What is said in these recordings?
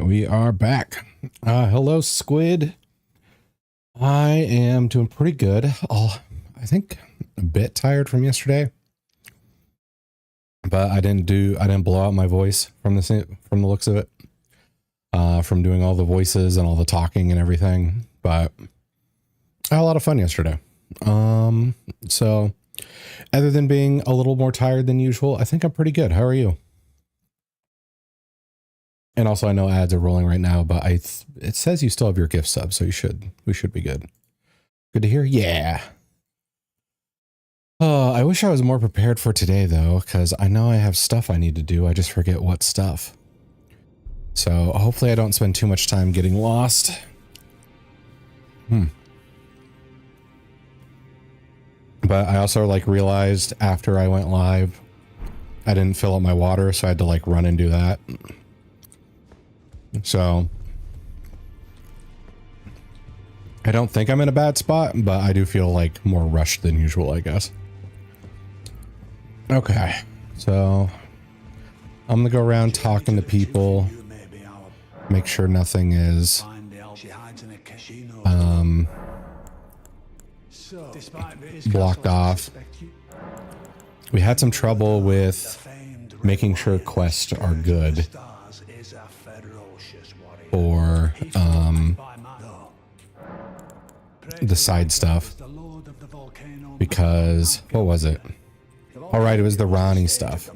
We are back. Hello, Squid. I am doing pretty good. I think a bit tired from yesterday, but I didn't blow out my voice from the looks of it, from doing all the voices and all the talking and everything. But I had a lot of fun yesterday. So other than being a little more tired than usual, I think I'm pretty good. How are you? And also, I know ads are rolling right now, but it says you still have your gift sub, so we should be good. Good to hear. Yeah. I wish I was more prepared for today, though, because I know I have stuff I need to do. I just forget what stuff. So hopefully I don't spend too much time getting lost. But I also realized after I went live, I didn't fill up my water, so I had to run and do that. So I don't think I'm in a bad spot, but I do feel more rushed than usual, I guess. Okay, so I'm gonna go around talking to people, make sure nothing is blocked off. We had some trouble with making sure quests are good for the side stuff, because what was it? All right, it was the Ronnie stuff.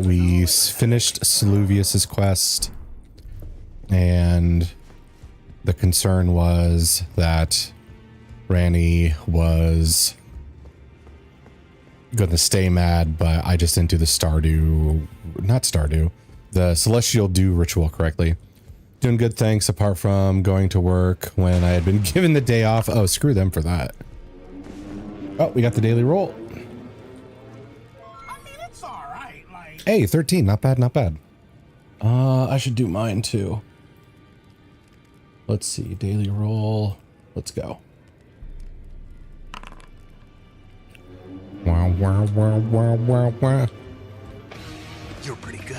We finished Saluvius's quest, and the concern was that Ranny was gonna stay mad, but I just didn't do the the Celestial Dew ritual correctly. Doing good, thanks, apart from going to work when I had been given the day off. Oh, screw them for that. Oh, we got the daily roll. I mean, it's all right. Hey, 13, not bad, not bad. I should do mine too. Let's see, daily roll. Let's go. Wow, wow, wow, wow, wow, wow. You're pretty good.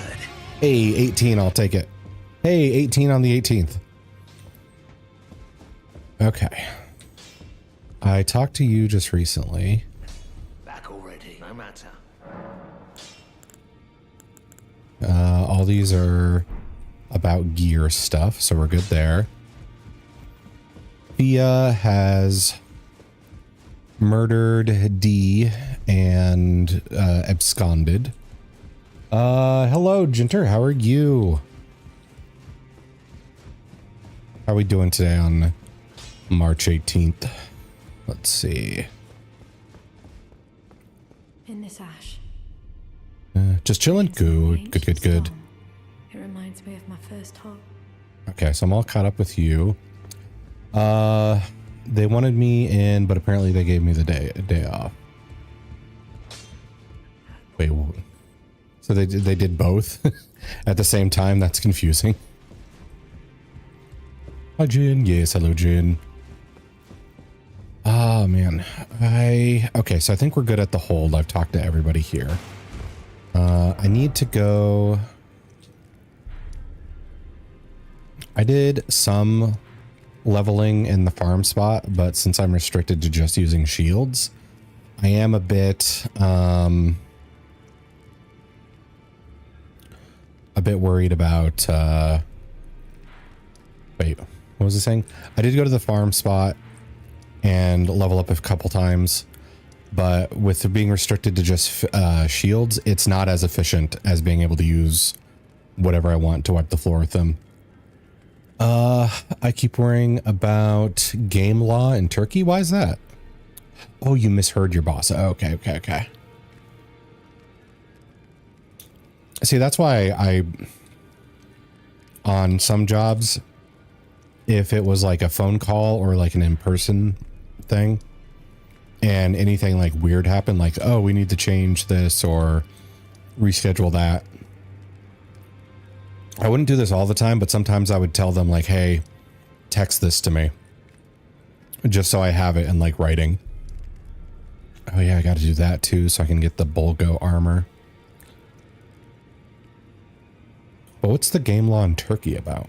Hey, 18, I'll take it. Hey, 18 on the 18th. Okay. I talked to you just recently. Back already. No matter. All these are about gear stuff, so we're good there. Thea has murdered D and absconded. Hello, Jinter. How are you? How are we doing today on March 18th? Let's see. In this ash. Just chilling. Good, good, good, good. It reminds me of my first hug. Okay, so I'm all caught up with you. They wanted me in, but apparently they gave me the day off. Wait, what? So they did both at the same time? That's confusing. Hi, Jin. Yes, hello, Jin. Oh, man. Okay, so I think we're good at the hold. I've talked to everybody here. I need to go... I did some leveling in the farm spot, but since I'm restricted to just using shields, I am a bit worried about wait, what was I saying? I did go to the farm spot and level up a couple times, but with being restricted to just shields, it's not as efficient as being able to use whatever I want to wipe the floor with them. I keep worrying about game law in Turkey. Why is that? Oh, you misheard your boss. Okay. See, that's why on some jobs, if it was like a phone call or like an in-person thing, and anything weird happened, oh, we need to change this or reschedule that. I wouldn't do this all the time, but sometimes I would tell them hey, text this to me, just so I have it in writing. Oh yeah, I got to do that too so I can get the Bulgo armor. But what's the game law in Turkey about?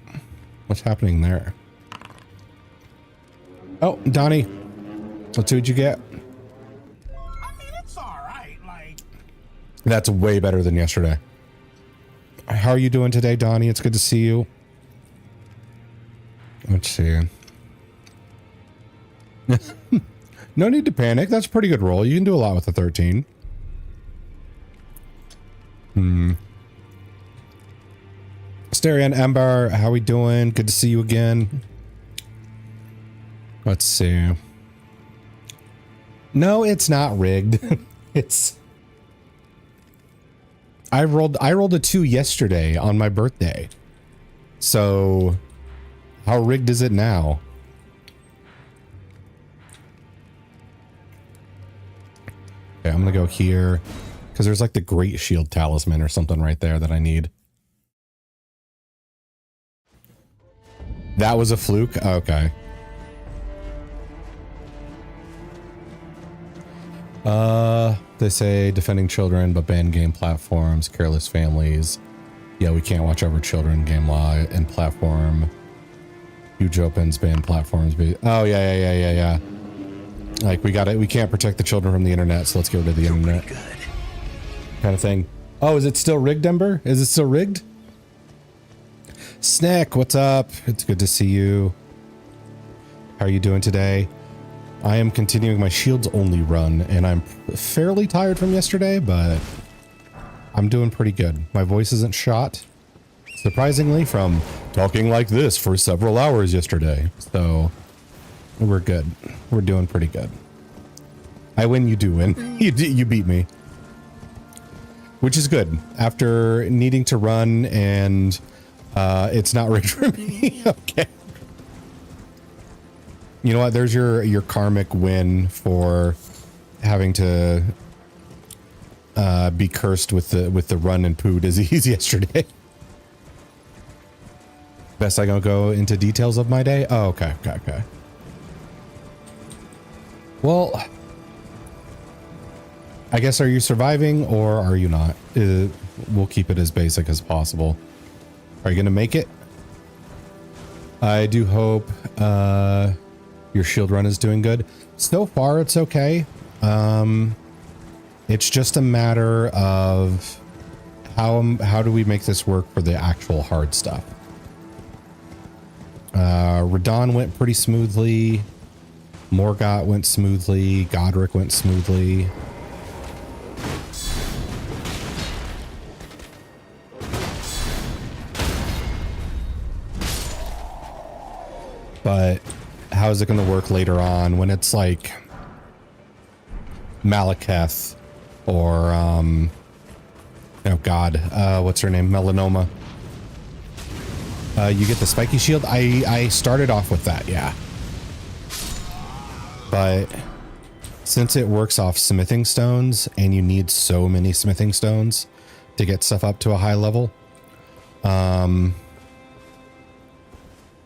What's happening there? Oh, Donnie. Let's see what you get. I mean, it's alright, like... That's way better than yesterday. How are you doing today, Donnie? It's good to see you. Let's see. No need to panic. That's a pretty good roll. You can do a lot with the 13. Asterion Ember, how we doing? Good to see you again. Let's see. No, it's not rigged. It's... I rolled a 2 yesterday on my birthday. So how rigged is it now? Okay, I'm gonna go here because there's like the Great Shield Talisman or something right there that I need. That was a fluke? Okay. They say defending children, but ban game platforms, careless families. Yeah, we can't watch over children, game law, and platform. Huge opens, ban platforms. Oh, yeah. Like, we can't protect the children from the internet, so let's get rid of the internet. Good. Kind of thing. Oh, is it still rigged, Ember? Is it still rigged? Snack, what's up? It's good to see you. How are you doing today? I am continuing my shields only run, and I'm fairly tired from yesterday, but I'm doing pretty good. My voice isn't shot, surprisingly, from talking like this for several hours yesterday. So we're good. We're doing pretty good. I win, you do win. You beat me. Which is good. After needing to run and it's not rigged for me. Okay. You know what? There's your karmic win for having to be cursed with the run and poo disease yesterday. Best I gonna go into details of my day? Oh, okay. Well, I guess, are you surviving or are you not? We'll keep it as basic as possible. Are you gonna make it? I do hope your shield run is doing good. So far, it's okay. It's just a matter of how do we make this work for the actual hard stuff. Radon went pretty smoothly. Morgott went smoothly. Godric went smoothly. But how is it going to work later on when it's like Malekith or oh god, what's her name? Melanoma. You get the spiky shield. I started off with that, yeah. But since it works off smithing stones and you need so many smithing stones to get stuff up to a high level,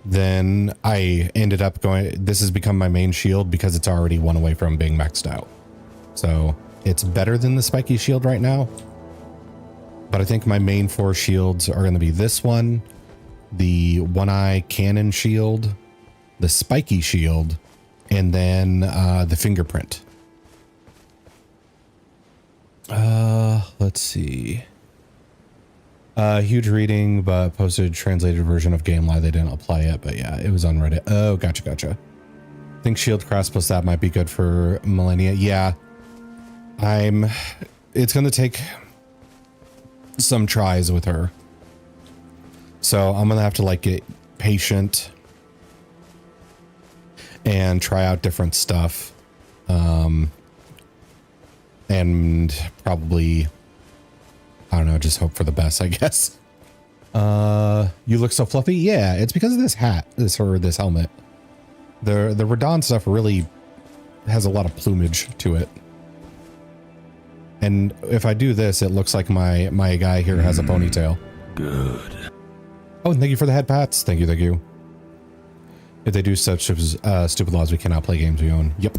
then I ended up going, this has become my main shield because it's already one away from being maxed out. So it's better than the spiky shield right now. But I think my main 4 shields are going to be this one, the one-eye cannon shield, the spiky shield, and then the fingerprint. Let's see. Huge reading, but posted translated version of Gameline. They didn't apply it, but yeah, it was on Reddit. Oh, gotcha. Think shield cross plus that might be good for Millennia. Yeah, it's going to take some tries with her. So I'm going to have to like get patient and try out different stuff. And probably, I don't know, just hope for the best, I guess. You look so fluffy. Yeah, it's because of this hat, this helmet. The Radon stuff really has a lot of plumage to it. And if I do this, it looks like my guy here has a ponytail. Good. Oh, and thank you for the head pats. Thank you. If they do such stupid laws, we cannot play games we own. Yep.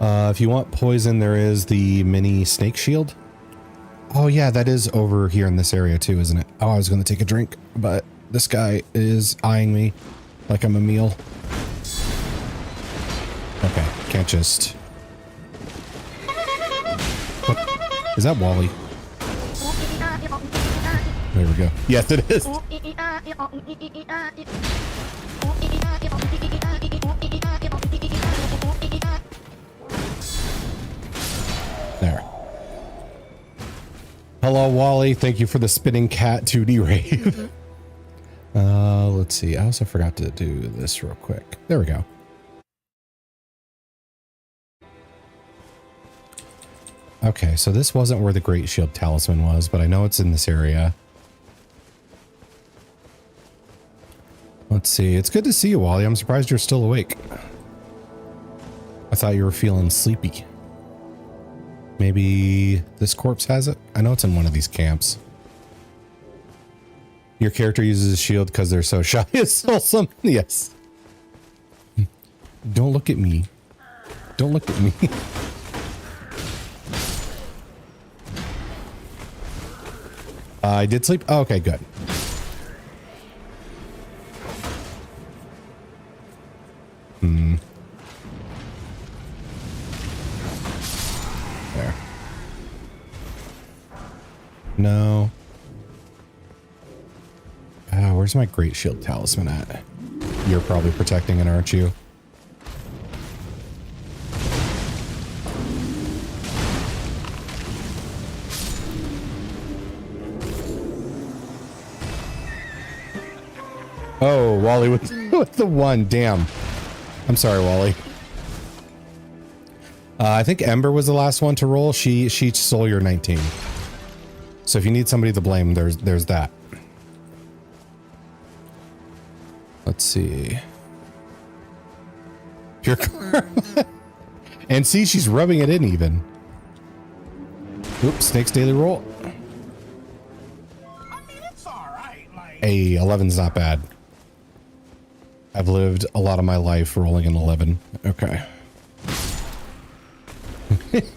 If you want poison, there is the mini snake shield. Oh yeah, that is over here in this area too, isn't it? Oh, I was going to take a drink, but this guy is eyeing me like I'm a meal. Okay, can't just... What? Is that Wally? There we go. Yes, it is. There. Hello, Wally. Thank you for the spinning cat 2D rave. Let's see. I also forgot to do this real quick. There we go. Okay, so this wasn't where the Great Shield Talisman was, but I know it's in this area. Let's see. It's good to see you, Wally. I'm surprised you're still awake. I thought you were feeling sleepy. Maybe this corpse has it? I know it's in one of these camps. Your character uses a shield because they're so shy. It's wholesome. Yes. Don't look at me. Don't look at me. I did sleep. Oh, okay, good. There. No. Where's my Great Shield Talisman at? You're probably protecting it, aren't you? Oh, Wally with, with the one. Damn. I'm sorry, Wally. I think Ember was the last one to roll. She stole your 19. So if you need somebody to blame, there's that. Let's see. Pure karma. And see, she's rubbing it in even. Oops, Snake's daily roll. I mean, it's all right. Like, Hey, 11's not bad. I've lived a lot of my life rolling an 11. Okay.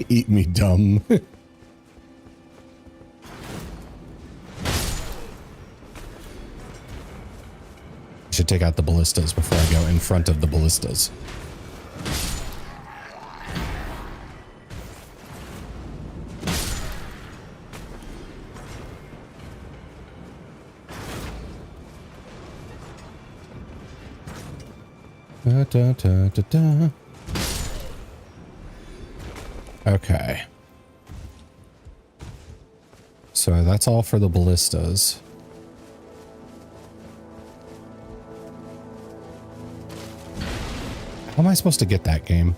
Eat me, dumb. I should take out the ballistas before I go in front of the ballistas. Da, da, da, da, da. Okay. So that's all for the ballistas. How am I supposed to get that game?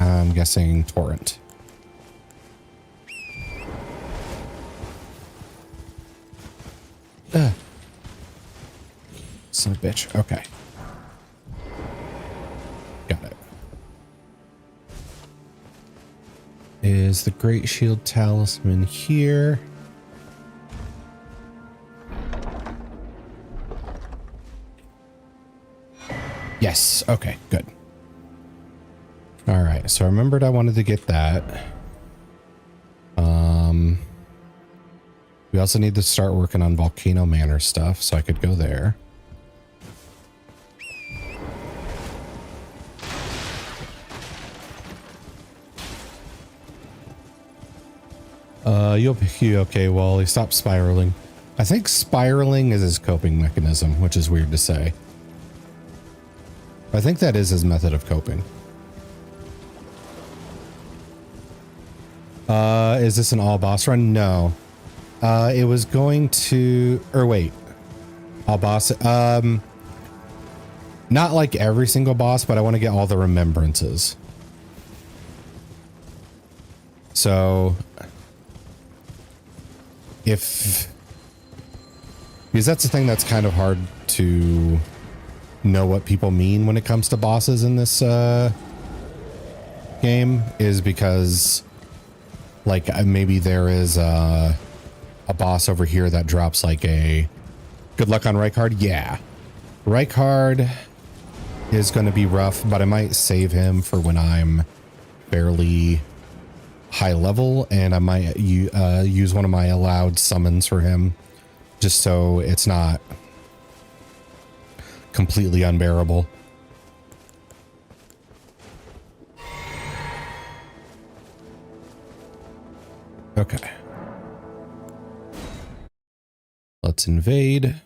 I'm guessing torrent. Son of a bitch. Okay. Got it. Is the Great Shield Talisman here? Yes. Okay, good. All right. So I remembered I wanted to get that. We also need to start working on Volcano Manor stuff, so I could go there. You'll be okay, Wally. Stop spiraling. I think spiraling is his coping mechanism, which is weird to say. I think that is his method of coping. Is this an all boss run? No. It was going to, or wait, all boss. Not like every single boss, but I want to get all the remembrances. So because that's the thing that's kind of hard to know what people mean when it comes to bosses in this game, is because like maybe there is a boss over here that drops like a good luck on right card. Yeah, right card. is going to be rough, but I might save him for when I'm fairly high level, and I might use one of my allowed summons for him, just so it's not completely unbearable. Okay. Let's invade.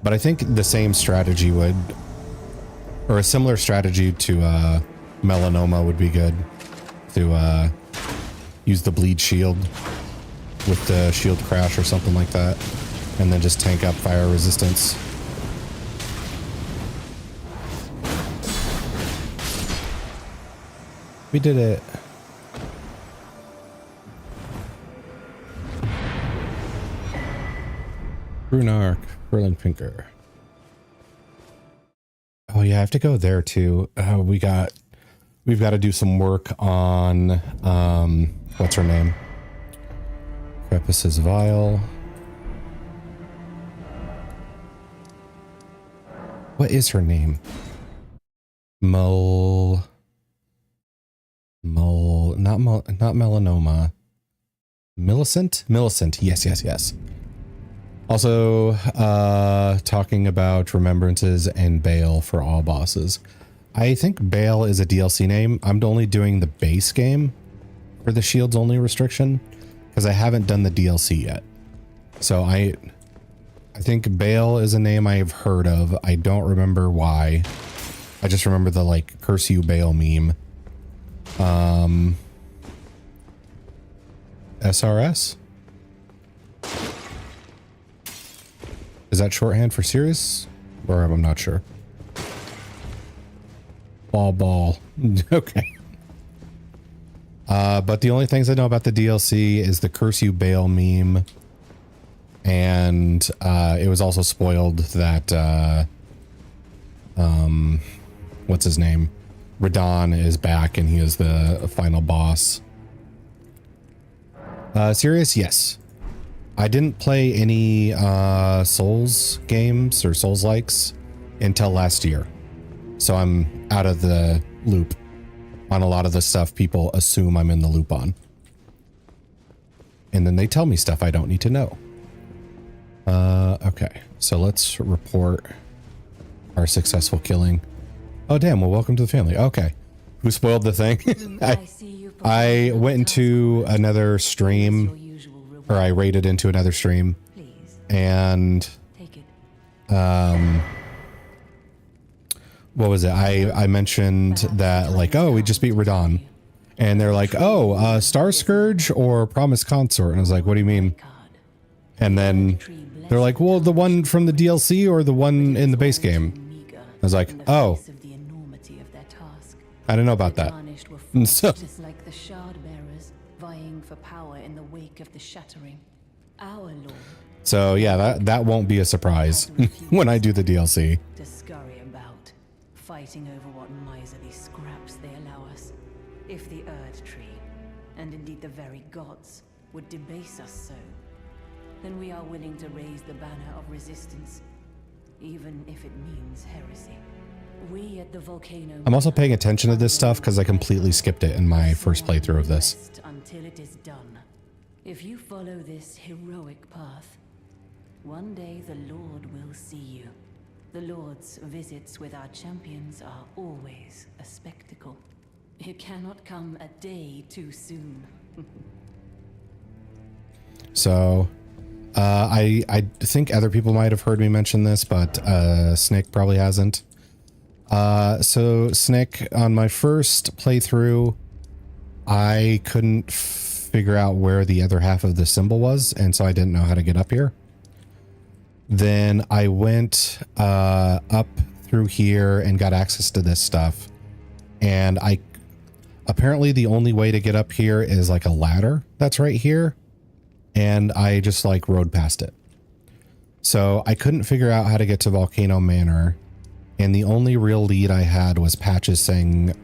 But I think the same strategy would, or a similar strategy to melanoma would be good. To use the bleed shield with the shield crash or something like that, and then just tank up fire resistance. We did it. Rune Arc, Berlin Pinker. Oh yeah, I have to go there too. We've got to do some work on what's her name? Crepus's Vial. What is her name? Not melanoma. Millicent? Millicent. Yes. Also, talking about remembrances and Bale for all bosses. I think Bale is a DLC name. I'm only doing the base game for the shields only restriction because I haven't done the DLC yet. So I think Bale is a name I've heard of. I don't remember why. I just remember the like curse you Bale meme. SRS? Is that shorthand for serious? Or I'm not sure. Ball. Okay. But the only things I know about the DLC is the curse you Bale meme. And it was also spoiled that what's his name? Radon is back and he is the final boss. Serious? Yes. I didn't play any Souls games or Souls likes until last year. So I'm out of the loop on a lot of the stuff people assume I'm in the loop on. And then they tell me stuff I don't need to know. Okay, so let's report our successful killing. Oh damn, well welcome to the family. Okay. Who spoiled the thing? I went into another stream, or I raided into another stream, and what was it? I mentioned that like, oh, we just beat Radon, and they're like, oh, Star Scourge or Promised Consort, and I was like, what do you mean? And then they're like, well, the one from the DLC or the one in the base game? I was like, oh, I don't know about that. So, just like the shard bearers vying for power in the wake of the shattering. Our Lord. So yeah, that won't be a surprise when I do the DLC. To scurry about, fighting over what miserly scraps they allow us. If the Earth Tree, and indeed the very gods, would debase us so, then we are willing to raise the banner of resistance, even if it means heresy. We at the volcano. I'm also paying attention to this stuff because I completely skipped it in my first playthrough of this. Until it is done. If you follow this heroic path, one day the Lord will see you. The Lord's visits with our champions are always a spectacle. It cannot come a day too soon. So, I think other people might have heard me mention this, but Snick probably hasn't. So Snick, on my first playthrough, I couldn't figure out where the other half of the symbol was, and so I didn't know how to get up here. Then I went up through here and got access to this stuff, and apparently the only way to get up here is like a ladder that's right here, and I just like rode past it. So I couldn't figure out how to get to Volcano Manor. And the only real lead I had was Patches saying,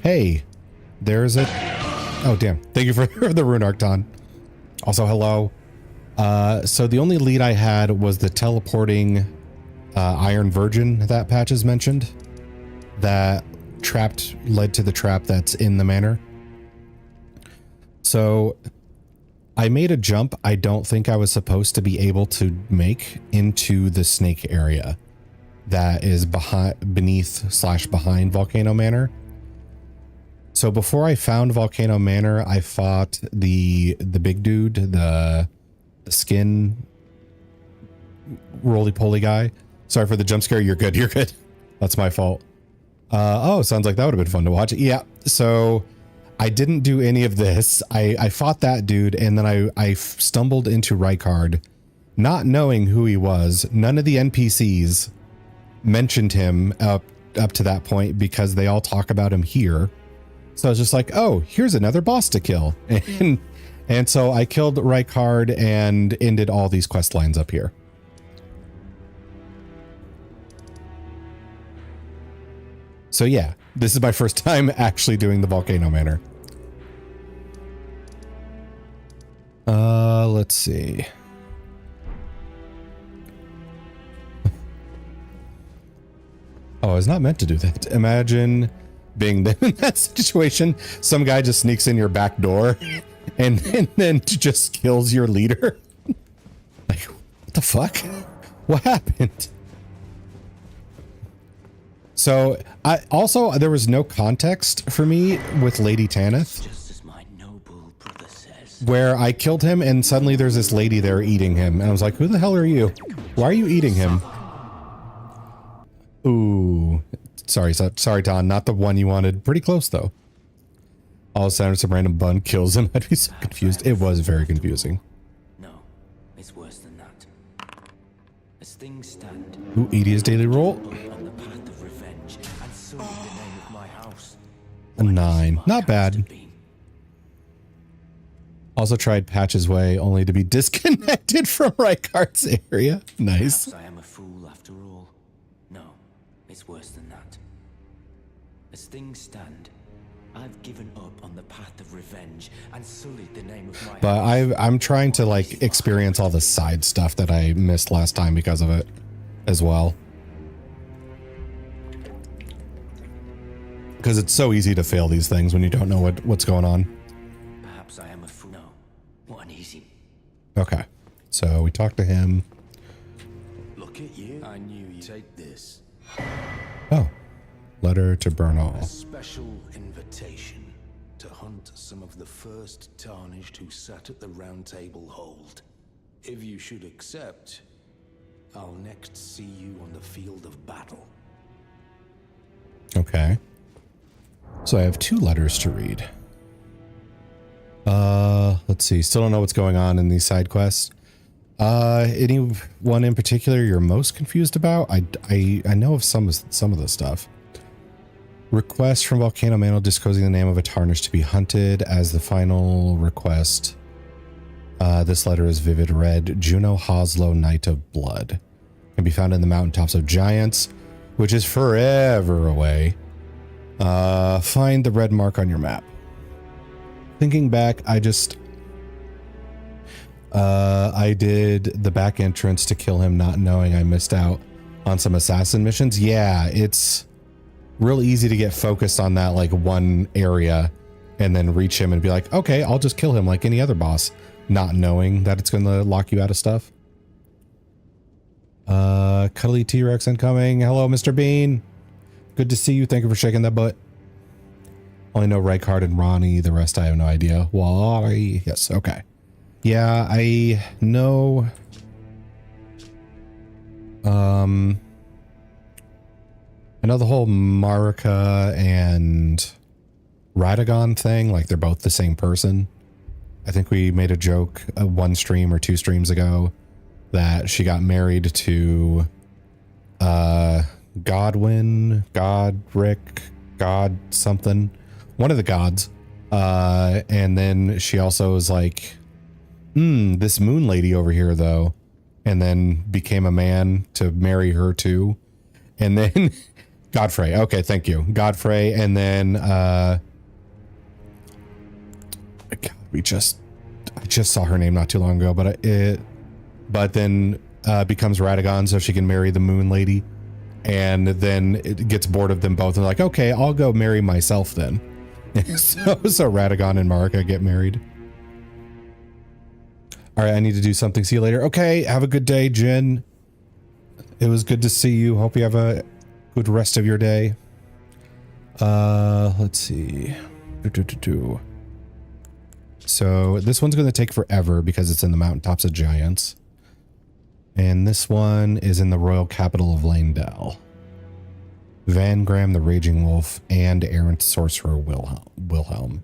hey, there's a... Oh, damn. Thank you for the rune Arcton. Also, hello. So the only lead I had was the teleporting Iron Virgin that Patches mentioned that led to the trap that's in the manor. So I made a jump I don't think I was supposed to be able to make into the snake area that is beneath/behind Volcano Manor. So before I found Volcano Manor, I fought the big dude, the skin roly-poly guy. Sorry for the jump scare. You're good. You're good. That's my fault. Oh, sounds like that would have been fun to watch. Yeah. So I didn't do any of this. I fought that dude, and then I stumbled into Rykard, not knowing who he was. None of the NPCs mentioned him up to that point because they all talk about him here. So I was just like, oh, here's another boss to kill. And so I killed Rykard and ended all these quest lines up here. So yeah, this is my first time actually doing the Volcano Manor. Let's see. Oh, I was not meant to do that. Imagine being in that situation. Some guy just sneaks in your back door and then just kills your leader. Like, what the fuck? What happened? So there was no context for me with Lady Tanith, just as my noble brother says. where I killed him and suddenly there's this lady there eating him. And I was like, who the hell are you? Why are you eating him? Ooh, sorry, Don, not the one you wanted. Pretty close though. All of a sudden some random bun kills him. I'd be so confused. It was very confusing. No, it's worse than that. As things stand, Ooh, Edie's daily roll. on the path of revenge, and so is the name of my house. A 9. Not Comes to bad. be. Also tried Patch's Way only to be disconnected from Rykard's area. Nice. Perhaps I am a fool after all. No, it's worse than that. As things stand, I've given up on the path of revenge and sullied the name of my But house. I'm trying to like experience all the side stuff that I missed last time because of it as well. Because it's so easy to fail these things when you don't know what's going on. Perhaps I am a fool. No, what an easy. Okay. So we talked to him. Look at you. I knew you'd take this. Oh. Letter to Bernal. A special invitation to hunt some of the first tarnished who sat at the round table hold. If you should accept, I'll next see you on the field of battle. Okay. So I have 2 letters to read. Let's see. Still don't know what's going on in these side quests. Any one in particular you're most confused about? I know of some of the stuff. Request from Volcano Manor disclosing the name of a tarnished to be hunted as the final request. This letter is vivid red. Juno Hoslow, Knight of Blood. Can be found in the mountaintops of Giants, which is forever away. Find the red mark on your map. Thinking back, I did the back entrance to kill him, not knowing I missed out on some assassin missions. Yeah, it's real easy to get focused on that like one area and then reach him and be like, okay, I'll just kill him like any other boss, not knowing that it's going to lock you out of stuff. Cuddly T-Rex incoming. Hello, Mr. Bean. Good to see you. Thank you for shaking that butt. Only know Rykard and Ronnie. The rest I have no idea. Why? Yes. Okay. Yeah, I know. I know the whole Marika and Radagon thing. Like they're both the same person. I think we made a joke one stream or 2 streams ago that she got married to Godwin, Godric, God something, one of the gods. And then she also was like, this moon lady over here though, and then became a man to marry her too. And then Godfrey. Okay, thank you. Godfrey. And then God, we just I just saw her name not too long ago, but then becomes Radagon so she can marry the Moon Lady. And then it gets bored of them both and like, okay, I'll go marry myself then. so Radagon and Marika get married. All right, I need to do something. See you later. Okay, have a good day, Jin. It was good to see you. Hope you have a good rest of your day. Let's see. So this one's going to take forever because it's in the mountaintops of giants. And this one is in the royal capital of Landell. Vangram the Raging Wolf and errant sorcerer Wilhelm.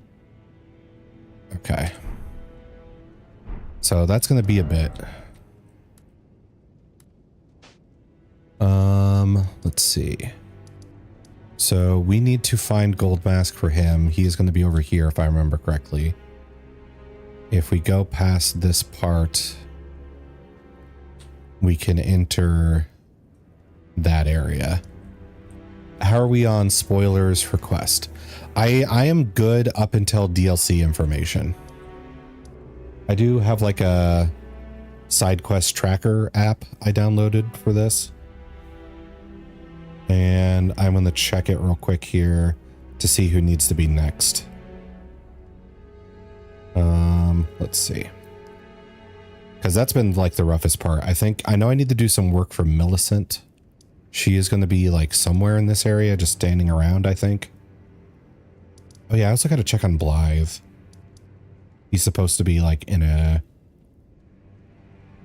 Okay. So that's going to be a bit. Let's see. So we need to find Gold Mask for him. He is going to be over here if I remember correctly. If we go past this part, we can enter that area. How are we on spoilers for quest? I am good up until DLC information. I do have like a side quest tracker app I downloaded for this. And I'm going to check it real quick here to see who needs to be next. Let's see. Because that's been like the roughest part. I know I need to do some work for Millicent. She is going to be like somewhere in this area, just standing around, I think. Oh yeah, I also got to check on Blythe. He's supposed to be like in a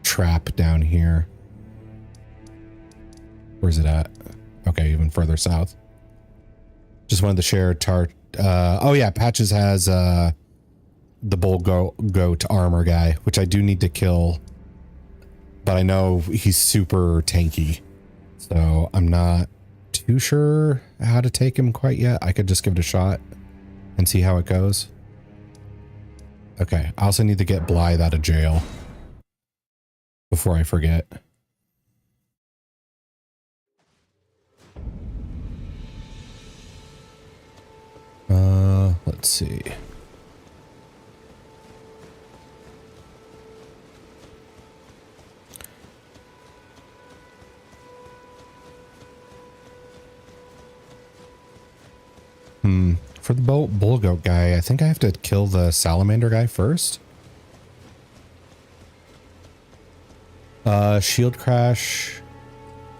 trap down here. Where's it at? Okay, even further south. Just wanted to share oh yeah, Patches has the bull goat armor guy, which I do need to kill. But I know he's super tanky. So I'm not too sure how to take him quite yet. I could just give it a shot and see how it goes. Okay, I also need to get Blythe out of jail before I forget. Let's see. For the bull goat guy, I think I have to kill the salamander guy first. Shield crash.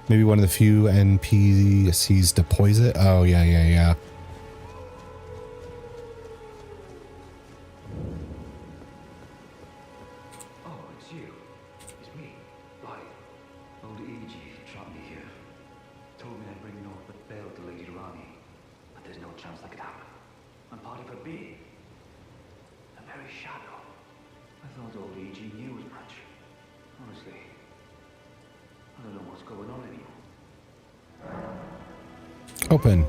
Maybe one of the few NPCs deploys it. Oh, yeah. Oh, it's you. It's me, Blythe. Old E.G. trapped me here. Told me I'd bring north but failed to Lady Rani. But there's no chance that could happen. I'm part of her being. The very shadow. I thought old E.G. knew as much. Honestly, I don't know what's going on anymore. Open.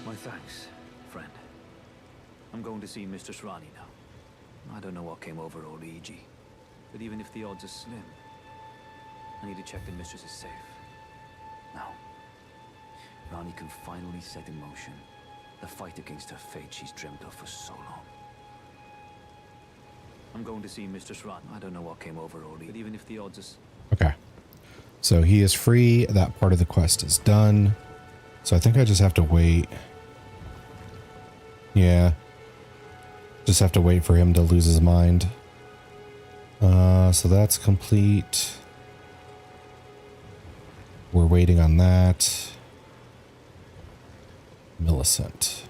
My thanks, friend. I'm going to see Mistress Rani now. I don't know what came over old E.G., but even if the odds are slim, I need to check the Mistress is safe. Now, Rani can finally set in motion the fight against her fate she's dreamt of for so long. I'm going to see Mistress Rani. I don't know what came over old E.G., but even if the odds are... Okay. So he is free. That part of the quest is done. So I think I just have to wait. Yeah. Just have to wait for him to lose his mind. So that's complete. We're waiting on that. Millicent.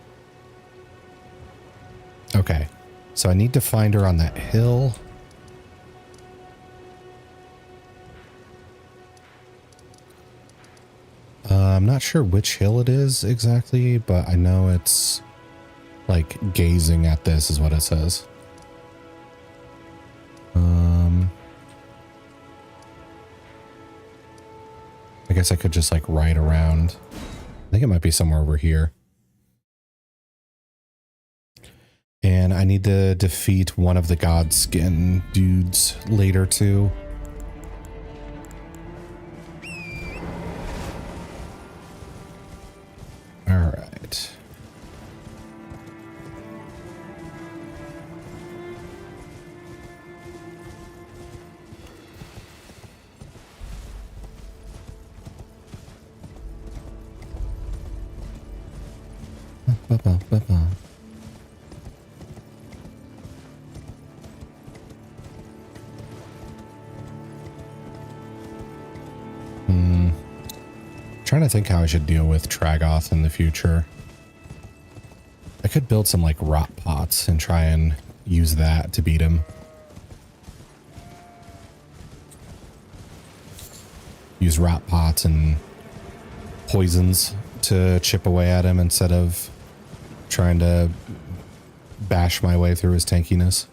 Okay. So I need to find her on that hill. I'm not sure which hill it is exactly, but I know it's like gazing at this is what it says. I guess I could just like ride around. I think it might be somewhere over here. And I need to defeat one of the Godskin dudes later too. Ba-ba-ba-ba. Trying to think how I should deal with Tragoth in the future. I could build some like rot pots and try and use that to beat him. Use rot pots and poisons to chip away at him instead of trying to bash my way through his tankiness.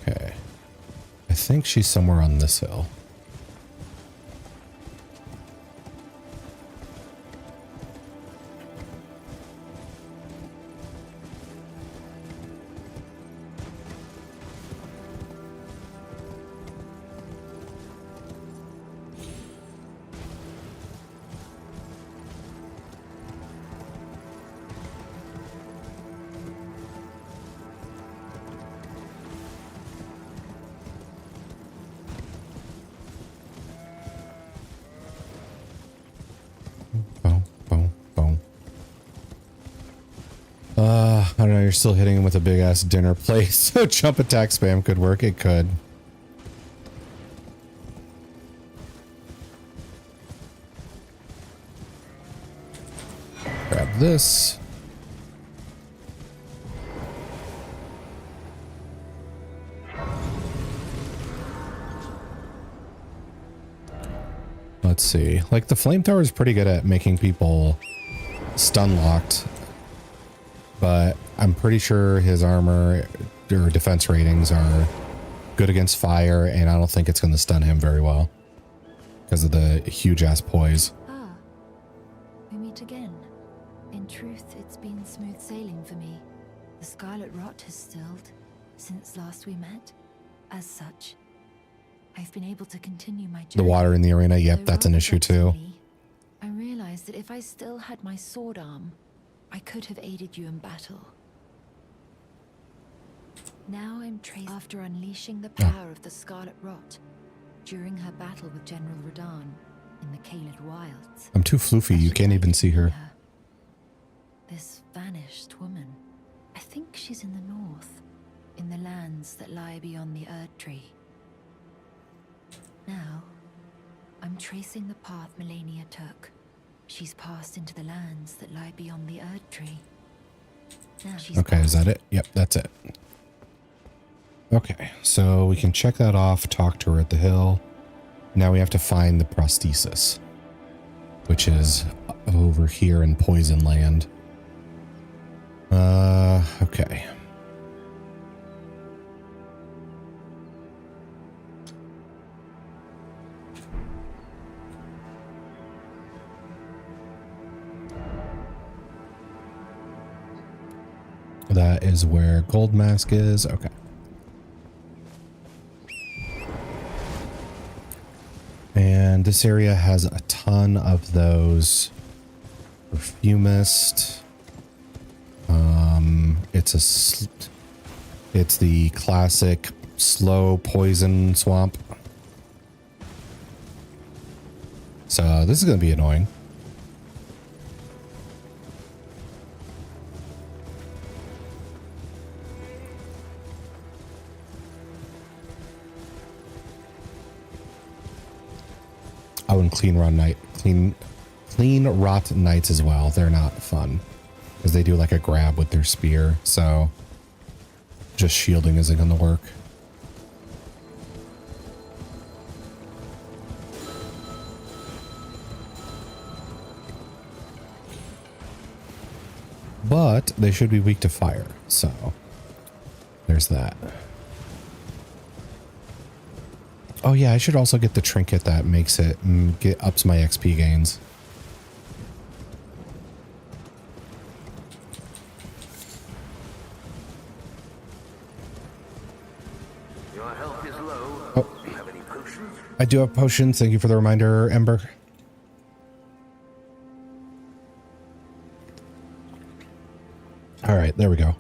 Okay. I think she's somewhere on this hill. I don't know, you're still hitting him with a big ass dinner plate, so jump attack spam could work. It could. Grab this. Let's see. Like, the flamethrower is pretty good at making people stun locked, but I'm pretty sure his armor or defense ratings are good against fire, and I don't think it's going to stun him very well because of the huge ass poise. Ah, we meet again. In truth, it's been smooth sailing for me. The scarlet rot has stilled since last we met. As such, I've been able to continue my journey. The water in the arena, yep, that's an issue too. I realized that if I still had my sword arm, I could have aided you in battle. Now I'm traced after unleashing the power of the Scarlet Rot during her battle with General Radahn in the Caelid Wilds. I'm too floofy, you can't even see her. This vanished woman. I think she's in the north, in the lands that lie beyond the Erd Tree. Now, I'm tracing the path Melania took. She's passed into the lands that lie beyond the Erd Tree. Now she's okay, is that it? Yep, that's it. Okay, so we can check that off, talk to her at the hill. Now we have to find the prosthesis, which is over here in Poison Land. Okay. That is where Gold Mask is. Okay. And this area has a ton of those perfumist. It's the classic slow poison swamp. So this is going to be annoying. Oh, and clean rot knights as well. They're not fun because they do like a grab with their spear. So just shielding isn't going to work. But they should be weak to fire. So there's that. Oh yeah, I should also get the trinket that makes it ups my XP gains. Your health is low. Oh, Do you have any potions? I do have potions. Thank you for the reminder, Ember. All right, there we go.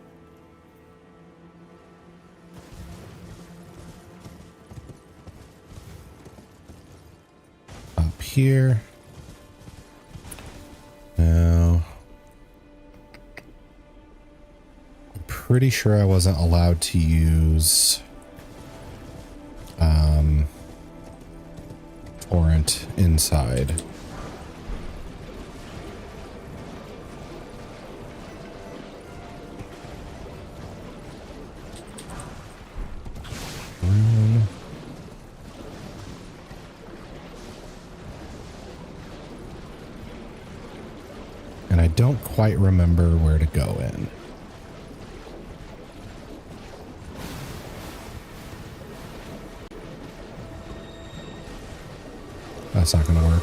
Up here. Now, I'm pretty sure I wasn't allowed to use torrent inside. And I don't quite remember where to go in. That's not going to work.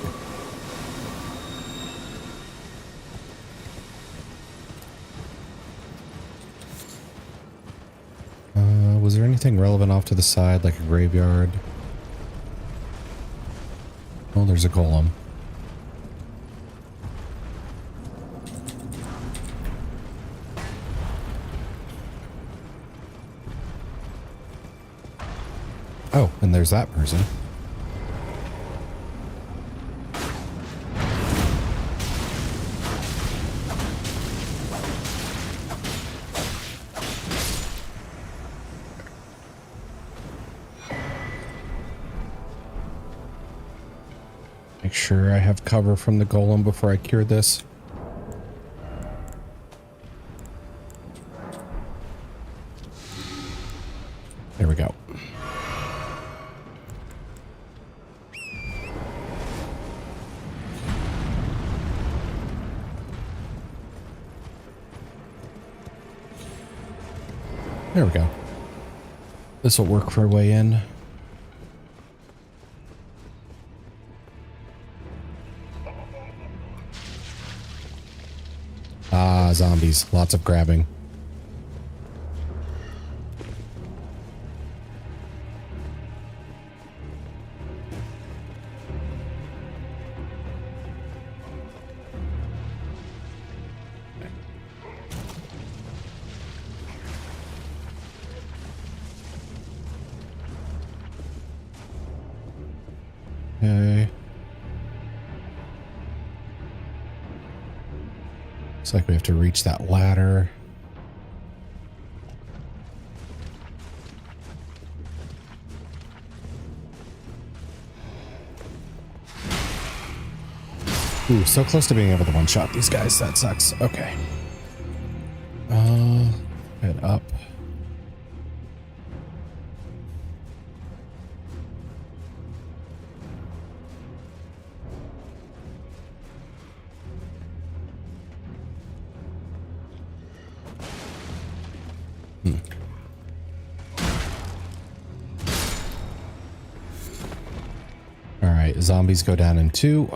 Was there anything relevant off to the side, like a graveyard? Oh, there's a golem. Oh, and there's that person. Make sure I have cover from the golem before I cure this. There we go. There we go. This will work for a way in. Ah, zombies. Lots of grabbing. Okay. Looks like we have to reach that ladder. Ooh, so close to being able to one-shot these guys. That sucks. Okay. Head up. All right, zombies go down in 2.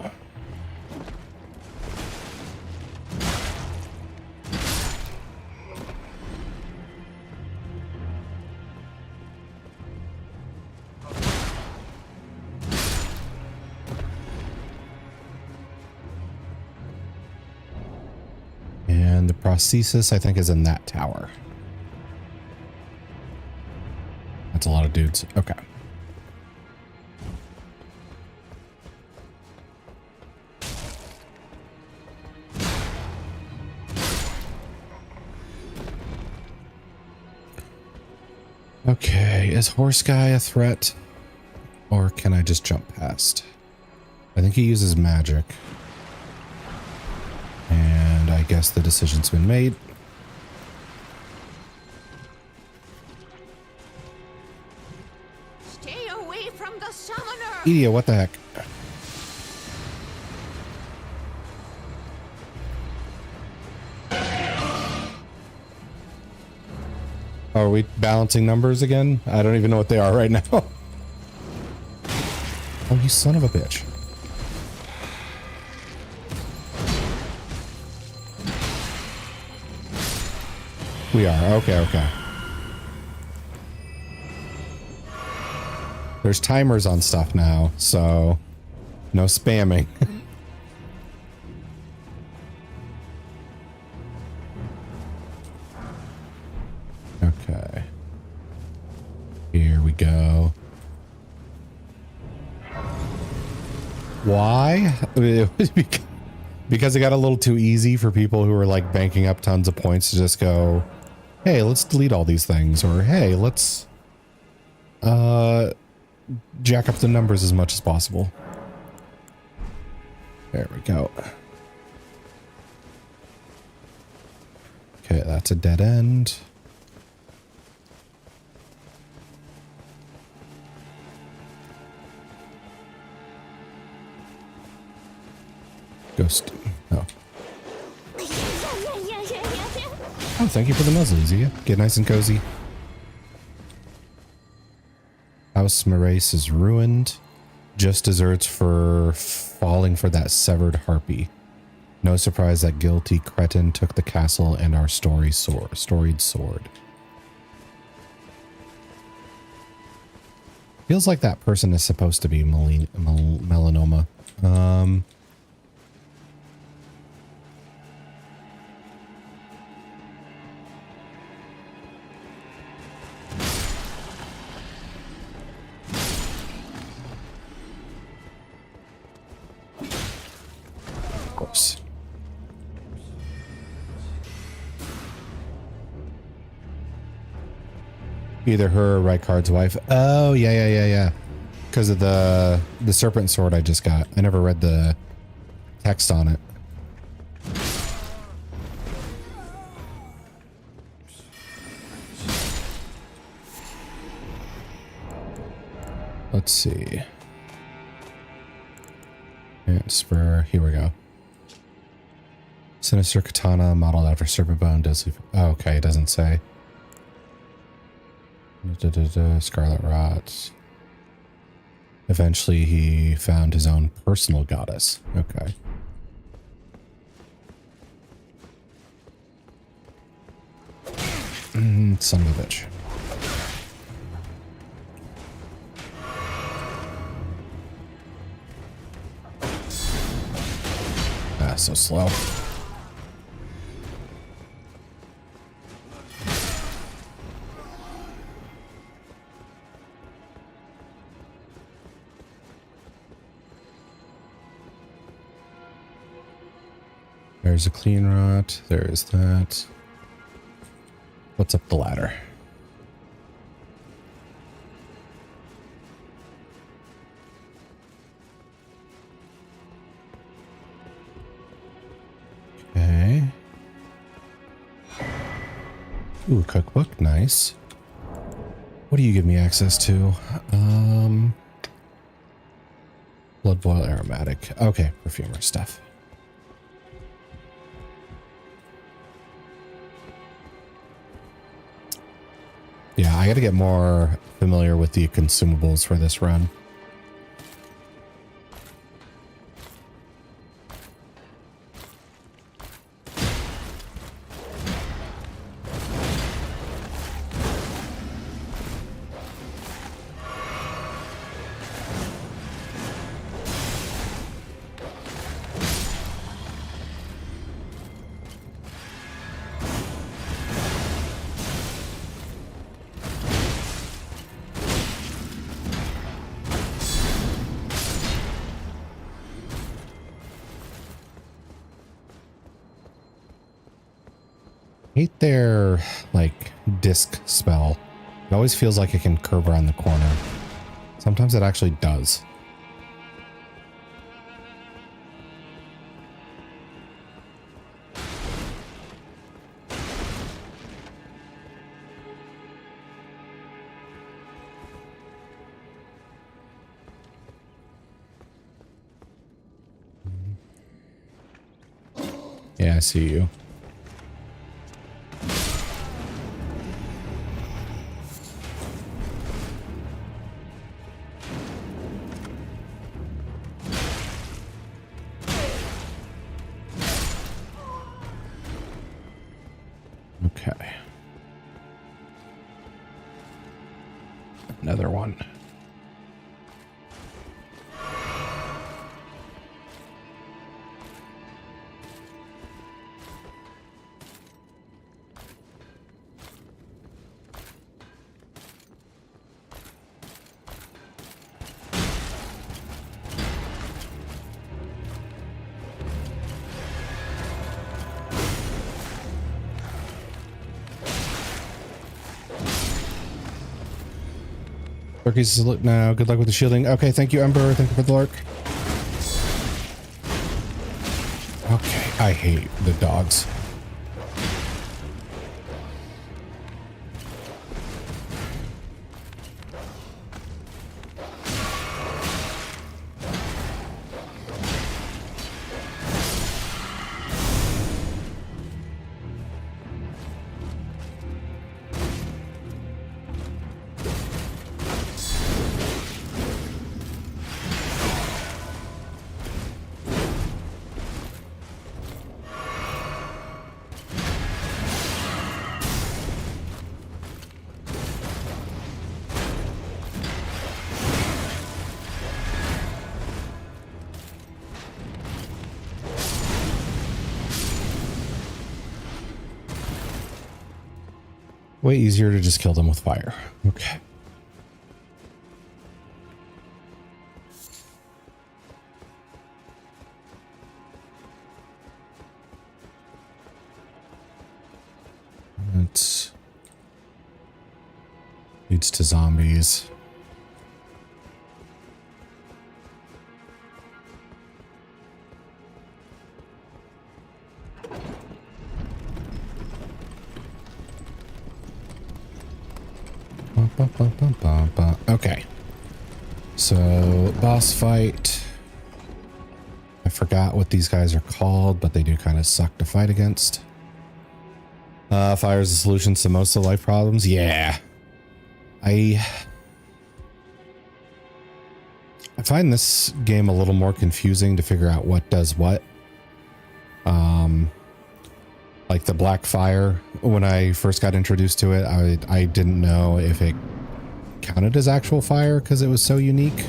And the prosthesis, I think, is in that tower. That's a lot of dudes. Okay. Okay, is Horse Guy a threat? Or can I just jump past? I think he uses magic. And I guess the decision's been made. Stay away from the summoner! Edia, what the heck? Are we balancing numbers again? I don't even know what they are right now. Oh, you son of a bitch. We are. Okay, okay. There's timers on stuff now, so no spamming. go. Why? Because it got a little too easy for people who are like banking up tons of points to just go, hey, let's delete all these things, or hey, let's jack up the numbers as much as possible. There we go. Okay, that's a dead end. Ghost. Oh. Oh, thank you for the muzzle, Zia. Get nice and cozy. House Morace is ruined. Just desserts for falling for that severed harpy. No surprise that guilty cretin took the castle and our storied sword. Feels like that person is supposed to be melanoma. Of course. Either her or Rykard's wife. Oh, yeah. Because of the serpent sword I just got. I never read the text on it. Let's see. And spur. Here we go. Sinister katana modeled after serpent bone. Oh, okay, it doesn't say. Scarlet Rot. Eventually he found his own personal goddess. Okay. Son of a bitch. Ah, so slow. There's a clean rot. There's that. What's up the ladder? Okay. Ooh, cookbook. Nice. What do you give me access to? Blood boil aromatic. Okay, perfumer stuff. Yeah, I got to get more familiar with the consumables for this run. Hate their, like, disc spell. It always feels like it can curve around the corner. Sometimes it actually does. Yeah, I see you. Okay. Another one. Turkeys look now. Good luck with the shielding. Okay, thank you, Ember. Thank you for the lurk. Okay, I hate the dogs. Way easier to just kill them with fire. Okay. It leads to zombies. Okay. So, boss fight. I forgot what these guys are called, but they do kind of suck to fight against. Fire is the solution to most of life problems. Yeah. I find this game a little more confusing to figure out what does what. Like the black fire, when I first got introduced to it, I didn't know if it counted as actual fire because it was so unique.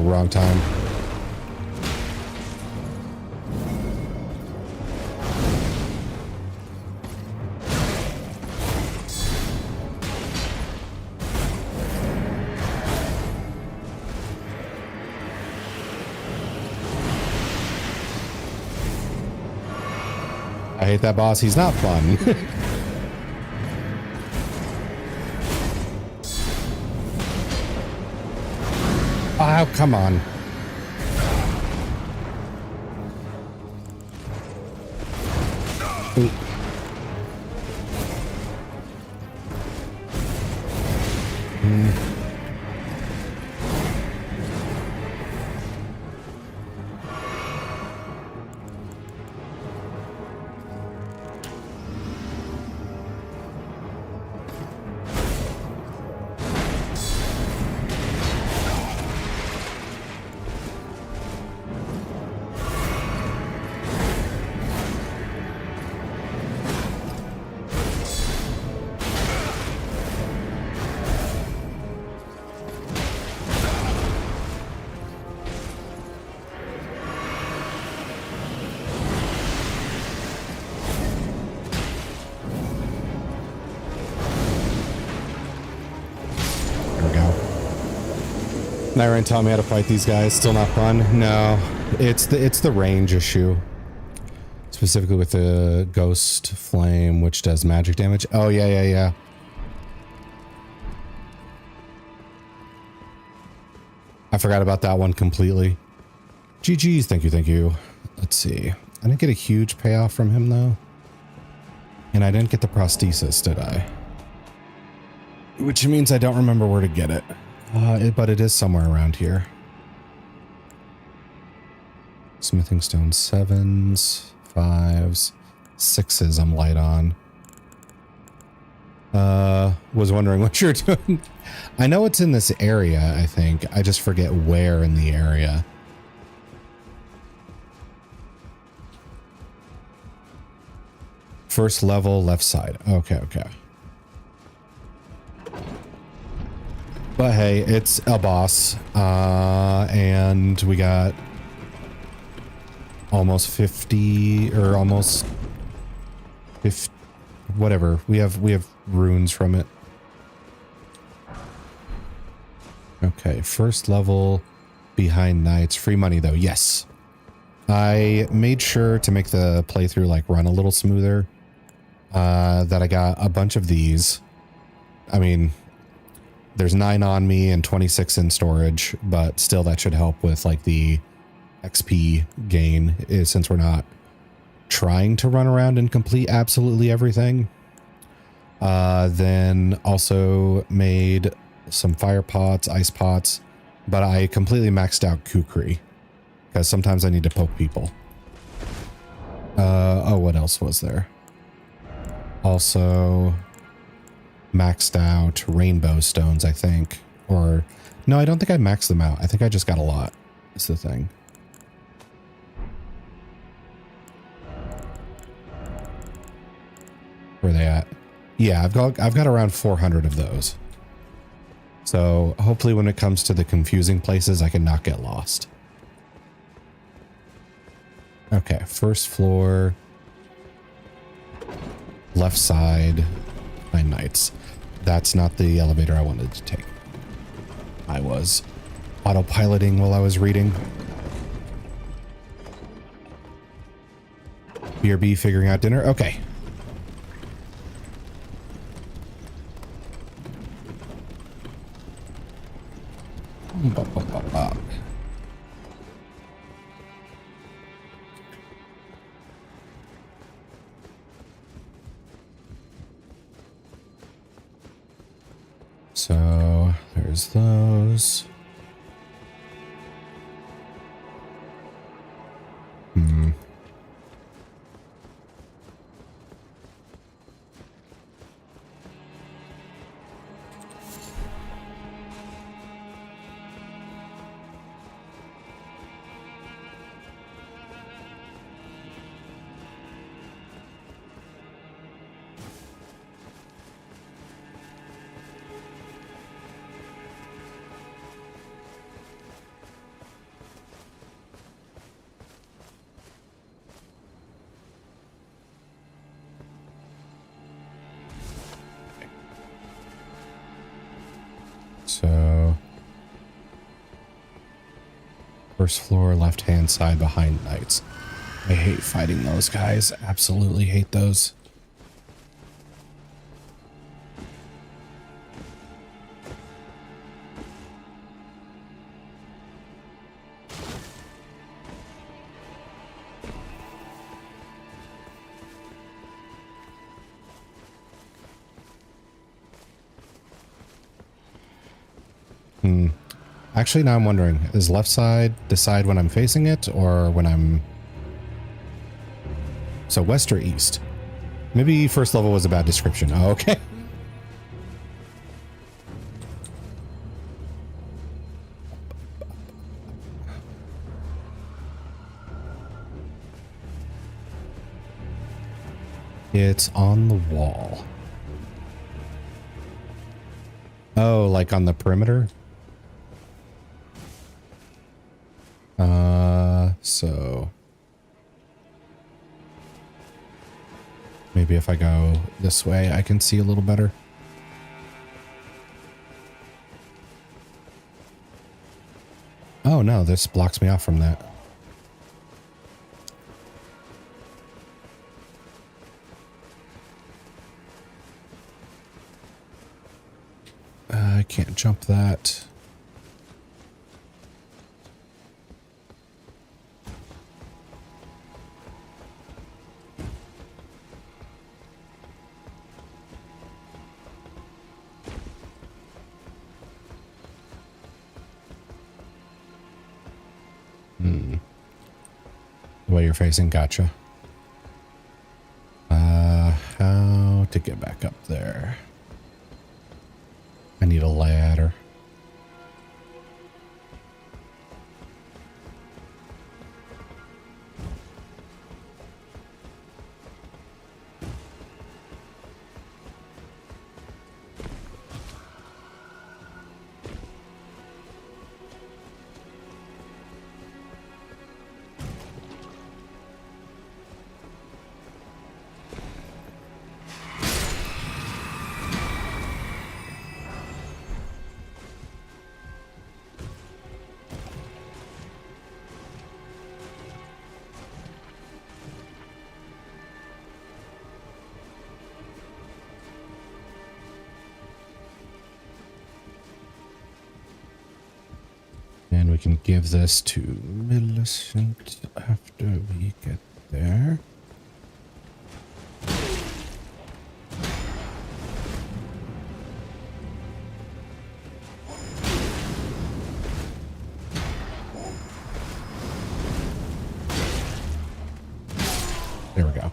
Wrong time. I hate that boss. He's not fun. Oh, come on. Ooh. Nyron taught me how to fight these guys. Still not fun. No, it's the range issue. Specifically with the ghost flame, which does magic damage. Oh yeah. I forgot about that one completely. GG's, thank you. Let's see. I didn't get a huge payoff from him though. And I didn't get the prosthesis, did I? Which means I don't remember where to get it. But it is somewhere around here. Smithing stone 7s, 5s, 6s I'm light on. Was wondering what you're doing. I know it's in this area, I think. I just forget where in the area. First level, left side. Okay. But hey, it's a boss. And we got almost 50 or almost 50, whatever. We have runes from it. Okay, first level behind nights. Free money though, yes. I made sure to make the playthrough like run a little smoother. That I got a bunch of these. I mean, there's 9 on me and 26 in storage, but still that should help with like the XP gain since we're not trying to run around and complete absolutely everything. Then also made some fire pots, ice pots, but I completely maxed out kukri because sometimes I need to poke people. Oh, what else was there? Also maxed out rainbow stones, I think. Or no, I don't think I maxed them out. I think I just got a lot. Is the thing. Where are they at? Yeah, I've got around 400 of those. So hopefully when it comes to the confusing places, I can not get lost. Okay, first floor, left side, 9 nights. That's not the elevator I wanted to take. I was autopiloting while I was reading. BRB figuring out dinner. Okay. So there's those. So first floor, left hand side behind knights. I hate fighting those guys. Absolutely hate those. Actually, now I'm wondering, is left side decide when I'm facing it or when I'm... So west or east? Maybe first level was a bad description. Oh, okay. It's on the wall. Oh, like on the perimeter? So maybe if I go this way, I can see a little better. Oh no, this blocks me off from that. I can't jump that. The way you're facing, gotcha. How to get back up there? I need a ladder. can give this to Millicent after we get there. There we go.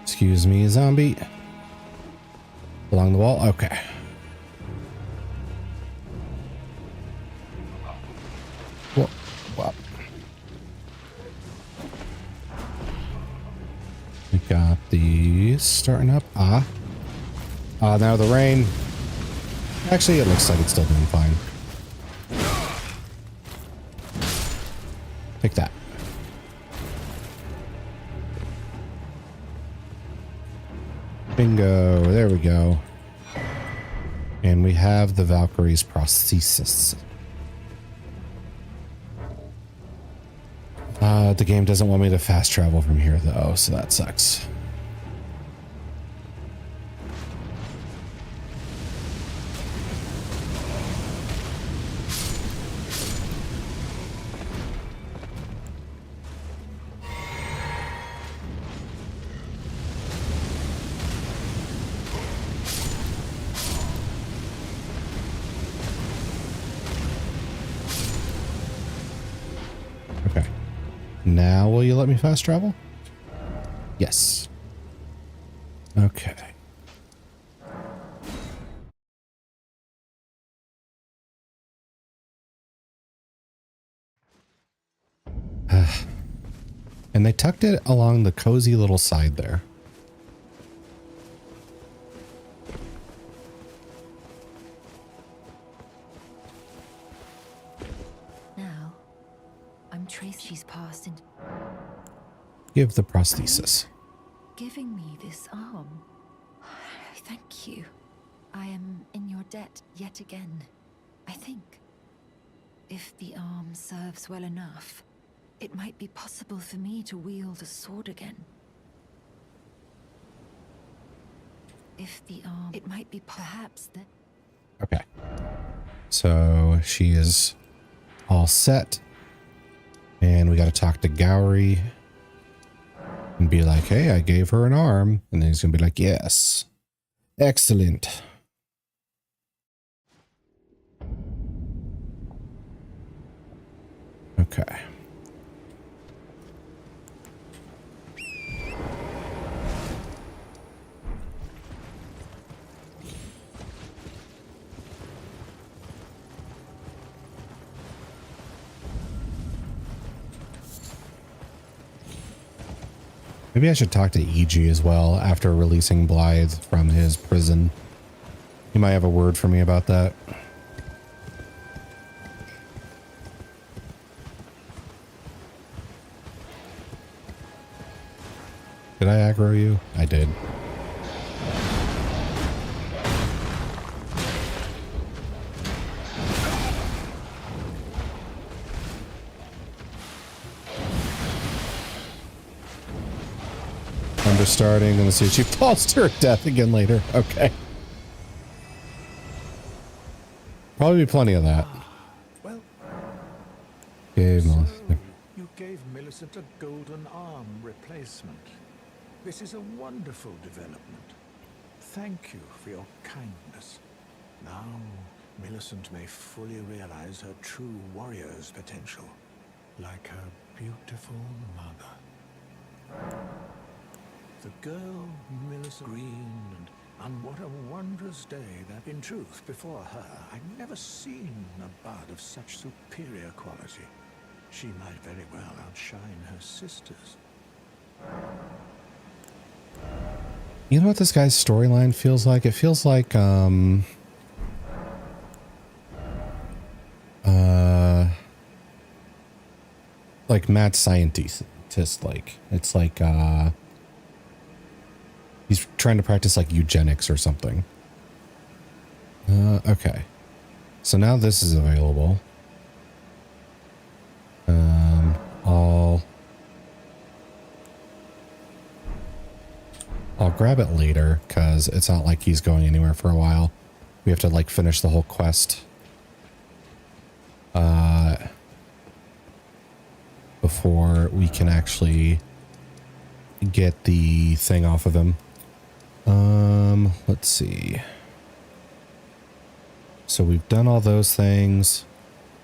Excuse me, zombie. Along the wall? Okay. Whoa. Wow. We got these starting up. Now the rain. Actually, it looks like it's still doing fine. Take that. Bingo. There we go. And we have the Valkyrie's prosthesis. The game doesn't want me to fast travel from here though, so that sucks. Now, will you let me fast travel? Yes. Okay. And they tucked it along the cozy little side there. Now, I'm Tracy's past and Give the prosthesis. giving me this arm. Thank you. I am in your debt yet again, I think. If the arm serves well enough, it might be possible for me to wield a sword again. If the arm... It might be perhaps the... Okay. So she is all set. And we got to talk to Gowrie. And be like, hey, I gave her an arm. And then he's going to be like, yes. Excellent. Okay. Maybe I should talk to EG as well after releasing Blythe from his prison. He might have a word for me about that. Did I aggro you? I did. Starting and see if she falls to her death again later. Okay. Probably be plenty of that. Well, Gave so Millicent. you gave Millicent a golden arm replacement. This is a wonderful development. Thank you for your kindness. Now, Millicent may fully realize her true warrior's potential, like her beautiful mother. The girl, Millicent Green, and what a wondrous day that, in truth, before her, I'd never seen a bard of such superior quality. She might very well outshine her sisters. You know what this guy's storyline feels like? It feels like, mad scientist, like, it's like, he's trying to practice like eugenics or something. Okay. So now this is available. I'll grab it later because it's not like he's going anywhere for a while. We have to like finish the whole quest before we can actually get the thing off of him. Let's see. So we've done all those things.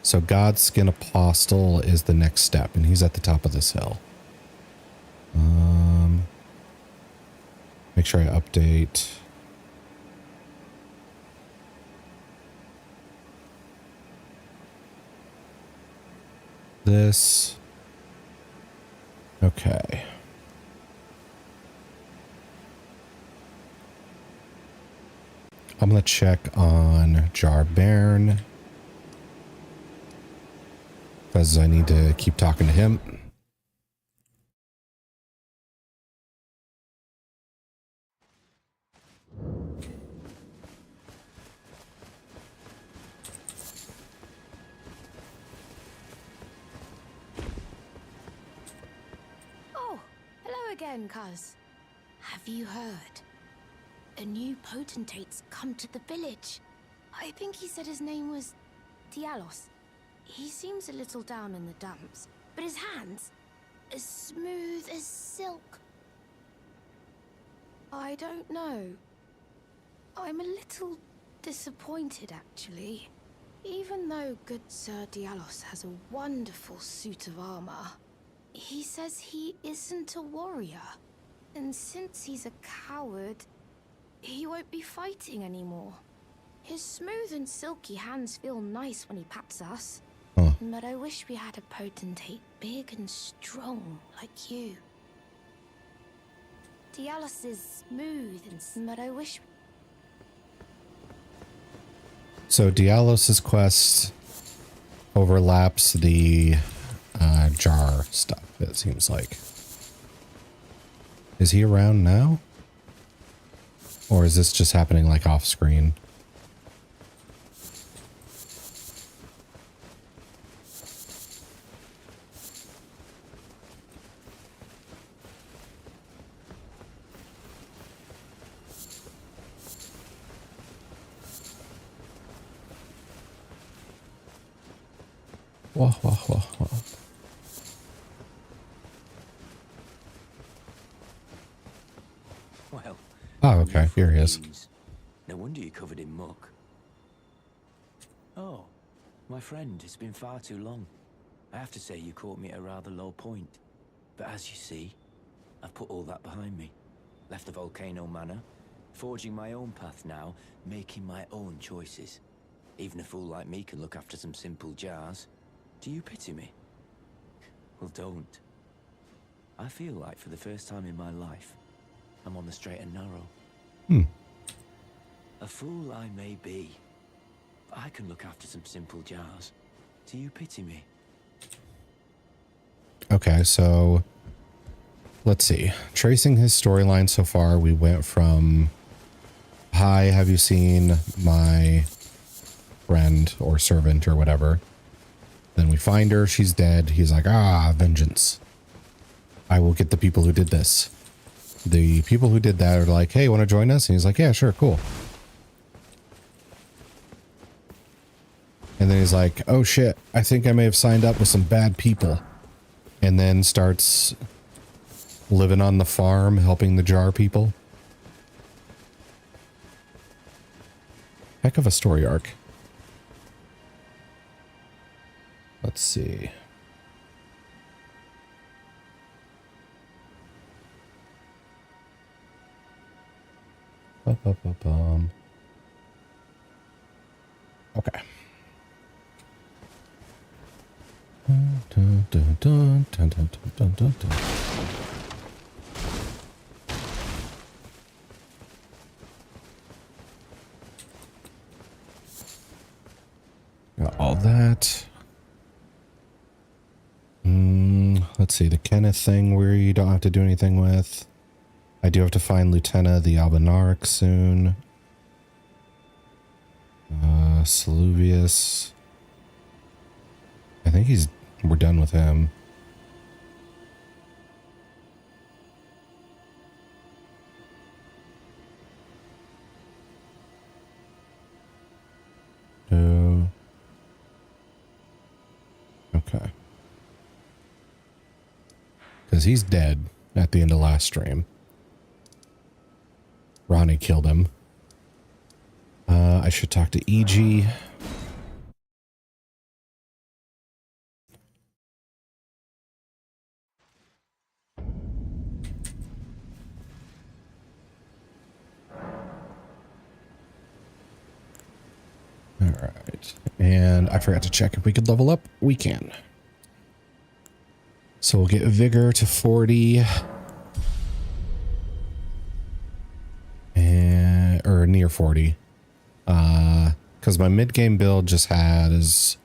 So Godskin Apostle is the next step, and he's at the top of this hill. Make sure I update. This. Okay. I'm going to check on Jar Bairn because I need to keep talking to him. Oh, hello again, cuz. Have you heard? A new potentate's come to the village. I think he said his name was Dialos. He seems a little down in the dumps, but his hands, as smooth as silk. I don't know. I'm a little disappointed, actually. Even though good Sir Dialos has a wonderful suit of armor, he says he isn't a warrior. And since he's a coward, he won't be fighting anymore. His smooth and silky hands feel nice when he pats us. Huh. But I wish we had a potentate big and strong like you. Dialos is smooth but I wish... So Dialos's quest overlaps the jar stuff, it seems like. Is he around now? Or is this just happening like off screen? Whoa, whoa, whoa, whoa. Well. Oh, okay. Here he is. No wonder you're covered in muck. Oh, my friend, it's been far too long. I have to say you caught me at a rather low point. But as you see, I've put all that behind me. Left the volcano manor, forging my own path now, making my own choices. Even a fool like me can look after some simple jars. Do you pity me? Well, don't. I feel like for the first time in my life, I'm on the straight and narrow. A fool I may be, but I can look after some simple jars. Do you pity me? Okay, so let's see. Tracing his storyline so far, we went from, hi, have you seen my friend or servant or whatever? Then we find her, she's dead. He's like, vengeance. I will get the people who did this. The people who did that are like, hey, want to join us? And he's like, yeah, sure, cool. And then he's like, oh shit, I think I may have signed up with some bad people. And then starts living on the farm, helping the jar people. Heck of a story arc. Let's see. Okay. Dun, dun, dun, dun, dun, dun, dun, dun. Got all that. Let's see, the Kenneth thing where you don't have to do anything with. I do have to find Lieutenant the Albinaric soon. Saluvius. I think he's We're done with him. No. Okay. Because he's dead at the end of last stream. Ronnie killed him. I should talk to EG. All right. And I forgot to check if we could level up. We can. So we'll get vigor to 40. And, or near 40. Because my mid-game build just has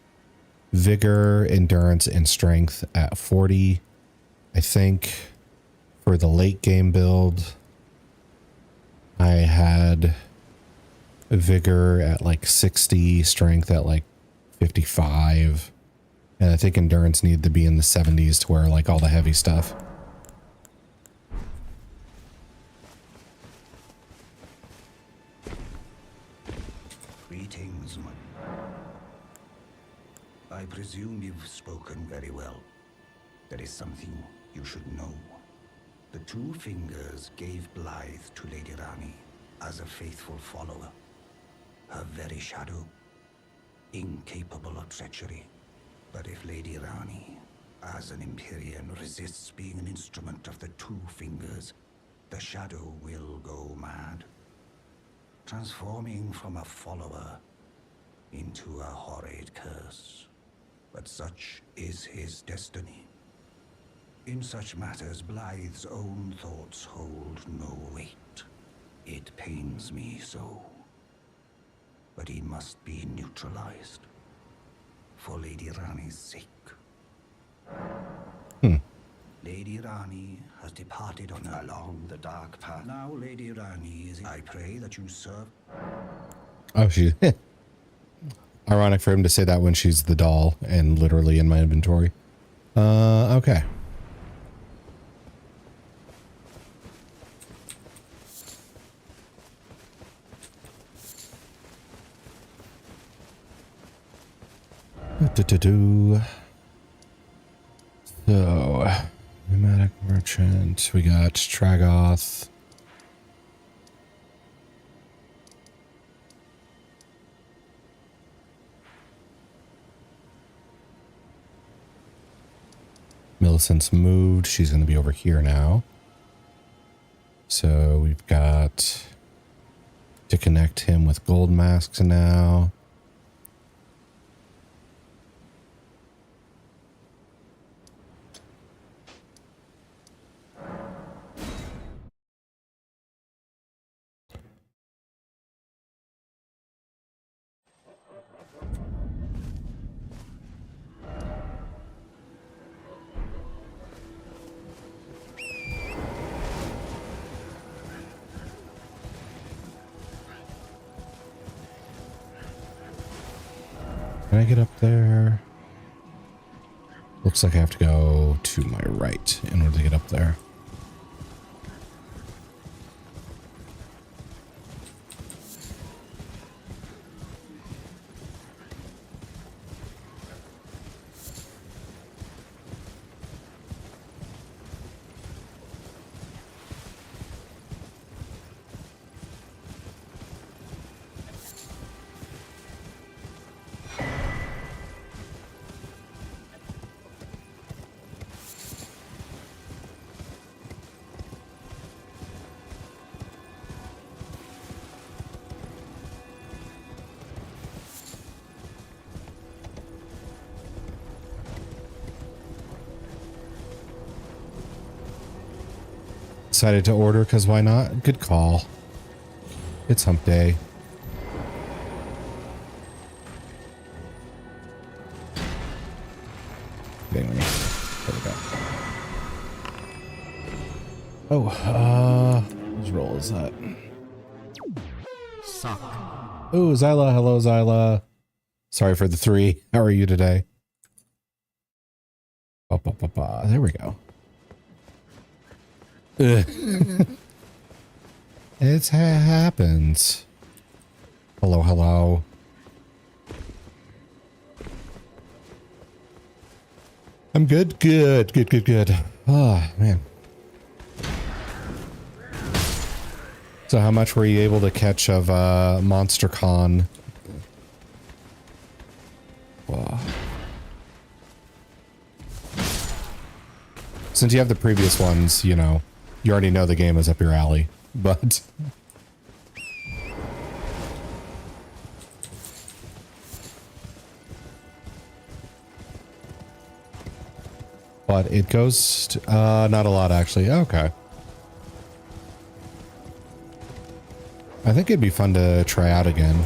vigor, endurance, and strength at 40. I think for the late game build, I had vigor at like 60, strength at like 55. And I think endurance needed to be in the 70s to where like all the heavy stuff. Greetings, I presume you've spoken very well. There is something you should know. The Two Fingers gave Blythe to Lady Rani as a faithful follower. Her very shadow, incapable of treachery. But if Lady Rani, as an Empyrean, resists being an instrument of the Two Fingers, the shadow will go mad, transforming from a follower into a horrid curse. But such is his destiny. In such matters, Blythe's own thoughts hold no weight. It pains me so. But he must be neutralized. For Lady Rani's sake. Lady Rani has departed on along the dark path. Now Lady Rani is... I pray that you serve... Oh, she... Ironic for him to say that when she's the doll and literally in my inventory. Okay. So, pneumatic merchant. We got Tragoth. Millicent's moved. She's going to be over here now. So we've got to connect him with gold masks now. Can I get up there? Looks like I have to go to my right in order to get up there. Decided to order because why not? Good call. It's hump day. Anyway, there we go. Oh, whose roll is that? Suck. Oh, Zyla. Hello, Zyla. Sorry for the 3. How are you today? There we go. It happens. Hello, hello. I'm good. Good. Oh, man. So how much were you able to catch of MonsterCon? Wow. Since you have the previous ones, you know, you already know the game is up your alley, but... But it goes, not a lot actually. Okay. I think it'd be fun to try out again.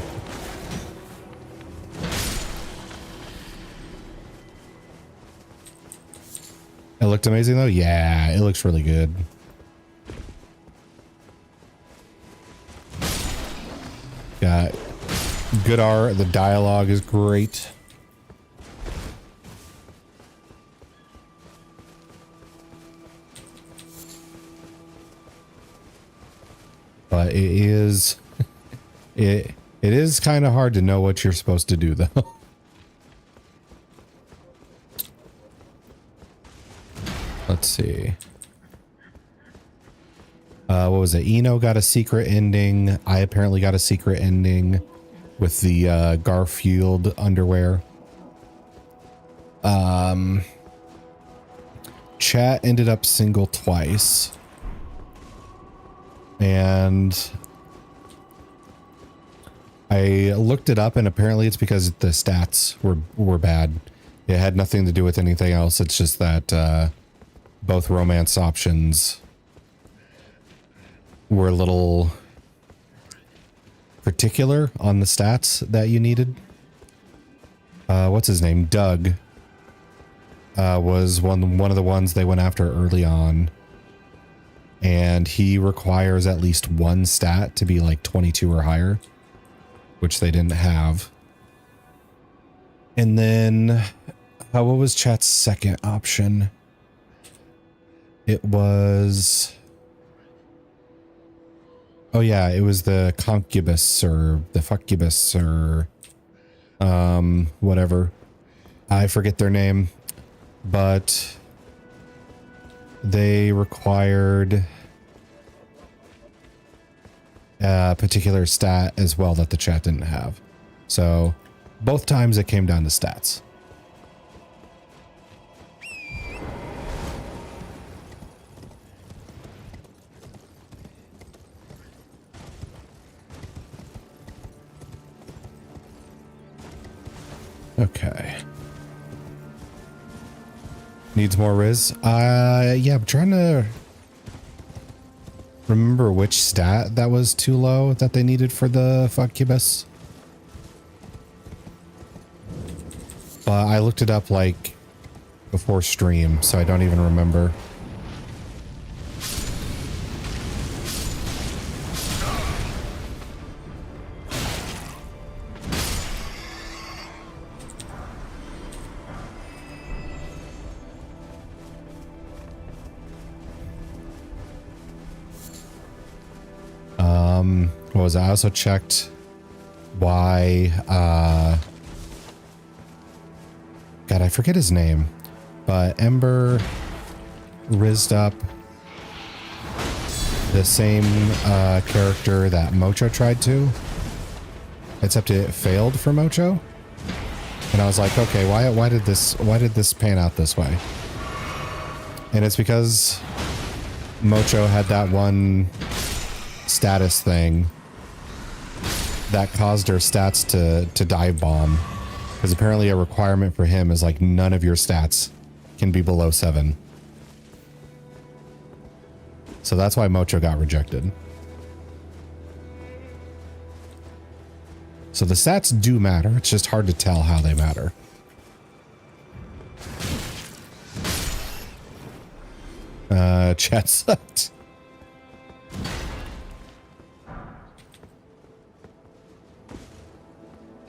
It looked amazing though? Yeah, it looks really good. Got good art, the dialogue is great. But it is it is kind of hard to know what you're supposed to do though. Let's see. What was it? Eno got a secret ending. I apparently got a secret ending with the Garfield underwear. Chat ended up single twice. And I looked it up and apparently it's because the stats were bad. It had nothing to do with anything else. It's just that both romance options were a little particular on the stats that you needed. What's his name? Doug was one of the ones they went after early on. And he requires at least one stat to be like 22 or higher, which they didn't have. And then, what was chat's second option? It was... Oh yeah, it was the concubus or the fuckubus or... whatever. I forget their name. But... they required a particular stat as well that the chat didn't have. So both times it came down to stats. Okay. Needs more Riz? Yeah, I'm trying to remember which stat that was too low that they needed for the fuckubus. But I looked it up like before stream, so I don't even remember. What was I also checked why God, I forget his name, but Ember rizzed up the same character that Mocho tried to, except it failed for Mocho. And I was like, okay, why did this pan out this way? And it's because Mocho had that one status thing that caused her stats to dive bomb, because apparently a requirement for him is like none of your stats can be below 7. So that's why Mocho got rejected. So the stats do matter, it's just hard to tell how they matter. Chat sucked.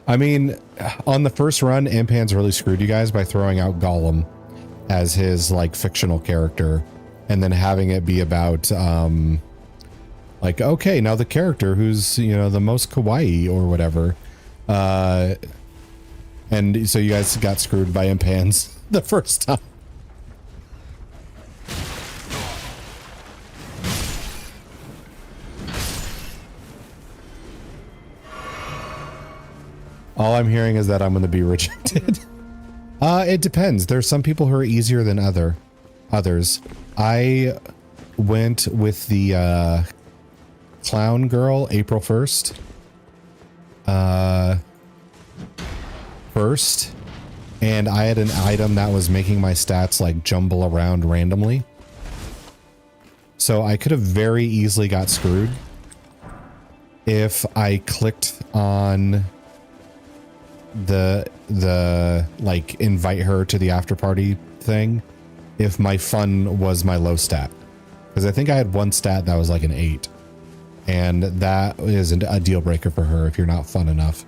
I mean, on the first run, Ampan's really screwed you guys by throwing out Gollum as his like fictional character, and then having it be about like, okay, now the character who's, you know, the most kawaii or whatever. And so you guys got screwed by imp hands the first time. All I'm hearing is that I'm going to be rejected. It depends. There's some people who are easier than others. I went with the clown girl, April 1st. First. And I had an item that was making my stats like jumble around randomly. So I could have very easily got screwed if I clicked on the like invite her to the after party thing if my fun was my low stat, because I think I had one stat that was like an 8, and that is a deal breaker for her if you're not fun enough.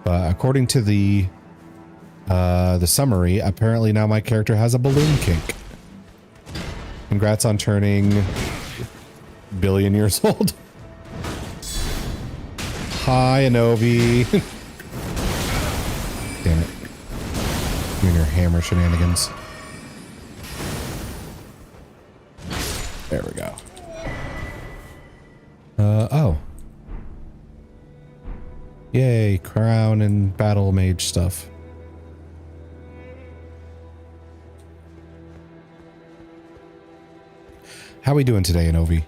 But according to the summary, apparently now my character has a balloon kink. Congrats on turning billion years old. Hi, Anovi. Damn it. You and your hammer shenanigans. There we go. Oh. Yay, crown and battle mage stuff. How we doing today, Anovi?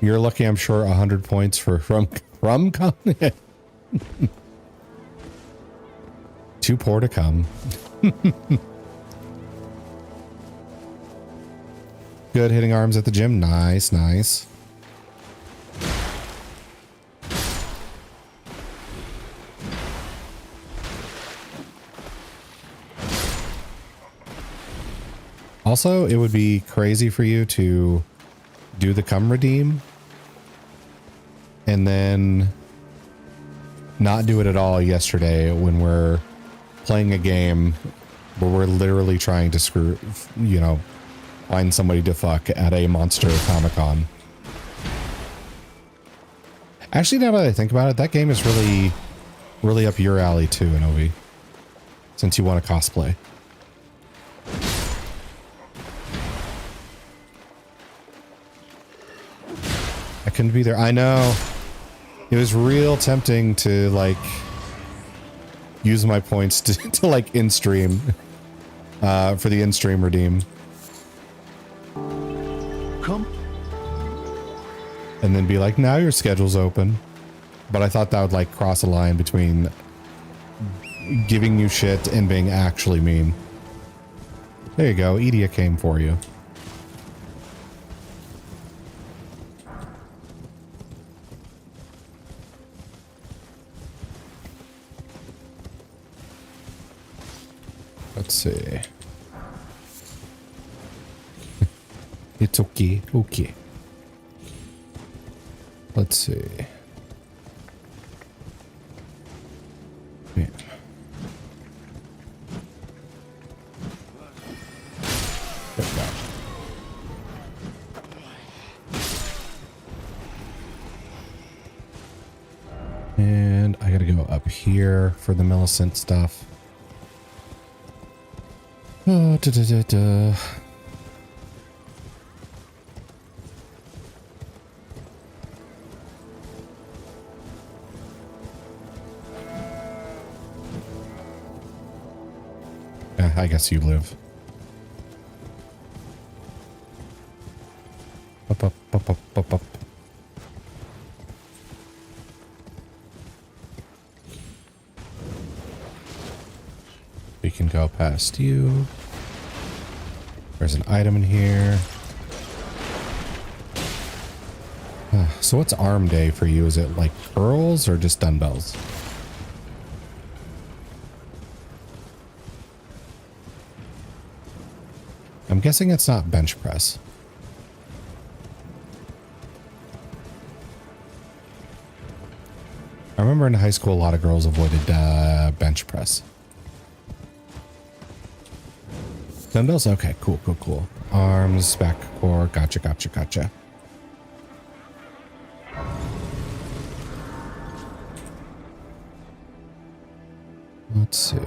You're lucky, I'm sure, 100 points from Too poor to come. Good, hitting arms at the gym. Nice, nice. Also, it would be crazy for you to do the come redeem and then not do it at all yesterday when we're playing a game where we're literally trying to screw, you know, find somebody to fuck at a monster Comic-Con. Actually, now that I think about it, that game is really up your alley too, Anovi, since you want to cosplay. I couldn't be there. I know. It was real tempting to like use my points to like in-stream for the in-stream redeem. Come. And then be like, now your schedule's open. But I thought that would like cross a line between giving you shit and being actually mean. There you go. Edia came for you. Let's see. It's okay. Okay. Let's see. Yeah. There we go. And I gotta go up here for the Millicent stuff. Oh, I guess you live. Up, up, up, up, up, up. We can go past you. There's an item in here. So what's arm day for you? Is it like curls or just dumbbells? I'm guessing it's not bench press. remember in high school, a lot of girls avoided bench press. Dumbbells? Okay, cool, cool, cool. Arms, back, core. Gotcha, gotcha, gotcha. Let's see.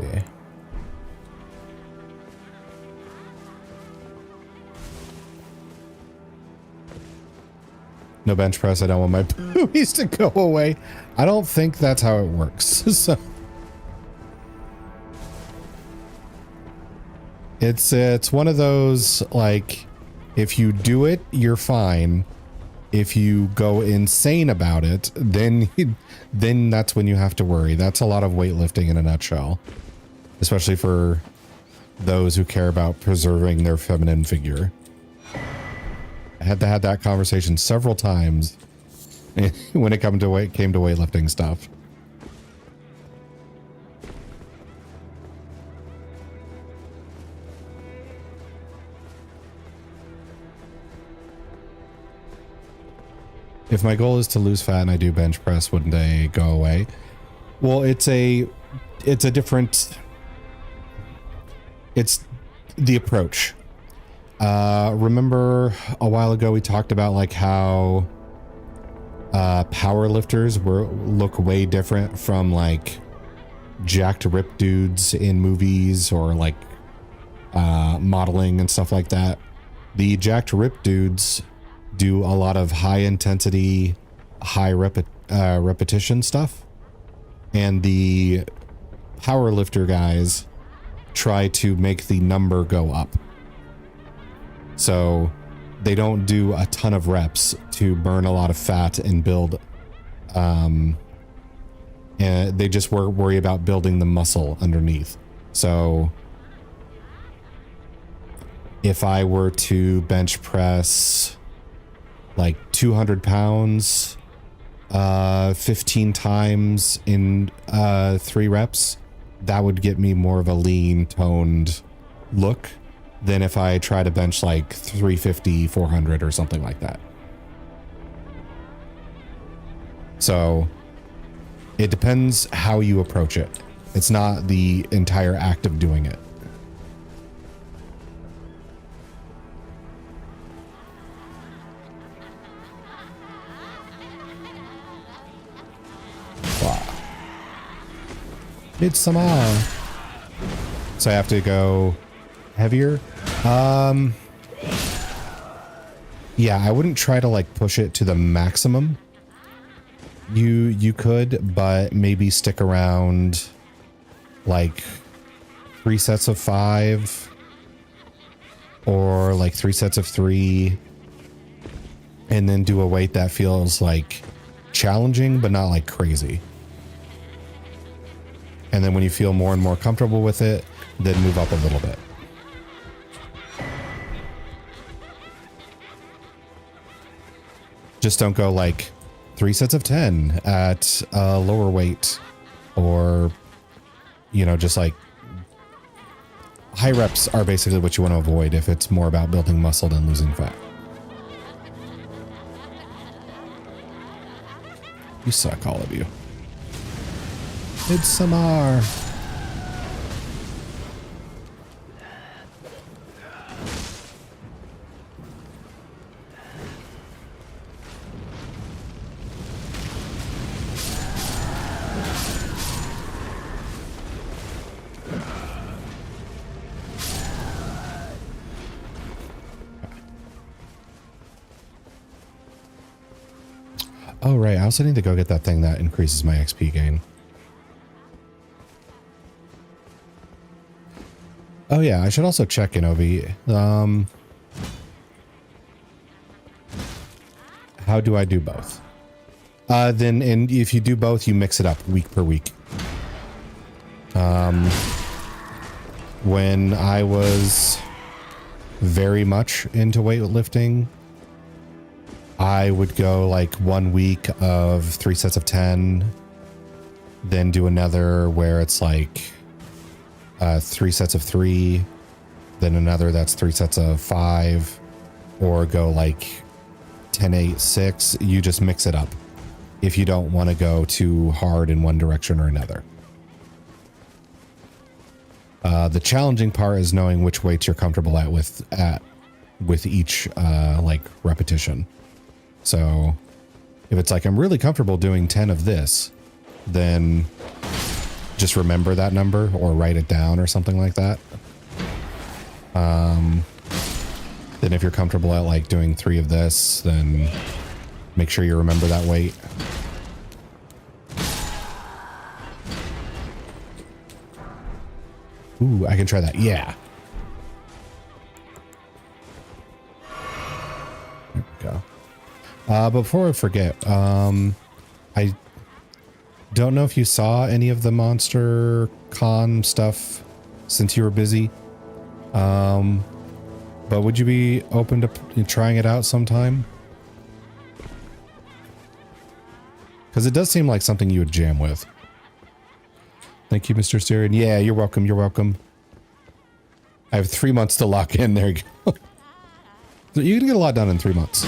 No bench press. I don't want my boobies to go away. I don't think that's how it works. So it's one of those, like, if you do it, you're fine. If you go insane about it, then that's when you have to worry. That's a lot of weightlifting in a nutshell, especially for those who care about preserving their feminine figure. I had to have that conversation several times when it came to weightlifting stuff. If my goal is to lose fat and I do bench press, wouldn't they go away? Well, it's the approach. Remember a while ago we talked about like how power lifters look way different from like jacked rip dudes in movies or like modeling and stuff like that. The jacked rip dudes do a lot of high intensity, high repetition stuff, and the power lifter guys try to make the number go up. So they don't do a ton of reps to burn a lot of fat and build, and they just worry about building the muscle underneath. So if I were to bench press like 200 pounds, 15 times in 3 reps, that would get me more of a lean toned look than if I try to bench like 350, 400 or something like that. So it depends how you approach it. It's not the entire act of doing it. Midsummer. So I have to go heavier. Yeah, I wouldn't try to like push it to the maximum. You could, but maybe stick around like 3 sets of 5 or like 3 sets of 3, and then do a weight that feels like challenging but not like crazy. And then when you feel more and more comfortable with it, then move up a little bit. Just don't go like 3 sets of 10 at a lower weight, or, you know, just like high reps are basically what you want to avoid if it's more about building muscle than losing fat. You suck, all of you. Midsummer. Oh, right. I also need to go get that thing that increases my XP gain. Oh yeah, I should also check in, Ovi. How do I do both? And if you do both, you mix it up week per week. When I was very much into weightlifting, I would go like 1 week of 3 sets of 10, then do another where it's like 3 sets of 3, then another that's 3 sets of 5, or go like 10, 8, 6. You just mix it up. if you don't want to go too hard in one direction or another. The challenging part is knowing which weights you're comfortable at with each like repetition. So if it's like I'm really comfortable doing 10 of this, then just remember that number or write it down or something like that. Then if you're comfortable at like doing 3 of this, then make sure you remember that weight. Ooh, I can try that. Yeah. There we go. But before I forget, I don't know if you saw any of the Monster Con stuff since you were busy. But would you be open to trying it out sometime? Because it does seem like something you would jam with. Thank you, Mr. Styrian. Yeah, you're welcome. You're welcome. I have 3 months to lock in. There you go. So you can get a lot done in 3 months.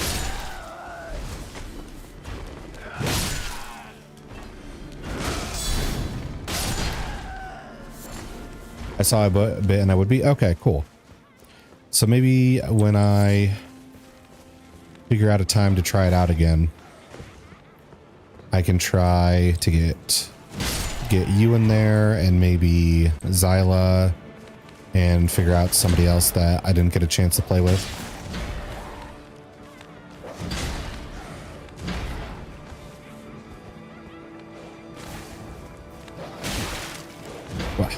I saw a bit and I would be okay, cool. So maybe when I figure out a time to try it out again, I can try to get you in there and maybe Zyla and figure out somebody else that I didn't get a chance to play with. Wow.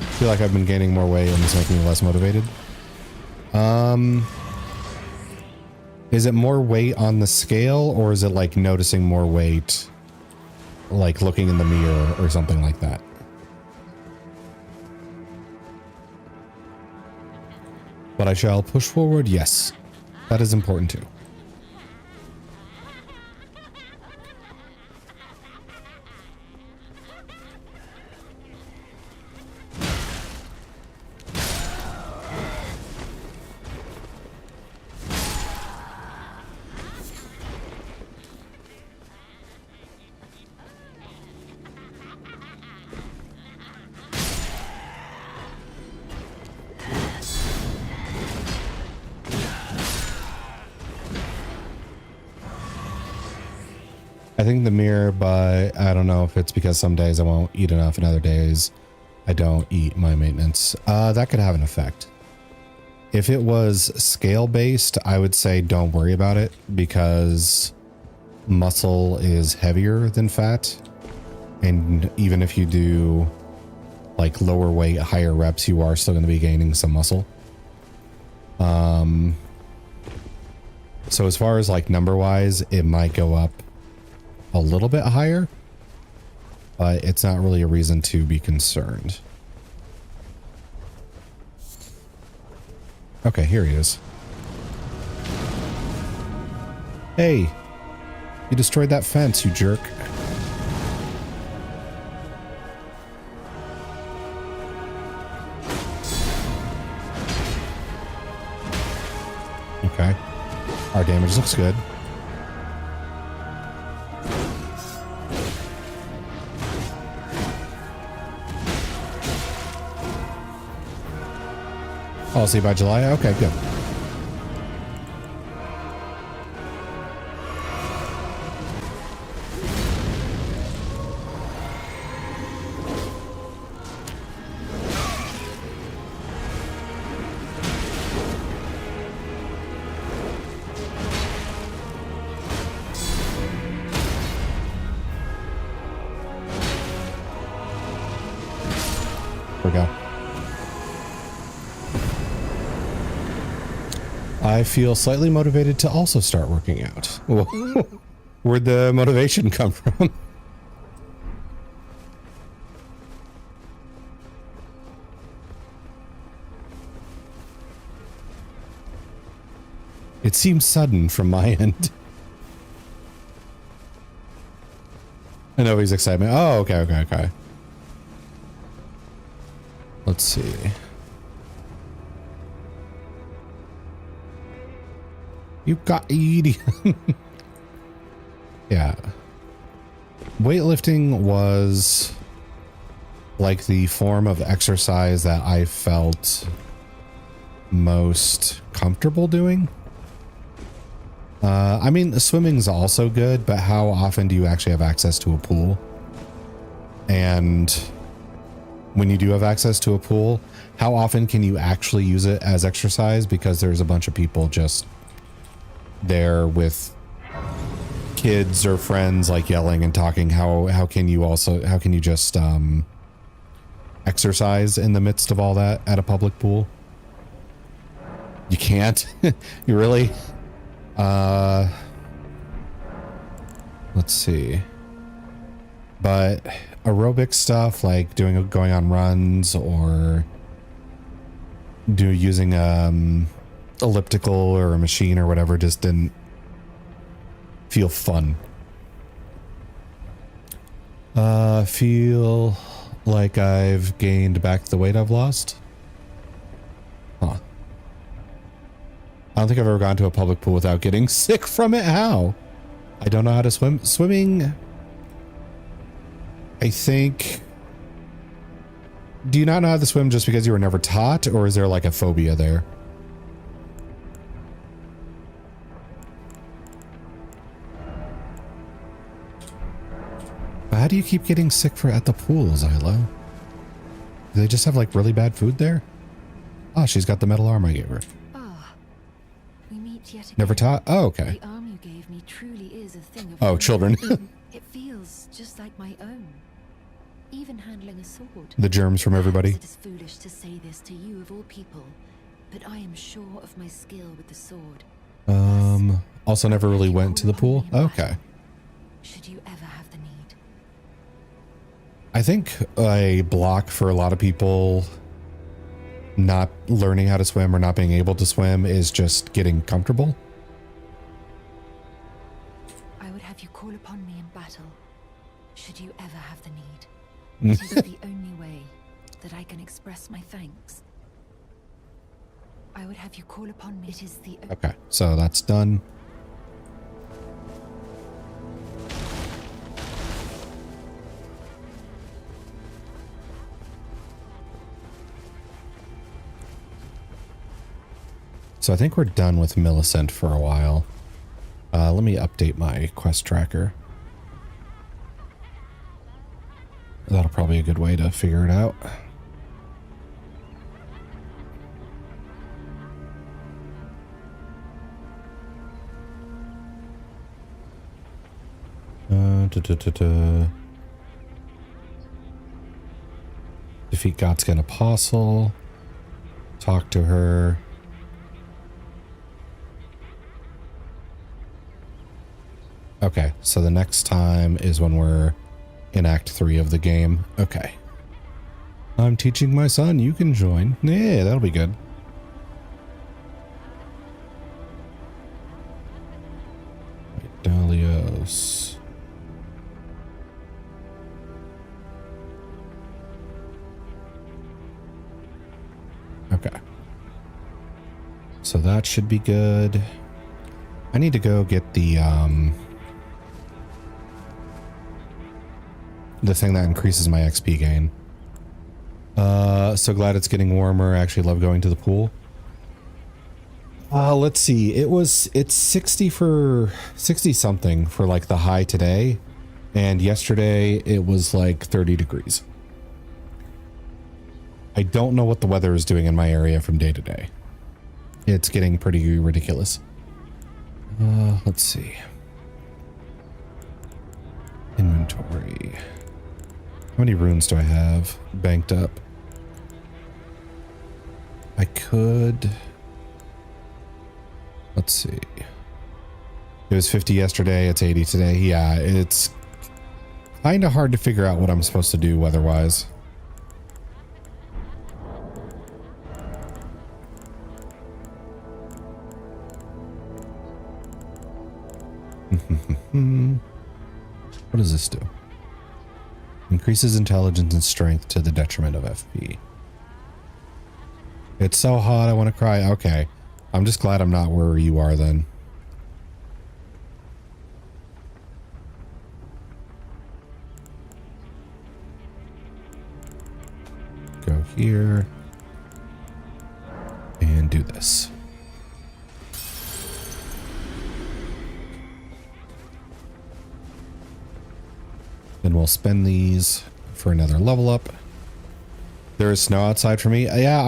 I feel like I've been gaining more weight and it's making me less motivated. Is it more weight on the scale or is it like noticing more weight, like looking in the mirror or something like that? But I shall push forward. Yes, that is important too. I think the mirror, but I don't know if it's because some days I won't eat enough and other days I don't eat my maintenance. That could have an effect. If it was scale based, I would say don't worry about it because muscle is heavier than fat. And even if you do like lower weight, higher reps, you are still going to be gaining some muscle. So as far as like number wise, it might go up a little bit higher, but it's not really a reason to be concerned. Okay, here he is. Hey, you destroyed that fence, you jerk. Okay, our damage looks good. I'll see you by July. Okay, good. There we go. I feel slightly motivated to also start working out. Where'd the motivation come from? It seems sudden from my end. I know he's excitement. Oh, okay. Let's see. You got idiot. Yeah. Weightlifting was like the form of exercise that I felt most comfortable doing. I mean, swimming's also good, but how often do you actually have access to a pool? And when you do have access to a pool, how often can you actually use it as exercise? Because there's a bunch of people just there with kids or friends like yelling and talking. How can you just exercise in the midst of all that at a public pool? You can't. You really? Let's see. But aerobic stuff like going on runs or using elliptical or a machine or whatever just didn't feel fun. Feel like I've gained back the weight I've lost. Huh. I don't think I've ever gone to a public pool without getting sick from it. How? I don't know how to swim. Swimming, I think... Do you not know how to swim just because you were never taught, or is there like a phobia there? How do you keep getting sick at the pool, Zylo? Do they just have like really bad food there? Oh, she's got the metal arm I gave her. We meet yet again. Never taught? Oh, okay. The arm you gave me truly is a thing of... Oh, children. It feels just like my own. Even handling a sword. The germs from everybody. It is foolish to say this to you of all people, but I am sure of my skill with the sword. Also never really went to the pool. Okay. Should you ever have the need. I think a block for a lot of people not learning how to swim or not being able to swim is just getting comfortable. I would have you call upon me in battle, should you ever have the need. It is the only way that I can express my thanks. I would have you call upon me. It is the... Okay, so that's done. So I think we're done with Millicent for a while. Let me update my quest tracker. That'll probably be a good way to figure it out. Defeat Godskin Apostle. Talk to her. Okay, so the next time is when we're in Act 3 of the game. Okay. I'm teaching my son. You can join. Yeah, that'll be good. Dalios. Okay. So that should be good. I need to go get the thing that increases my XP gain. So glad it's getting warmer. I actually love going to the pool. Let's see. It's 60 something for like the high today. And yesterday it was like 30 degrees. I don't know what the weather is doing in my area from day to day. It's getting pretty ridiculous. Let's see. Inventory. How many runes do I have banked up? I could... Let's see. It was 50 yesterday. It's 80 today. Yeah, it's kind of hard to figure out what I'm supposed to do weather-wise. What does this do? Increases intelligence and strength to the detriment of FP. It's so hot, I want to cry. Okay. I'm just glad I'm not where you are then. go here and do this. Then we'll spend these for another level up. There is snow outside for me. Yeah,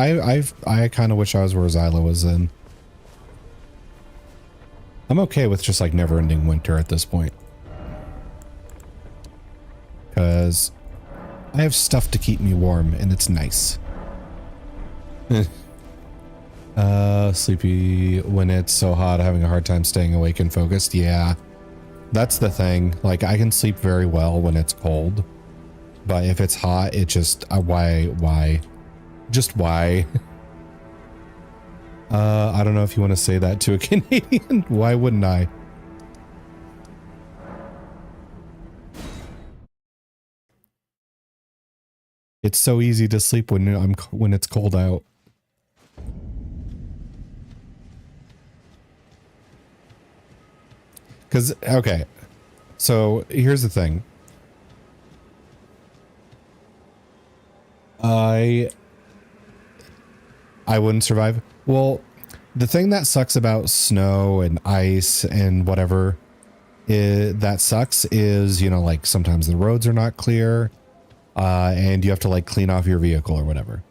I kind of wish I was where Zyla was in. I'm okay with just like never-ending winter at this point. Because I have stuff to keep me warm and it's nice. Sleepy when it's so hot, having a hard time staying awake and focused. Yeah, that's the thing. Like I can sleep very well when it's cold, but if it's hot, it just, why? Just why? I don't know if you want to say that to a Canadian. Why wouldn't I? It's so easy to sleep when it's cold out. Cause okay, so here's the thing. I wouldn't survive. Well, the thing that sucks about snow and ice and whatever that sucks is, you know, like sometimes the roads are not clear, and you have to like clean off your vehicle or whatever.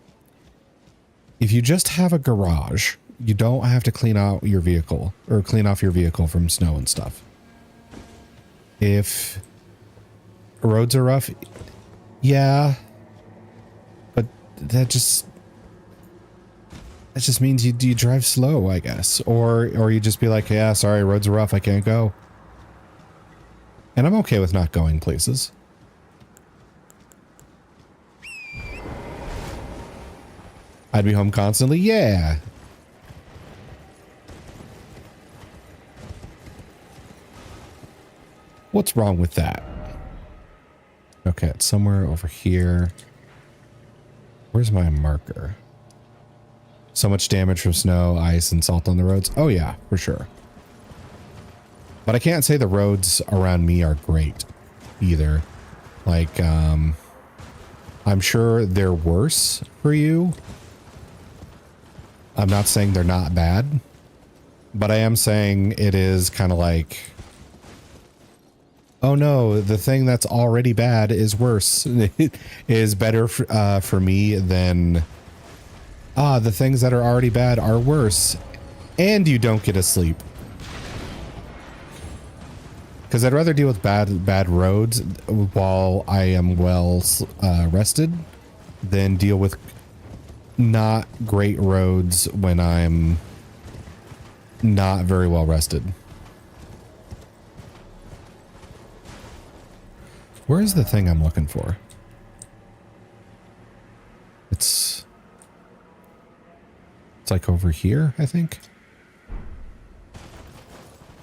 If you just have a garage, you don't have to clean out your vehicle or clean off your vehicle from snow and stuff. If roads are rough, yeah, but that just means you drive slow, I guess, or you just be like, yeah, sorry, roads are rough, I can't go. And I'm okay with not going places. I'd be home constantly, yeah. What's wrong with that? Okay, it's somewhere over here. Where's my marker? So much damage from snow, ice, and salt on the roads. Oh yeah, for sure. But I can't say the roads around me are great either. Like, I'm sure they're worse for you. I'm not saying they're not bad, but I am saying it is kind of like, oh no, the thing that's already bad is worse. It is better for me than, the things that are already bad are worse. And you don't get to sleep. Because I'd rather deal with bad roads while I am well rested than deal with not great roads when I'm not very well rested. Where is the thing I'm looking for? It's like over here, I think.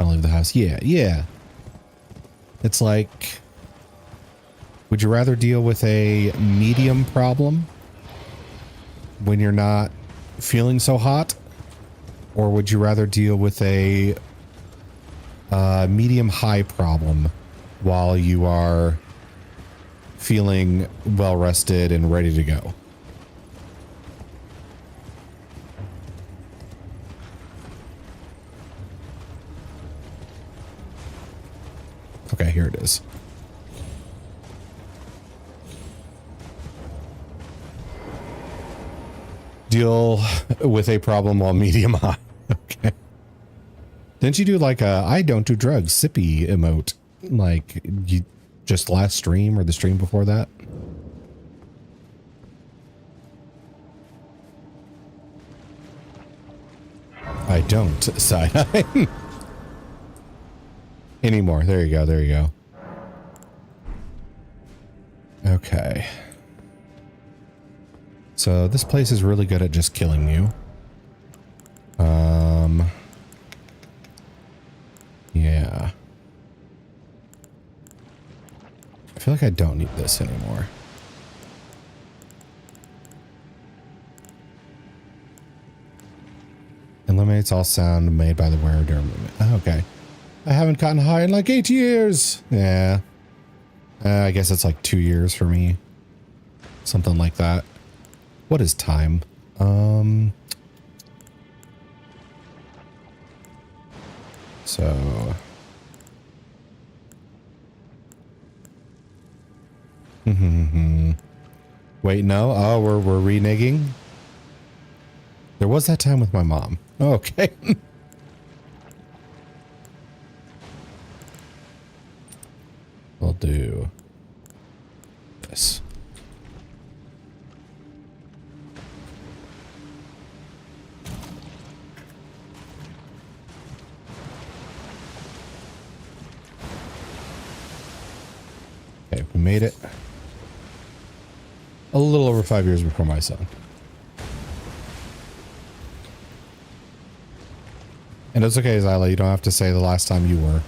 I'll leave the house. Yeah. It's like, would you rather deal with a medium problem when you're not feeling so hot? Or would you rather deal with a medium high problem while you are feeling well rested and ready to go? Okay, here it is. Deal with a problem while medium high. Okay. Didn't you do like a I don't do drugs sippy emote? Like you just last stream or the stream before that? I don't side eye anymore. There you go. Okay. So this place is really good at just killing you. Yeah. I feel like I don't need this anymore. Eliminates all sound made by the wearer during movement. Oh, okay. I haven't gotten high in like 8 years. Yeah. I guess it's like 2 years for me. Something like that. What is time? So wait, no. Oh, we're reneging. There was that time with my mom. Okay. We'll do this. Okay, we made it. A little over 5 years before my son. And it's okay, Zyla, you don't have to say the last time you were.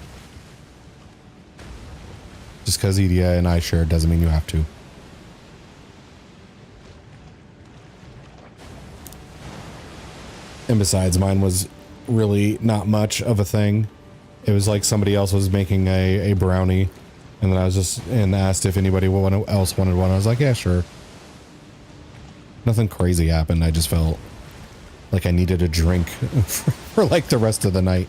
Just because Edia and I shared doesn't mean you have to. And besides, mine was really not much of a thing. It was like somebody else was making a brownie, and then I was just asked if anybody else wanted one. I was like, yeah, sure. Nothing crazy happened. I just felt like I needed a drink for like the rest of the night.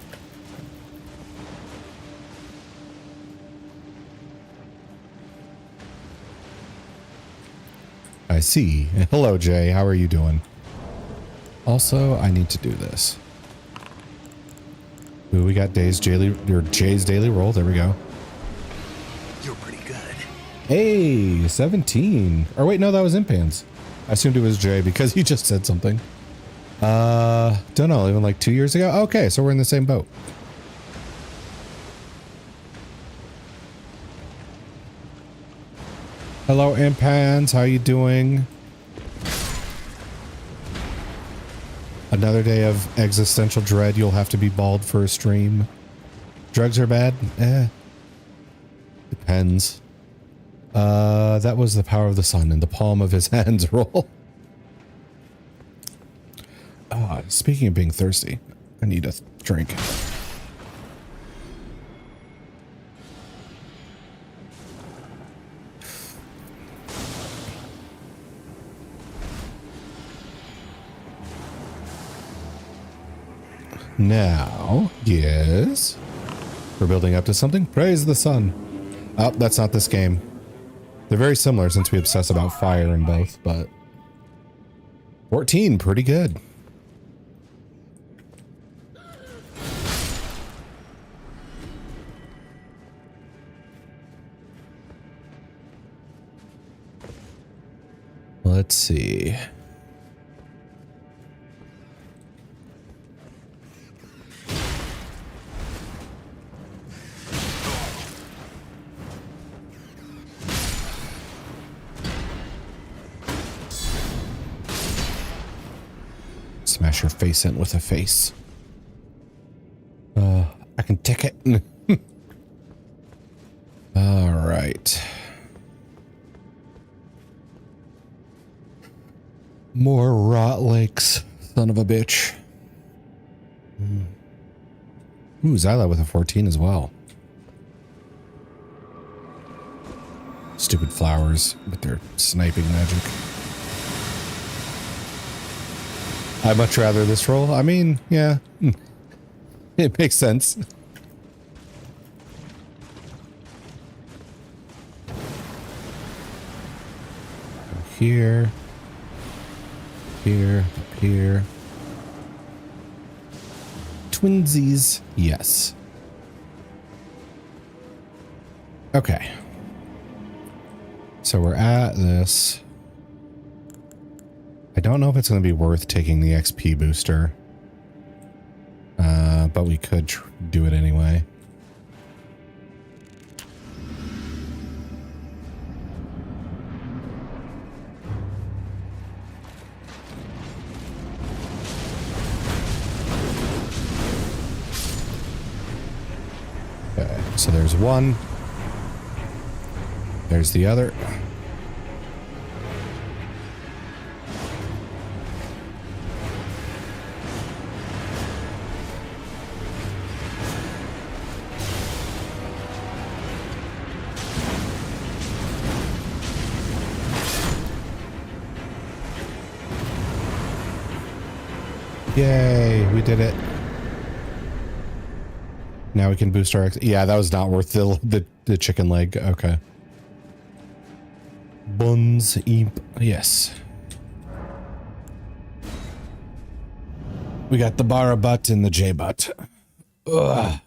I see. Hello, Jay. How are you doing? Also, I need to do this. Ooh, we got Jay's daily roll. There we go. You're pretty good. Hey, 17. Or wait, no, that was Impan's. I assumed it was Jay because he just said something. Don't know, even like 2 years ago? Okay, so we're in the same boat. Hello, Impans. How you doing? Another day of existential dread. You'll have to be bald for a stream. Drugs are bad? Depends. That was the power of the sun in the palm of his hands roll. Speaking of being thirsty, I need a drink. Now, yes. We're building up to something. Praise the sun. Oh, that's not this game. They're very similar since we obsess about fire in both, but 14, pretty good. Let's see. Smash your face in with a face. I can take it. All right. More rot lakes, son of a bitch. Ooh, Zyla with a 14 as well. Stupid flowers with their sniping magic. I'd much rather this roll. I mean, yeah. It makes sense. Here. Here. Up here. Twinsies. Yes. Okay. So we're at this. I don't know if it's going to be worth taking the XP booster. But we could do it anyway. Okay, so there's one. There's the other. Yay, we did it. Now we can boost our X. Yeah, that was not worth the chicken leg. Okay. Buns, imp. Yes. We got the Bara butt and the J butt. Ugh.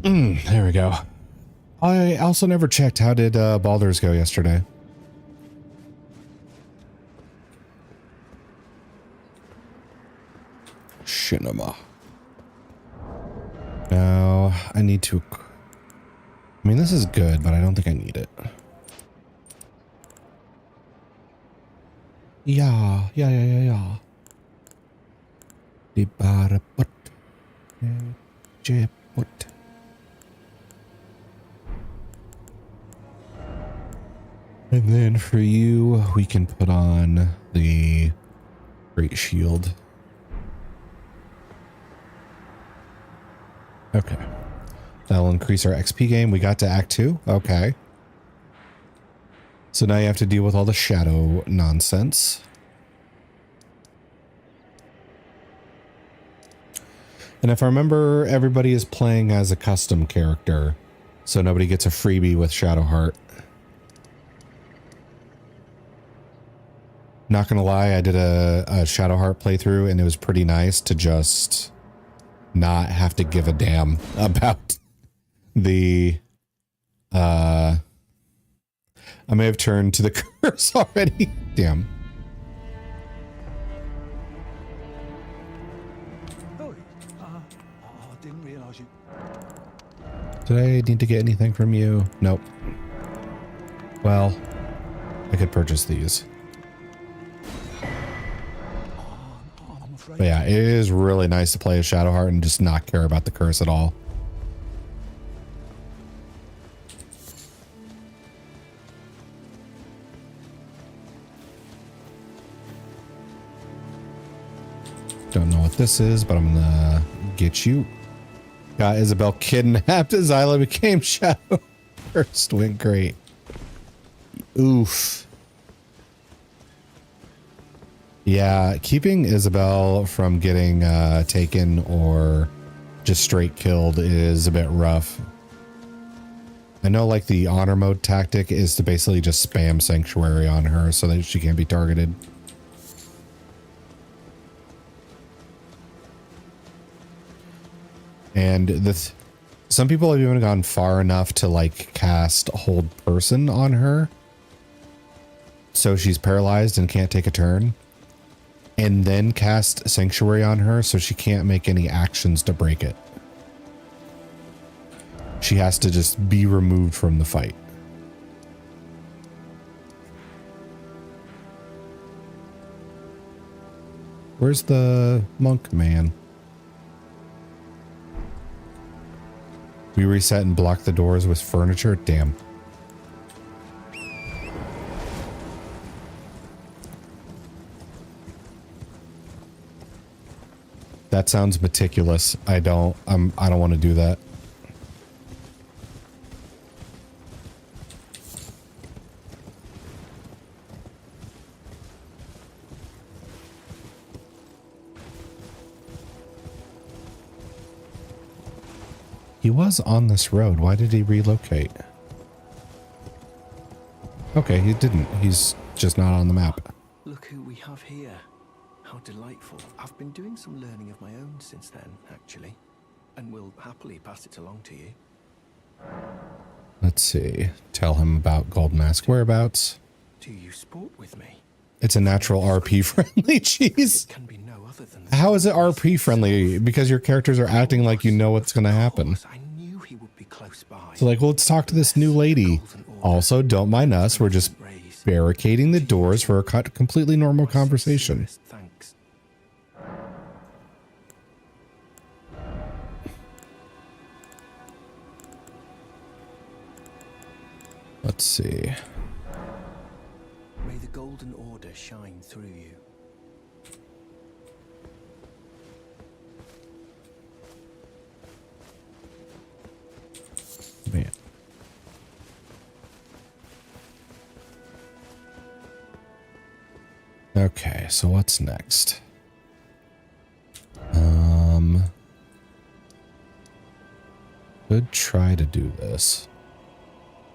There we go. I also never checked. How did Baldur's go yesterday? Cinema. Now I need to. I mean, this is good, but I don't think I need it. Yeah. The Bara butt. J butt. And then for you, we can put on the Great Shield. Okay. That'll increase our XP game. We got to Act 2. Okay. So now you have to deal with all the shadow nonsense. And if I remember, everybody is playing as a custom character, so nobody gets a freebie with Shadowheart. Not gonna lie, I did a Shadowheart playthrough, and it was pretty nice to just not have to give a damn about the I may have turned to the curse already. Damn. Oh, didn't realize you. Did I need to get anything from you? Nope. Well, I could purchase these. But yeah, it is really nice to play as Shadowheart and just not care about the curse at all. Don't know what this is, but I'm gonna get you. Got Isabel kidnapped as Isla became Shadow. First went great. Oof. Yeah, keeping Isabel from getting taken or just straight killed is a bit rough. I know like the honor mode tactic is to basically just spam Sanctuary on her so that she can't be targeted. And some people have even gone far enough to like cast Hold Person on her, so she's paralyzed and can't take a turn, and then cast Sanctuary on her so she can't make any actions to break it. She has to just be removed from the fight. Where's the monk man? We reset and block the doors with furniture? Damn. That sounds meticulous. I don't want to do that. He was on this road. Why did he relocate? Okay, he didn't. He's just not on the map. Look who we have here. How delightful. I've been doing some learning of my own since then, actually, and will happily pass it along to you. Let's see. Tell him about Gold Mask whereabouts. Do you sport with me? It's a natural RP friendly. Jeez. It can be no other than How is it RP friendly? Because your characters are acting like you know what's going to happen. I knew he would be close by. So like, well, let's talk to this new lady. Also, don't mind us. We're just barricading the doors for a completely normal conversation. Thanks. Let's see. May the Golden Order shine through you. Man. Okay, so what's next? Could try to do this.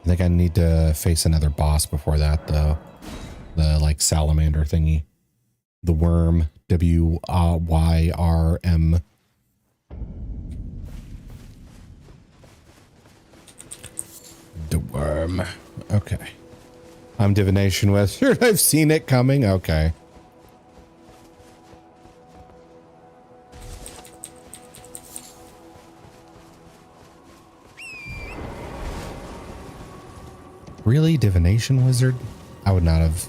I think I need to face another boss before that, though. The, like, salamander thingy. The worm. W-Y-R-M. The worm. Okay. I'm divination wizard. I've seen it coming. Okay. Really? Divination wizard? I would not have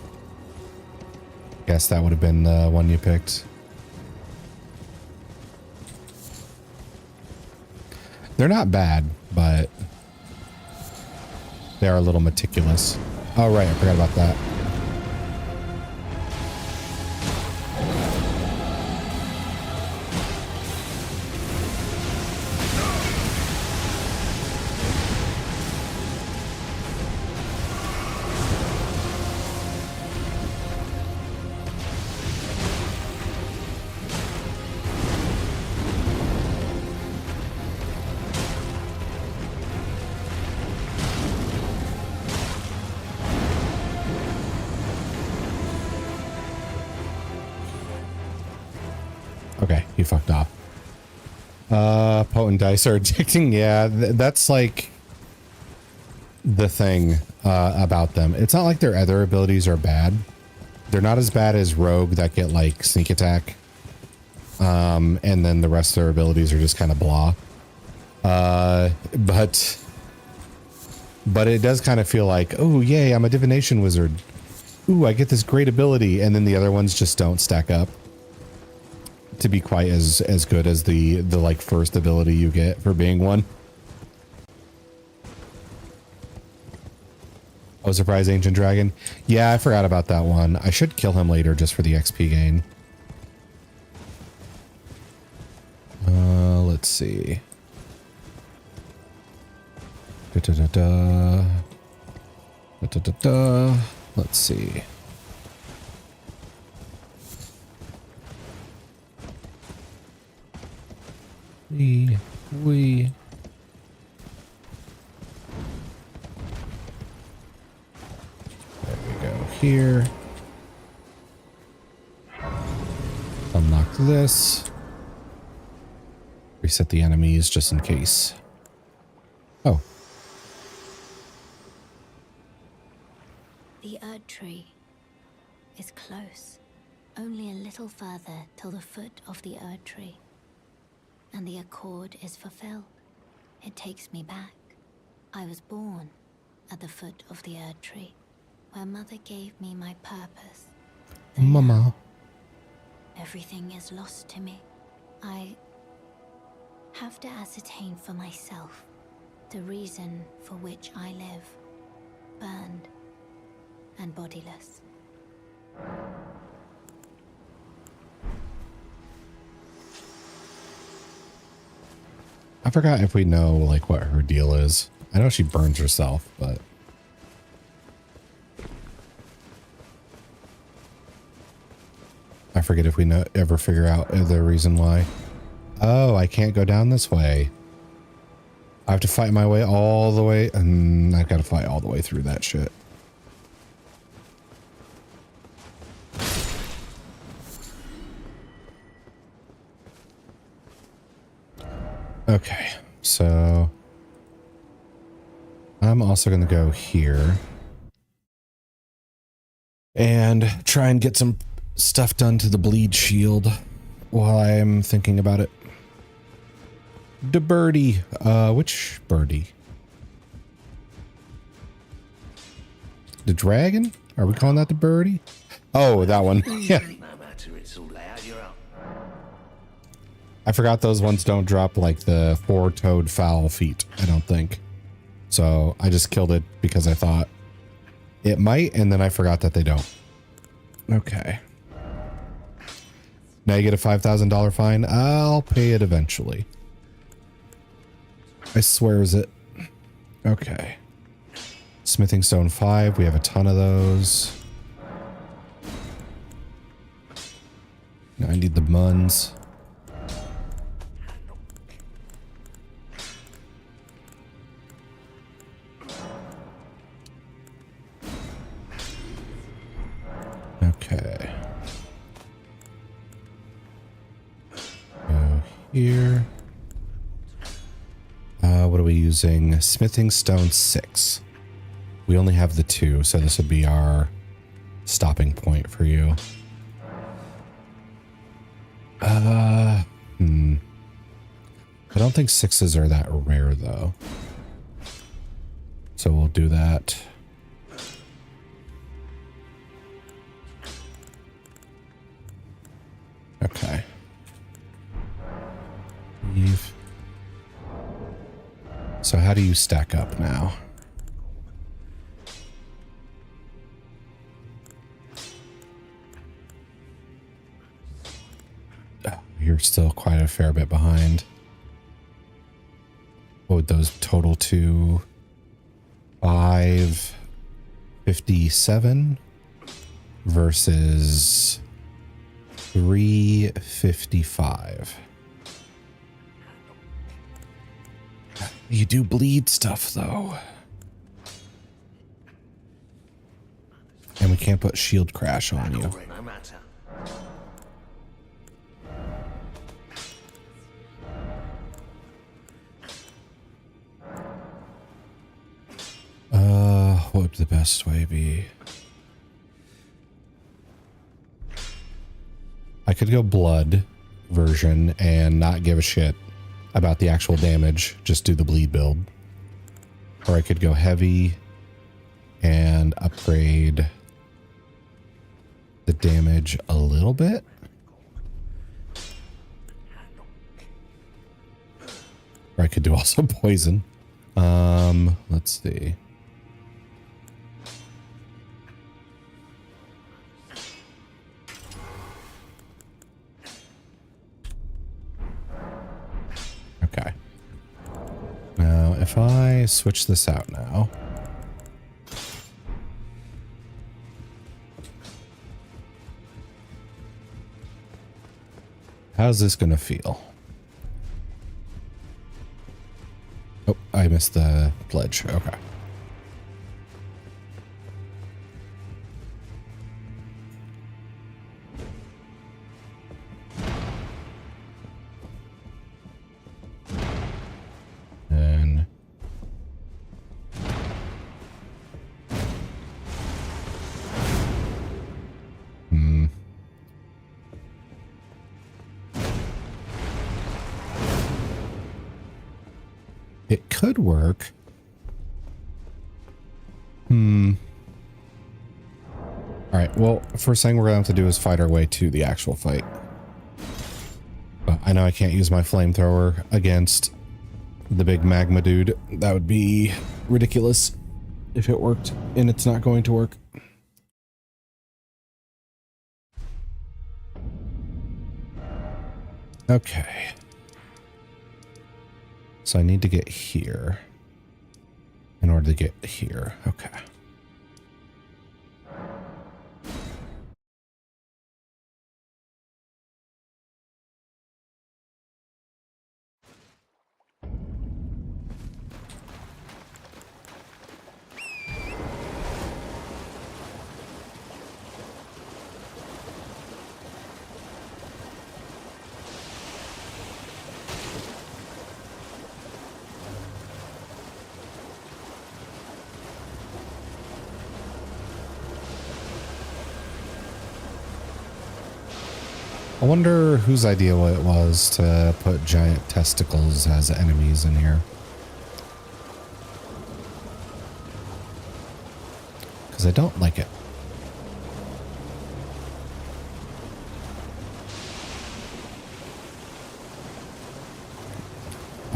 guessed that would have been the one you picked. They're not bad, but they are a little meticulous. Oh, right. I forgot about that. Okay, he fucked off. Potent dice are addicting. Yeah, that's like the thing about them. It's not like their other abilities are bad. They're not as bad as Rogue that get like sneak attack. And then the rest of their abilities are just kind of blah. But it does kind of feel like, oh yay, I'm a divination wizard. Ooh, I get this great ability, and then the other ones just don't stack up to be quite as good as the like first ability you get for being one. Oh, surprise ancient dragon. Yeah, I forgot about that one. I should kill him later just for the XP gain. Let's see. Let's see. We there we go here. Unlock this. Reset the enemies just in case. Oh. The Erd tree is close. Only a little further till the foot of the Erd tree. And the accord is fulfilled. It takes me back. I was born at the foot of the Erd tree, where Mother gave me my purpose. Mama. Everything is lost to me. I have to ascertain for myself the reason for which I live, burned and bodiless. I forgot if we know like what her deal is. I know she burns herself, but I forget if we ever figure out the reason why. Oh, I can't go down this way. I have to fight my way all the way, and I've got to fight all the way through that shit. Okay, so I'm also going to go here and try and get some stuff done to the bleed shield while I'm thinking about it. The birdie. Which birdie? The dragon? Are we calling that the birdie? Oh, that one. Yeah. I forgot those ones don't drop like the four-toed fowl feet, I don't think. So I just killed it because I thought it might, and then I forgot that they don't. Okay. Now you get a $5,000 fine. I'll pay it eventually. I swears it. Okay. Smithing stone 5. We have a ton of those. need the muns. Okay. Go here. What are we using? Smithing stone 6. We only have the 2, so this would be our stopping point for you. I don't think 6s are that rare though. So we'll do that. Okay. Leave. So how do you stack up now? Oh, you're still quite a fair bit behind. What would those total to? 557 versus 355. You do bleed stuff though. And we can't put shield crash on you. What would the best way be? I could go blood version and not give a shit about the actual damage, just do the bleed build. Or I could go heavy and upgrade the damage a little bit. Or I could do also poison. Let's see. Okay. Now, if I switch this out now. How's this going to feel? Oh, I missed the pledge. Okay. And it could work. All right. Well, first thing we're going to have to do is fight our way to the actual fight. But I know I can't use my flamethrower against the big magma dude. That would be ridiculous if it worked, and it's not going to work. Okay. So I need to get here in order to get here. Okay. I wonder whose idea it was to put giant testicles as enemies in here. Because I don't like it.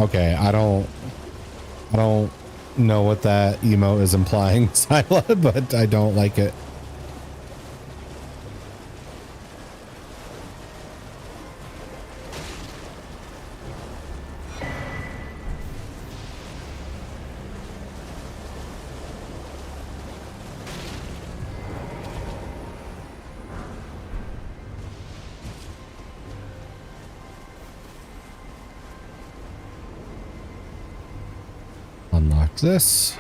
Okay, I don't know what that emo is implying, Sila, but I don't like it. Lock this.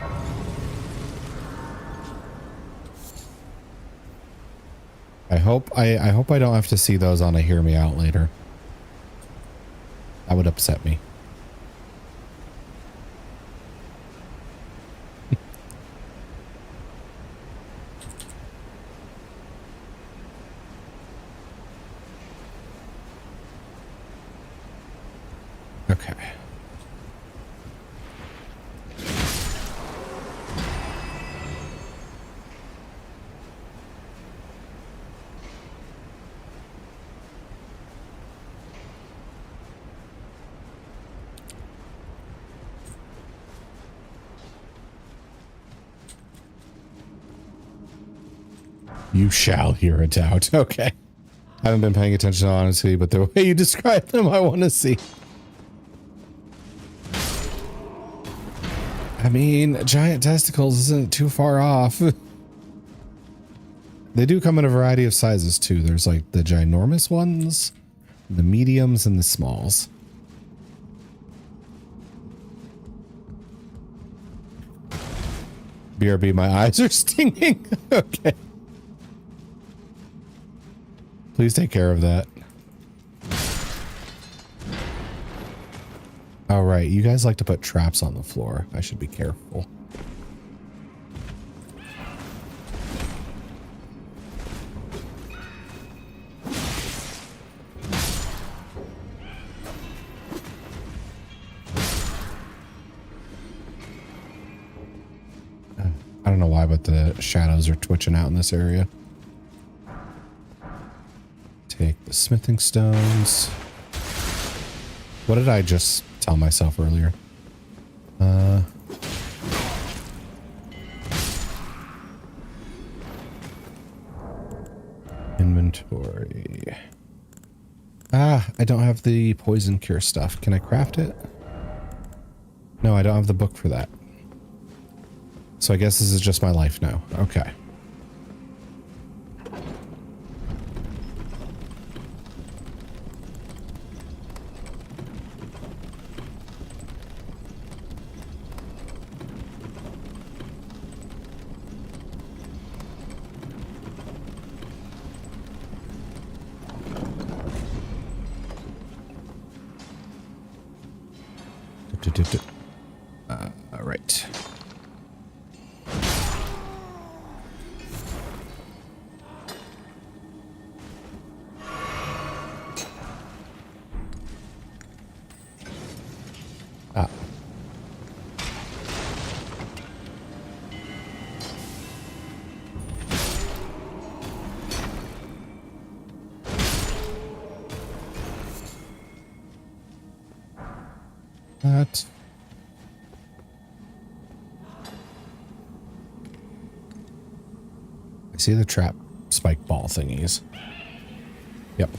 I hope I don't have to see those on a hear me out later. That would upset me. Okay. You shall hear it out. Okay. I haven't been paying attention, honestly, but the way you describe them, I want to see. I mean, giant testicles isn't too far off. They do come in a variety of sizes, too. There's like the ginormous ones, the mediums, and the smalls. BRB, my eyes are stinging. Okay. Please take care of that. All right, you guys like to put traps on the floor. I should be careful. I don't know why, but the shadows are twitching out in this area. Take the smithing stones. What did I just tell myself earlier? Inventory. Ah, I don't have the poison cure stuff. Can I craft it? No, I don't have the book for that. So I guess this is just my life now. Okay. All right. Ah. That. I see the trap spike ball thingies. Yep.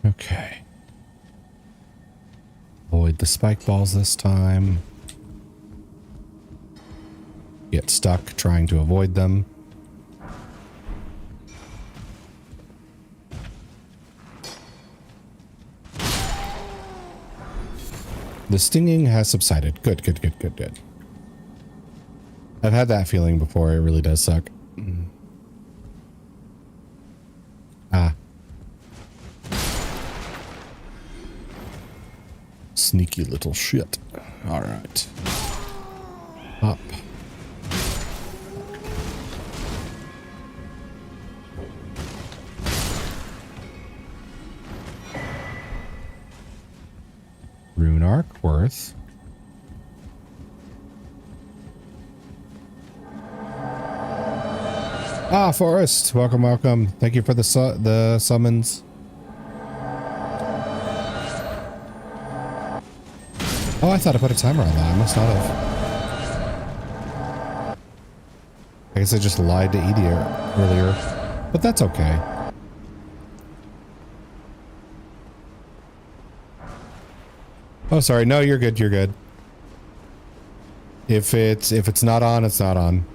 Okay. Avoid the spike balls this time. Get stuck trying to avoid them. The stinging has subsided. Good, good, good, good, good. I've had that feeling before. It really does suck. Ah. Sneaky little shit. All right. Up. Rune arc worth. Ah, Forrest. Welcome, welcome. Thank you for the summons. Oh, I thought I put a timer on that. I must not have. I guess I just lied to Edie earlier, but that's okay. Oh, sorry. No, you're good. You're good. If it's not on, it's not on.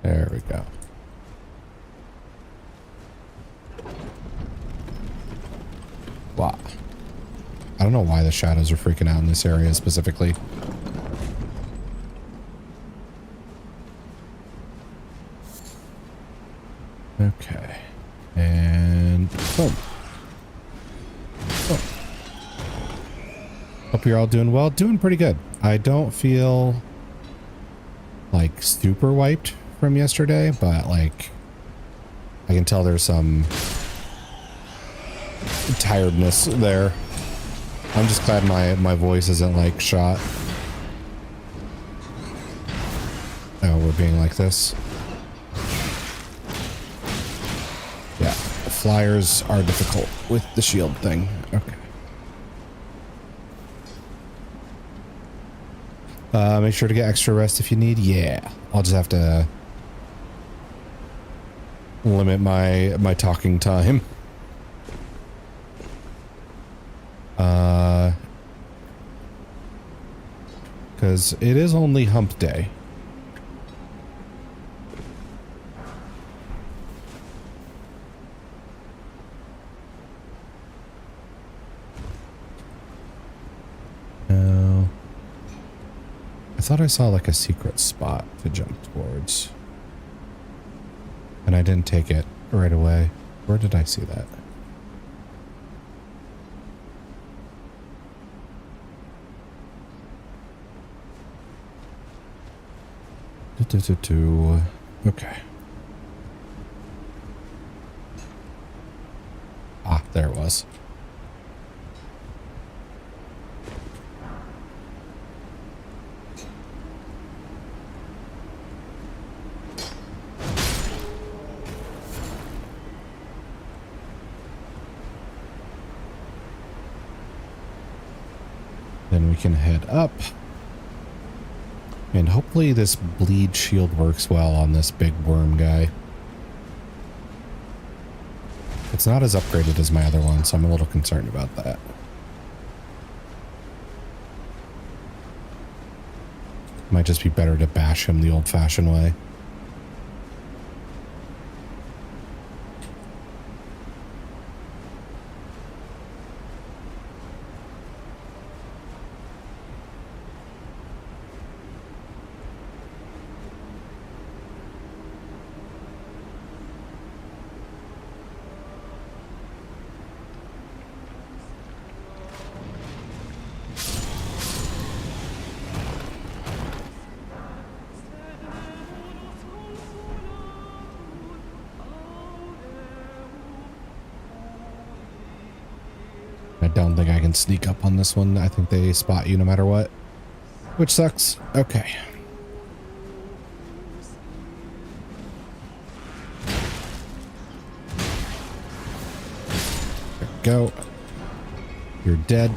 There we go. Wow. I don't know why the shadows are freaking out in this area specifically. Okay. And boom. Boom. Hope you're all doing well. Doing pretty good. I don't feel like super wiped from yesterday, but like I can tell there's some tiredness there. I'm just glad my voice isn't like shot. Oh, we're being like this. Yeah, the flyers are difficult with the shield thing. Okay. Make sure to get extra rest if you need. Yeah, I'll just have to limit my talking time. Because it is only hump day. No. I thought I saw like a secret spot to jump towards. And I didn't take it right away. Where did I see that? Okay. Ah, there it was. Then we can head up. And hopefully this bleed shield works well on this big worm guy. It's not as upgraded as my other one, so I'm a little concerned about that. Might just be better to bash him the old-fashioned way. I don't think I can sneak up on this one. I think they spot you no matter what. Which sucks. Okay. There we go. You're dead.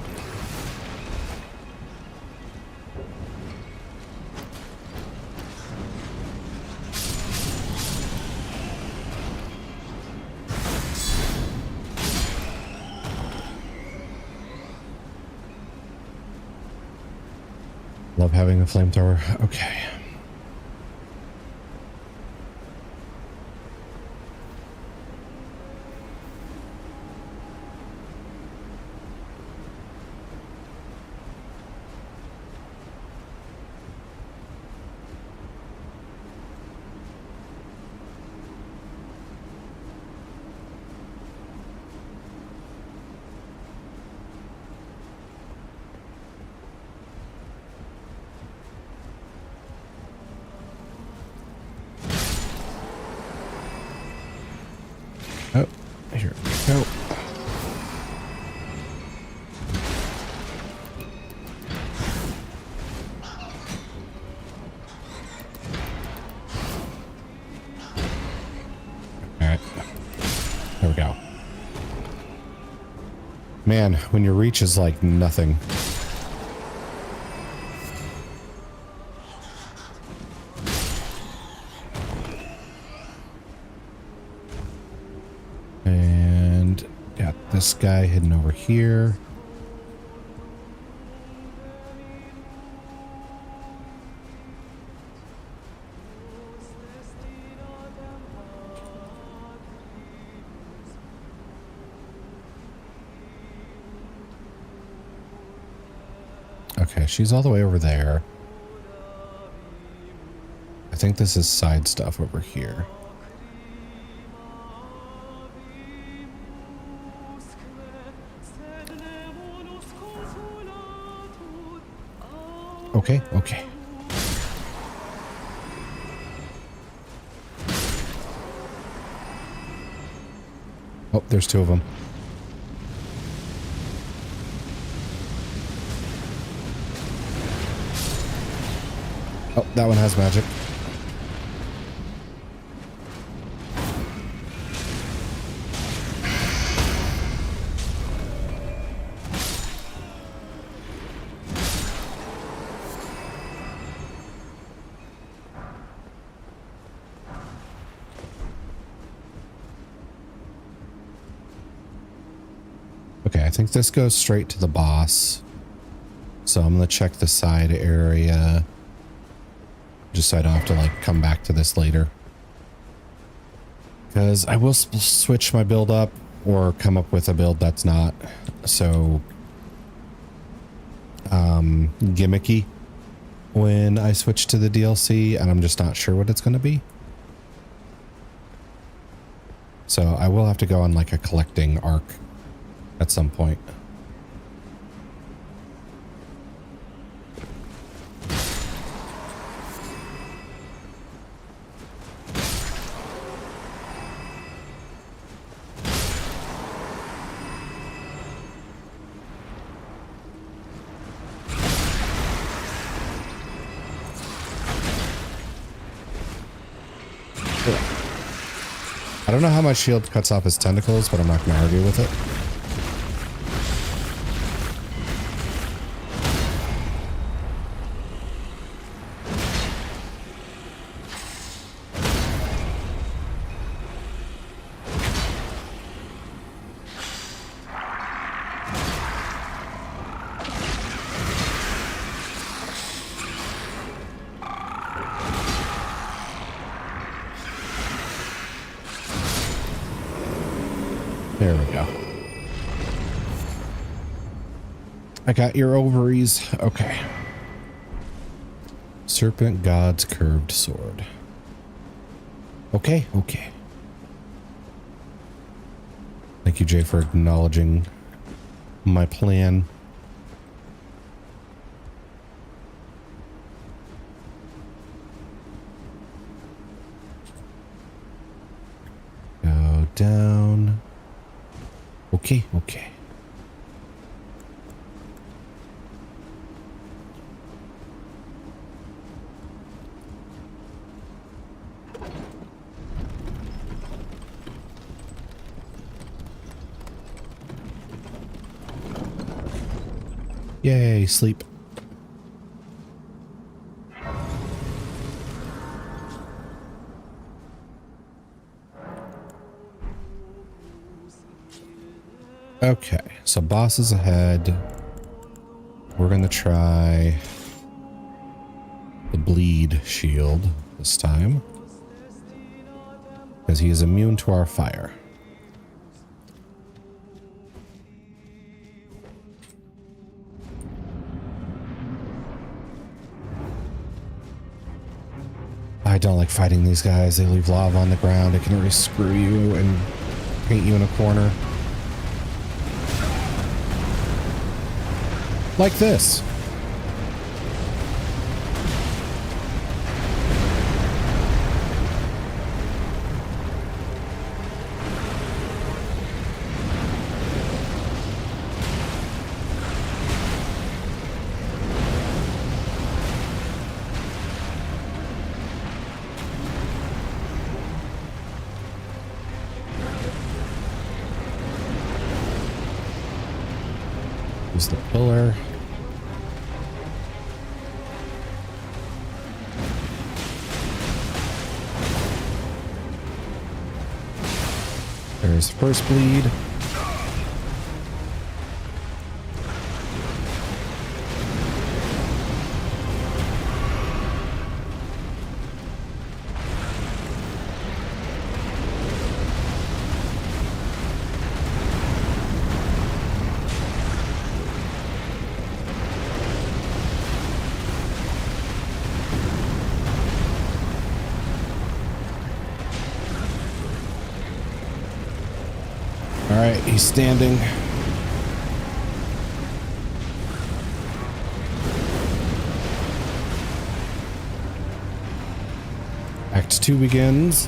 Love having a flamethrower. Okay. Oh, here we go. All right. There we go. Man, when your reach is like nothing. this guy hidden over here. Okay, she's all the way over there. I think this is side stuff over here. Okay, okay. Oh, there's two of them. Oh, that one has magic. Okay, I think this goes straight to the boss. So I'm going to check the side area. Just so I don't have to like come back to this later. Because I will switch my build up or come up with a build that's not so gimmicky when I switch to the DLC, and I'm just not sure what it's going to be. So I will have to go on like a collecting arc at some point. I don't know how my shield cuts off his tentacles, but I'm not going to argue with it. There we go. I got your ovaries. Okay. Serpent God's curved sword. Okay, okay. Thank you, Jay, for acknowledging my plan. Go down. Okay, okay. Yay, sleep. Okay, so boss is ahead. We're gonna try the bleed shield this time, because he is immune to our fire. I don't like fighting these guys. They leave lava on the ground. It can really screw you and paint you in a corner. Like this. Use the pillar. There's first bleed. All right, he's standing. Act 2 begins.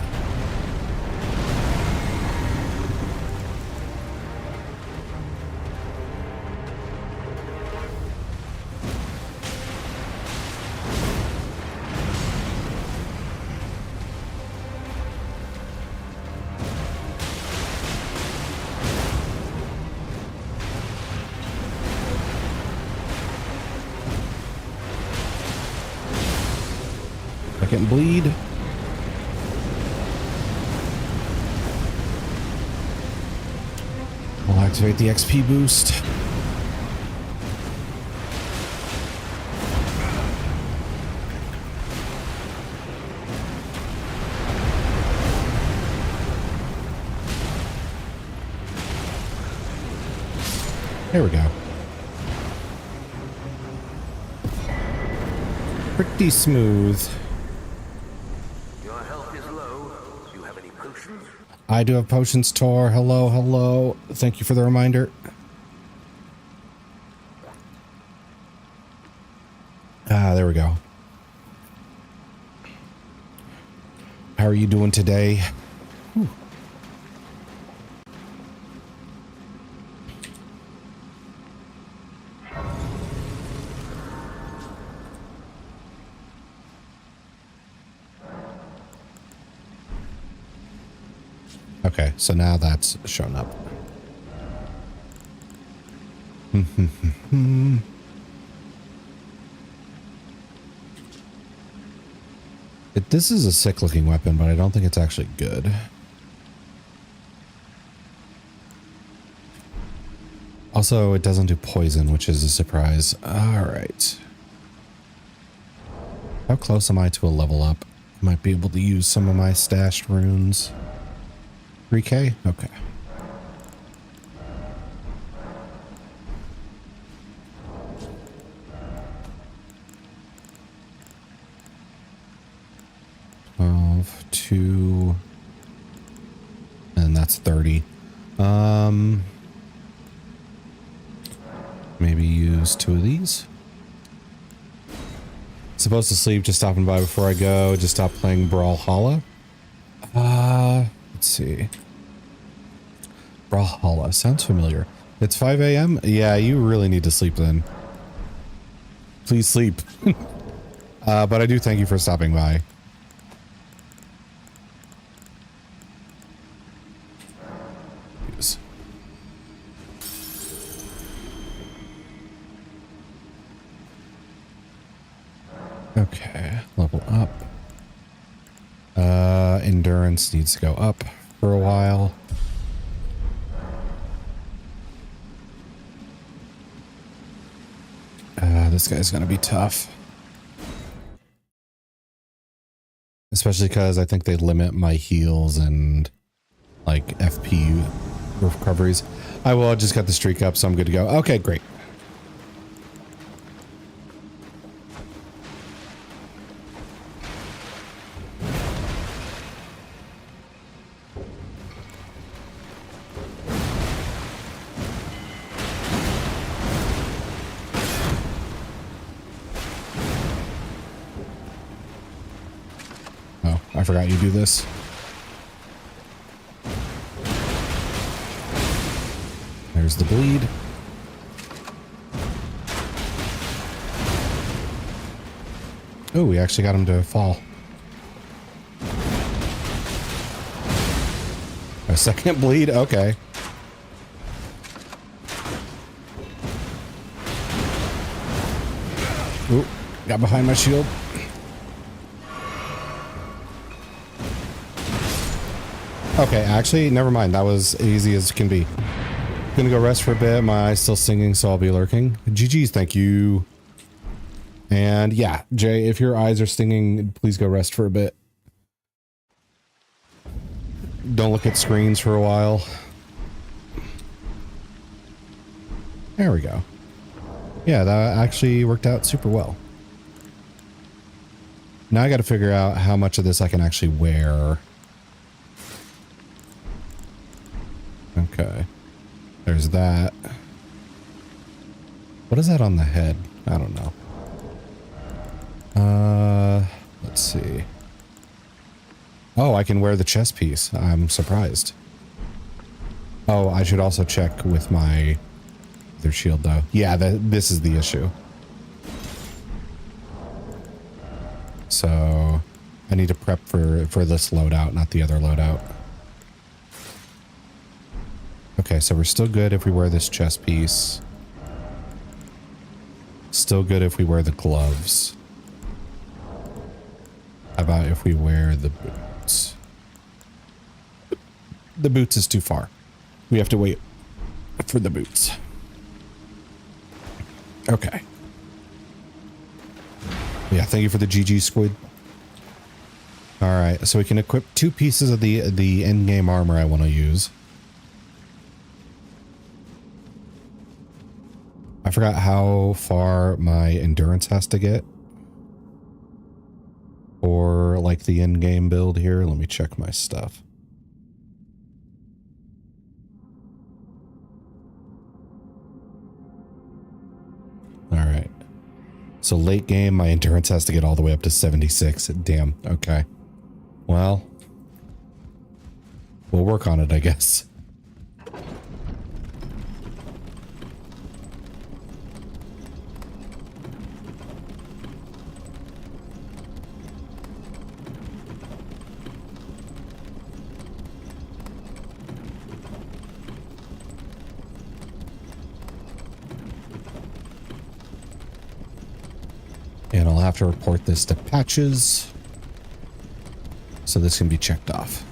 Second bleed. We'll activate the XP boost. There we go. Pretty smooth. Your health is low. Do you have any potions? I do have potions, Tor. Hello, hello. Thank you for the reminder. Ah, there we go. How are you doing today? Whew. Okay, so now that's shown up. This is a sick looking weapon, but I don't think it's actually good. Also, it doesn't do poison, which is a surprise. All right. How close am I to a level up? Might be able to use some of my stashed runes. 3K? Okay. Two, and that's 30. Maybe use 2 of these. Supposed to sleep, just stopping by before I go. Just stop playing Brawlhalla. Let's see. Brawlhalla sounds familiar. It's 5 a.m. Yeah, you really need to sleep then. Please sleep. But I do thank you for stopping by. Okay, level up. Endurance needs to go up for a while. This guy's gonna be tough. Especially because I think they limit my heals and like FP recoveries. I just got the streak up, so I'm good to go. Okay, great. I forgot you do this. There's the bleed. Oh, we actually got him to fall. A second bleed? Okay. Ooh, got behind my shield. Okay, actually, never mind. That was easy as can be. Gonna go rest for a bit. My eye's still stinging, so I'll be lurking. GG's, thank you. And yeah, Jay, if your eyes are stinging, please go rest for a bit. Don't look at screens for a while. There we go. Yeah, that actually worked out super well. Now I got to figure out how much of this I can actually wear. Okay. There's that. What is that on the head? I don't know. Let's see. Oh, I can wear the chest piece. I'm surprised. Oh, I should also check with my other shield though. Yeah, this is the issue. So I need to prep for this loadout, not the other loadout. Okay, so we're still good if we wear this chest piece. Still good if we wear the gloves. How about if we wear the boots? The boots is too far. We have to wait for the boots. Okay. Yeah, thank you for the GG squid. All right, so we can equip 2 pieces of the end game armor I want to use. I forgot how far my endurance has to get. Or like the end game build here. Let me check my stuff. All right. So late game, my endurance has to get all the way up to 76. Damn. Okay. Well, we'll work on it, I guess. And I'll have to report this to patches. So this can be checked off.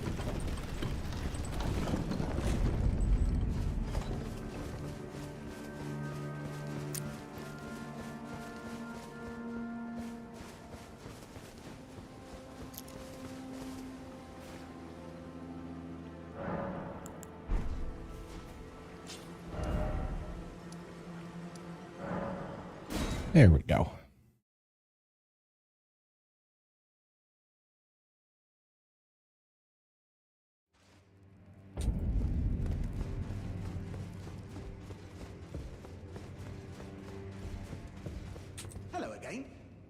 There we go.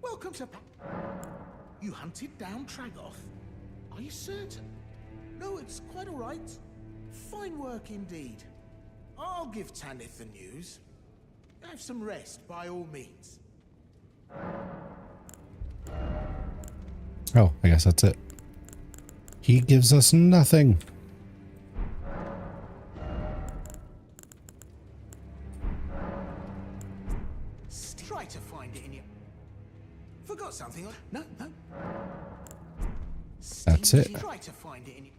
Welcome to... You hunted down Tragoth? Are you certain? No, it's quite all right. Fine work indeed. I'll give Tanith the news. Have some rest, by all means. Oh, I guess that's it. He gives us nothing. Try to find it in your... Forgot something? No. That's it. Try to find it in your...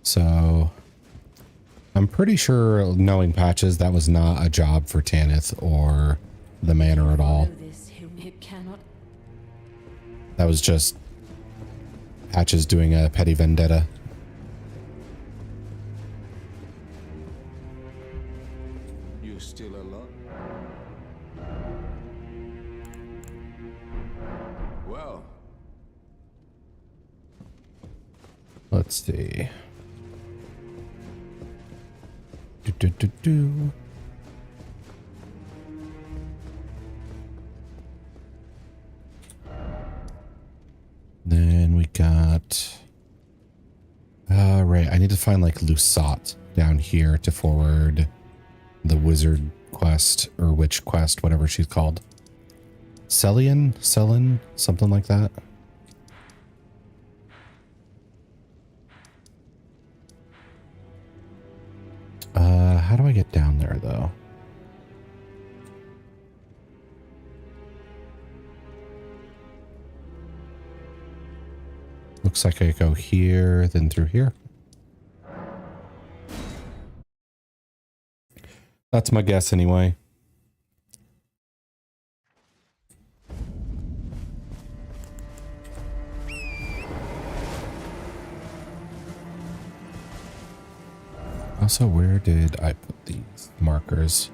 So I'm pretty sure, knowing patches, that was not a job for Tanith or the manor at all. That was just patches doing a petty vendetta. You still alive? Well, let's see. Do. Then we got... right, I need to find like Lusat down here to forward the wizard quest or witch quest, whatever she's called. Selin, something like that. How do I get down there though? Looks like I go here, then through here. That's my guess anyway. Also, where did I put these markers?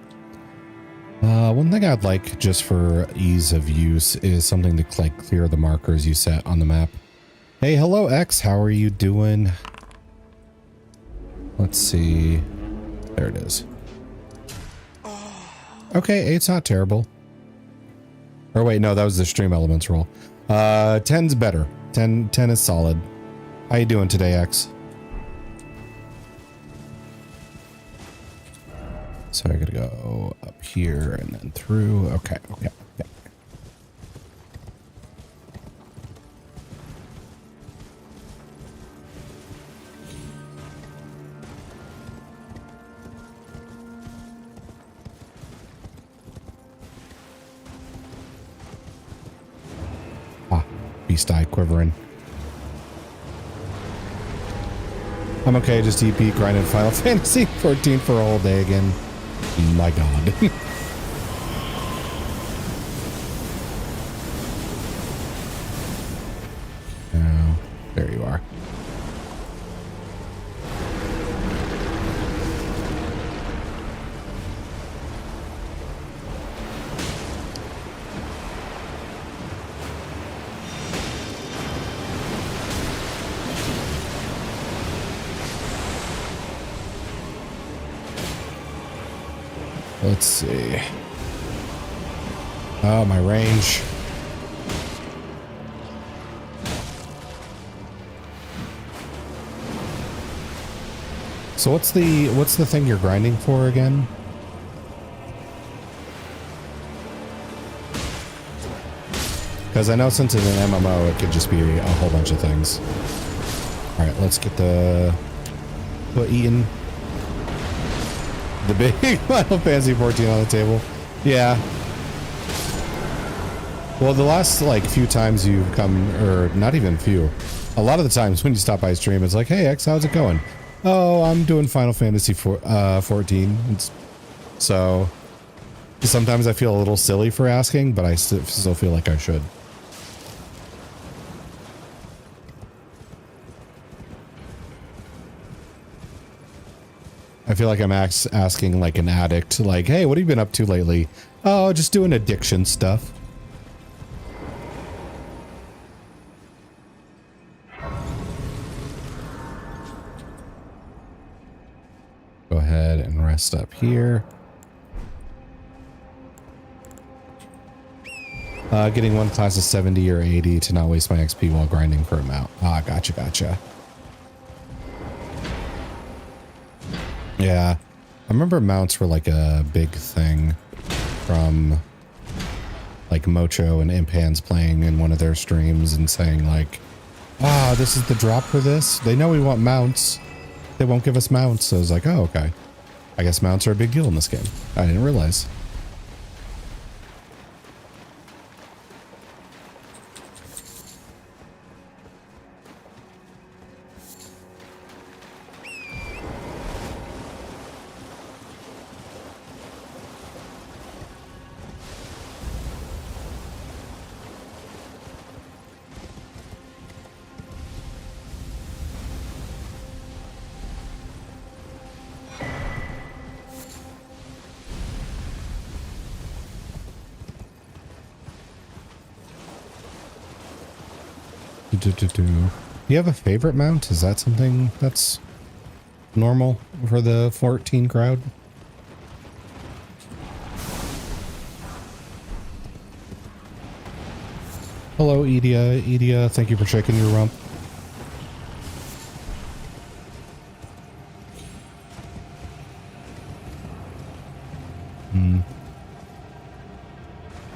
One thing I'd like just for ease of use is something to like clear the markers you set on the map. Hey, hello X, how are you doing? Let's see. There it is. Okay, 8's not terrible. Or wait, no, that was the stream elements roll. 10's better. 10 is solid. How you doing today, X? So I gotta go up here and then through. Okay. Beast eye quivering. I'm okay, just EP grinding Final Fantasy 14 for a whole day again. My god. Oh, there you are. Let's see. Oh, my range. So what's the thing you're grinding for again? Because I know since it's an MMO, it could just be a whole bunch of things. All right, let's get the eating. The big Final Fantasy 14 on the table. Yeah. Well, the last like few times you've come, or not even few, a lot of the times when you stop by stream, it's like, hey X, how's it going? Oh, I'm doing Final Fantasy 14. So sometimes I feel a little silly for asking, but I still feel like I should. I feel like I'm asking like an addict, like, hey, what have you been up to lately? Oh, just doing addiction stuff. Go ahead and rest up here. Getting one class of 70 or 80 to not waste my XP while grinding for a mount. Ah, gotcha. Yeah, I remember mounts were like a big thing from like Mocho and Impan's playing in one of their streams and saying like, ah, this is the drop for this. They know we want mounts. They won't give us mounts. So I was like, oh, okay. I guess mounts are a big deal in this game. I didn't realize. Do you have a favorite mount? Is that something that's normal for the 14 crowd? Hello, Edia. Edia, thank you for shaking your rump.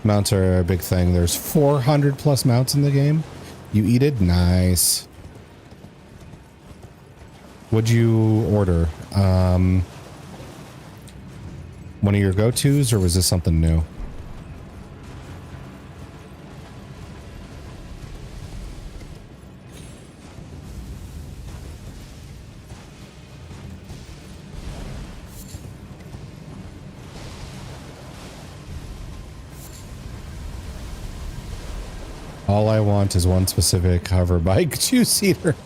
Mounts are a big thing. There's 400 plus mounts in the game. You eat it? Nice. What'd you order? One of your go-tos, or was this something new? All I want is one specific hover bike two-seater.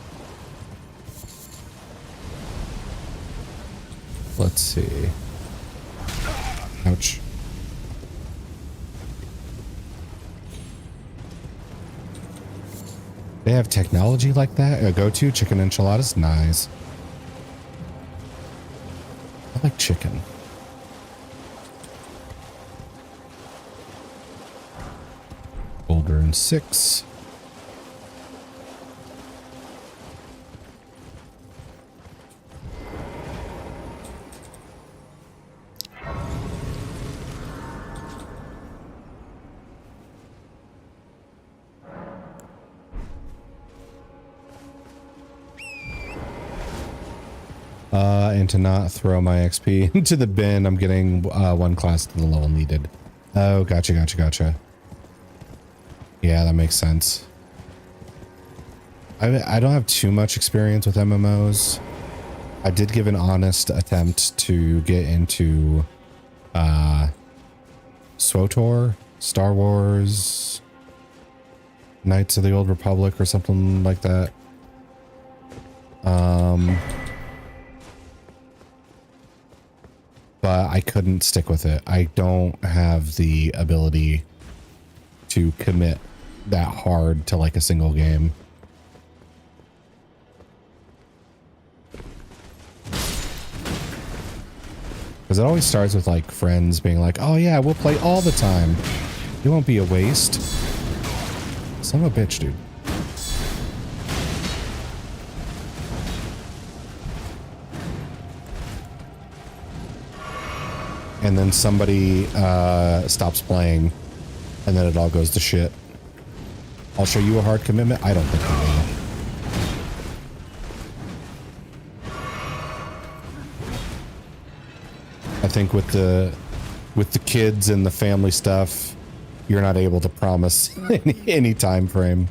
Let's see. Ouch. They have technology like that? A go-to chicken enchiladas? Nice. I like chicken. Boulder and 6. And to not throw my XP into the bin, I'm getting 1 class to the level needed. Oh, gotcha. Yeah, that makes sense. I don't have too much experience with MMOs. I did give an honest attempt to get into SWTOR, Star Wars, Knights of the Old Republic or something like that. But I couldn't stick with it. I don't have the ability to commit that hard to like a single game. Because it always starts with like friends being like, oh yeah, we'll play all the time. It won't be a waste. Son of a bitch, dude. And then somebody stops playing, and then it all goes to shit. I'll show you a hard commitment. I don't think I will. I think with the kids and the family stuff, you're not able to promise any time frame.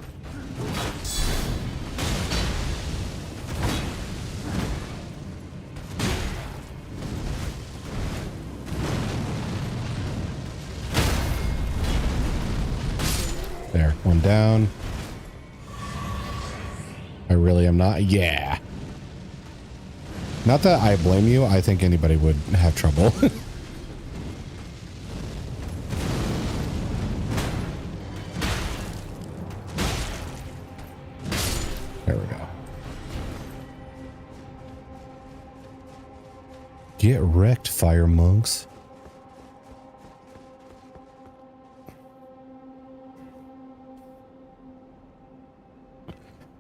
There, 1 down. I really am not. Yeah. Not that I blame you. I think anybody would have trouble. There we go. Get wrecked, fire monks.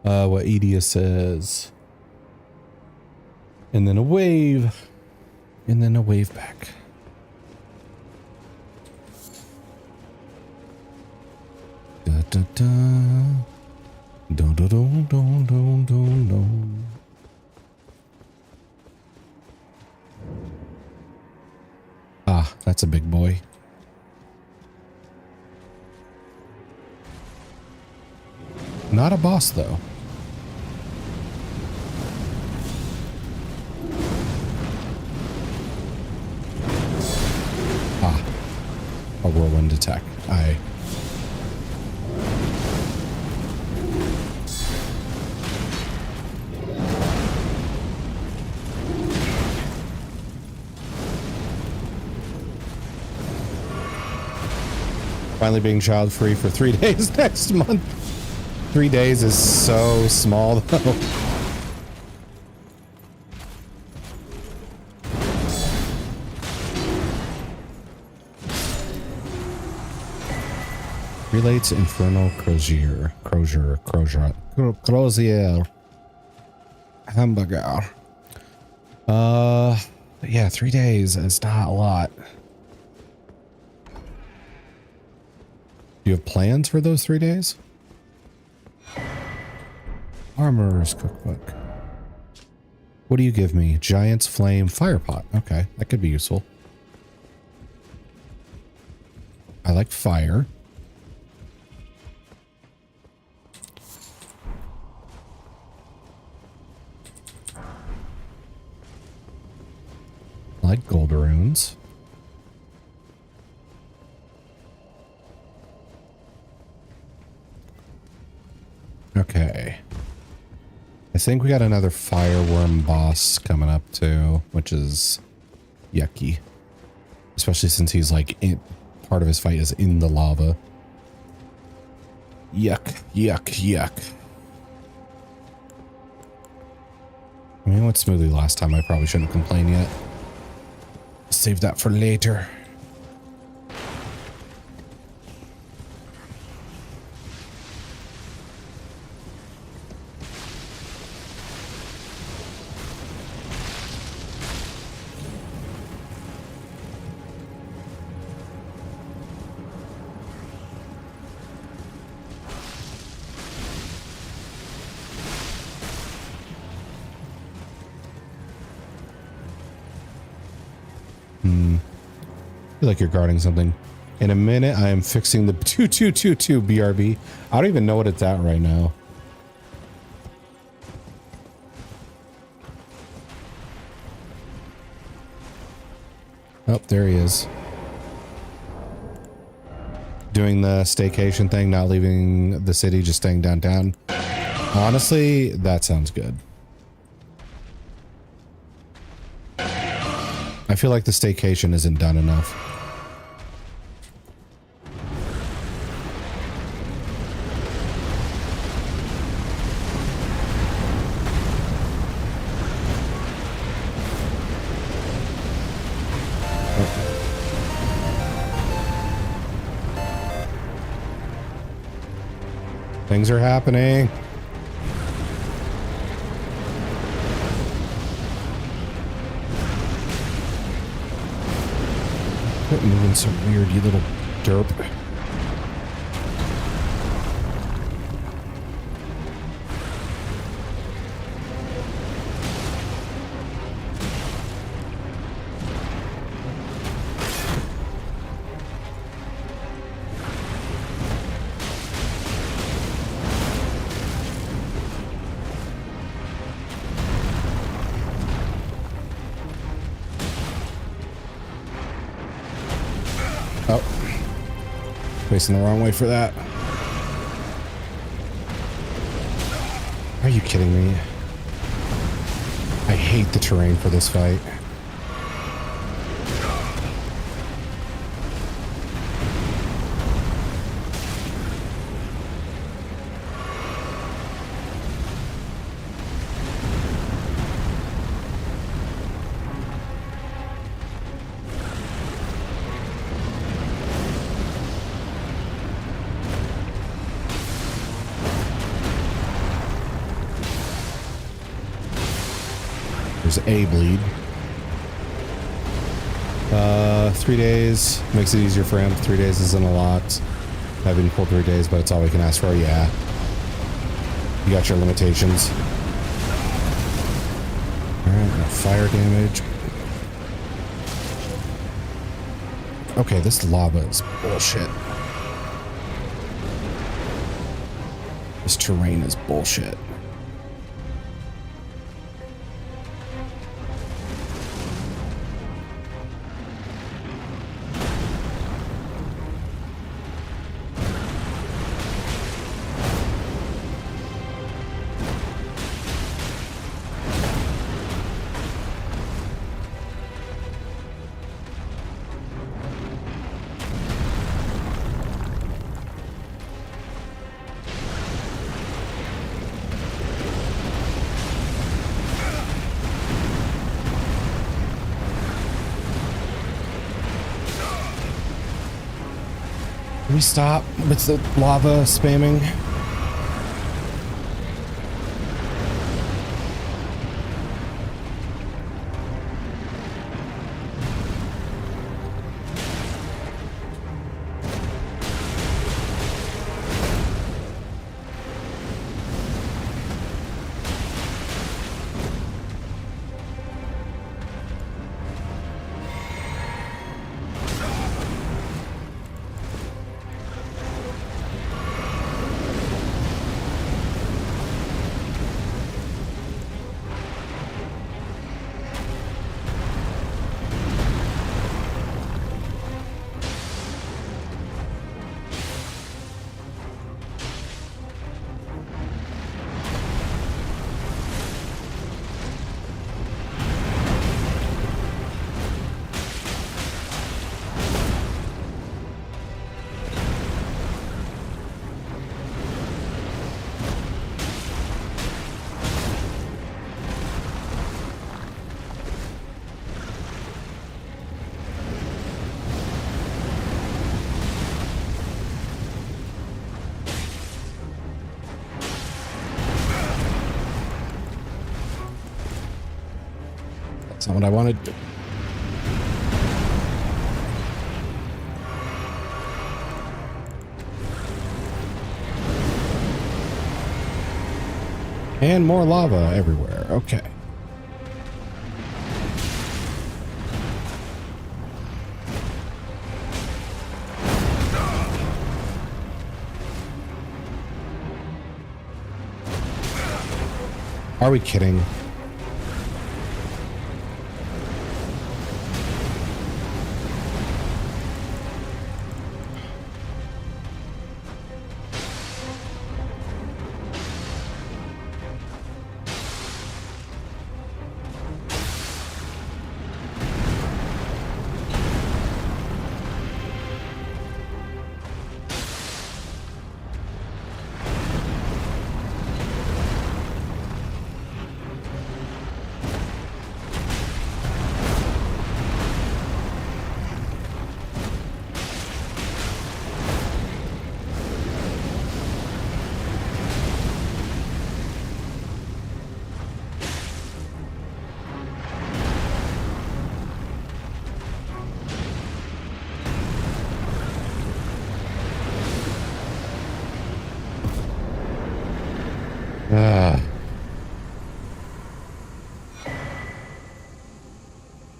What Edia says. And then a wave. And then a wave back. Da da da. Do do do do do do do. Ah, that's a big boy. Not a boss though. A whirlwind attack. Finally being child free for 3 days next month. 3 days is so small though. Relates Infernal Crozier. Hamburger. Yeah, 3 days. It's not a lot. Do you have plans for those 3 days? Armorer's Cookbook. What do you give me? Giant's Flame Firepot. Okay, that could be useful. I like fire. I like gold runes. Okay. I think we got another fireworm boss coming up too, which is yucky. Especially since he's like part of his fight is in the lava. Yuck, yuck, yuck. I mean, it went smoothly last time. I probably shouldn't complain yet. Save that for later. I feel like you're guarding something. In a minute, I am fixing the 2222 BRB. I don't even know what it's at right now. Oh, there he is. Doing the staycation thing, not leaving the city, just staying downtown. Honestly, that sounds good. I feel like the staycation isn't done enough. Things are happening. Quit moving so weird, you little derp. Oh. Facing the wrong way for that. Are you kidding me? I hate the terrain for this fight. There's a bleed. 3 days makes it easier for him. 3 days isn't a lot. I've been pulled 3 days, but it's all we can ask for. Yeah. You got your limitations. Alright, no fire damage. Okay, this lava is bullshit. This terrain is bullshit. Can we stop with the lava spamming? That's not what I wanted. And more lava everywhere. Okay. Are we kidding?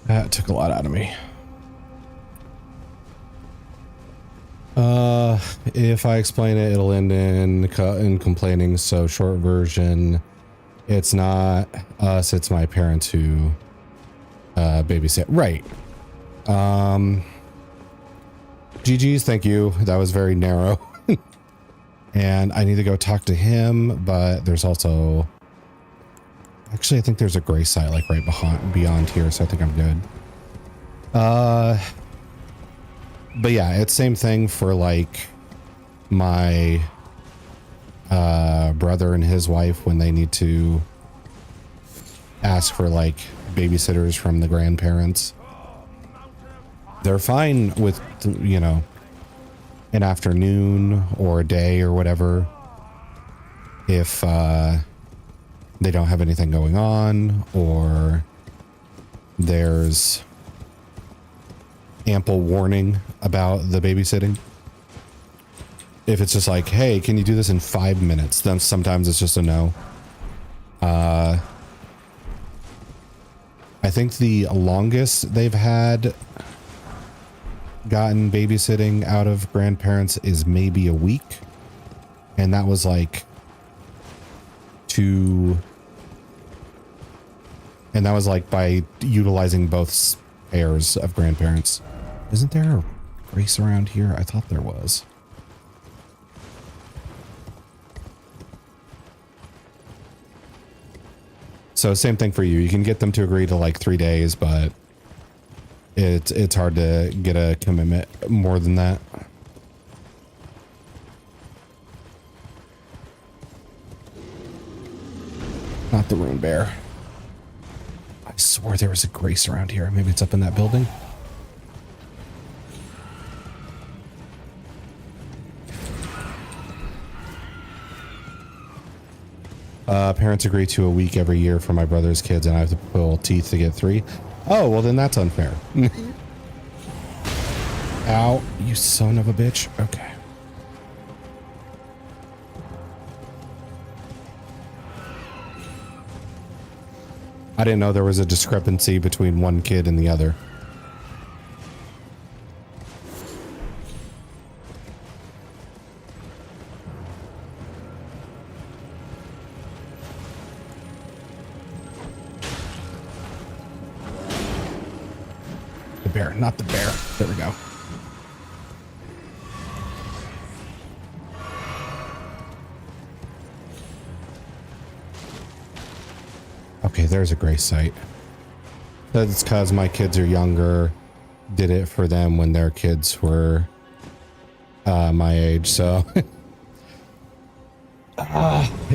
That took a lot out of me. If I explain it, it'll end in complaining. So short version, it's not us, it's my parents who babysit. Right. GG's, thank you. That was very narrow. And I need to go talk to him, but there's also... Actually, I think there's a gray site like right beyond here, so I think I'm good. But yeah, it's same thing for like my brother and his wife when they need to ask for like babysitters from the grandparents. They're fine with, you know, an afternoon or a day or whatever if they don't have anything going on or there's ample warning about the babysitting. If it's just like, hey, can you do this in 5 minutes? Then sometimes it's just a no. I think the longest they've had gotten babysitting out of grandparents is maybe a week. And that was like by utilizing both pairs of grandparents. Isn't there a race around here? I thought there was. So same thing for you. You can get them to agree to like 3 days, but it's hard to get a commitment more than that. Not the rune bear. I swore there was a grace around here. Maybe it's up in that building. Parents agree to a week every year for my brother's kids, and I have to pull teeth to get 3. Oh, well then that's unfair. Ow, you son of a bitch. Okay. I didn't know there was a discrepancy between one kid and the other. The bear, not the bear. There we go. Okay, there's a gray site. That's because my kids are younger. Did it for them when their kids were my age, so...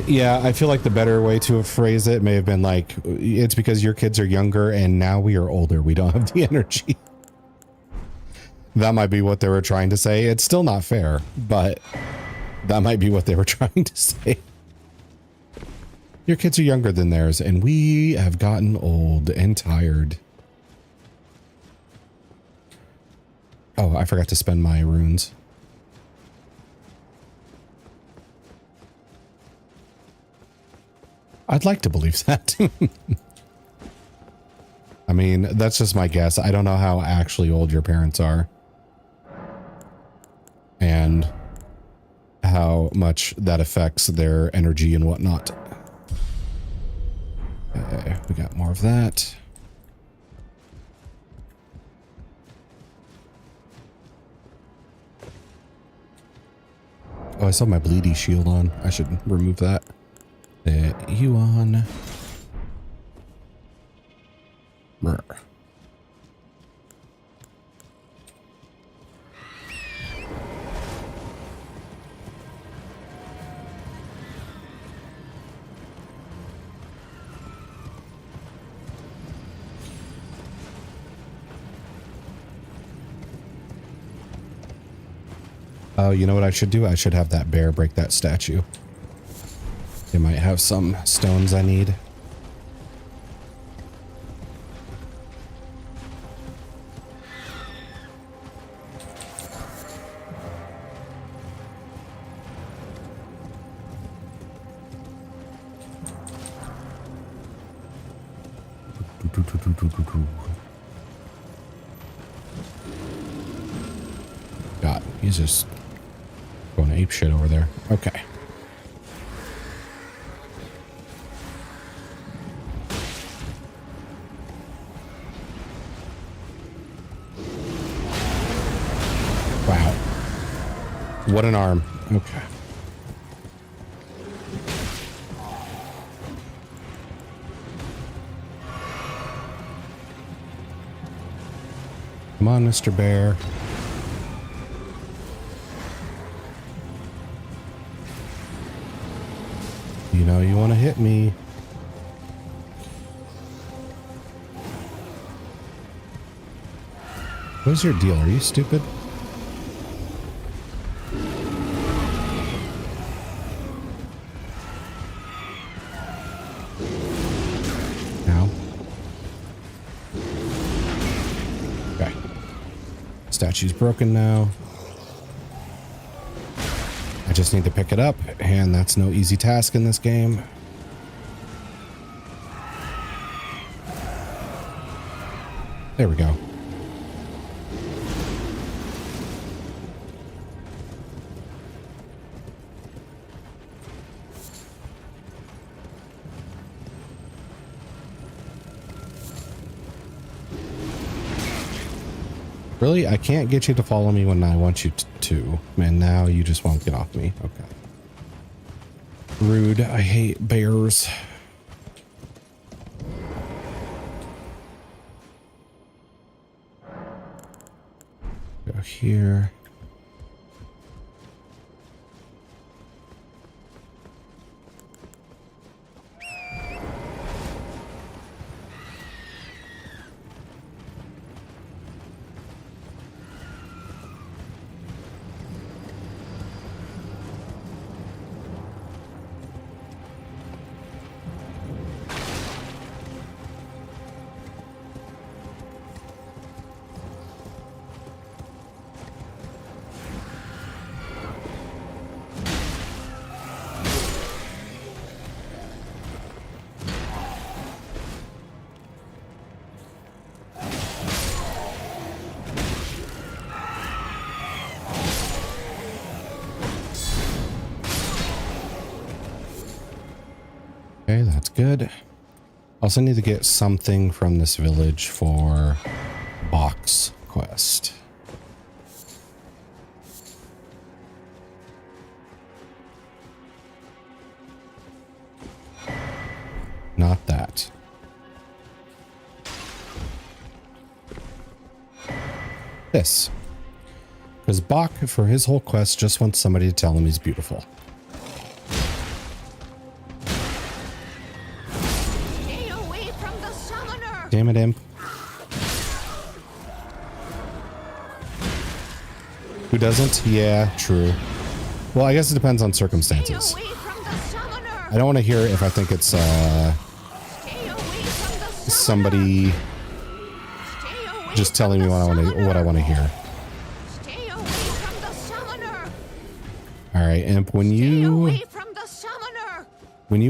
yeah, I feel like the better way to have phrased it may have been like, it's because your kids are younger and now we are older. We don't have the energy. That might be what they were trying to say. It's still not fair, but that might be what they were trying to say. Your kids are younger than theirs, and we have gotten old and tired. Oh, I forgot to spend my runes. I'd like to believe that. I mean, that's just my guess. I don't know how actually old your parents are. And how much that affects their energy and whatnot. Okay, we got more of that. Oh, I saw my bleedy shield on. I should remove that. You on. Brr. Oh, you know what I should do? I should have that bear break that statue. They might have some stones I need. God, he's just going ape shit over there. Okay. Wow. What an arm. Okay. Come on, Mr. Bear. You know you want to hit me. What's your deal? Are you stupid? Now. Okay. Statue's broken now. I just need to pick it up, and that's no easy task in this game. There we go. Really? I can't get you to follow me when I want you to. Man, now you just won't get off me. Okay. Rude. I hate bears. Go here. Okay, that's good. Also need to get something from this village for box quest. Not that. This. Because Bach, for his whole quest, just wants somebody to tell him he's beautiful. Damn it, imp. Who doesn't? Yeah, true. Well, I guess it depends on circumstances. I don't want to hear it if I think it's somebody just telling me what I want to hear. Stay away from the summoner. All right, Imp, when you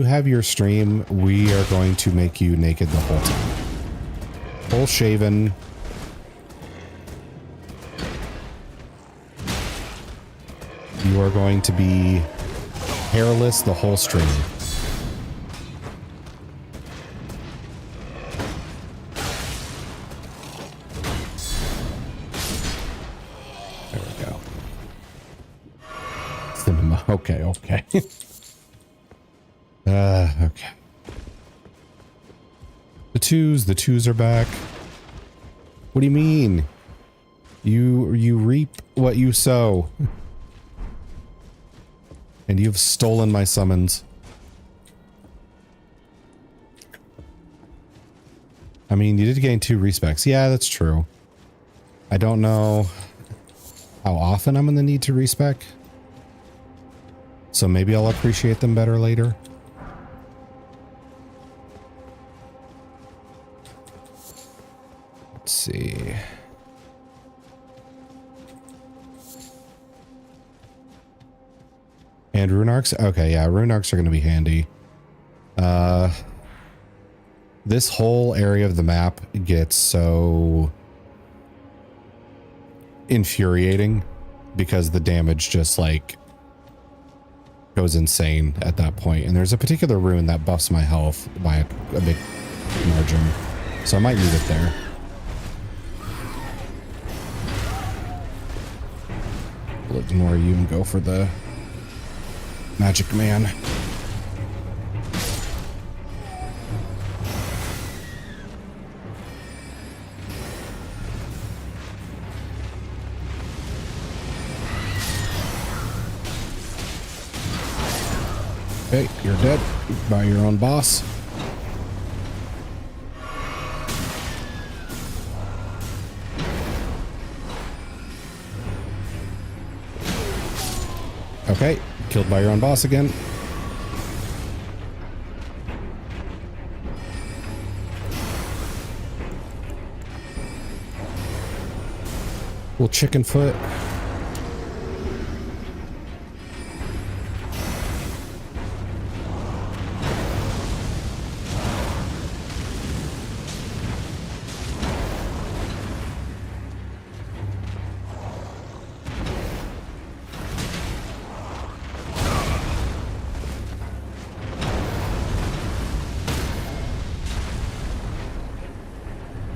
have your stream, we are going to make you naked the whole time. Full shaven. You are going to be hairless the whole stream. There we go. Cinema. Okay, okay. Okay. The twos are back. What do you mean? You reap what you sow. And you've stolen my summons. I mean, you did gain 2 respecs. Yeah, that's true. I don't know how often I'm gonna need to respec. So maybe I'll appreciate them better later. Let's see. And rune arcs? Okay, yeah, rune arcs are going to be handy. This whole area of the map gets so infuriating because the damage just like goes insane at that point. And there's a particular rune that buffs my health by a big margin. So I might need it there. We'll ignore you and go for the Magic Man. Okay, you're dead by your own boss. Okay, killed by your own boss again. Little chicken foot.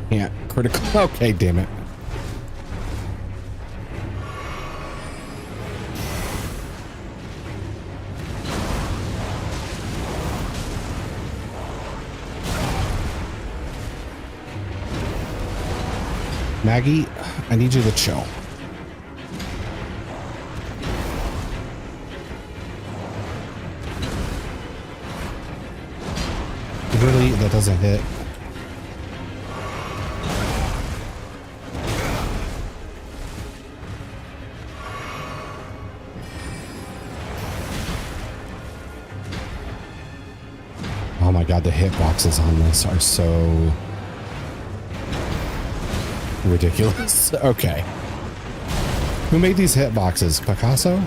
Yeah, critical. Okay, damn it. Maggie, I need you to chill. Really, that doesn't hit. Oh my god, the hitboxes on this are so ridiculous. Okay. Who made these hitboxes? Picasso?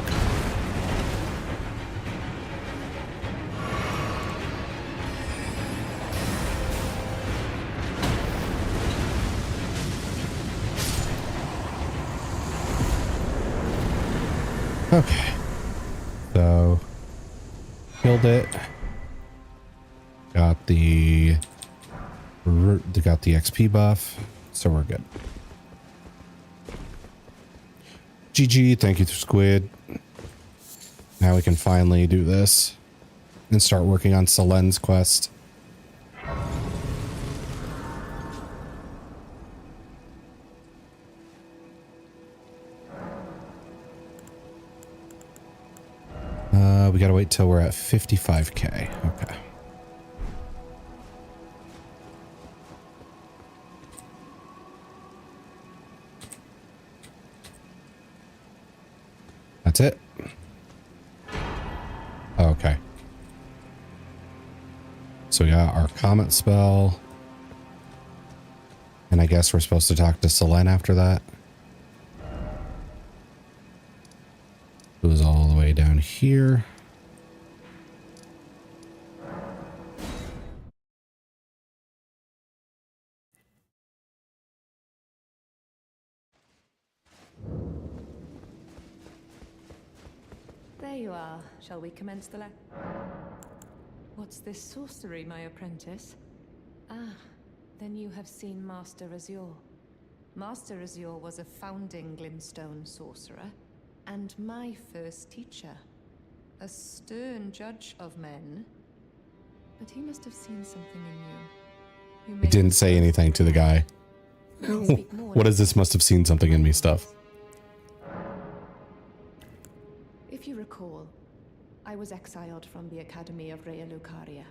Okay. So, killed it. Got the XP buff, so we're good. GG, thank you, Squid. Now we can finally do this and start working on Selen's quest. We gotta wait till we're at 55k. Okay. That's it. Okay. So we got our comet spell. And I guess we're supposed to talk to Selene after that. Goes all the way down here. There you are. Shall we commence the What's this sorcery, my apprentice? Ah, then you have seen Master Azure. Master Azure was a founding Glintstone sorcerer, and my first teacher. A stern judge of men. But he must have seen something in you. He didn't say anything to the guy. What is this must have seen something in me stuff? If you recall, I was exiled from the Academy of Rea Lucaria.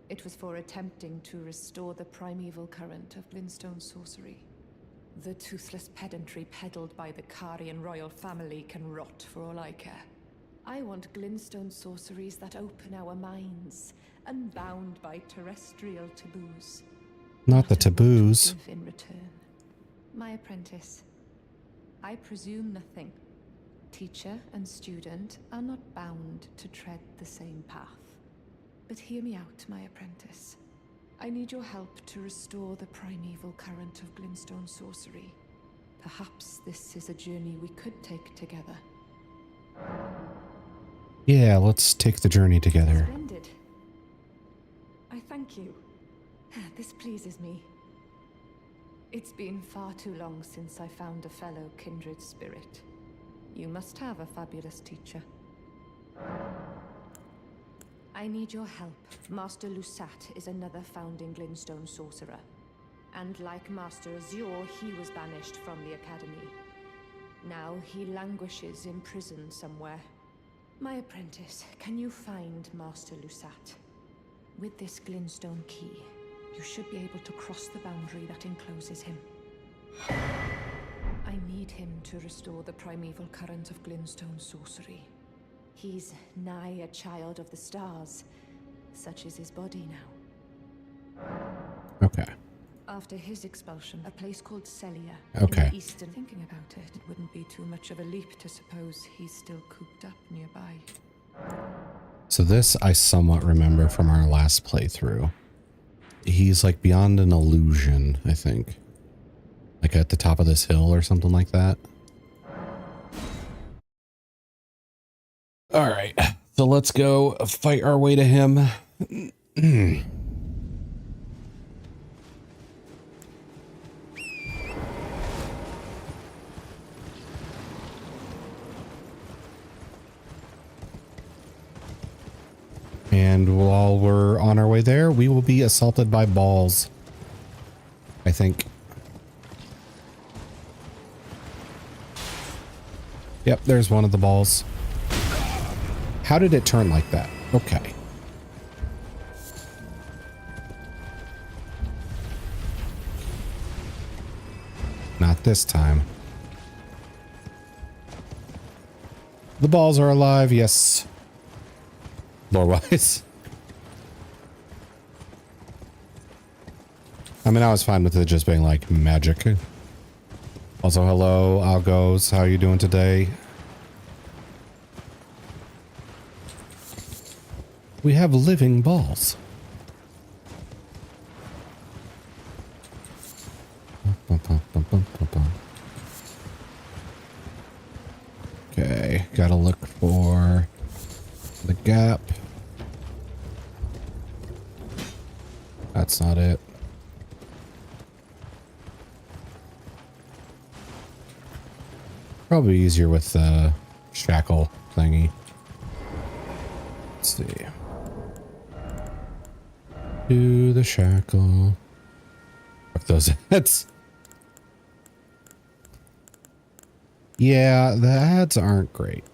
It was for attempting to restore the primeval current of Glintstone sorcery. The toothless pedantry peddled by the Carian royal family can rot for all I care. I want Glintstone sorceries that open our minds, unbound by terrestrial taboos. Not the taboos. In return. My apprentice, I presume nothing. Teacher and student are not bound to tread the same path. But hear me out, my apprentice. I need your help to restore the primeval current of Glintstone sorcery. Perhaps this is a journey we could take together. Yeah, let's take the journey together. Splendid. I thank you. This pleases me. It's been far too long since I found a fellow kindred spirit. You must have a fabulous teacher. I need your help. Master Lusat is another founding Glintstone sorcerer. And like Master Azure, he was banished from the Academy. Now he languishes in prison somewhere. My apprentice, can you find Master Lusat? With this Glintstone key, you should be able to cross the boundary that encloses him. I need him to restore the primeval current of Glintstone sorcery. He's nigh a child of the stars. Such is his body now. Okay. After his expulsion, a place called Celia Okay. in the eastern... Thinking about it, it wouldn't be too much of a leap to suppose he's still cooped up nearby. So this I somewhat remember from our last playthrough. He's like beyond an illusion, I think. Like at the top of this hill or something like that. All right, so let's go fight our way to him. And while we're on our way there, we will be assaulted by balls, I think. Yep, there's one of the balls. How did it turn like that? Okay. Not this time. The balls are alive, yes. Lore-wise. I mean, I was fine with it just being like magic. Also, hello, Algos. How are you doing today? We have living balls. Okay, gotta look for the gap. That's not it. Probably easier with the shackle thingy. Let's see. Do the shackle. Fuck those ads. Yeah, the ads aren't great,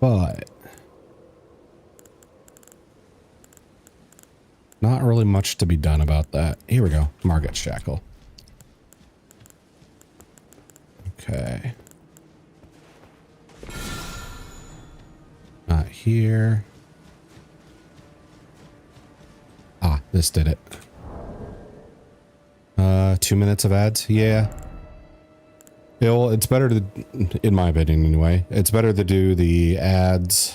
but not really much to be done about that. Here we go. Margot shackle. Okay. Not here. Ah, This did it. 2 minutes of ads? Yeah. Well, it's better to, in my opinion anyway, it's better to do the ads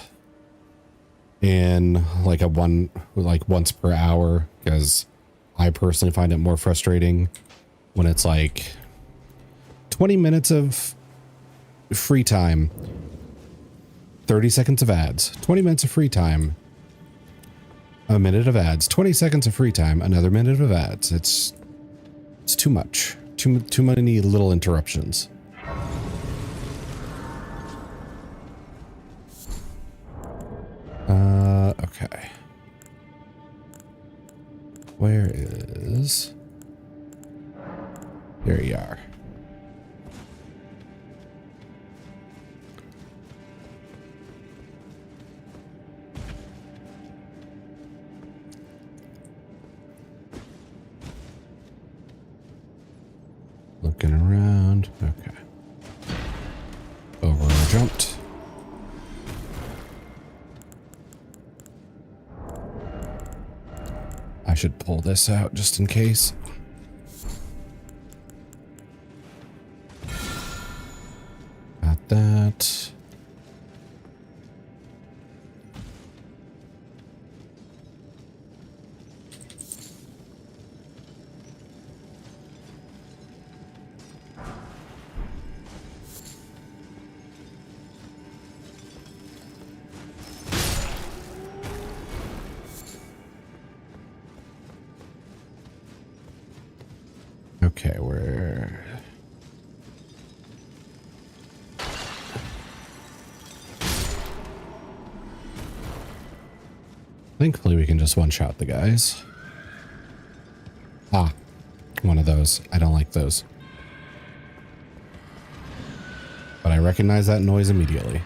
in like once per hour, because I personally find it more frustrating when it's like 20 minutes of free time, 30 seconds of ads, 20 minutes of free time, a minute of ads, 20 seconds of free time, another minute of ads. It's too much. Too many little interruptions. Okay. Where is... Here you are. Looking around. Okay. Over and jumped. I should pull this out just in case. Got that. Okay, where... Thankfully, we can just one-shot the guys. Ah, one of those. I don't like those. But I recognize that noise immediately.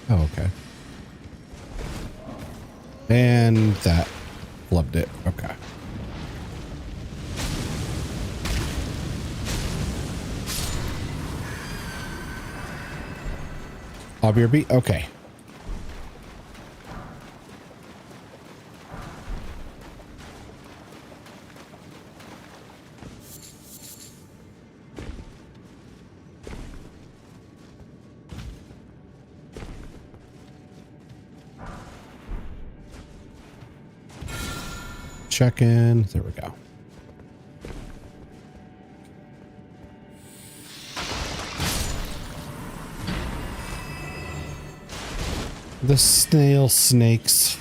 Oh, okay. And that flubbed it. Okay. I'll be your beat. Okay. Check in. There we go. The snail snakes.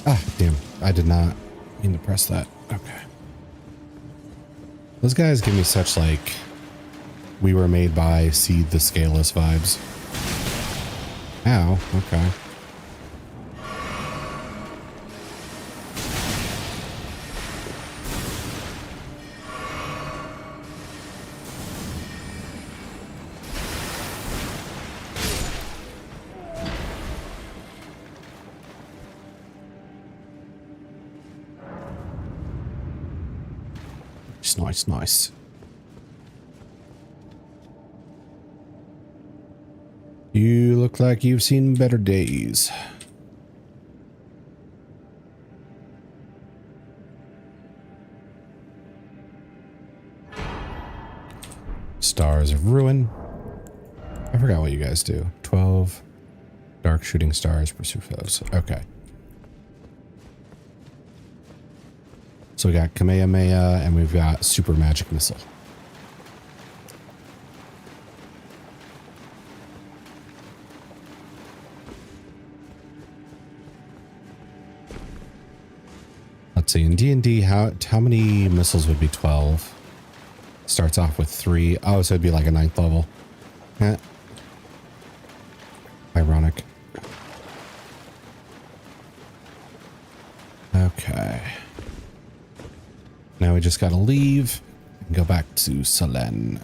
Ah, damn. I did not mean to press that. Okay. Those guys give me such, like, We Were Made by Seed the Scaleless vibes. Ow. Okay. Nice, nice. You look like you've seen better days. Stars of Ruin. I forgot what you guys do. 12 dark shooting stars, pursue foes. Okay. So we got Kamehameha and we've got Super Magic Missile. Let's see, in D&D, how many missiles would be 12? Starts off with 3. Oh, so it'd be like a 9th level. Eh. Ironic. Okay. Now we just gotta leave and go back to Selen.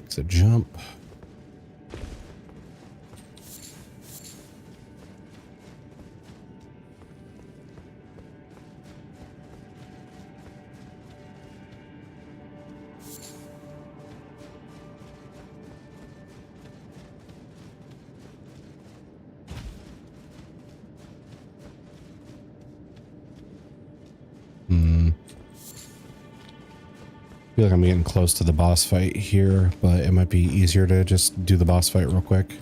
Make the jump. I feel like I'm getting close to the boss fight here, but it might be easier to just do the boss fight real quick.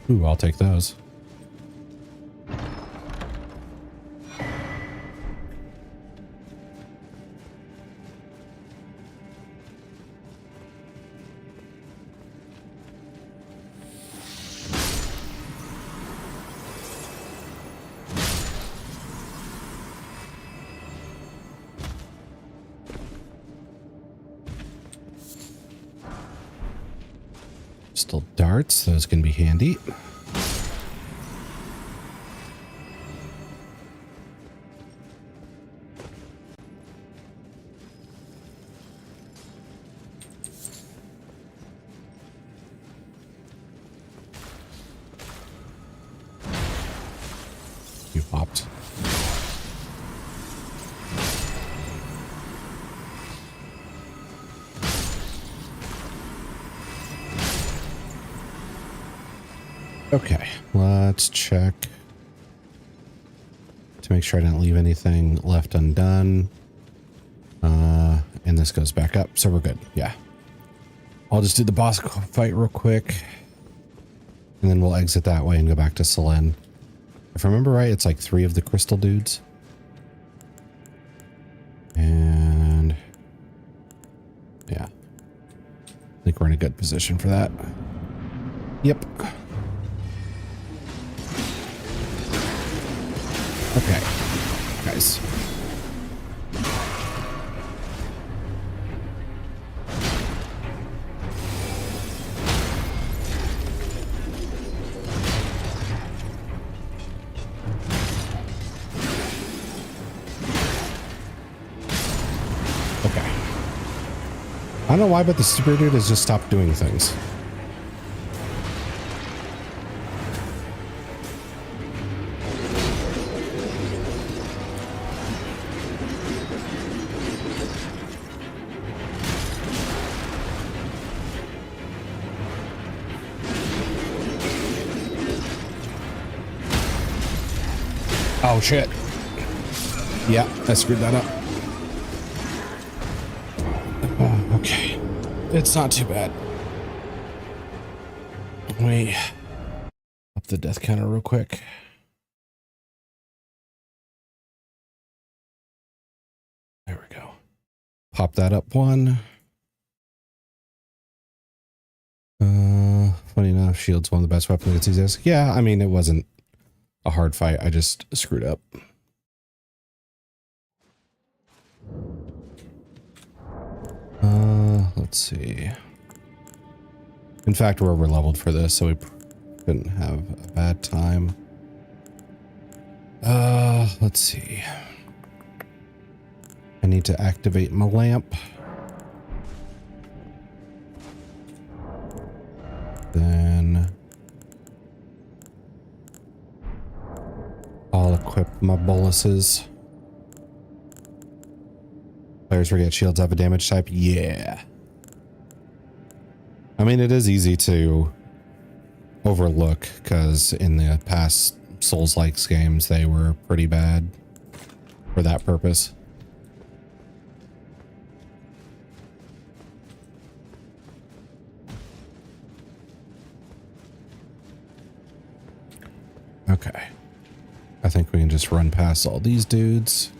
Ooh, I'll take those. Still darts, those can be handy. You popped. Okay, let's check to make sure I didn't leave anything left undone. And this goes back up, so we're good. Yeah. I'll just do the boss fight real quick, and then we'll exit that way and go back to Selene. If I remember right, it's like 3 of the crystal dudes. And yeah, I think we're in a good position for that. Yep. Okay, guys. Okay. I don't know why, but the super dude has just stopped doing things. Oh shit. Yeah, I screwed that up. Oh, okay. It's not too bad. Let me up the death counter real quick. There we go. Pop that up 1. Funny enough, shield's one of the best weapons against these days. Yeah, I mean, it wasn't a hard fight. I just screwed up. Let's see. In fact, we're over leveled for this, so we couldn't have a bad time. Let's see. I need to activate my lamp. Then I'll equip my boluses. Players forget shields have a damage type. Yeah. I mean, it is easy to overlook because in the past Souls-like games, they were pretty bad for that purpose. Okay. I think we can just run past all these dudes.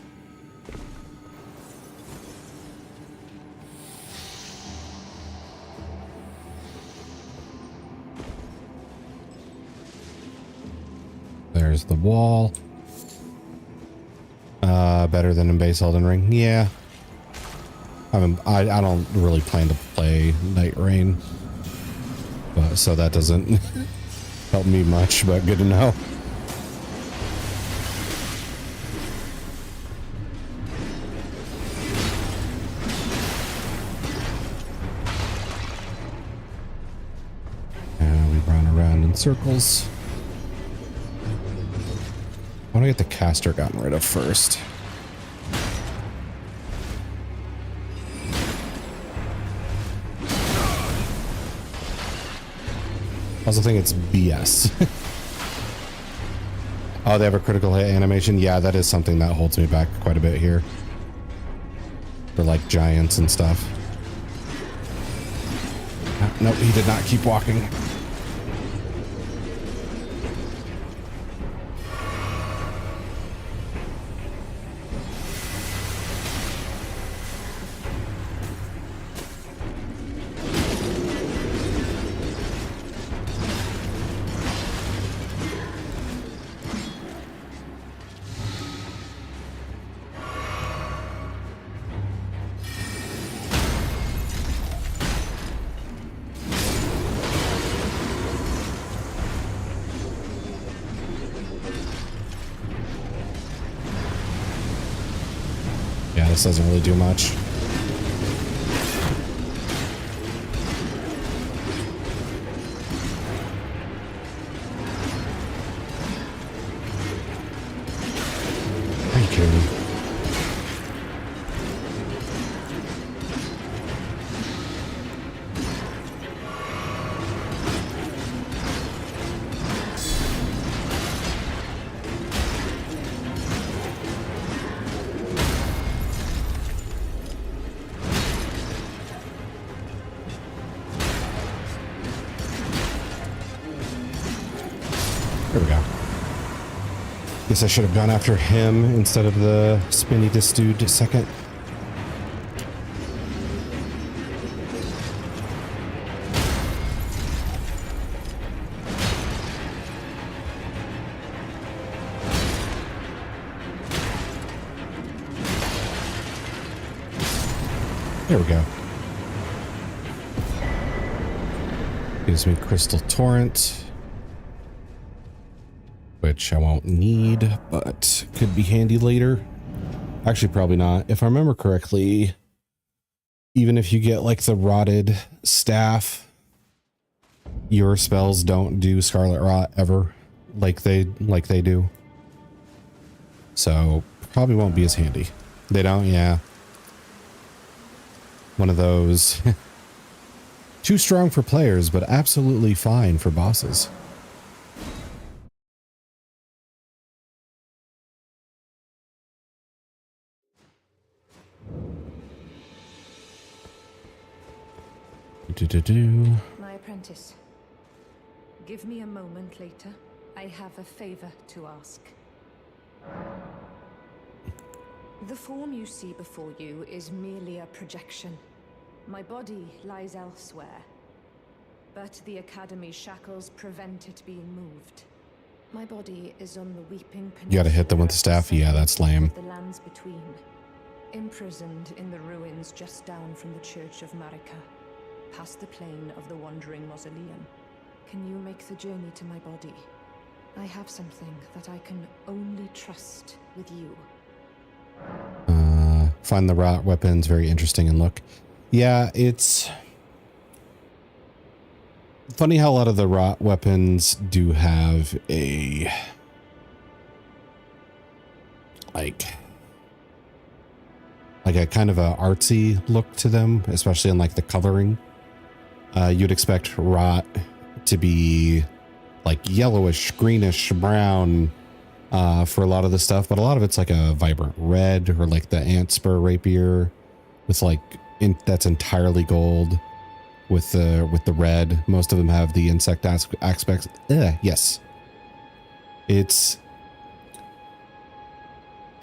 There's the wall. Better than in base Elden Ring. Yeah. I don't really plan to play Night Rain, but so that doesn't help me much, but good to know. circles. I want to get the caster gotten rid of first. I also think it's BS. Oh, they have a critical hit animation? Yeah, that is something that holds me back quite a bit here. For like giants and stuff. Nope, he did not keep walking. This doesn't really do much. Thank you. There we go. Guess I should have gone after him instead of the spinny this dude second. There we go. Gives me Crystal Torrent. Which I won't need, but could be handy later. Actually, probably not. If I remember correctly, even if you get like the rotted staff, your spells don't do Scarlet Rot ever like they do. So probably won't be as handy. They don't, yeah. One of those too strong for players, but absolutely fine for bosses. My apprentice, give me a moment later. I have a favor to ask. The form you see before you is merely a projection. My body lies elsewhere, but the Academy's shackles prevent it being moved. My body is on the Weeping Peninsula. You gotta hit them with the staff? Yeah, that's lame. The lands between, imprisoned in the ruins just down from the Church of Marika. Past the plane of the Wandering Mausoleum. Can you make the journey to my body? I have something that I can only trust with you. Find the rot weapons very interesting and look. Yeah, it's funny how a lot of the rot weapons do have a like a kind of a artsy look to them, especially in like the coloring. You'd expect rot to be like yellowish, greenish, brown for a lot of the stuff, but a lot of it's like a vibrant red, or like the ant spur rapier with like that's entirely gold with the red. Most of them have the insect aspects. Yes, it's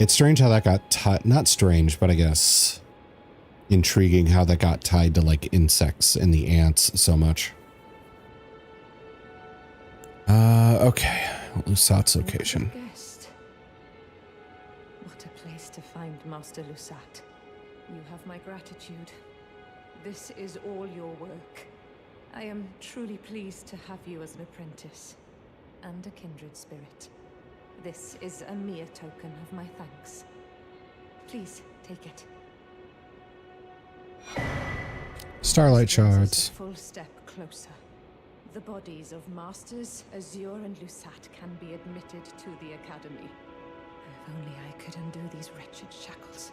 strange how that got not strange, but I guess intriguing how that got tied to like insects and the ants so much. Okay, Lusat's location. What a place to find Master Lusat. You have my gratitude. This is all your work. I am truly pleased to have you as an apprentice and a kindred spirit. This is a mere token of my thanks. Please take it. Starlight shards. A full step closer. The bodies of Masters, Azure, and Lusat can be admitted to the Academy. If only I could undo these wretched shackles.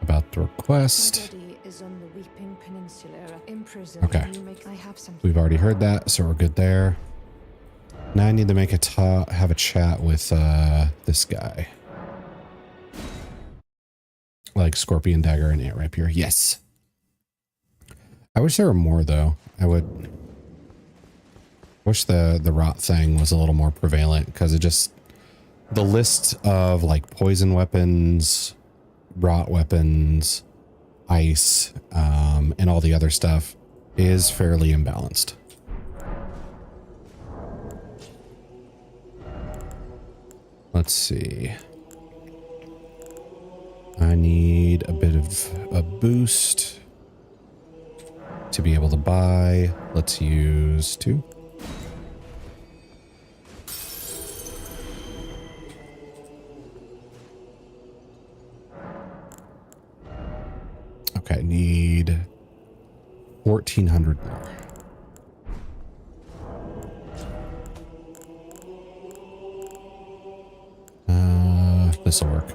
About the request. My body is on the Weeping Peninsula, imprisoned. Okay. I have something. We've already heard that, so we're good there. Now I need to make have a chat with this guy. Like Scorpion Dagger and Ant Rapier. Yes. I wish there were more though. I wish the rot thing was a little more prevalent, because it just, the list of like poison weapons, rot weapons, ice, and all the other stuff is fairly imbalanced. Let's see. I need a bit of a boost to be able to buy. Let's use 2. Okay, need 1,400 more. This'll work.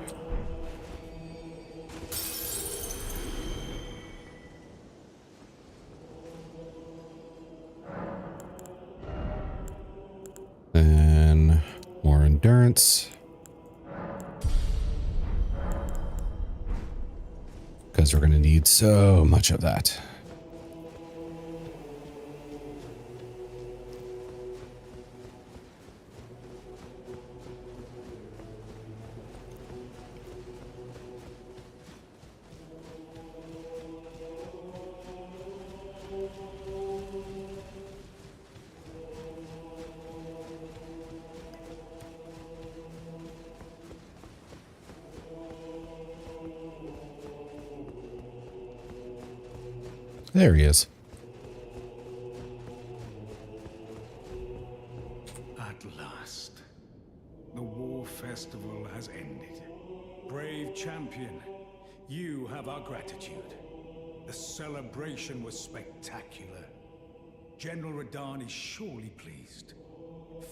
Then more endurance. Because we're going to need so much of that. There he is. At last, the war festival has ended. Brave champion, you have our gratitude. The celebration was spectacular. General Radahn is surely pleased.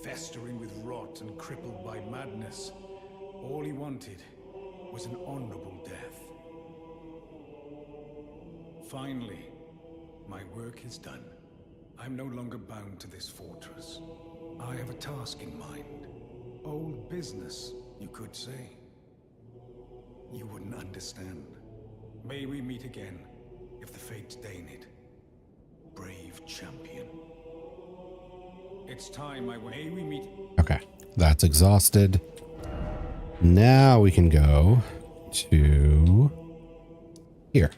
Festering with rot and crippled by madness, all he wanted was an honorable death. Finally, my work is done. I'm no longer bound to this fortress. I have a task in mind. Old business, you could say. You wouldn't understand. May we meet again, if the fates deign it. Brave champion. It's time may we meet. Okay, that's exhausted. Now we can go to here.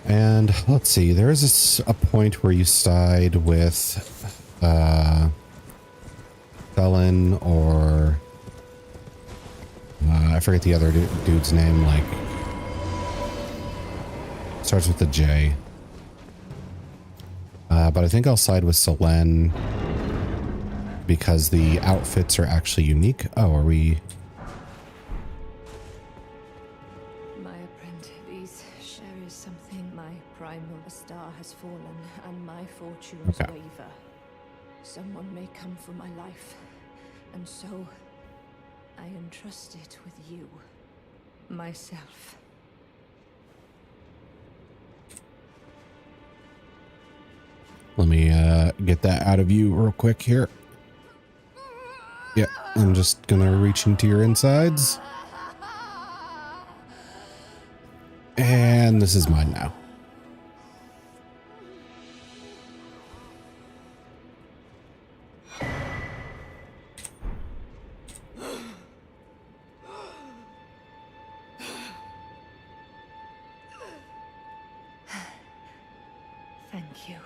And let's see, there is a point where you side with Felon or I forget the other dude's name, like starts with the J. But I think I'll side with Selene because the outfits are actually unique. Oh, are we? My apprentice, these share is something. My primal star has fallen, and my fortunes waver. Someone may come for my life, and so I entrust it with you, myself. Let me get that out of you real quick here. Yeah, I'm just gonna reach into your insides. And this is mine now. Thank you,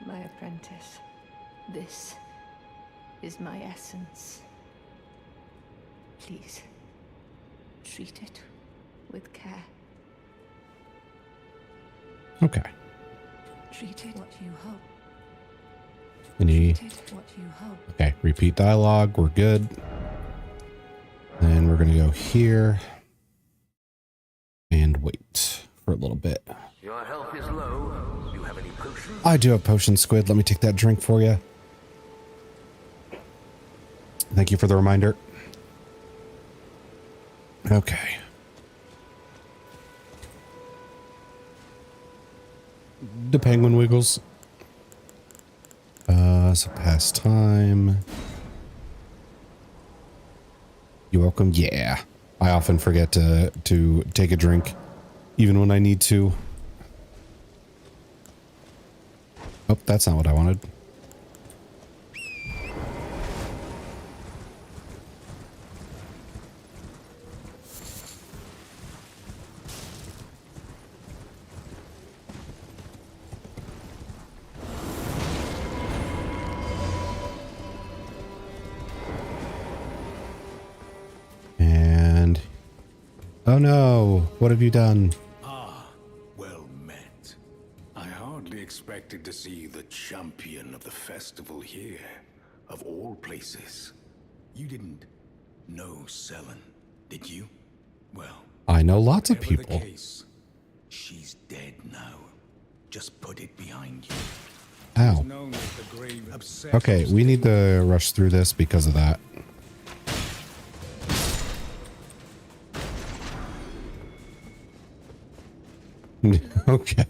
my apprentice. This is my essence. Please, treat it with care. Okay. Treat it what you hope. Any? What you hope. Okay, repeat dialogue. We're good. Then we're going to go here and wait for a little bit. Your health is low. Do you have any potions? I do have potion, Squid. Let me take that drink for you. Thank you for the reminder. Okay. The penguin wiggles. So past time. You're welcome. Yeah. I often forget to take a drink, even when I need to. Oh, that's not what I wanted. And oh no, what have you done? Ah, well met. I hardly expected to see the champion of the festival here, of all places. You didn't know Selen, did you? Well, I know lots of whatever people. the case, she's dead now. Just put it behind you. Ow. Known as the grave obsessed. Okay, we need to rush through this because of that. Okay.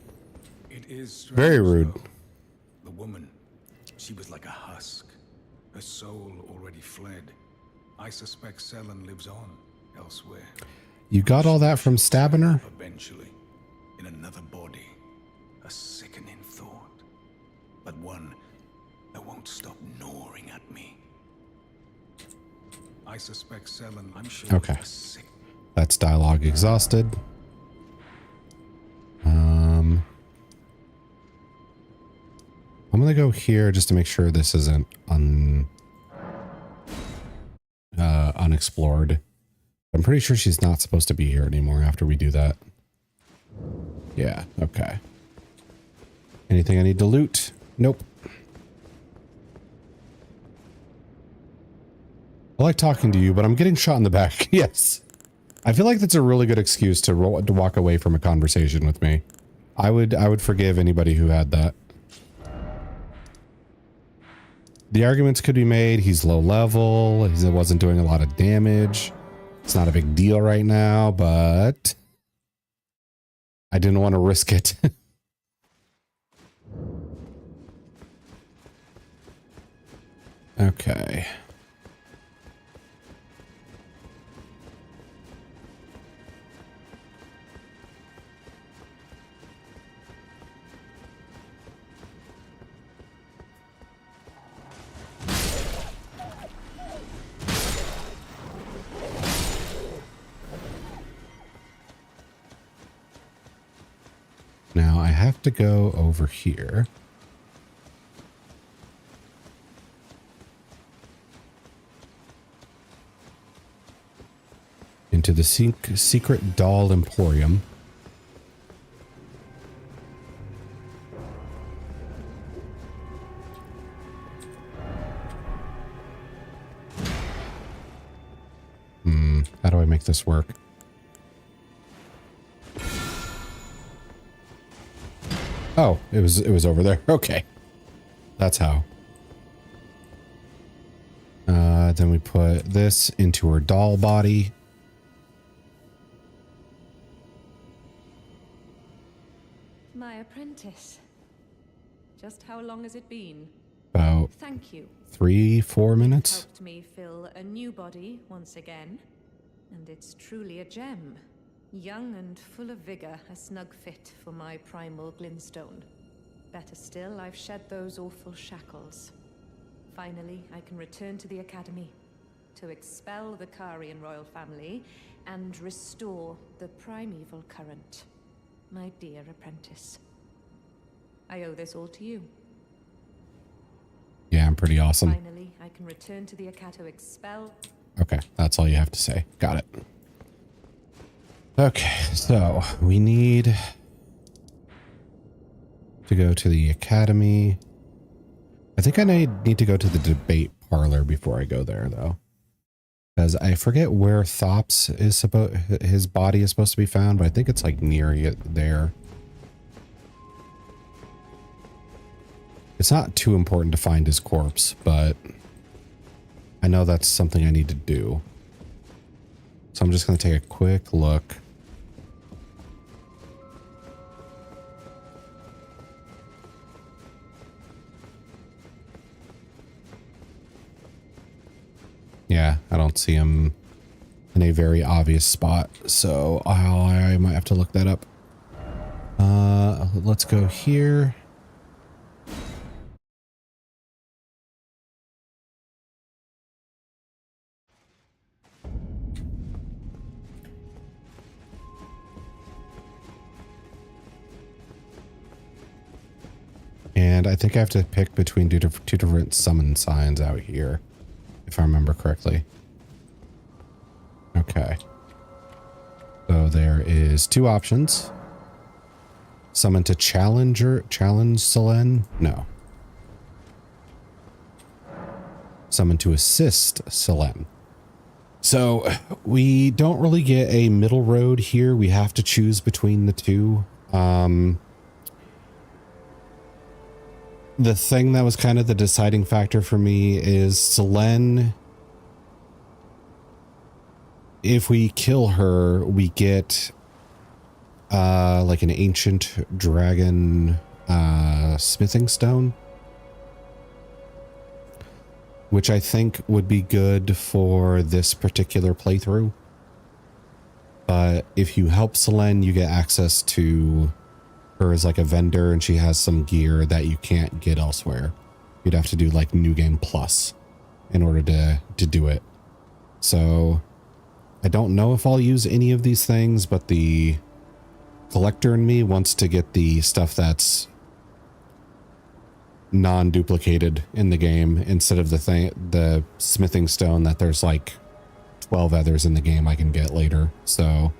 It is strange, Very rude. though. The woman, she was like a husk. Her soul already fled. I suspect Selen lives on elsewhere. You got all that from stabbing her? Eventually, in another body. A sickening thought. But one that won't stop gnawing at me. I suspect Selen, I'm sure. Okay. That's dialogue exhausted. I'm gonna go here just to make sure this isn't unexplored. I'm pretty sure she's not supposed to be here anymore after we do that. Yeah, okay. Anything I need to loot? Nope. I like talking to you, but I'm getting shot in the back. Yes. I feel like that's a really good excuse to walk away from a conversation with me. I would forgive anybody who had that. The arguments could be made. He's low level. He wasn't doing a lot of damage. It's not a big deal right now, but I didn't want to risk it. Okay. Now I have to go over here. Into the secret doll emporium. How do I make this work? Oh, it was over there. Okay. That's how. Then we put this into her doll body. My apprentice. Just how long has it been? About Thank you. 3-4 minutes. Helped me fill a new body once again. And it's truly a gem. Young and full of vigor, a snug fit for my primal glintstone. Better still, I've shed those awful shackles. Finally, I can return to the academy to expel the Karian royal family and restore the primeval current. My dear apprentice. I owe this all to you. Yeah, I'm pretty awesome. Finally, I can return to the academy to expel. Okay, that's all you have to say. Got it. Okay, so we need to go to the academy. I think I need to go to the debate parlor before I go there, though. Because I forget where Thops is his body is supposed to be found, but I think it's like near it there. It's not too important to find his corpse, but I know that's something I need to do. So I'm just going to take a quick look. Yeah, I don't see him in a very obvious spot, so I might have to look that up. Let's go here. And I think I have to pick between two different summon signs out here, if I remember correctly. Okay. So there is two options. Summon to challenge Selene? No. Summon to assist Selene. So we don't really get a middle road here. We have to choose between the two. The thing that was kind of the deciding factor for me is Selene. If we kill her, we get like an ancient dragon smithing stone, which I think would be good for this particular playthrough. But if you help Selene, you get access to her as like a vendor, and she has some gear that you can't get elsewhere. You'd have to do like New Game Plus in order to do it. So I don't know if I'll use any of these things, but the collector in me wants to get the stuff that's non-duplicated in the game instead of the smithing stone that there's like 12 others in the game I can get later. So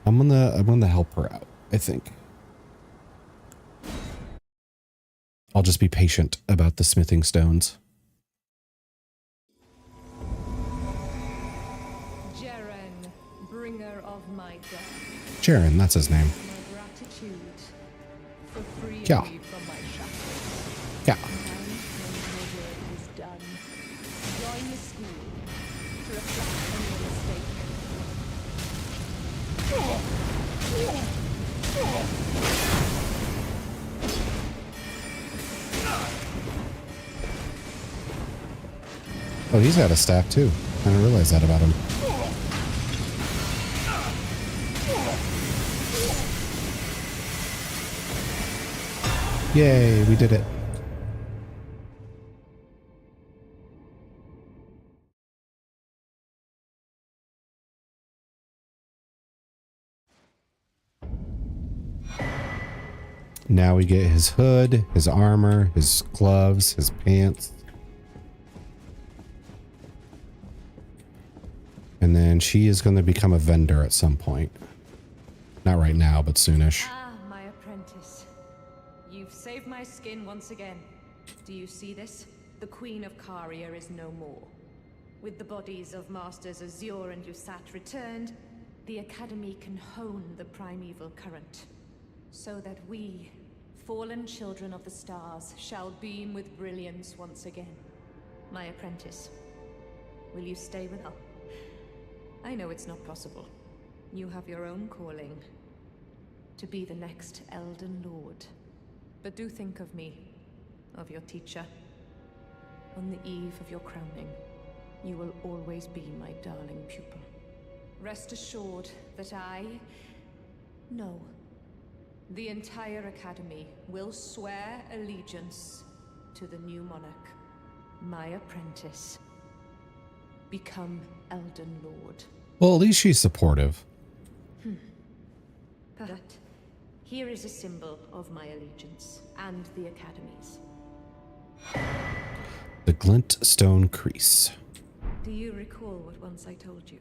I'm gonna help her out, I think. I'll just be patient about the smithing stones. Jaren, bringer of my death. Jaren, that's his name. My gratitude for freeing Yeah. me from my shackles. Yeah. And when your work is done, join the school to reflect on your mistake. Oh, he's got a staff too. I didn't realize that about him. Yay, we did it. Now we get his hood, his armor, his gloves, his pants. And then she is going to become a vendor at some point. Not right now, but soonish. Ah, my apprentice. You've saved my skin once again. Do you see this? The Queen of Caria is no more. With the bodies of Masters Azure and Usat returned, the Academy can hone the primeval current. So that we, fallen children of the stars, shall beam with brilliance once again. My apprentice, will you stay with us? I know it's not possible. You have your own calling. To be the next Elden Lord. But do think of me, of your teacher. On the eve of your crowning, you will always be my darling pupil. Rest assured that no, the entire Academy will swear allegiance to the new monarch, my apprentice. Become Elden Lord. Well, at least she's supportive. But here is a symbol of my allegiance and the Academy's. The glintstone crease. Do you recall what once I told you?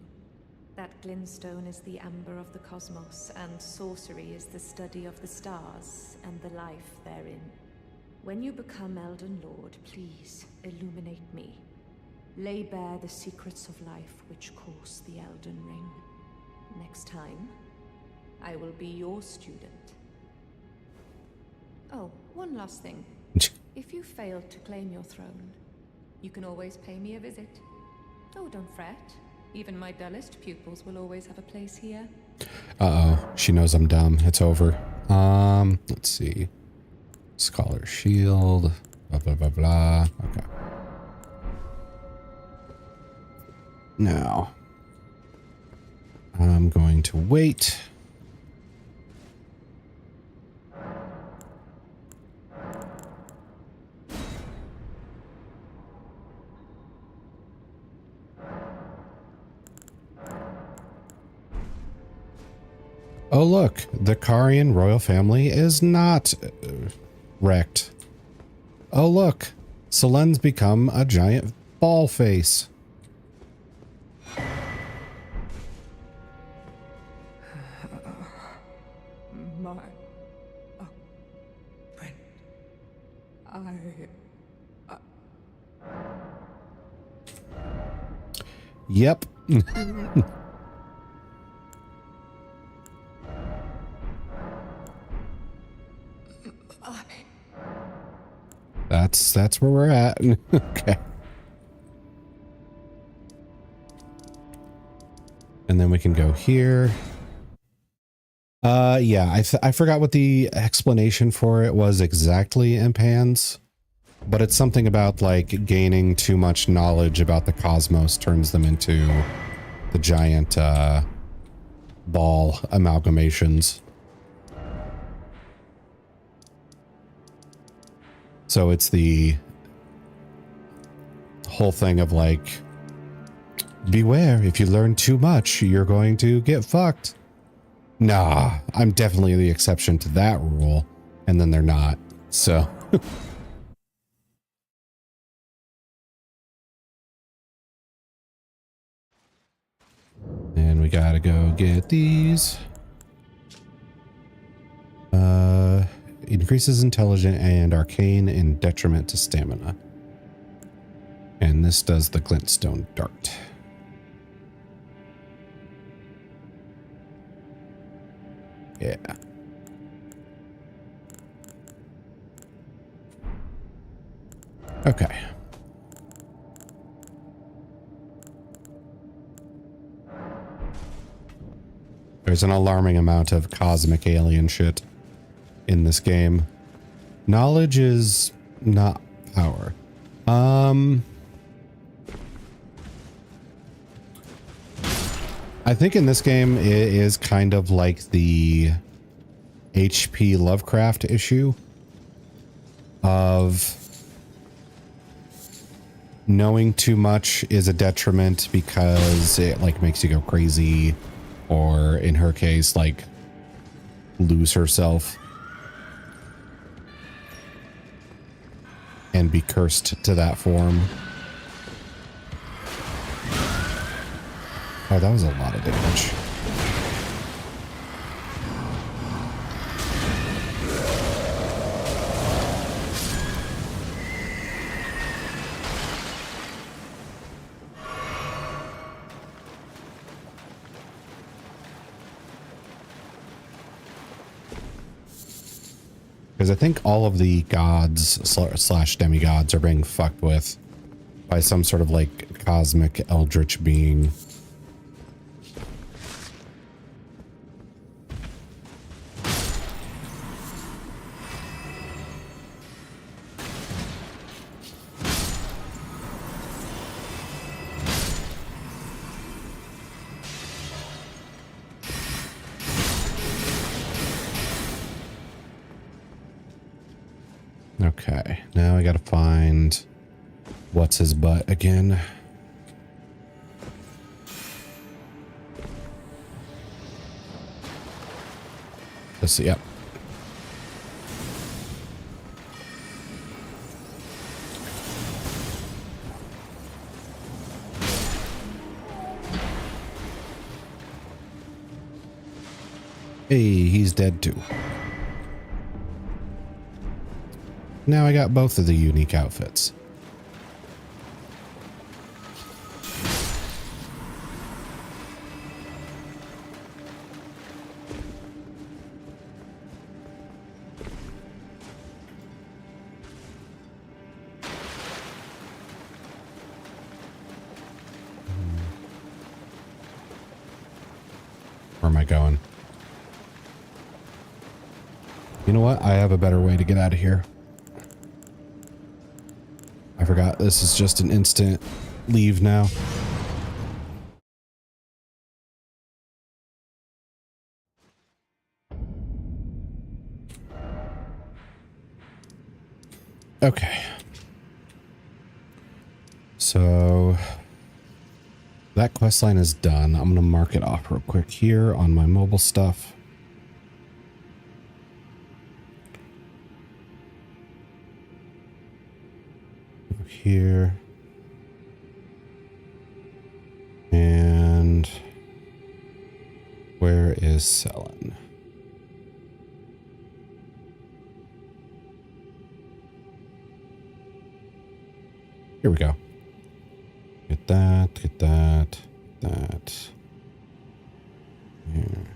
That glintstone is the amber of the cosmos, and sorcery is the study of the stars and the life therein. When you become Elden Lord, please illuminate me. Lay bare the secrets of life which course the Elden Ring. Next time, I will be your student. Oh, one last thing. If you fail to claim your throne, you can always pay me a visit. Oh, don't fret. Even my dullest pupils will always have a place here. Uh-oh. She knows I'm dumb. It's over. Let's see. Scholar shield. Blah, blah, blah, blah. Okay. Now, I'm going to wait. Oh, look, the Karian royal family is not wrecked. Oh, look, Selen's become a giant ball face. My friend, Yep. That's where we're at. Okay. And then we can go here. Yeah, I forgot what the explanation for it was exactly in Pans, but it's something about like gaining too much knowledge about the cosmos turns them into the giant ball amalgamations. So it's the whole thing of like, beware, if you learn too much, you're going to get fucked. Nah, I'm definitely the exception to that rule. And then they're not. So. And we gotta go get these. Increases intelligent and arcane in detriment to stamina. And this does the glintstone dart. Yeah. Okay. There's an alarming amount of cosmic alien shit in this game. Knowledge is not power. I think in this game it is kind of like the HP Lovecraft issue of knowing too much is a detriment because it like makes you go crazy, or in her case like lose herself and be cursed to that form. Oh, that was a lot of damage. Because I think all of the gods slash demigods are being fucked with by some sort of like cosmic eldritch being. Okay, now I gotta find what's his butt again. Let's see, yep. Hey, he's dead too. Now I got both of the unique outfits. Where am I going? You know what? I have a better way to get out of here. I forgot this is just an instant leave now. Okay. So that quest line is done. I'm going to mark it off real quick here on my mobile stuff. Here. And where is Selin? Here we go. Get that, get that, that. Here.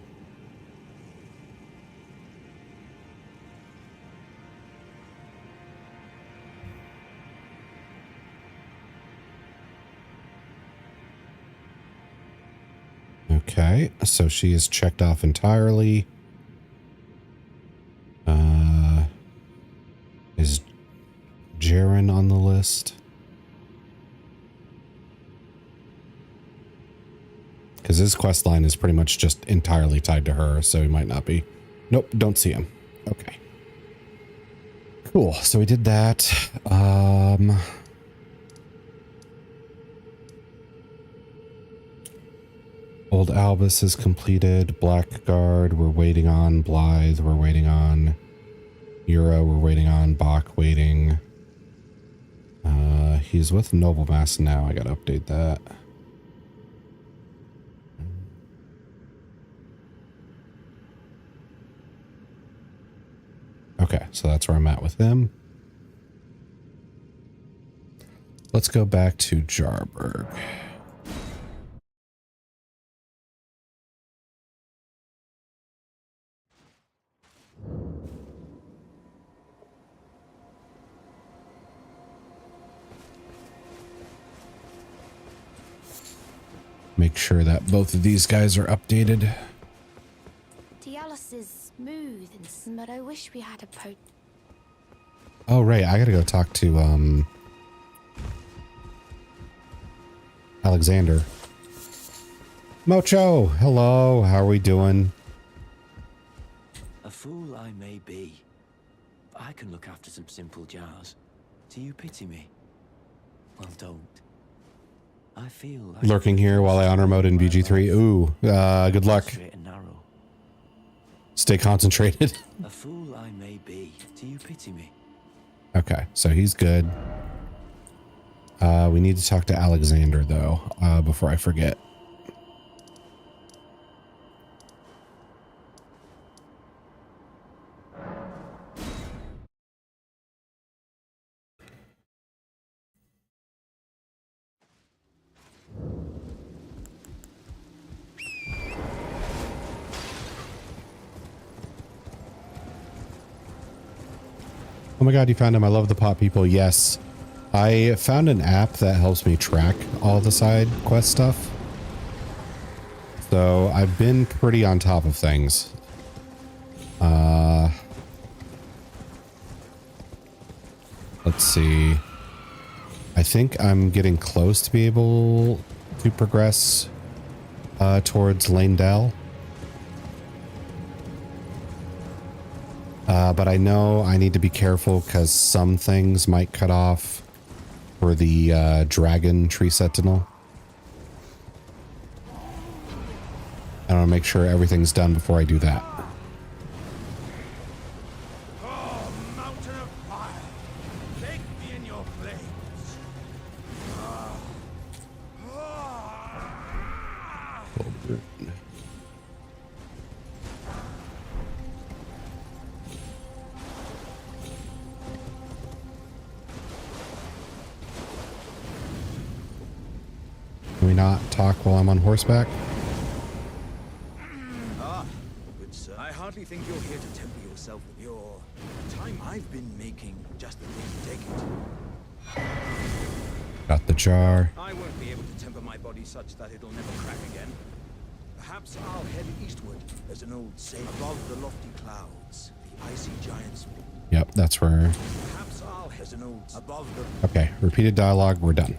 Okay, so she is checked off entirely. Is Jaren on the list? Because his quest line is pretty much just entirely tied to her, so he might not be. Nope, don't see him. Okay. Cool, so we did that. Old Albus is completed. Blackguard, we're waiting on. Blythe, we're waiting on. Yura, we're waiting on. Bach, waiting. He's with Noblemas now. I gotta update that. Okay, so that's where I'm at with him. Let's go back to Jarburg. Make sure that both of these guys are updated. Dialos is smooth and but I wish we had a Oh, right. I gotta go talk to, Alexander. Mocho! Hello, how are we doing? A fool I may be, but I can look after some simple jars. Do you pity me? Well, don't. I feel like Lurking here while I honor mode in VG3. Ooh, good luck. straight and narrow. Stay concentrated. A fool I may be. Do you pity me? Okay, so he's good. We need to talk to Alexander, though, before I forget. Oh my god, you found him. I love the pot people. Yes. I found an app that helps me track all the side quest stuff. So I've been pretty on top of things. Let's see. I think I'm getting close to be able to progress towards Lanedale. But I know I need to be careful because some things might cut off for the dragon tree sentinel. I want to make sure everything's done before I do that. Oh, mountain of fire, bake me in your flames. we not talk while I'm on horseback? Ah, good sir. I hardly think you're here to temper yourself with your time. I've been making just the thing to take it. Got the jar. I won't be able to temper my body such that it'll never crack again. Perhaps I'll head eastward. There's an old saying, above the lofty clouds, the icy giants. Yep, that's where. Perhaps I'll head an old above the. Okay, repeated dialogue. We're done.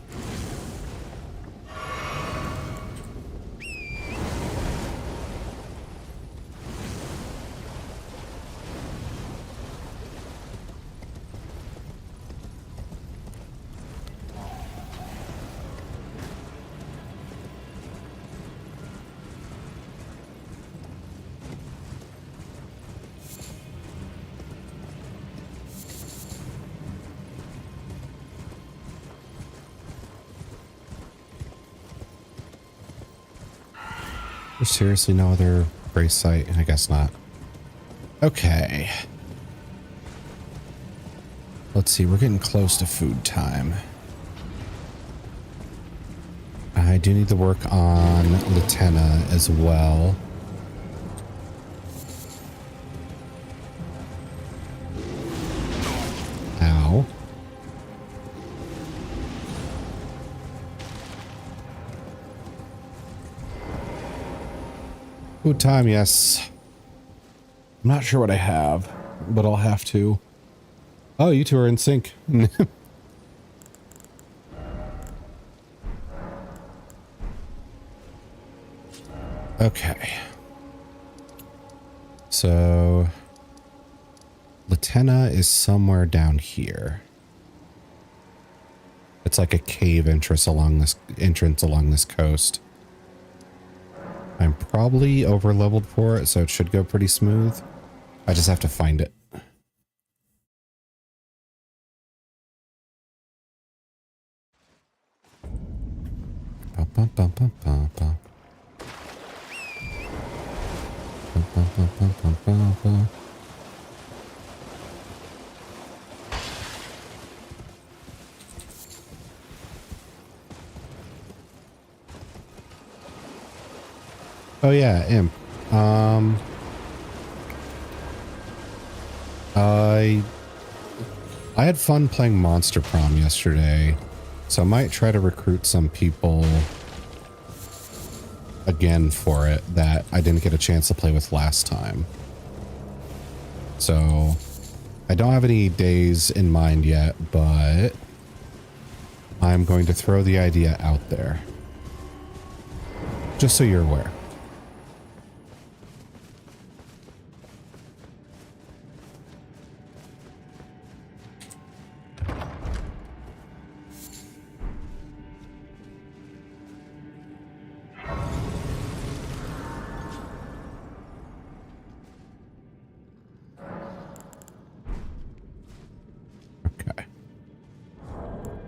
There's seriously no other grace site? I guess not. Okay. Let's see, we're getting close to food time. I do need to work on Latenna as well. Ow. Food time, yes. I'm not sure what I have, but I'll have to. Oh, you two are in sync. Okay. So Latenna is somewhere down here. It's like a cave entrance along this coast. I'm probably over leveled for it, so it should go pretty smooth. I just have to find it. Ba, ba, ba, ba, ba, ba. Ba, ba, ba, ba, ba, ba, ba. Oh yeah, Imp. I had fun playing Monster Prom yesterday, so I might try to recruit some people again for it that I didn't get a chance to play with last time. So I don't have any days in mind yet, but I'm going to throw the idea out there. Just so you're aware.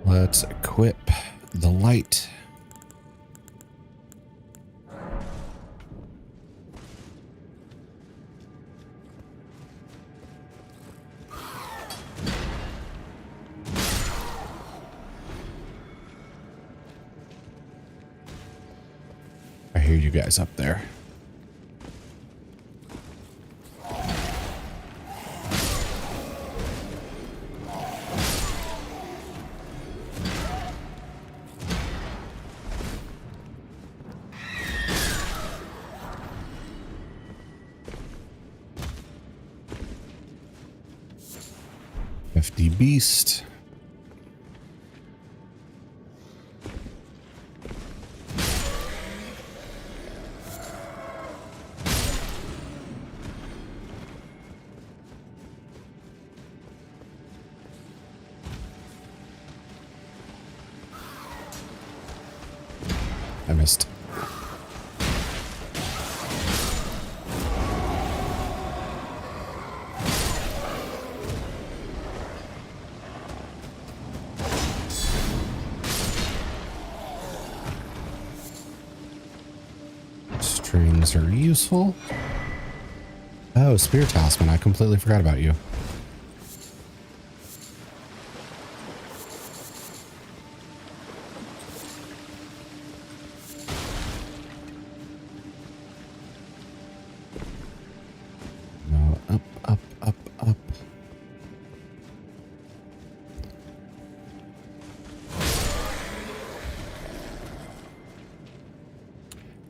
Let's equip the light. I hear you guys up there. FD Beast. I missed. Strings are useful. Oh, Spear Talisman. I completely forgot about you.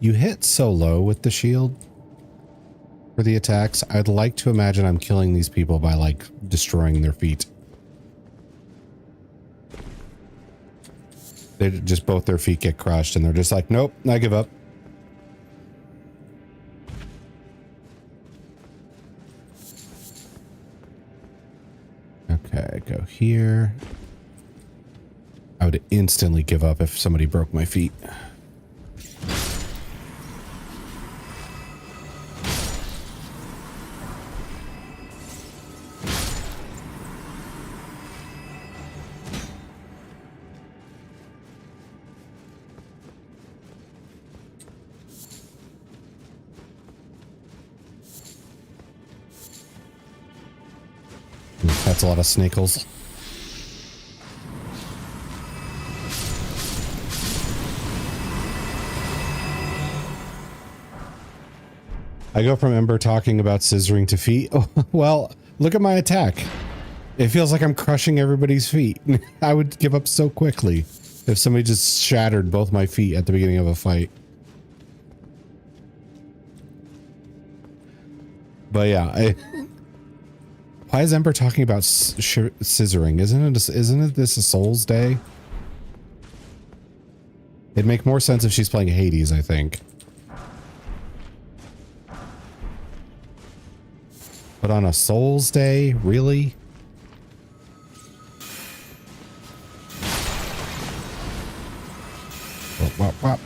You hit so low with the shield for the attacks. I'd like to imagine I'm killing these people by like destroying their feet. They just both their feet get crushed and they're just like, nope, I give up. Okay, go here. I would instantly give up if somebody broke my feet. That's a lot of snakels. I go from Ember talking about scissoring to feet. Oh, well, look at my attack. It feels like I'm crushing everybody's feet. I would give up so quickly if somebody just shattered both my feet at the beginning of a fight. But yeah, why is Ember talking about scissoring? Isn't it this a Souls Day? It'd make more sense if she's playing Hades, I think. But on a Souls Day, really? Wop, wop, wop.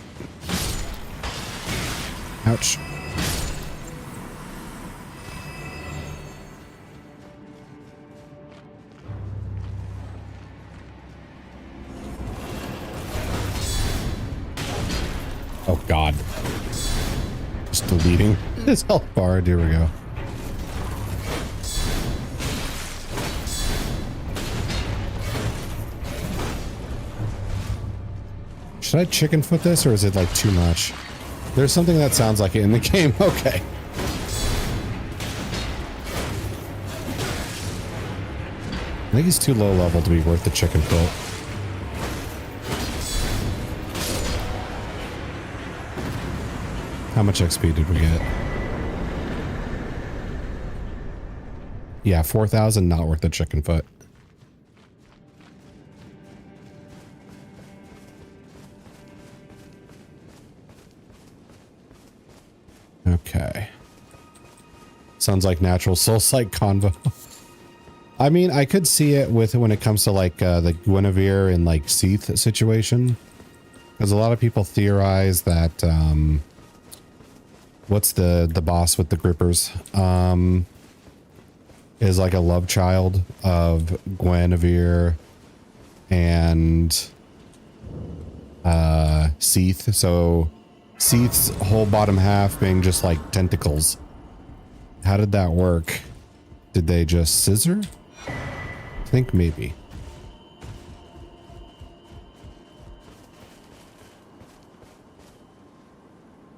Ouch. Oh God. Just deleting his health bar. Here we go. Should I chicken foot this or is it like too much? There's something that sounds like it in the game. Okay. I think he's too low level to be worth the chicken foot. How much XP did we get? Yeah, 4,000, not worth the chicken foot. Okay. Sounds like natural soul-like convo. I mean, I could see it with when it comes to like the Guinevere and like Seath situation. Because a lot of people theorize that what's the boss with the grippers? Is like a love child of Guinevere and Seath. So Seath's whole bottom half being just like tentacles. How did that work? Did they just scissor? I think maybe.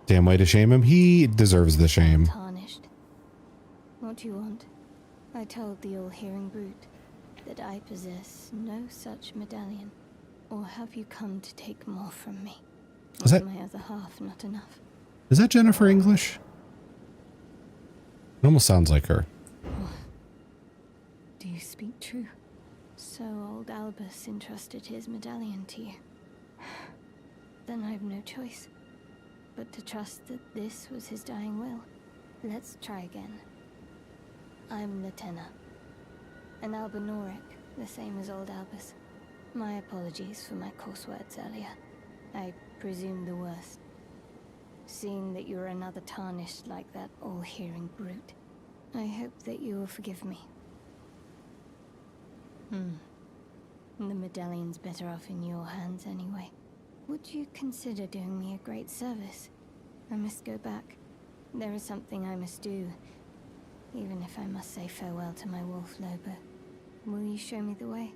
Damn way to shame him. He deserves the shame. Tarnished. What do you want? I told the all-hearing brute that I possess no such medallion. Or have you come to take more from me? Is that my other half not enough? Is that Jennifer English? It almost sounds like her. Do you speak true? So old Albus entrusted his medallion to you. Then I've no choice but to trust that this was his dying will. Let's try again. I'm Latenna, an Albinoric, the same as old Albus. My apologies for my coarse words earlier. I presume the worst. Seeing that you're another tarnished like that all-hearing brute, I hope that you will forgive me. The medallion's better off in your hands anyway. Would you consider doing me a great service? I must go back. There is something I must do, even if I must say farewell to my wolf Lobo. Will you show me the way?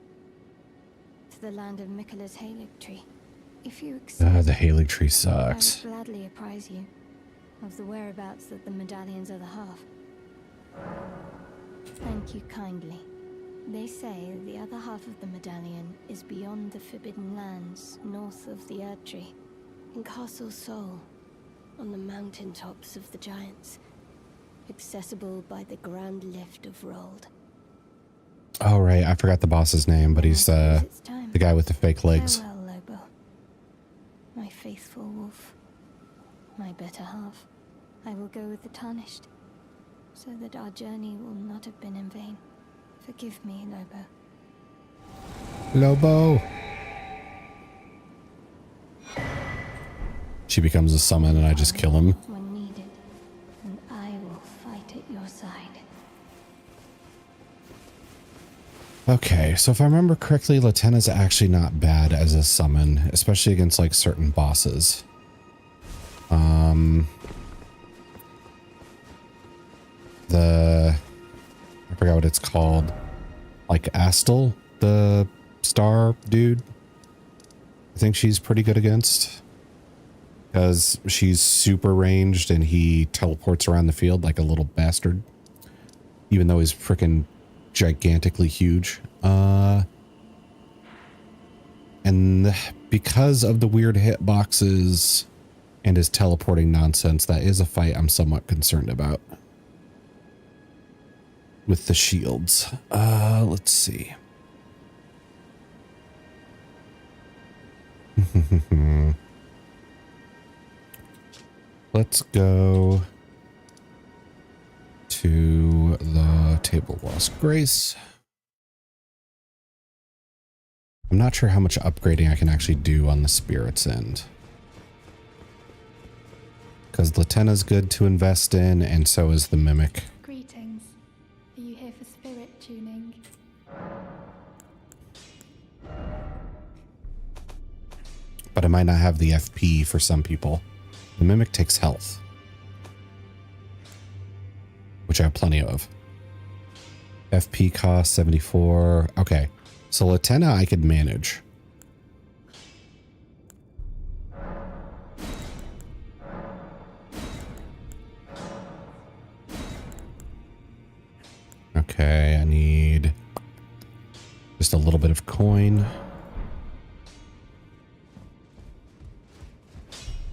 To the land of Miquella's Halig Tree. If you accept, The Halig Tree sucks. I would gladly apprise you of the whereabouts of the medallion's other half. Thank you kindly. They say the other half of the medallion is beyond the Forbidden Lands, north of the Erd Tree, in Castle Sol. on the mountaintops of the giants, accessible by the grand lift of Rold. Oh, right. I forgot the boss's name, but he's the guy with the fake legs. Farewell, Lobo. My faithful wolf. My better half. I will go with the Tarnished, so that our journey will not have been in vain. Forgive me, Lobo. Lobo! She becomes a summon and I just kill him. When needed, and I will fight at your side. Okay, so if I remember correctly, Latenna's actually not bad as a summon, especially against like certain bosses. I forgot what it's called. Like Astel, the star dude. I think she's pretty good against. Because she's super ranged and he teleports around the field like a little bastard. Even though he's freaking gigantically huge. And because of the weird hitboxes and his teleporting nonsense, that is a fight I'm somewhat concerned about. With the shields. Let's see. Let's go to the Table Lost Grace. I'm not sure how much upgrading I can actually do on the Spirit's End. Because Latenna's good to invest in, and so is the Mimic. Greetings. Are you here for spirit tuning? But I might not have the FP for some people. The Mimic takes health, which I have plenty of. FP cost 74. Okay, so Latenna I could manage. Okay, I need just a little bit of coin.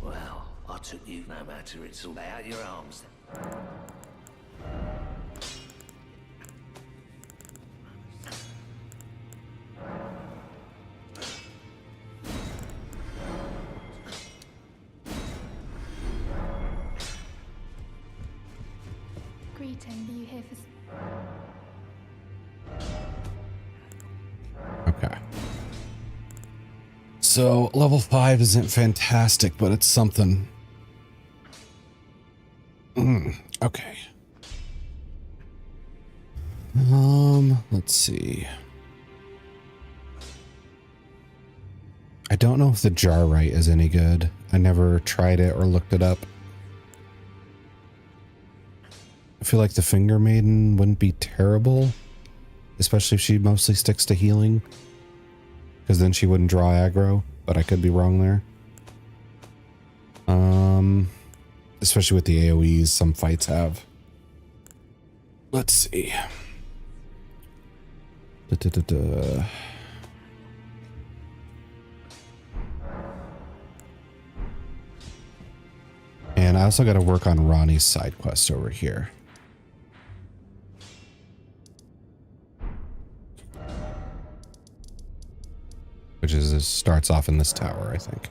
Well, I took you no matter, it's all out your arms. Greeting. Are you here for... Okay. So level 5 isn't fantastic, but it's something. Okay. Let's see. I don't know if the jar right is any good. I never tried it or looked it up. I feel like the Finger Maiden wouldn't be terrible, especially if she mostly sticks to healing, because then she wouldn't draw aggro, but I could be wrong there. Especially with the AoEs some fights have. Let's see. And I also got to work on Ronnie's side quest over here. Which is starts off in this tower, I think.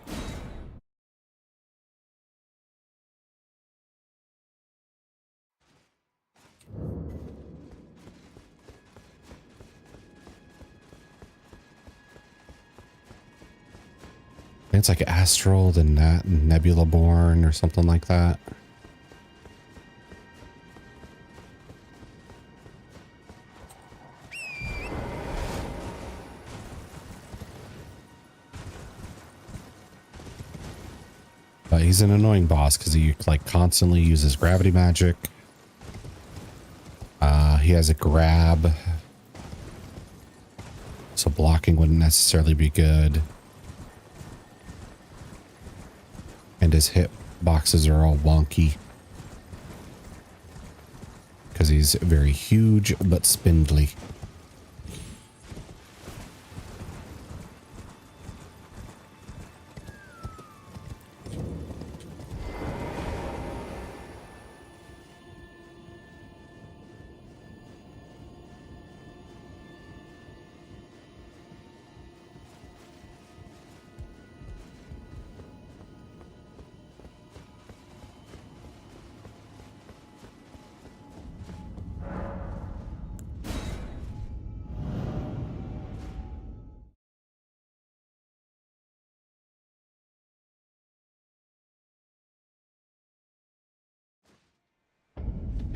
It's like Astral, the Nebula Born, or something like that. But he's an annoying boss because he like constantly uses gravity magic. He has a grab, so blocking wouldn't necessarily be good. And his hit boxes are all wonky because he's very huge but spindly.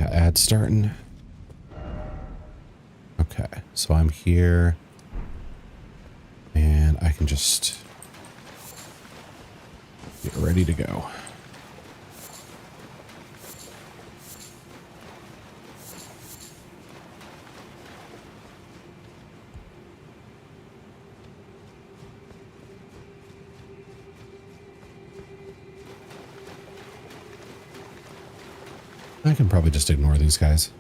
got ads starting. Okay, so I'm here. And I can just get ready to go. I can probably just ignore these guys.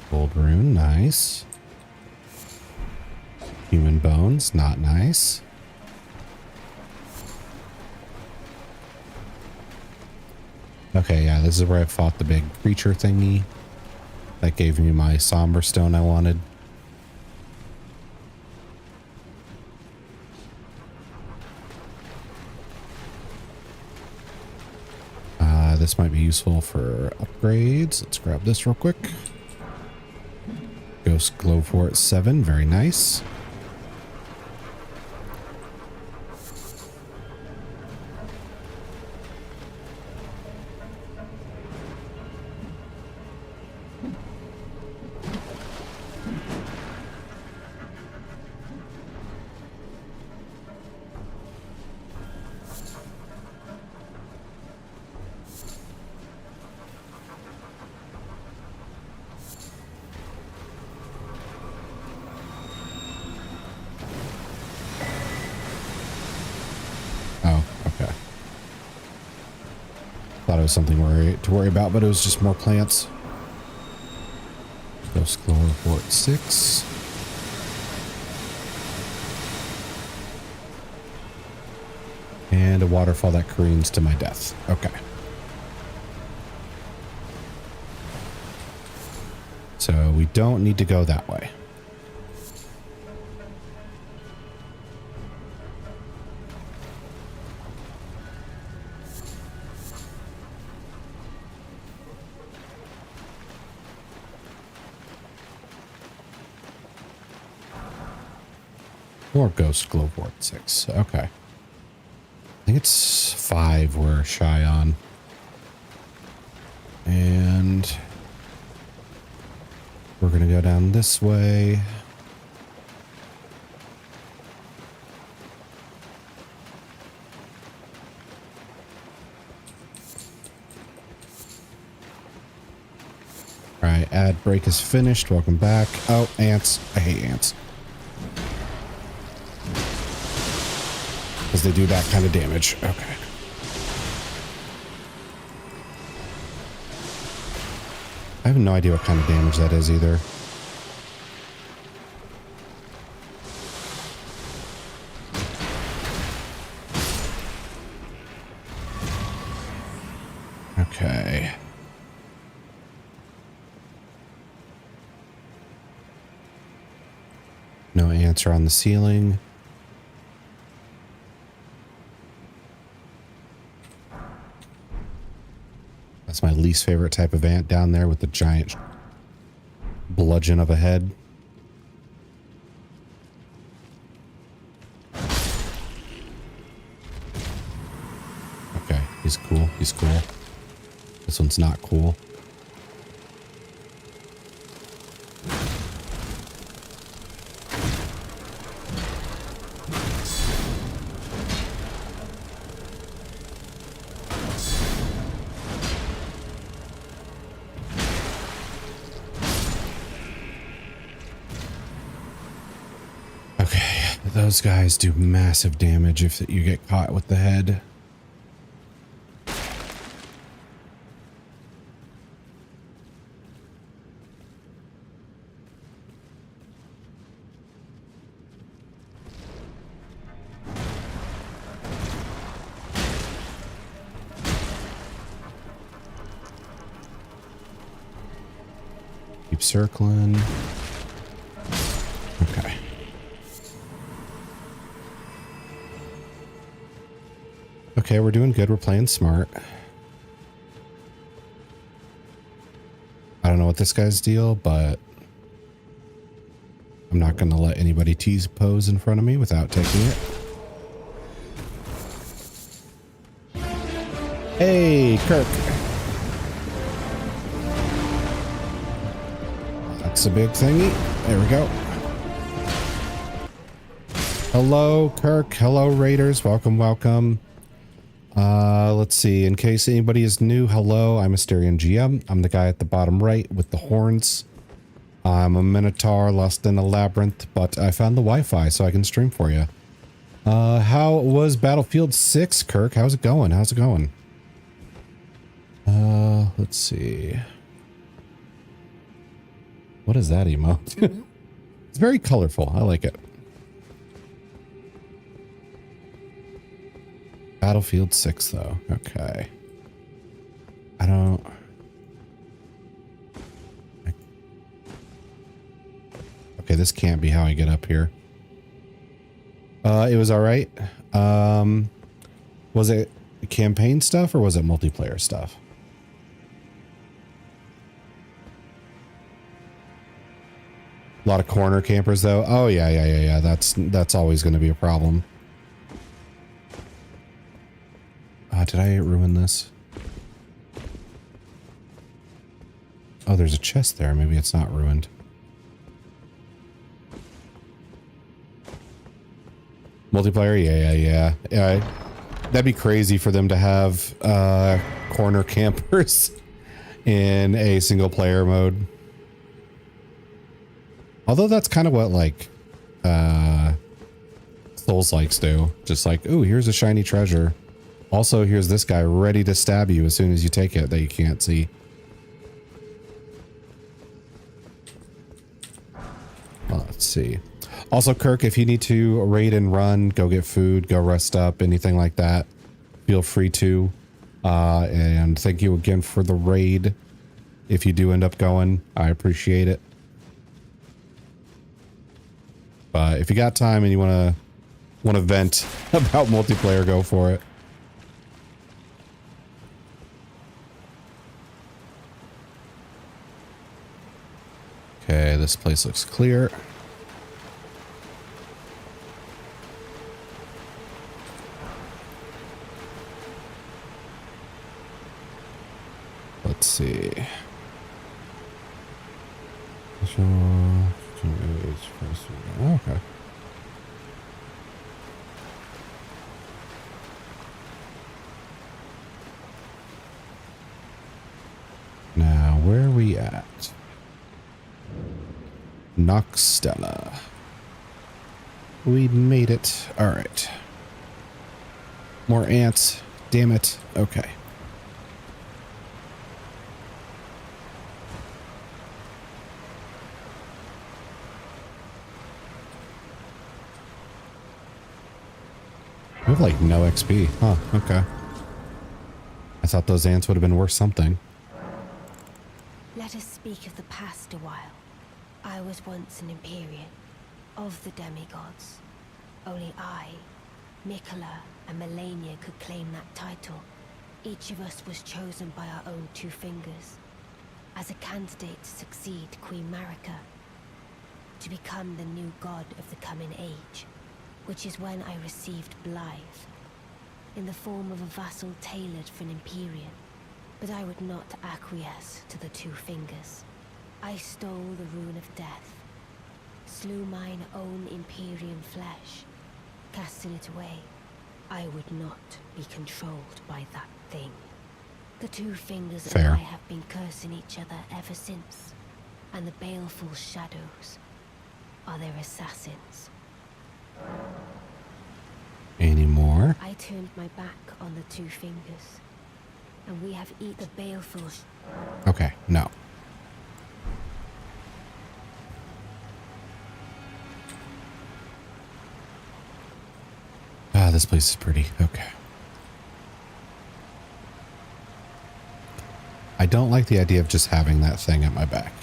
Gold rune, nice. Human bones, not nice. Okay, yeah, this is where I fought the big creature thingy. That gave me my somber stone I wanted. This might be useful for upgrades. Let's grab this real quick. Ghost Glowfort 7, very nice. Was something to worry about, but it was just more plants. Ghost Glowfort 6. And a waterfall that careens to my death. Okay. So we don't need to go that way. Or Ghost Glowfort 6. Okay. I think it's 5 we're shy on. And we're going to go down this way. All right, ad break is finished. Welcome back. Oh, ants. I hate ants. Because they do that kind of damage. Okay. I have no idea what kind of damage that is either. Okay. No ants are on the ceiling. That's my least favorite type of ant down there with the giant bludgeon of a head. Okay, he's cool. He's cool. This one's not cool. Those guys do massive damage if you get caught with the head. Keep circling. Okay. Okay, we're doing good. We're playing smart. don't know what this guy's deal, but I'm not going to let anybody T-pose in front of me without taking it. Hey, Kirk. That's a big thingy. There we go. Hello, Kirk. Hello, Raiders. Welcome, welcome. Let's see. In case anybody is new, hello. I'm asteriongm. I'm the guy at the bottom right with the horns. I'm a Minotaur lost in a labyrinth, but I found the Wi-Fi so I can stream for you. How was Battlefield 6, Kirk? How's it going? How's it going? Let's see. What is that emote? It's very colorful. I like it. Battlefield 6, though. Okay. I don't... Okay, this can't be how I get up here. It was alright. Was it campaign stuff or was it multiplayer stuff? A lot of corner campers, though. Oh, yeah. That's always going to be a problem. Did I ruin this? Oh, there's a chest there. Maybe it's not ruined. Multiplayer? Yeah. That'd be crazy for them to have corner campers in a single player mode. Although that's kind of what like Souls-likes do. Just like, ooh, here's a shiny treasure. Also, here's this guy ready to stab you as soon as you take it that you can't see. Well, let's see. Also, Kirk, if you need to raid and run, go get food, go rest up, anything like that, feel free to. And thank you again for the raid. If you do end up going, I appreciate it. But if you got time and you want to vent about multiplayer, go for it. Okay, this place looks clear. Let's see. Okay. Now, where are we at? Noxstella. We made it. All right. More ants. Damn it. Okay. We have like no XP. Huh. Okay. I thought those ants would have been worth something. Let us speak of the past a while. I was once an Empyrean, of the demigods. Only I, Mikola, and Melania could claim that title. Each of us was chosen by our own two fingers, as a candidate to succeed Queen Marika, to become the new god of the coming age, which is when I received Blythe, in the form of a vassal tailored for an Empyrean. But I would not acquiesce to the two fingers. I stole the rune of death, slew mine own Empyrean flesh, casting it away. I would not be controlled by that thing. The two fingers and I have been cursing each other ever since, and the baleful shadows are their assassins. Any more? I turned my back on the two fingers, and we have eaten the baleful. Okay, no. Ah, this place is pretty. Okay. I don't like the idea of just having that thing at my back.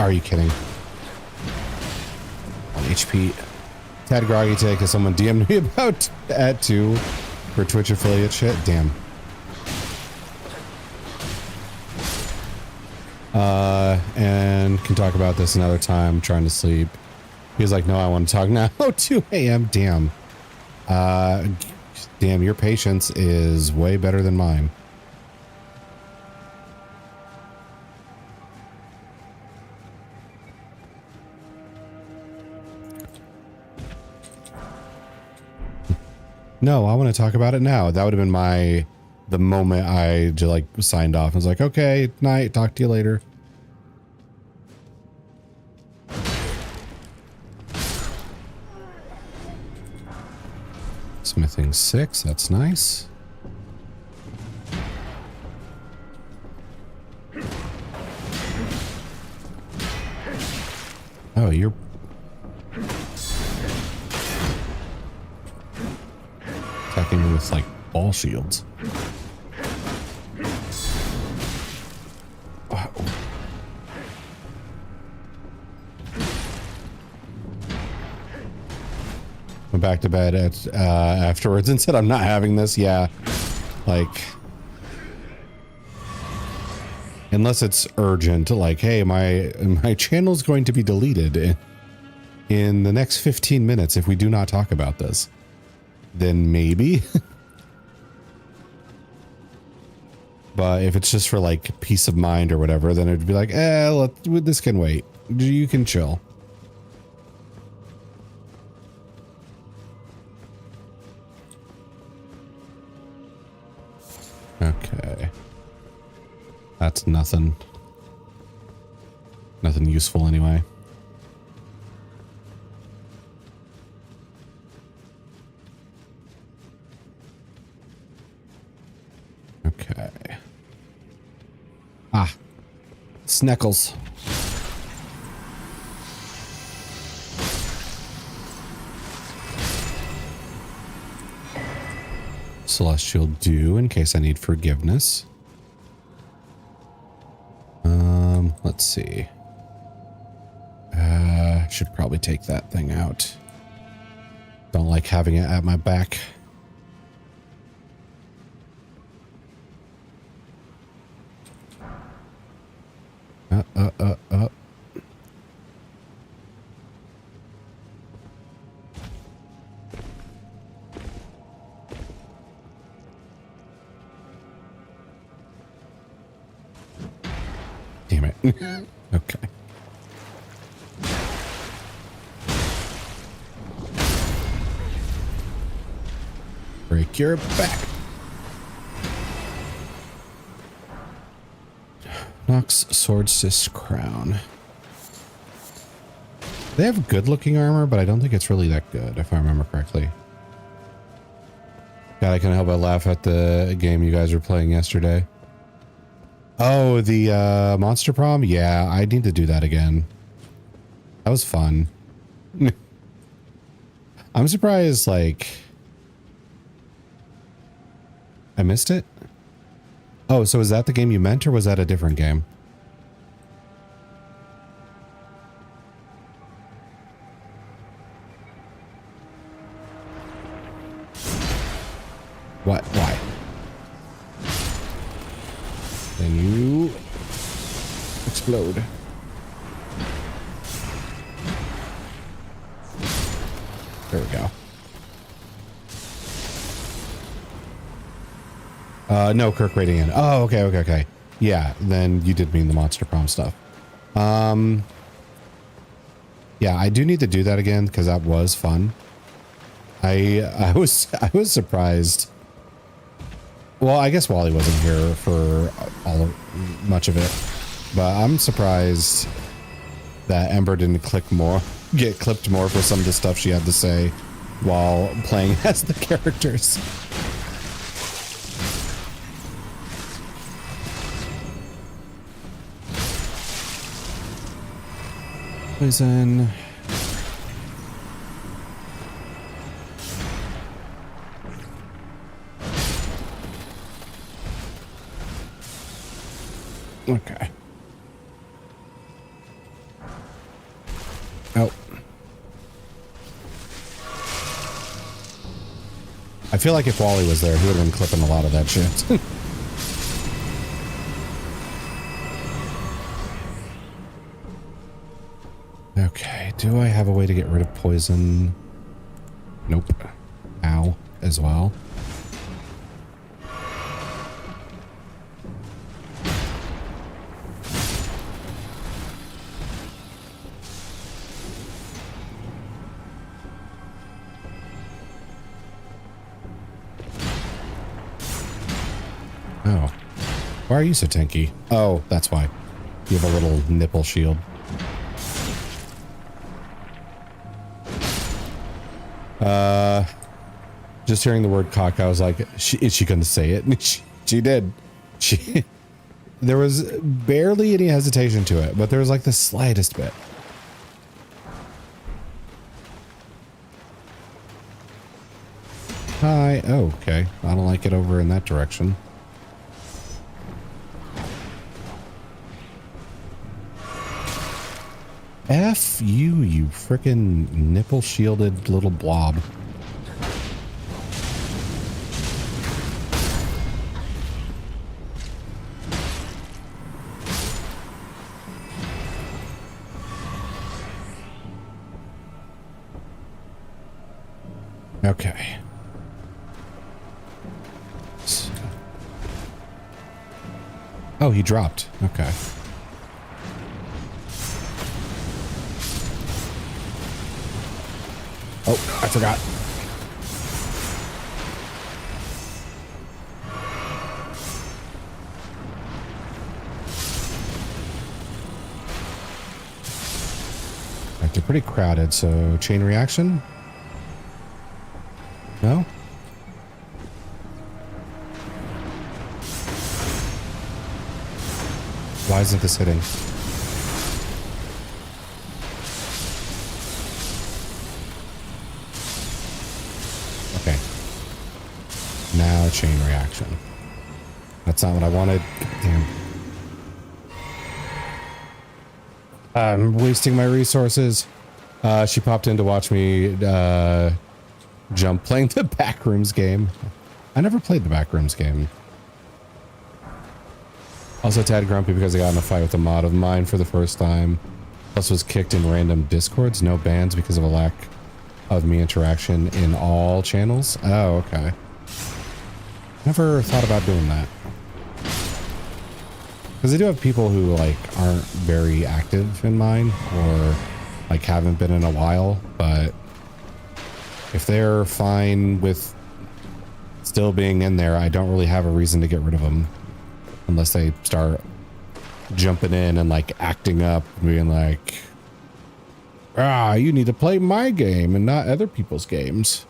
Are you kidding? 1 HP. Tad Groggy Take is someone DM'd me about at 2 for Twitch affiliate shit. Damn. And can talk about this another time. Trying to sleep. He was like, no, I want to talk now. 2 a.m. Damn. Damn, your patience is way better than mine. No, I want to talk about it now. That would have been the moment I just like signed off. I was like, okay, night, talk to you later. Smithing 6, that's nice. Oh, you're attacking me with like ball shields. Wow. Went back to bed afterwards and said, I'm not having this. Yeah. Like, unless it's urgent, like, hey, my channel's going to be deleted in the next 15 minutes if we do not talk about this. Then maybe. But if it's just for like peace of mind or whatever, then it'd be like, this can wait. You can chill. Okay. That's nothing. Nothing useful anyway. Okay. Ah. Sneckles. Celestial Dew in case I need forgiveness. Let's see. Should probably take that thing out. Don't like having it at my back. Damn it. Okay. Break your back. Nox Swordsis Crown. They have good looking armor, but I don't think it's really that good, if I remember correctly. God, I can't help but laugh at the game you guys were playing yesterday. Oh, the Monster Prom? Yeah, I need to do that again. That was fun. I'm surprised, like... I missed it? Oh, so is that the game you meant, or was that a different game? What? Why? Then you explode. There we go. No, Kirk rating in. Oh, okay. Yeah, then you did mean the Monster Prom stuff. Yeah, I do need to do that again because that was fun. I was surprised. Well, I guess Wally wasn't here for much of it, but I'm surprised that Ember didn't get clipped more for some of the stuff she had to say while playing as the characters. Poison. Okay. I feel like if Wally was there, he would have been clipping a lot of that shit. Okay, do I have a way to get rid of poison? Nope. Ow, as well. Oh. Why are you so tanky? Oh, that's why. You have a little nipple shield. Just hearing the word cock, I was like, is she going to say it? She did. There was barely any hesitation to it, but there was like the slightest bit. Hi. Oh, okay. I don't like it over in that direction. F you, you frickin' nipple shielded little blob. Okay. Oh, he dropped. Okay. Oh, I forgot. Right, they're pretty crowded, so chain reaction? No? Why isn't this hitting? Okay. Now chain reaction. That's not what I wanted. Damn. I'm wasting my resources. She popped in to watch me jump playing the Backrooms game. I never played the Backrooms game. Also tad grumpy because I got in a fight with a mod of mine for the first time. Plus was kicked in random discords, no bans because of a lack of me interaction in all channels. Oh, okay. Never thought about doing that. Because I do have people who like aren't very active in mine or like haven't been in a while, but if they're fine with still being in there, I don't really have a reason to get rid of them. Unless they start jumping in and like acting up, being like, you need to play my game and not other people's games.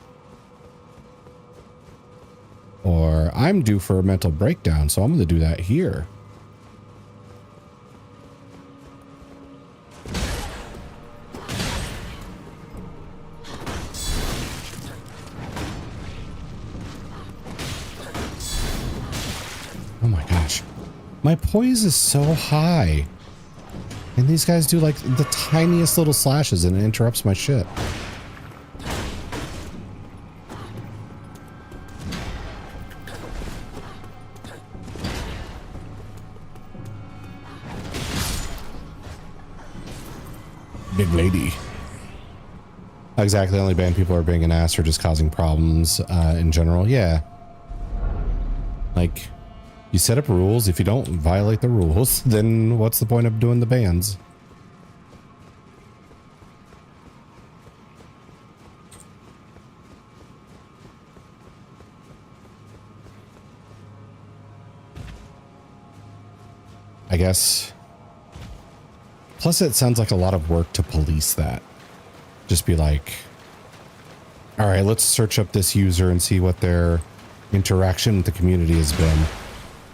Or I'm due for a mental breakdown, so I'm going to do that here. Oh my gosh. My poise is so high. And these guys do like the tiniest little slashes and it interrupts my shit. Big lady. Exactly. Only ban people are being an ass or just causing problems in general. Yeah. Like, you set up rules. If you don't violate the rules, then what's the point of doing the bans? I guess. Plus, it sounds like a lot of work to police that. Just be like, all right, let's search up this user and see what their interaction with the community has been.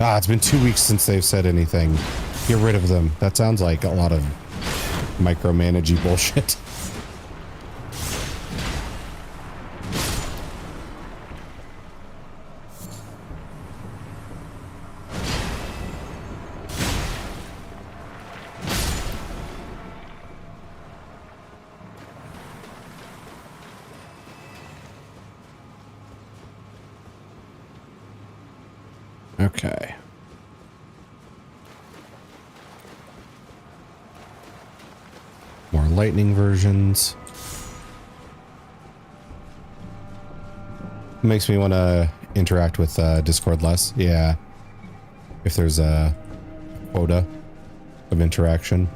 It's been 2 weeks since they've said anything. Get rid of them. That sounds like a lot of micromanagey bullshit. Okay. More lightning versions. Makes me want to interact with Discord less. Yeah. If there's a quota of interaction.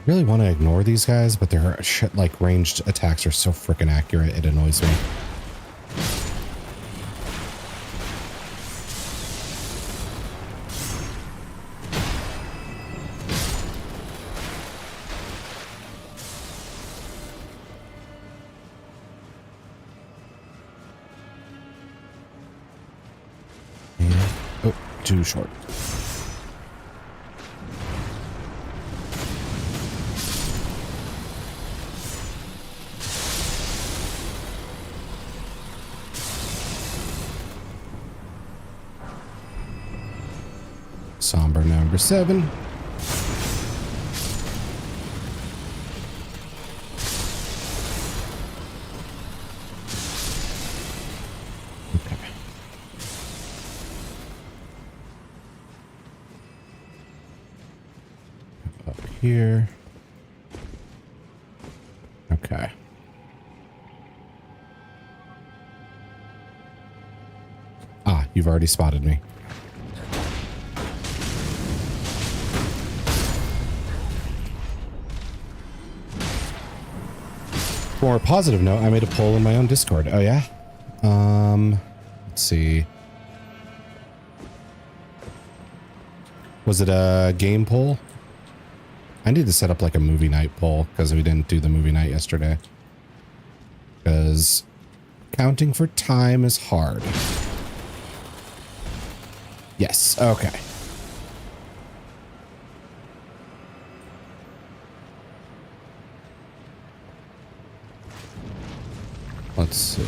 Really want to ignore these guys, but their shit like ranged attacks are so freaking accurate, it annoys me. And, oh, too short. Somber number 7. Okay. Up here. Okay. Ah, you've already spotted me. For a positive note, I made a poll in my own Discord. Oh yeah? Let's see. Was it a game poll? I need to set up like a movie night poll because we didn't do the movie night yesterday. Because counting for time is hard. Yes, okay. Let's see.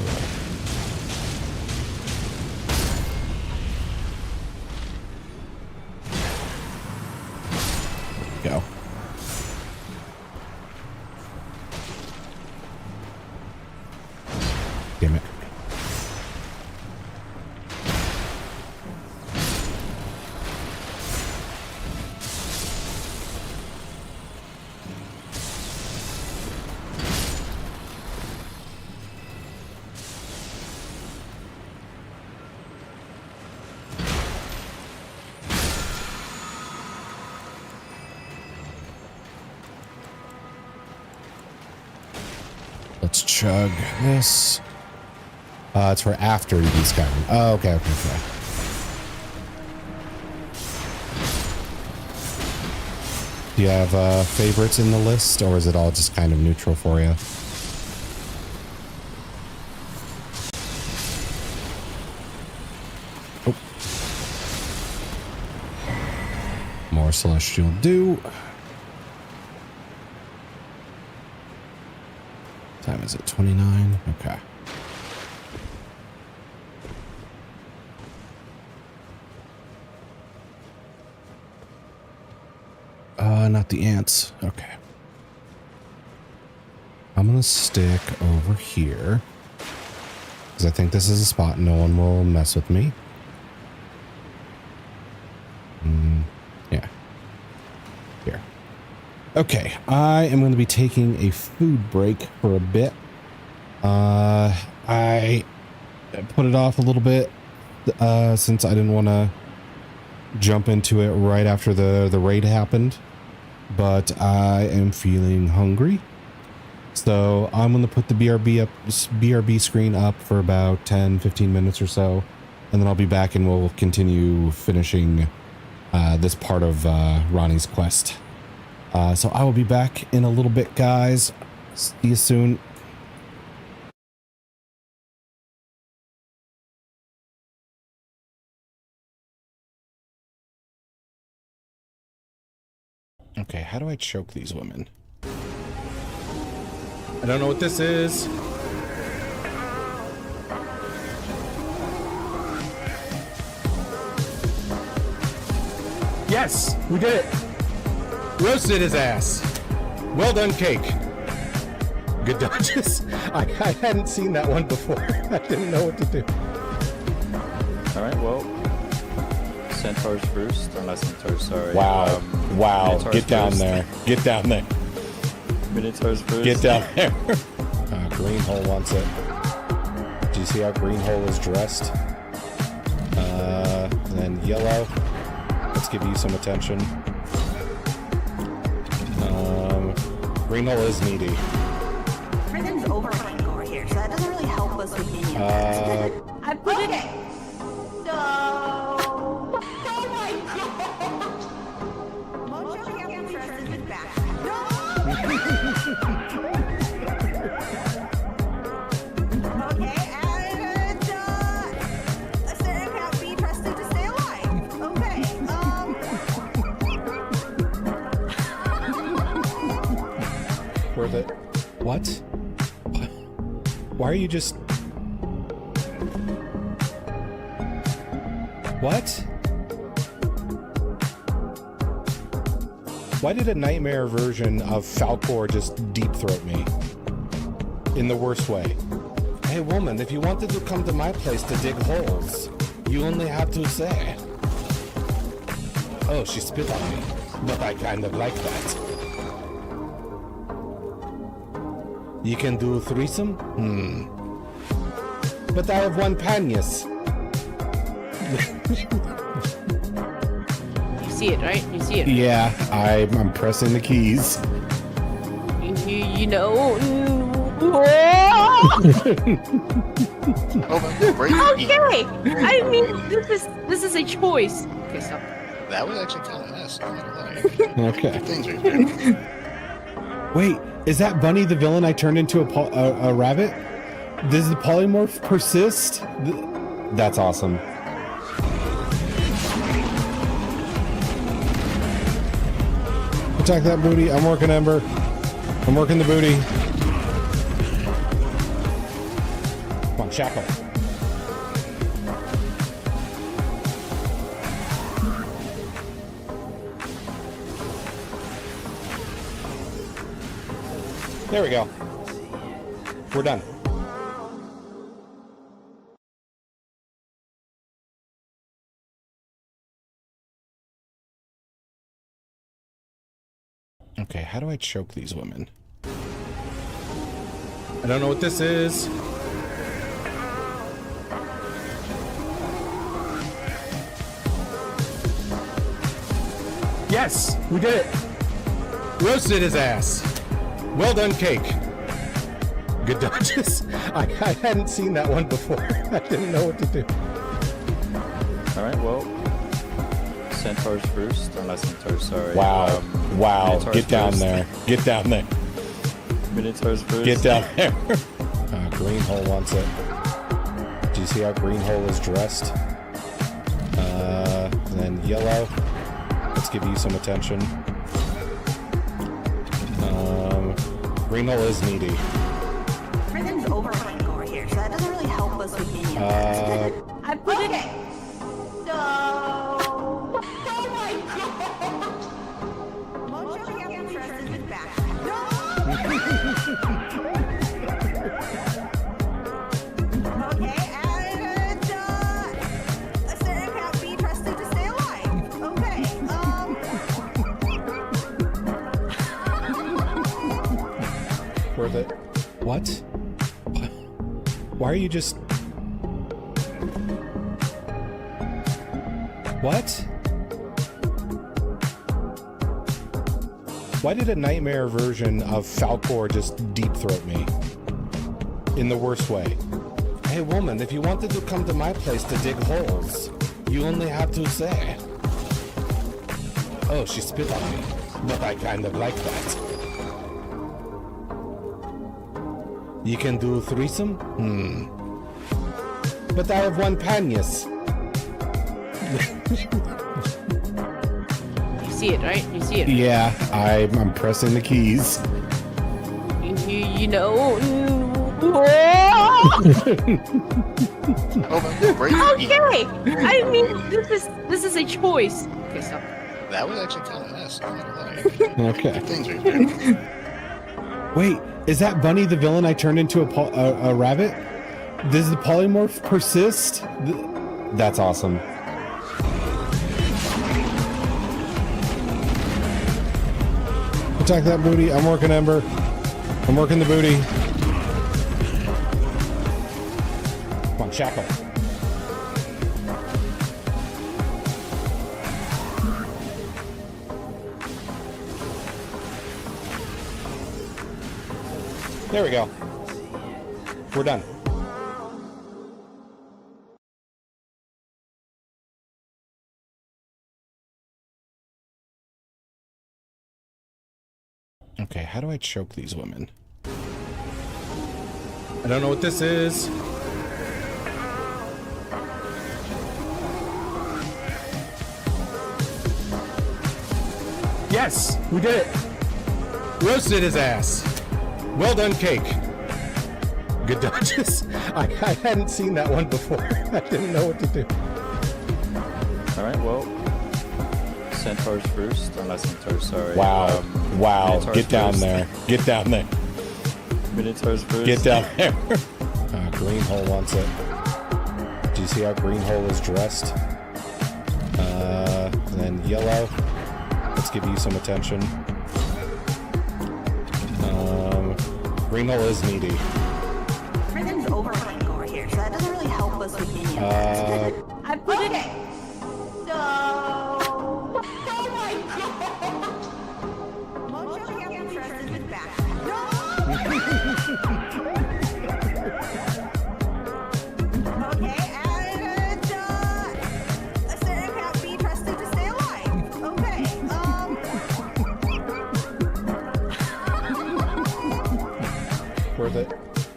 Go. Damn it. Let's chug this. It's for after you beat Skyrim. Oh, okay, okay, okay. Do you have favorites in the list, or is it all just kind of neutral for you? Oh. More Celestial Dew. Time is it 29? Okay. Not the ants. Okay. I'm gonna stick over here because I think this is a spot no one will mess with me. Yeah. Here. Okay, I am going to be taking a food break for a bit. I put it off a little bit since I didn't want to jump into it right after the raid happened, but I am feeling hungry. So I'm going to put the BRB screen up for about 10-15 minutes or so, and then I'll be back and we'll continue finishing this part of Ronnie's quest. So I will be back in a little bit, guys. See you soon. Okay, how do I choke these women? I don't know what this is. Yes, we did it. Roasted his ass. Well done, cake. Good dodges. I hadn't seen that one before. I didn't know what to do. Alright, well. Centaurs first, or not Centaurs, sorry. Wow. Wow. Minotaurs Get down first. there. Get down there. Minotaurs first. Get down there. Greenhole wants it. Do you see how Greenhole is dressed? And then yellow. Let's give you some attention. Greenhole is needy. Everything's overrunning over here, so that doesn't really help us with minions. I put it. No. Oh my god. Mojo can't trust his back. No. Okay, and a certain can't be trusted to stay alive. Okay. Worth it. What? Why are you just... What? Why did a nightmare version of Falcor just deep throat me? In the worst way. Hey woman, if you wanted to come to my place to dig holes, you only have to say. Oh, she spit on me. But I kind of like that. You can do threesome? But I have one panias. You see it, right? You see it. Yeah, I'm pressing the keys. You know. Okay. I mean, this is a choice. Okay, stop. That was actually kind of nice. Okay. Things right there. Wait, is that Bunny the villain I turned into a rabbit? Does the polymorph persist? That's awesome. Attack that booty. I'm working Ember. I'm working the booty. Come on, shackle. There we go. We're done. Okay, how do I choke these women? I don't know what this is. Yes, we did it. Roasted his ass. Well done, cake. Good dodges. I hadn't seen that one before. I didn't know what to do. Alright, well. Centaurs first, or not Centaurs, sorry. Wow. Wow. Minotaurs Get down first. there. Get down there. Minotaurs first. Get down there. Greenhole wants it. Do you see how Greenhole is dressed? And then yellow. Let's give you some attention. Greenhole is needy. Everything's overrunning over here, so that doesn't really help us with minions. I put it. No. Oh my god. Mojo can't trust his back. No. Okay, and a certain can't be trusted to stay alive. Okay, Worth it. What? Why are you just... What? Why did a nightmare version of Falcor just deep throat me? In the worst way. Hey woman, if you wanted to come to my place to dig holes, you only have to say. Oh, she spit on me. But I kind of like that. You can do threesome? But I have one panias. You see it, right? You see it. Yeah, I'm pressing the keys. You know. Okay. I mean, this is a choice. Okay, stop. That was actually kind of nice. Okay. Things are good. Wait, is that Bunny the villain I turned into a rabbit? Does the polymorph persist? That's awesome. Attack that booty. I'm working Ember. I'm working the booty. Come on, shackle. There we go. We're done. Okay, how do I choke these women? I don't know what this is. Yes, we did it. Roasted his ass. Well done, cake. Good dodges. I hadn't seen that one before. I didn't know what to do. Alright, well. Centaurs first. Or not Centaurs, sorry. Wow. Wow. Minotaurs Get down first. there. Get down there. Minotaurs first. Get down there. Green Hole wants it. Do you see how Green Hole is dressed? And then yellow. Let's give you some attention. Green Hole is needy. Everything's overflowing over here, so that doesn't really help us with being I put it. So. Oh my god! Mojo can't be trusted with back. No! Okay, and Asterion can't be trusted to stay alive. Okay, Worth it.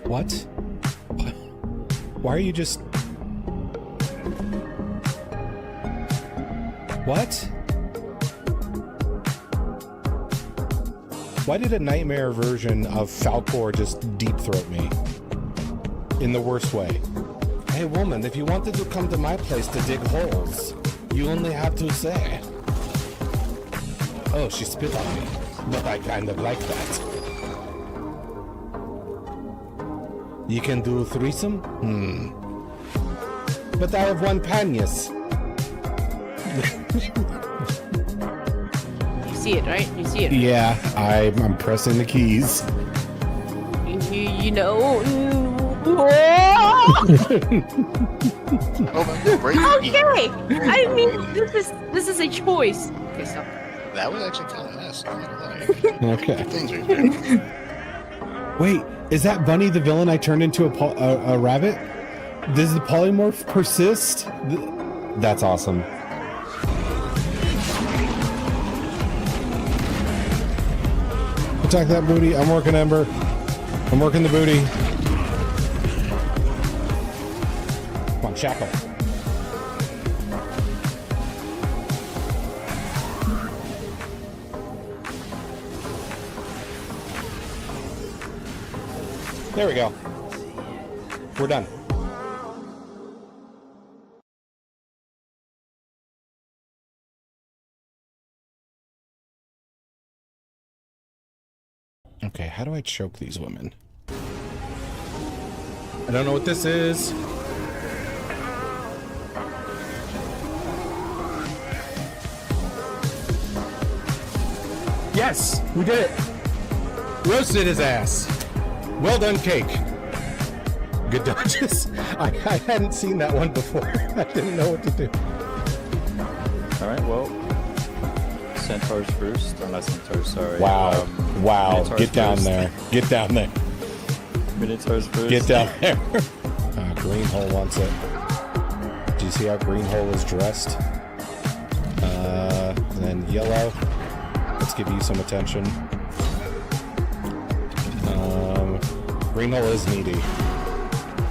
What? Why are you just... What? Why did a nightmare version of Falcor just deep throat me? In the worst way. Hey woman, if you wanted to come to my place to dig holes, you only have to say. Oh, she spit on me. But I kind of like that. You can do threesome? But I have one panias. You see it, right? You see it. Yeah, I'm pressing the keys. You know. Okay. I mean, this is a choice. Okay, stop. That was actually kind of nice. Okay. Things are good. Wait, is that Bunny the villain I turned into a rabbit? Does the polymorph persist? That's awesome. Attack that booty. I'm working Ember. I'm working the booty. Come on, shackle. There we go. We're done. Okay, how do I choke these women? I don't know what this is. Yes, we did it. Roasted his ass. Well done, cake. Good dodges. I hadn't seen that one before. I didn't know what to do. Alright, well. Centaurs first. Or not Centaurs, sorry. Wow. Wow. Minotaurs Get down first. there. Get down there. Minotaurs first. Get down there. Green Hole wants it. Do you see how Green Hole is dressed? And then yellow. Let's give you some attention. Green Hole is needy.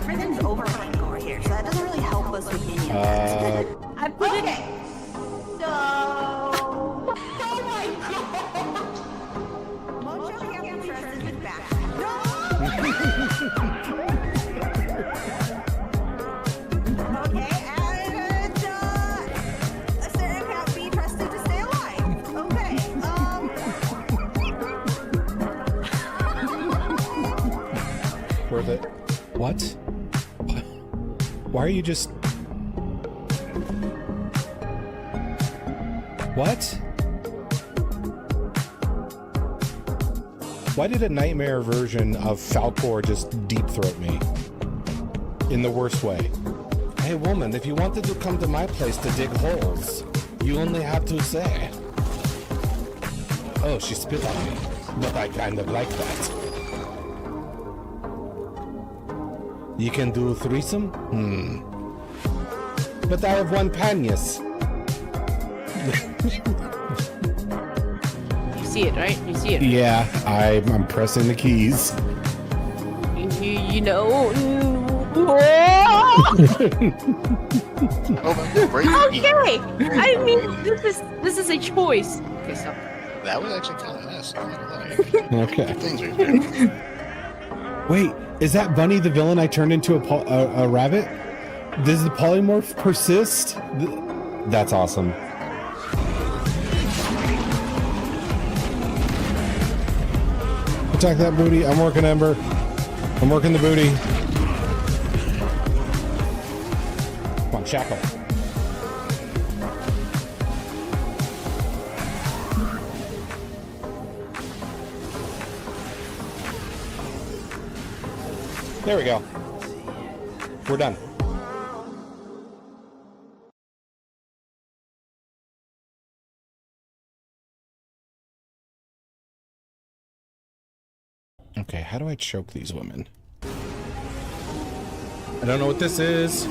Everything's overflowing over here, so that doesn't really help us with being I put it. So. Oh Okay, and a certain can't be trusted to stay alive. Okay, Worth it. What? Why are you just... What? Why did a nightmare version of Falcor just deep throat me? In the worst way. Hey woman, if you wanted to come to my place to dig holes, you only have to say. Oh, she spit on me. But I kind of like that. You can do threesome? But I have one panias. You see it, right? You see it. Yeah, I'm pressing the keys. You know. Okay. I mean, this is a choice. Okay, so. That was actually kind of nice. I'm not gonna lie. Okay. Things are good. Wait, is that Bunny the villain I turned into a rabbit? Does the polymorph persist? That's awesome. Attack that booty. I'm working Ember. I'm working the booty. Come on, shackle. There we go. We're done. Okay, how do I choke these women? I don't know what this is.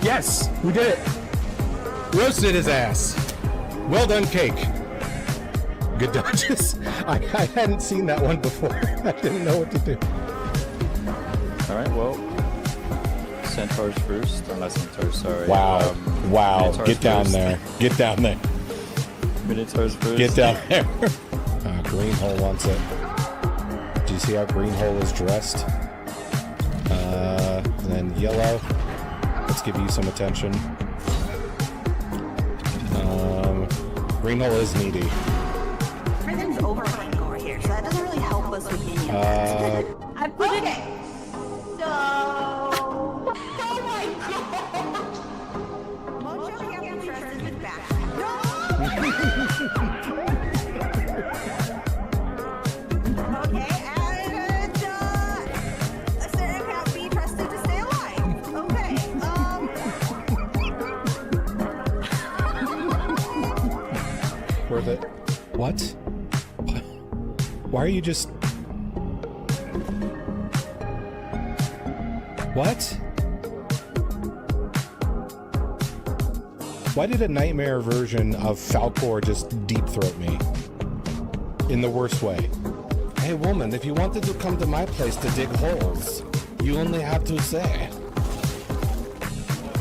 Yes, we did it. Roasted his ass. Well done, cake. Good dodges. I hadn't seen that one before. I didn't know what to do. Alright, well. Centaurs first. Unless Centaurs, sorry. Wow. Wow. Minotaurs Get down first. there. Get down there. Minotaurs first. Get down there. Greenhole wants it. Do you see how Greenhole is dressed? And then yellow. Let's give you some attention. Greenhole is needy. everything's overrunning over here, so that doesn't really help us with minions. I put it. So. Oh my god! Mojo can't be trusted with back. No! Okay, and a certain can't be trusted to stay alive. Okay, Worth it. What? Why are you just... What? Why did a nightmare version of Falcor just deep throat me? In the worst way. Hey woman, if you wanted to come to my place to dig holes, you only have to say.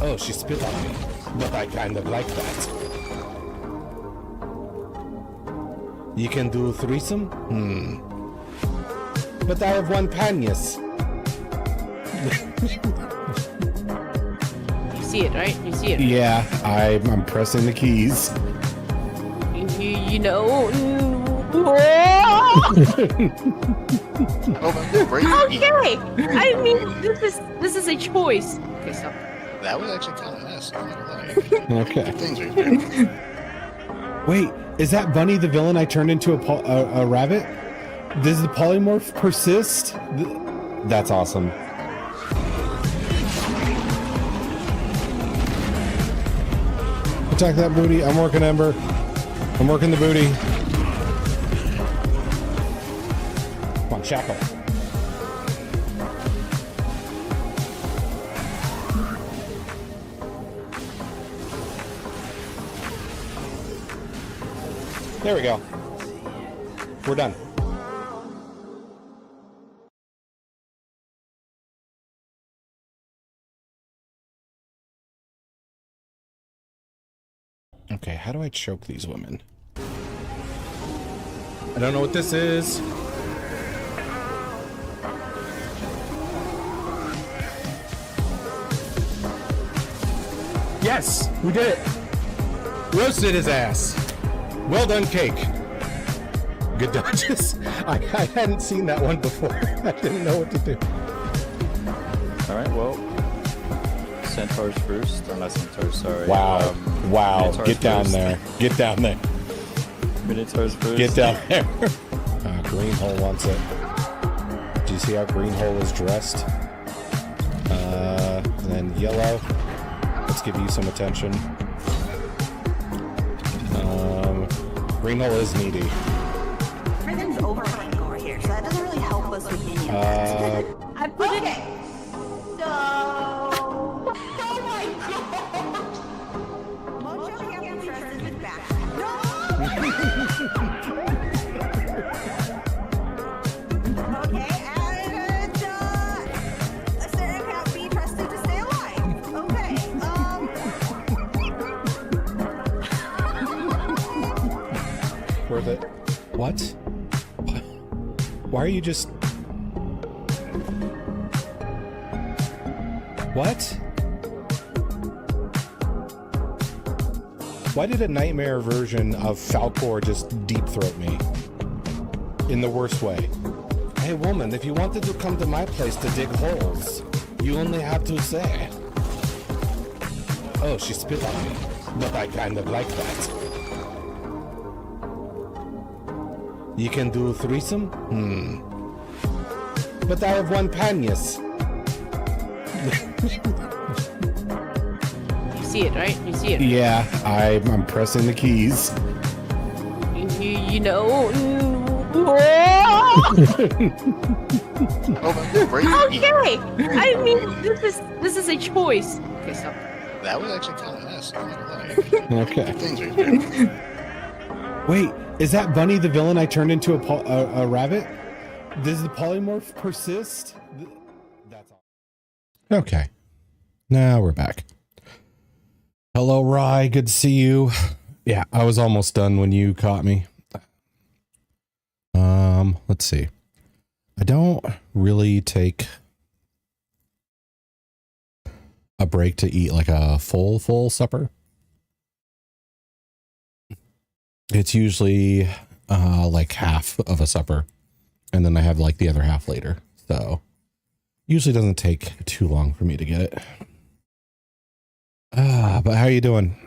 Oh, she spit on me. But I kind of like that. You can do threesome? But I have one panias. You see it, right? You see it. Yeah, I'm pressing the keys. You know. Okay. I mean, this is a choice. Okay, so. That was actually kind of nice. I'm not gonna lie. Okay. Things are good. Wait, is that Bunny the villain I turned into a rabbit? Does the polymorph persist? That's awesome. Attack that booty. I'm working Ember. I'm working the booty. Come on, shackle. There we go. We're done. Okay, how do I choke these women? I don't know what this is. Yes, we did it. Roasted his ass. Well done, cake. Good dodges. I hadn't seen that one before. I didn't know what to do. Alright, well. Centaurs first. Or not Centaurs, sorry. Wow. Wow. Minotaurs Get down first. there. Get down there. Minotaurs first. Get down there. Greenhole wants it. Do you see how Greenhole is dressed? And then yellow. Let's give you some attention. Greenhole is needy. Everything's overrunning over here, so that doesn't really help us with any of that. I put it. So. Oh my god! Mojo can't trust his back. No! Okay, and a certain can't be trusted to stay alive. Okay, Worth it. What? Why are you just... What? Why did a nightmare version of Falcor just deep throat me? In the worst way. Hey woman, if you wanted to come to my place to dig holes, you only have to say. Oh, she spit on me. But I kind of like that. You can do threesome? But I have one panias. You see it, right? You see it. Yeah, I'm pressing the keys. You know. Okay. I mean, this is a choice. Okay, stop. That was actually kind of nice. Okay. Things are good. Wait, is that Bunny the villain I turned into a rabbit? Does the polymorph persist? That's all. Okay. Now we're back. Hello, Rye. Good to see you. Yeah, I was almost done when you caught me. Let's see. I don't really take a break to eat like a full supper. It's usually like half of a supper, and then I have like the other half later. So usually doesn't take too long for me to get it. But how you doing?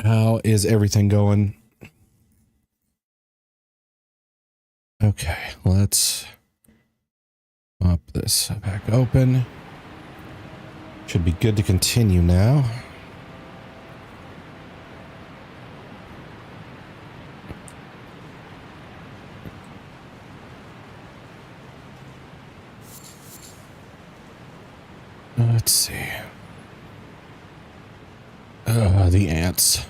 How is everything going? Okay, let's pop this back open. Should be good to continue now. Let's see. The ants.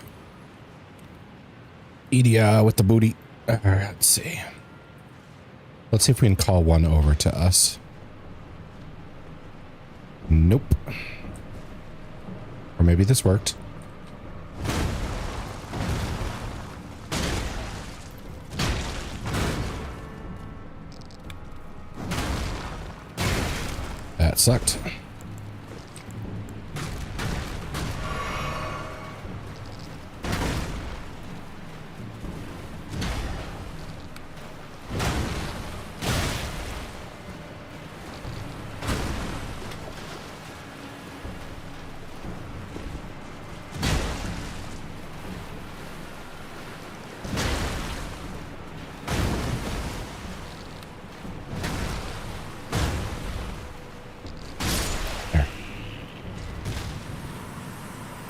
Edia with the booty. Let's see. Let's see if we can call one over to us. Nope. Or maybe this worked. That sucked.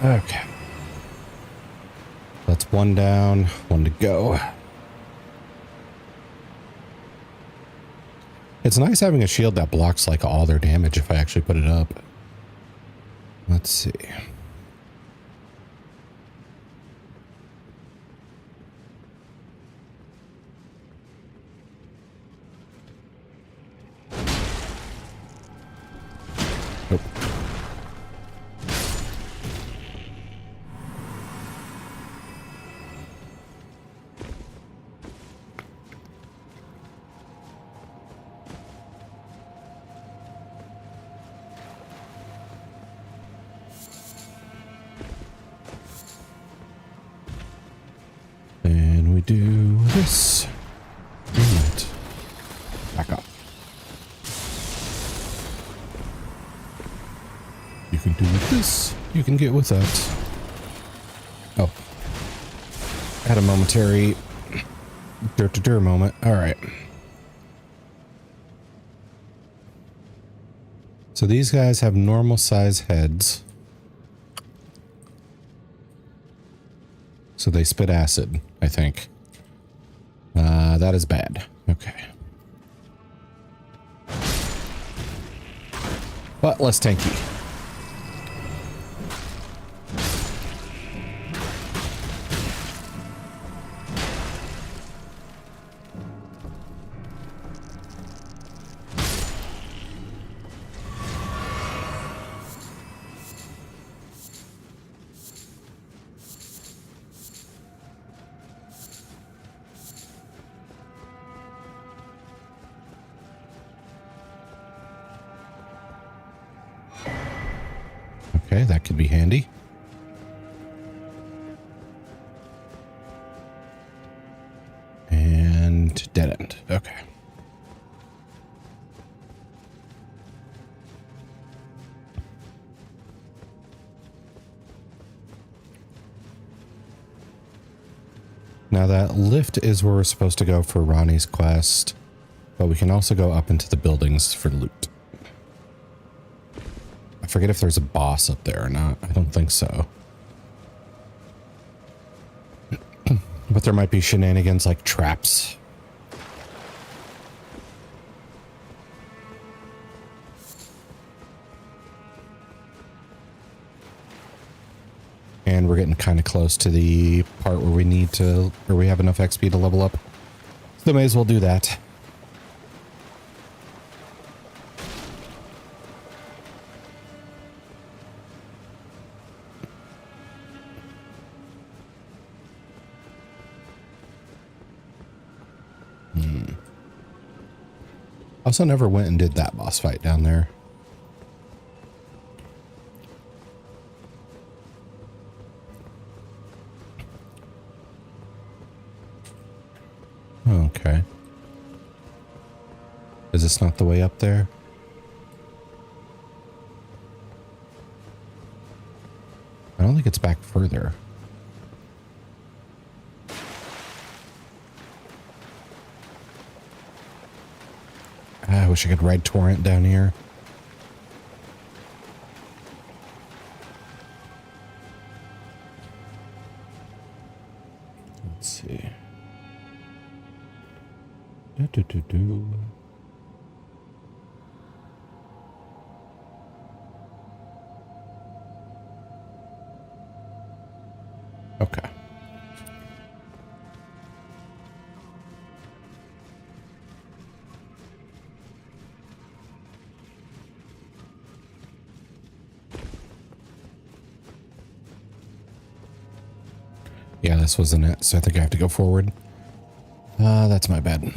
Okay. That's one down, one to go. It's nice having a shield that blocks like all their damage if I actually put it up. Let's see. Nope. do this? Greenlight. Back up. You can do with this. You can get with that. Oh. Had a momentary dirt moment. All right. So these guys have normal size heads. So they spit acid, I think. That is bad. Okay. But less tanky. Okay, that could be handy. And dead end. Okay. Now that lift is where we're supposed to go for Ronnie's quest, but we can also go up into the buildings for loot. I forget if there's a boss up there or not. I don't think so. But there might be shenanigans like traps. And we're getting kind of close to the part where we need to, or we have enough XP to level up. So may as well do that. Also never went and did that boss fight down there. Okay. Is this not the way up there? I don't think it's back further. I wish I could ride Torrent down here. Let's see. Okay. Yeah, this wasn't it, so I think I have to go forward. That's my bad.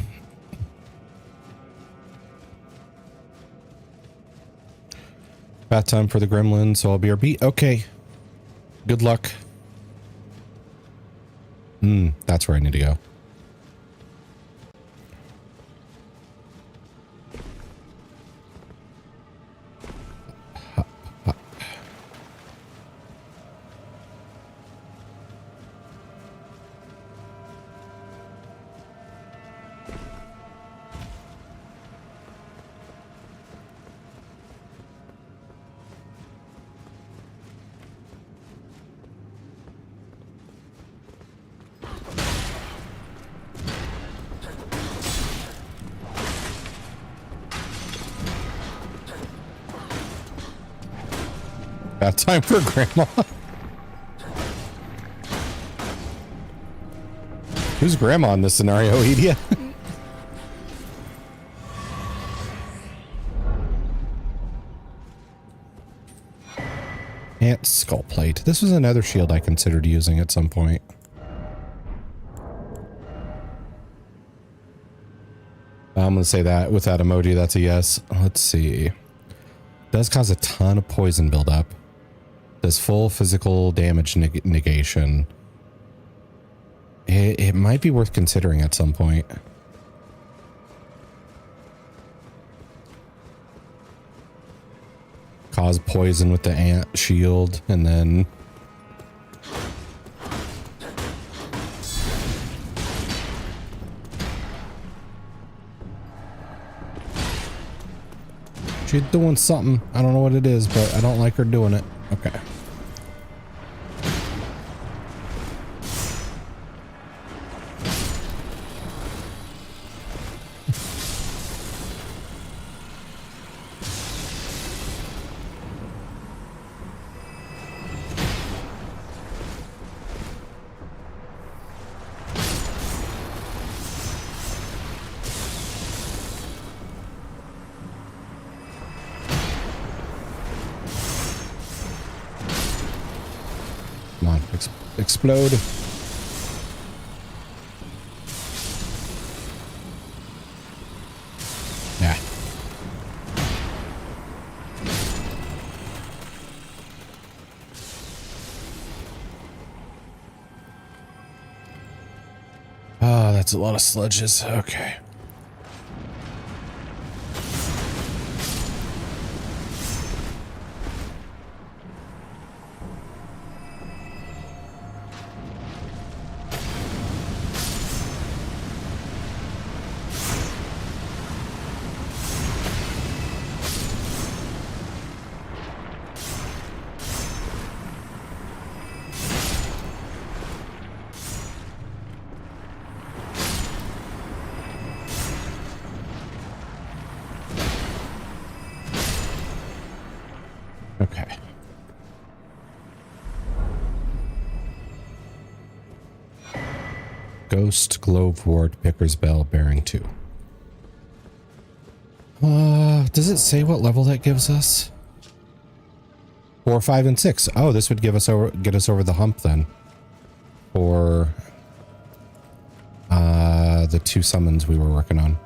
Bath time for the gremlin, so I'll be BRB. Okay. Good luck. That's where I need to go. Bad time for grandma. Who's grandma in this scenario, Edia? Ant skull plate. This was another shield I considered using at some point. I'm going to say that with that emoji, that's a yes. Let's see. Does cause a ton of poison buildup. Does full physical damage negation. It might be worth considering at some point. Cause poison with the ant shield, and then... She's doing something. I don't know what it is, but I don't like her doing it. Okay. Explode. Yeah. Oh, that's a lot of sludges. Okay. Okay. Ghost Glovewort Picker's Bell bearing 2. Does it say what level that gives us? 4, 5, and 6. Oh, this would get us over the hump then. For the 2 summons we were working on.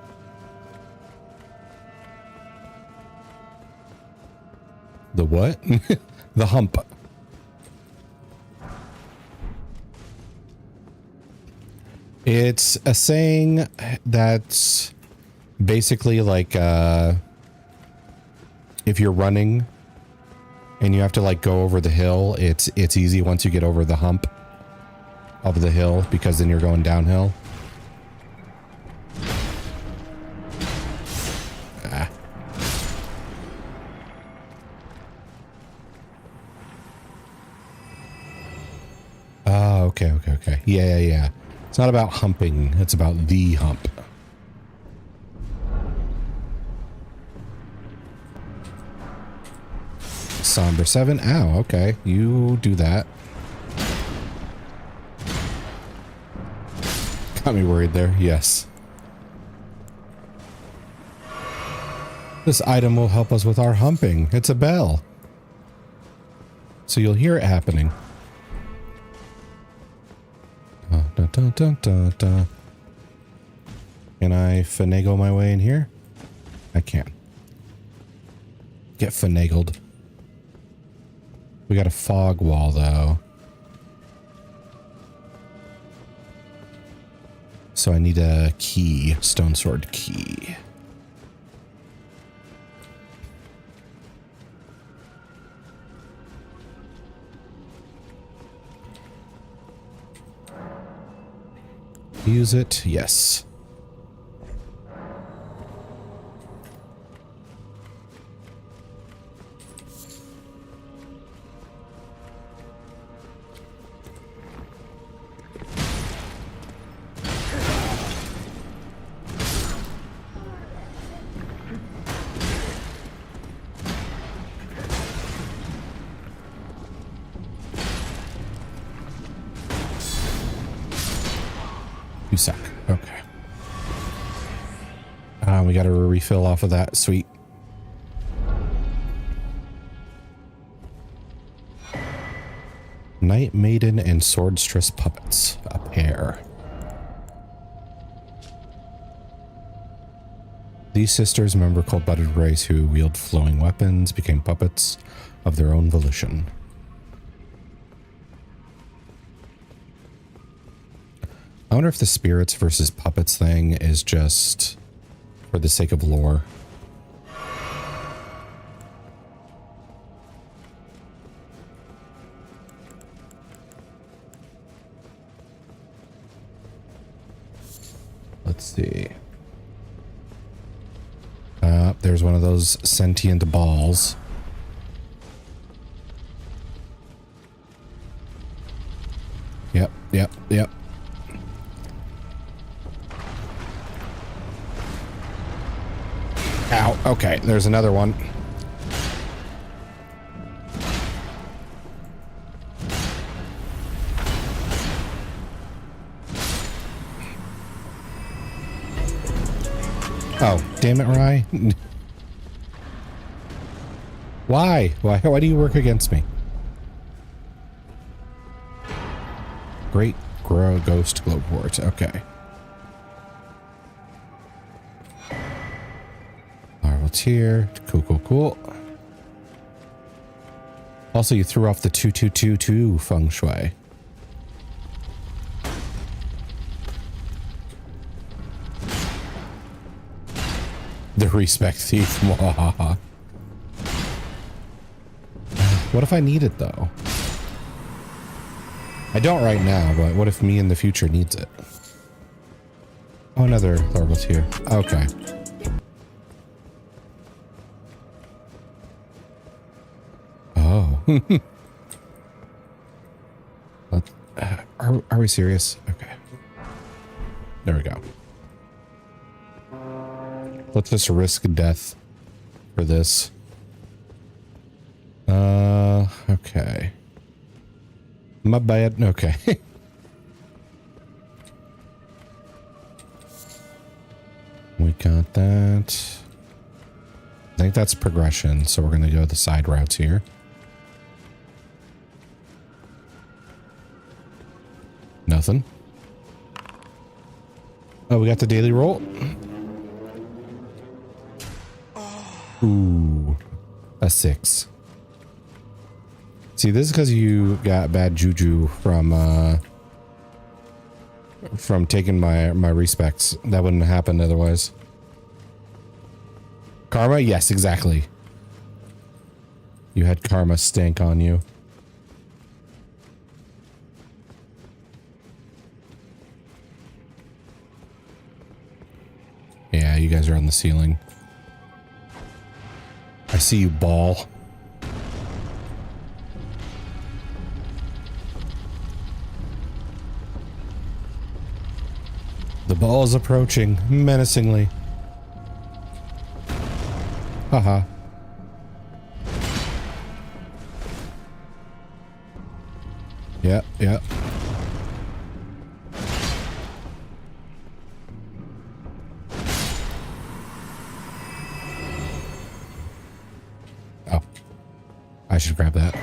The what? The hump. It's a saying that's basically like if you're running and you have to like go over the hill, it's easy once you get over the hump of the hill, because then you're going downhill. Oh, okay. Yeah. It's not about humping. It's about the hump. Somber 7. Ow, okay. You do that. Got me worried there. Yes. This item will help us with our humping. It's a bell. So you'll hear it happening. Dun, dun, dun, dun. Can I finagle my way in here? I can. Get finagled. We got a fog wall though. So I need a key, stone sword key. Use it, yes. You suck. Okay. We got a refill off of that. Sweet. Night Maiden and Swordstress puppets. A pair. These sisters, a member cold-blooded race who wield flowing weapons, became puppets of their own volition. I wonder if the spirits versus puppets thing is just for the sake of lore. Let's see. There's one of those sentient balls. Yep, yep, yep. Ow, okay, there's another one. Oh, damn it, Rye. Why? Why do you work against me? Great ghost glowport. Okay. Larval's here. Cool, cool, cool. Also, you threw off the 2222 feng shui. The respect thief. What if I need it though? I don't right now, but what if me in the future needs it? Oh, another Larval's here. Okay. Oh. Are we serious? Okay. There we go. Let's just risk death for this. Okay. My bad. Okay. We got that. I think that's progression, so we're going to go the side routes here. Nothing. Oh, we got the daily roll. Ooh, a 6. See, this is because you got bad juju from taking my respects. That wouldn't have happened otherwise. Karma? Yes, exactly. You had karma stank on you. Yeah, you guys are on the ceiling. I see you, ball. The ball is approaching menacingly. Haha. Yep, yep. Oh. I should grab that.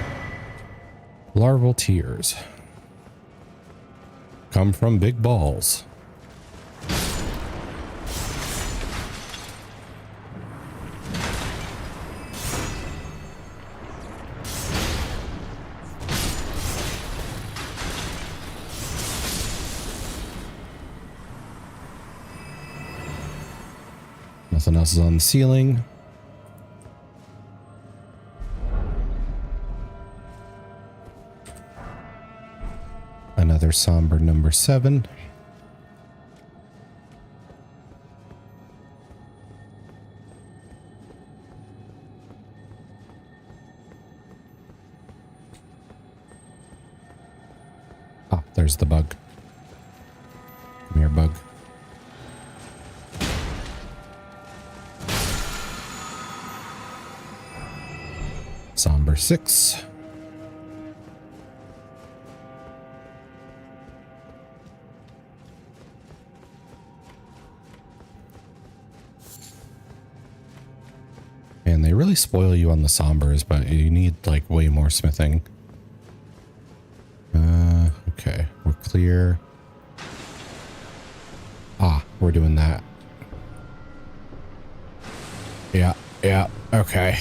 Larval tears. Come from big balls. Nothing else is on the ceiling. Another somber number 7. Ah, there's the bug. Come here, bug. Somber 6. And they really spoil you on the sombers, but you need like way more smithing. Okay, we're clear. Ah, we're doing that. Yeah, yeah, okay.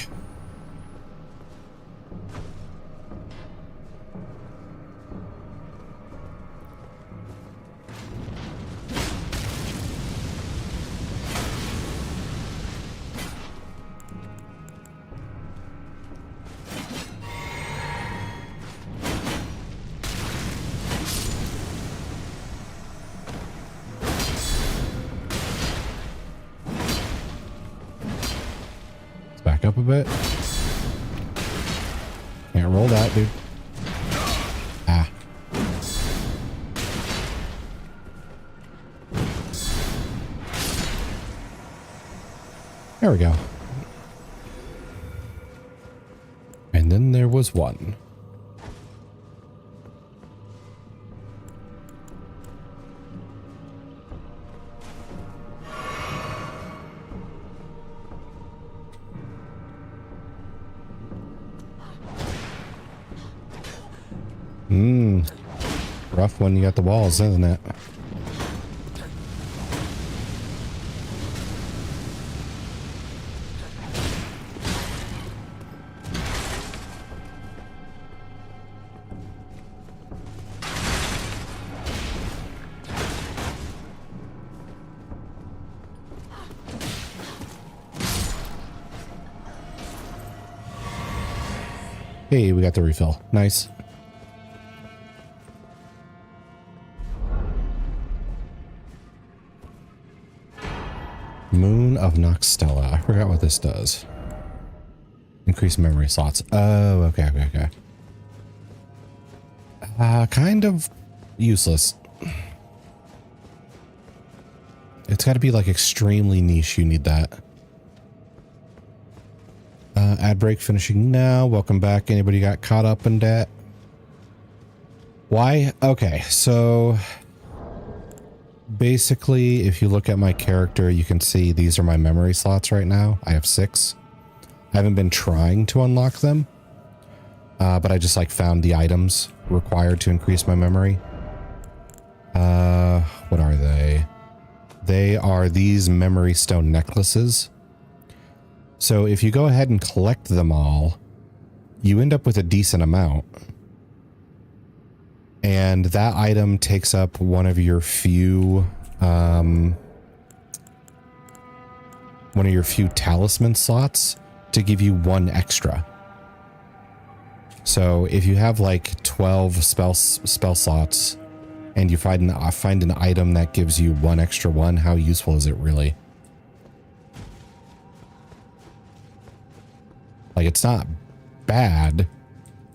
Back up a bit. Can't roll that, dude. Ah. There we go. And then there was one. Rough when you got the walls, isn't it? Hey, we got the refill. Nice. Moon of Noxtella. I forgot what this does. Increase memory slots. Oh, okay. Kind of useless. It's got to be like extremely niche. You need that. Ad break finishing now. Welcome back. Anybody got caught up in that? Why? Okay, so basically, if you look at my character, you can see these are my memory slots right now. I have 6. I haven't been trying to unlock them, but I just like found the items required to increase my memory. What are they? They are these memory stone necklaces. So if you go ahead and collect them all, you end up with a decent amount. And that item takes up one of your few talisman slots to give you 1 extra. So if you have like 12 spell slots and you find an item that gives you 1 extra 1, how useful is it really? Like, it's not bad,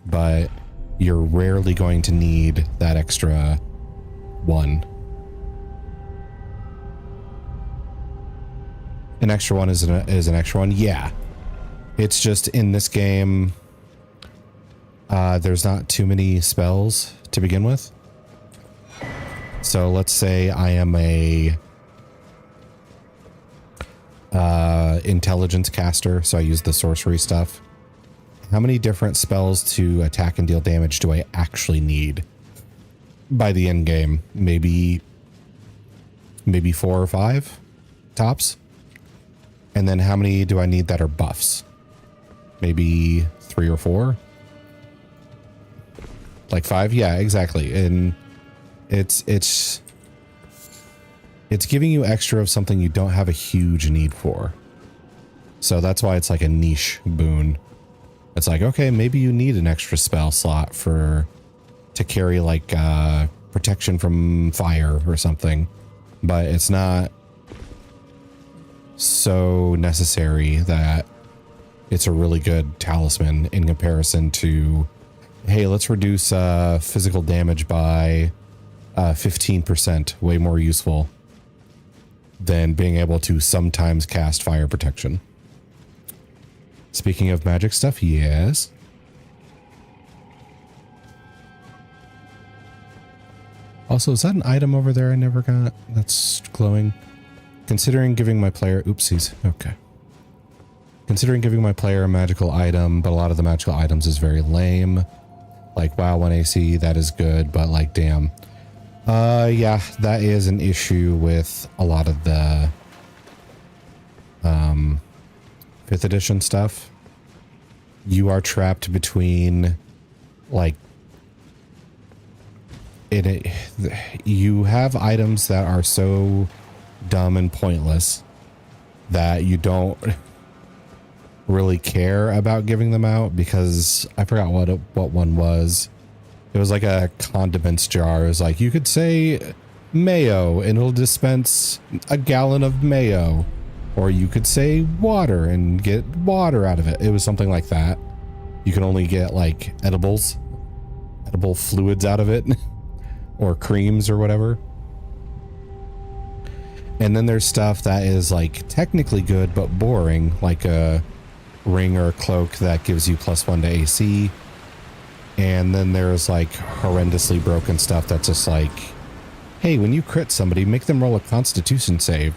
but you're rarely going to need that extra 1. An extra 1 is an extra 1. Yeah. It's just in this game, there's not too many spells to begin with. So let's say I am a intelligence caster, so I use the sorcery stuff. How many different spells to attack and deal damage do I actually need by the end game? Maybe 4 or 5 tops. And then how many do I need that are buffs? Maybe 3 or 4. Like 5? Yeah, exactly. And it's giving you extra of something you don't have a huge need for. So that's why it's like a niche boon. It's like, okay, maybe you need an extra spell slot to carry like protection from fire or something, but it's not so necessary that it's a really good talisman in comparison to, hey, let's reduce physical damage by 15%, way more useful than being able to sometimes cast fire protection. Speaking of magic stuff, yes. Also, is that an item over there I never got? That's glowing. Considering giving my player... Oopsies. Okay. Considering giving my player a magical item, but a lot of the magical items is very lame. Like, wow, 1 AC, that is good, but like, damn. Yeah, that is an issue with a lot of the 5th edition stuff. You are trapped between, like, you have items that are so dumb and pointless that you don't really care about giving them out, because I forgot what one was. It was like a condiments jar. It was like, you could say mayo and it'll dispense a gallon of mayo. Or you could say water and get water out of it. It was something like that. You can only get like edible fluids out of it or creams or whatever. And then there's stuff that is like technically good but boring, like a ring or a cloak that gives you +1 to AC. And then there's like horrendously broken stuff that's just like, hey, when you crit somebody, make them roll a Constitution save.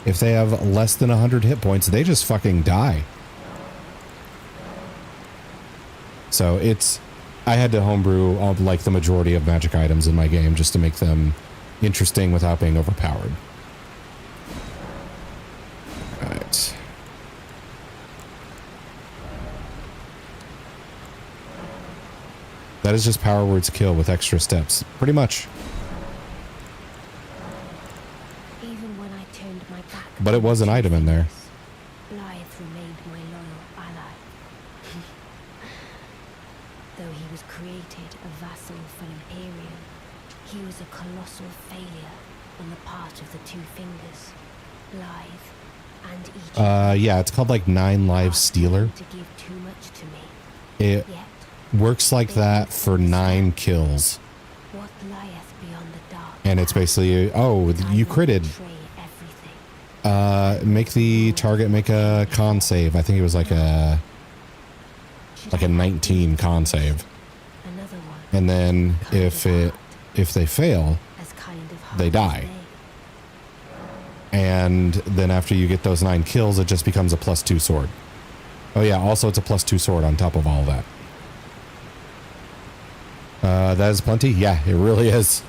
If they have less than 100 hit points, they just fucking die. So I had to homebrew all, like the majority of magic items in my game just to make them interesting without being overpowered. Right. That is just power words kill with extra steps, pretty much. Even when I turned my back, But it was an item in there. Blythe remained my loyal ally. Though he was created a vassal for Imperium, he was a colossal failure on the part of the Two Fingers, Blythe and Egypt. Yeah, it's called like 9 Lives Stealer. To give too much to me. It works like that for 9 kills. What lieth beyond the dark? And it's basically, oh, you critted. Make the target make a con save. I think it was like a 19 con save. And then if they fail, they die. And then after you get those 9 kills, it just becomes a +2 sword. Oh yeah, also it's a +2 sword on top of all that. That is plenty? Yeah, it really is.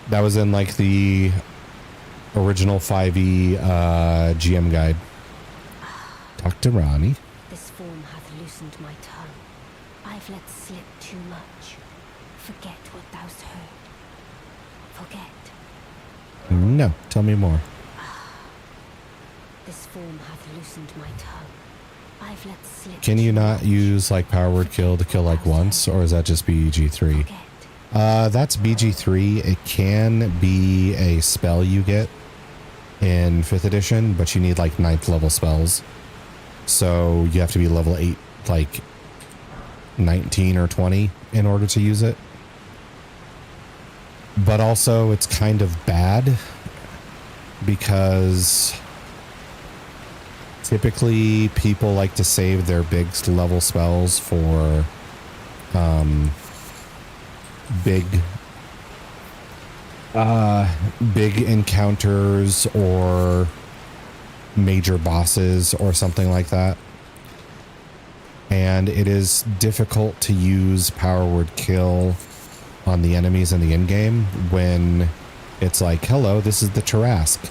That was in like the original 5e GM guide. Dr. Ronnie. This form hath loosened my tongue. I've let slip too much. Forget what thou'st heard. Forget. No, tell me more. This form hath loosened my tongue. I've let slip. Can you not use like power word kill to kill like once, or is that just BG3? That's BG3. It can be a spell you get in 5th edition, but you need like 9th level spells. So you have to be level 8, like 19 or 20 in order to use it. But also it's kind of bad because typically people like to save their big level spells for big encounters or major bosses or something like that. And it is difficult to use power word kill on the enemies in the end game when it's like, hello, this is the Tarask.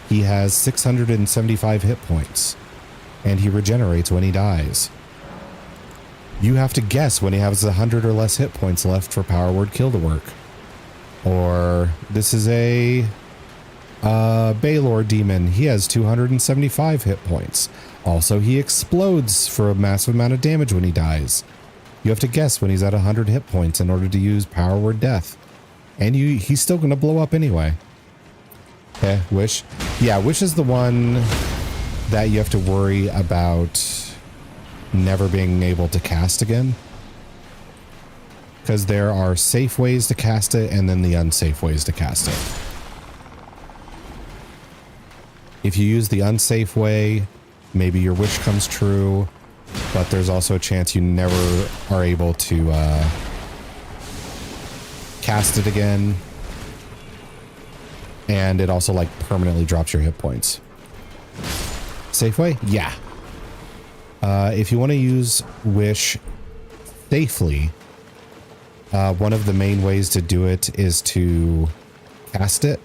He has 675 hit points and he regenerates when he dies. You have to guess when he has 100 or less hit points left for power word kill to work. Or this is a Baylor demon. He has 275 hit points. Also, he explodes for a massive amount of damage when he dies. You have to guess when he's at 100 hit points in order to use power word death. And he's still going to blow up anyway. Okay, Wish. Yeah, Wish is the one that you have to worry about never being able to cast again. Because there are safe ways to cast it and then the unsafe ways to cast it. If you use the unsafe way, maybe your wish comes true, but there's also a chance you never are able to cast it again. And it also like permanently drops your hit points. Safe way? Yeah. If you want to use Wish safely, one of the main ways to do it is to cast it,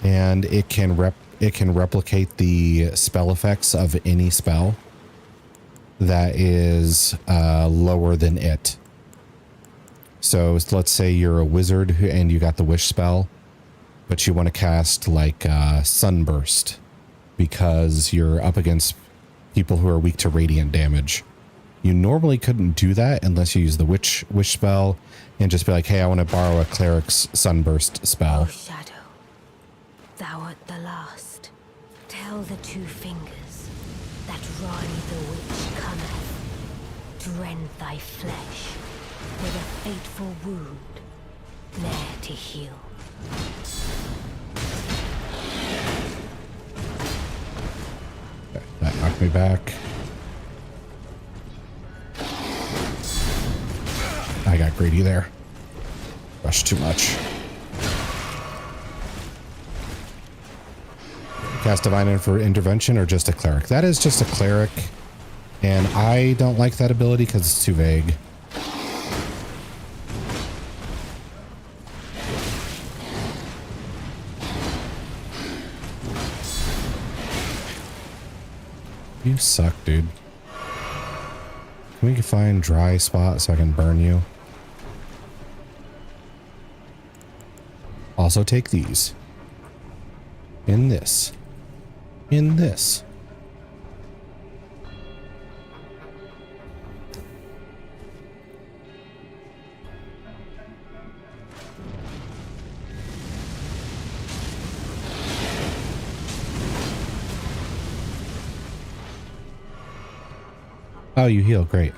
and it can replicate the spell effects of any spell that is lower than it. So let's say you're a wizard and you got the Wish spell, but you want to cast like Sunburst because you're up against people who are weak to radiant damage. You normally couldn't do that unless you use the wish spell and just be like, hey, I want to borrow a cleric's Sunburst spell. the two fingers that Rani the Witch cometh to rend thy flesh with a fateful wound, ne'er to heal. Okay, that knocked me back. I got greedy there. Rushed too much. Cast Divine for intervention or just a cleric? That is just a cleric. And I don't like that ability because it's too vague. You suck, dude. Can we find dry spot so I can burn you? Also take these. In this. In this. Oh, you heal. Great.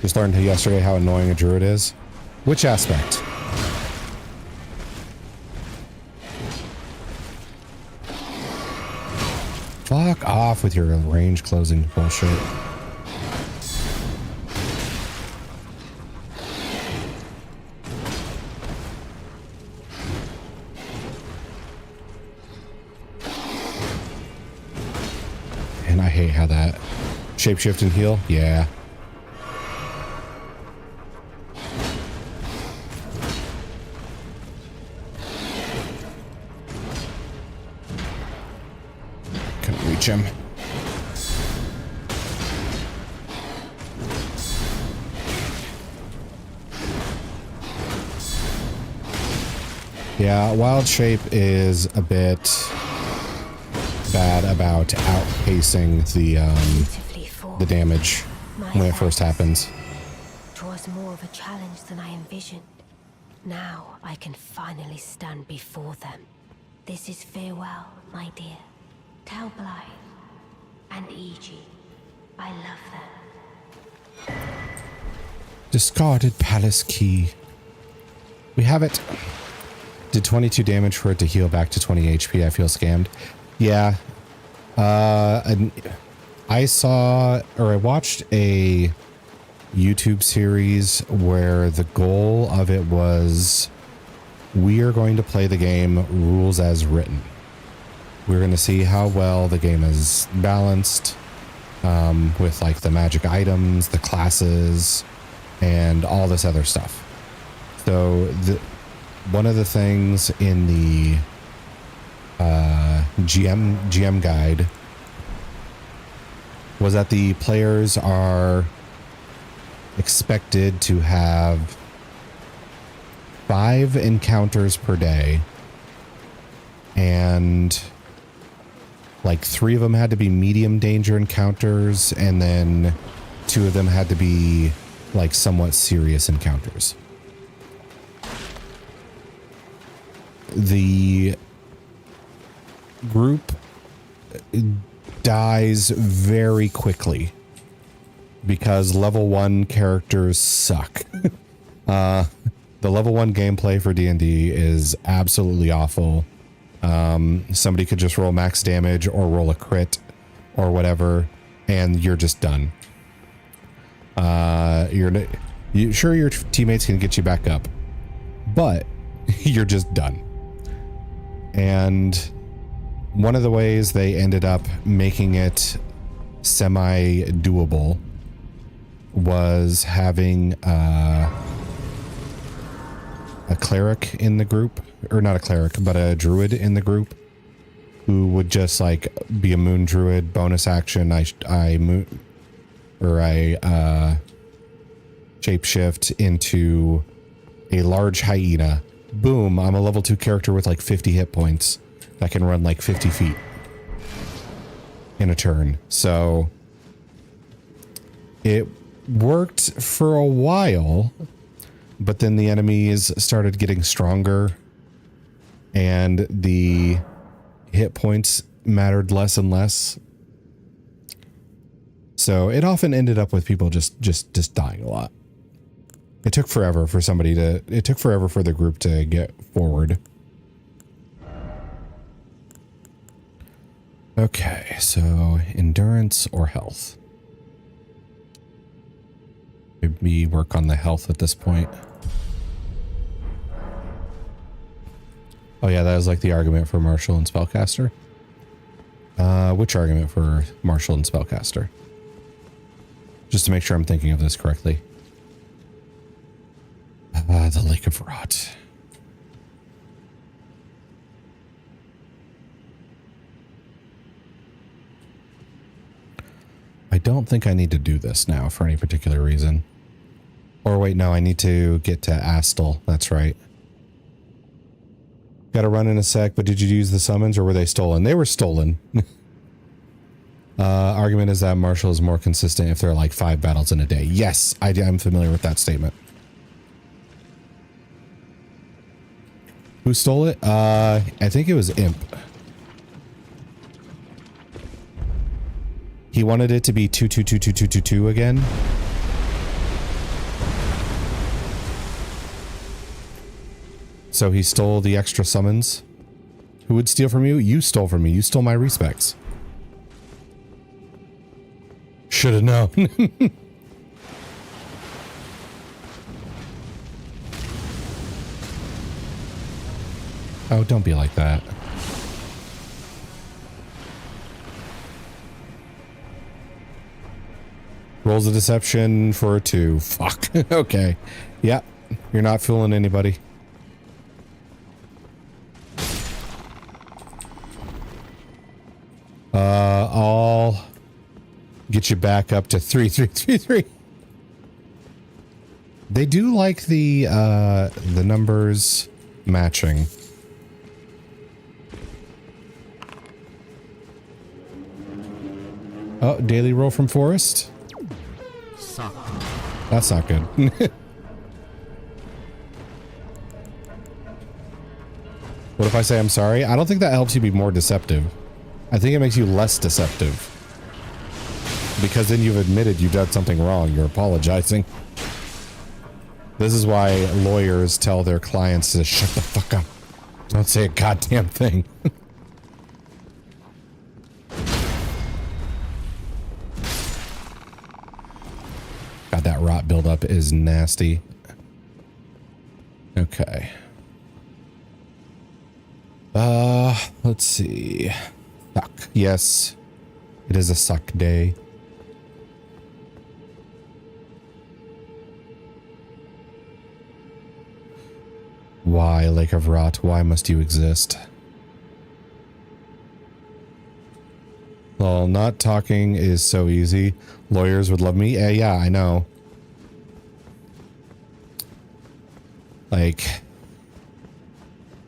Just learned yesterday how annoying a druid is. Which aspect? Fuck off with your range closing bullshit. And I hate how that shapeshift and heal. Yeah. Couldn't reach him. Yeah, Wild Shape is a bit bad about outpacing the damage when it first happens. 'Twas more of a challenge than I envisioned. Now I can finally stand before them. This is farewell, my dear. Tell Blythe and Iji I love them. Discarded palace key. We have it. Did 22 damage for it to heal back to 20 HP. I feel scammed. Yeah. I saw, or I watched a YouTube series where the goal of it was, we are going to play the game rules as written. We're going to see how well the game is balanced with like the magic items, the classes, and all this other stuff. So one of the things in the GM guide was that the players are expected to have 5 encounters per day, and like 3 of them had to be medium danger encounters, and then 2 of them had to be like somewhat serious encounters. The group dies very quickly because level 1 characters suck. The level 1 gameplay for D&D is absolutely awful. Somebody could just roll max damage or roll a crit or whatever, and you're just done. Sure, your teammates can get you back up, but you're just done. And one of the ways they ended up making it semi-doable was having a cleric in the group, or not a cleric, but a druid in the group, who would just like be a moon druid, bonus action. I shapeshift into a large hyena. Boom, I'm a level 2 character with like 50 hit points that can run like 50 feet in a turn. So it worked for a while, but then the enemies started getting stronger and the hit points mattered less and less. So it often ended up with people just dying a lot. It took forever for it took forever for the group to get forward. Okay, so endurance or health? Maybe work on the health at this point. Oh yeah, that was like the argument for Martial and Spellcaster. Which argument for Martial and Spellcaster? Just to make sure I'm thinking of this correctly. The Lake of Rot. I don't think I need to do this now for any particular reason. Or wait, no, I need to get to Astel. That's right. Gotta run in a sec, but did you use the summons or were they stolen? They were stolen. Argument is that Martial is more consistent if there are like 5 battles in a day. Yes, I'm familiar with that statement. Who stole it? I think it was Imp. He wanted it to be 2222222 again. So he stole the extra summons. Who would steal from you? You stole from me. You stole my respects. Should have known. Oh, don't be like that. Rolls of deception for 2. Fuck. Okay. Yep. You're not fooling anybody. I'll get you back up to 3333. They do like the numbers matching. Oh, daily roll from Forest. Suck. That's not good. What if I say I'm sorry? I don't think that helps you be more deceptive. I think it makes you less deceptive. Because then you've admitted you've done something wrong. You're apologizing. This is why lawyers tell their clients to shut the fuck up. Don't say a goddamn thing. God, that rot buildup is nasty. Okay. Let's see. Suck. Yes. It is a suck day. Why, Lake of Rot? Why must you exist? Well, not talking is so easy. Lawyers would love me. Yeah, I know. Like,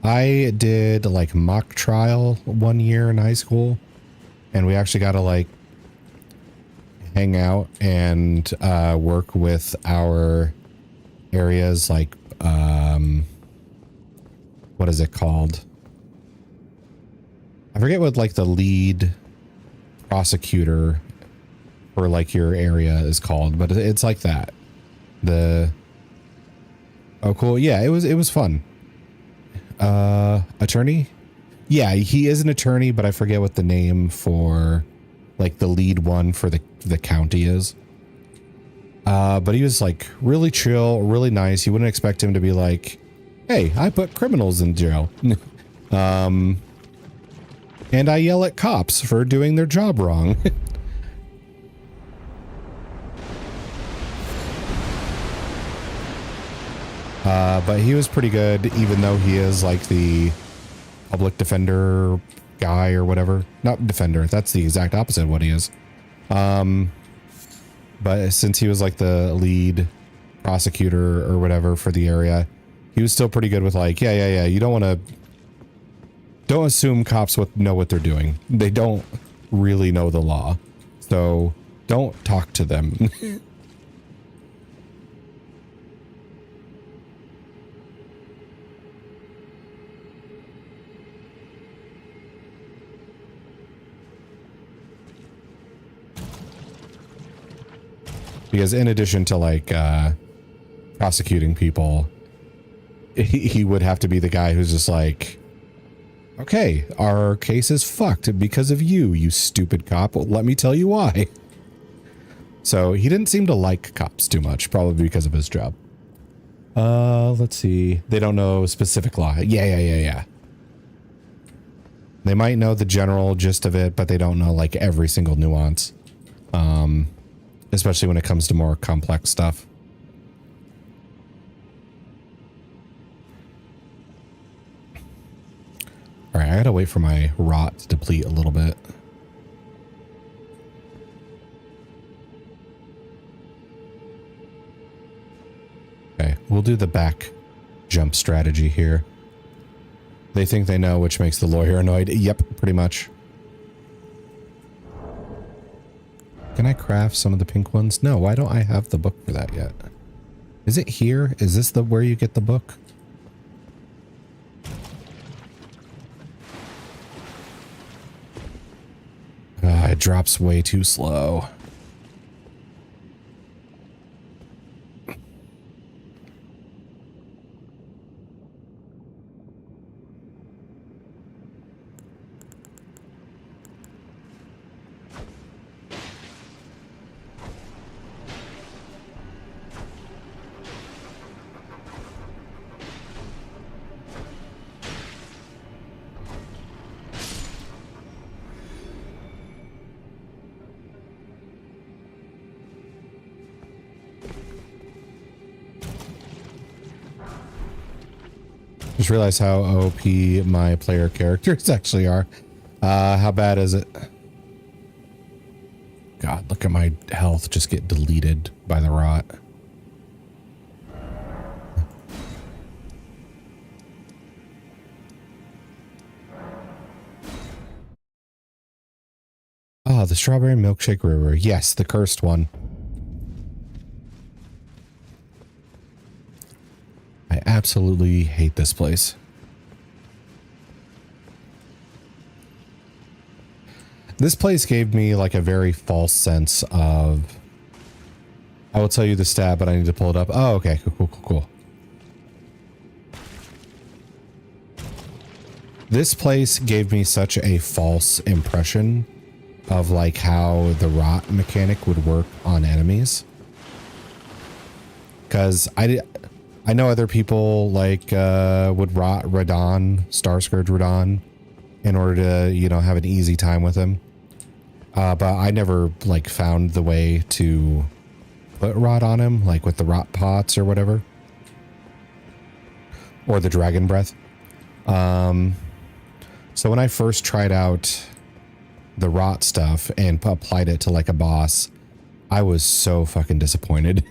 I did like mock trial 1 year in high school, and we actually got to like hang out and work with our areas like what is it called? I forget what like the lead prosecutor for like your area is called, but it's like that. Oh cool. Yeah, it was fun. Attorney? Yeah, he is an attorney, but I forget what the name for like the lead one for the county is. But he was like really chill, really nice. You wouldn't expect him to be like, hey, I put criminals in jail. And I yell at cops for doing their job wrong. But he was pretty good, even though he is like the public defender guy or whatever. Not defender. That's the exact opposite of what he is. But since he was like the lead prosecutor or whatever for the area, he was still pretty good with like, yeah. You don't assume cops know what they're doing. They don't really know the law. So don't talk to them. Because in addition to like prosecuting people, he would have to be the guy who's just like, okay, our case is fucked because of you, you stupid cop. Let me tell you why. So he didn't seem to like cops too much, probably because of his job. Let's see. They don't know specific law. Yeah. They might know the general gist of it, but they don't know like every single nuance. Especially when it comes to more complex stuff. All right, I gotta wait for my rot to deplete a little bit. Okay, we'll do the back jump strategy here. They think they know, which makes the lawyer annoyed. Yep, pretty much. Can I craft some of the pink ones? No, why don't I have the book for that yet? Is it here? Is this the where you get the book? It drops way too slow. Just realized how OP my player characters actually are. How bad is it? God, look at my health just get deleted by the rot. Oh, the Strawberry Milkshake River. Yes, the cursed one. I absolutely hate this place. This place gave me like a very false sense of... I will tell you the stat, but I need to pull it up. Oh, okay. Cool. This place gave me such a false impression of like how the rot mechanic would work on enemies. Because I know other people like would rot Radon, Star Scourge Radon, in order to, you know, have an easy time with him. But I never like found the way to put rot on him, like with the rot pots or whatever. Or the dragon breath. So when I first tried out the rot stuff and applied it to like a boss, I was so fucking disappointed.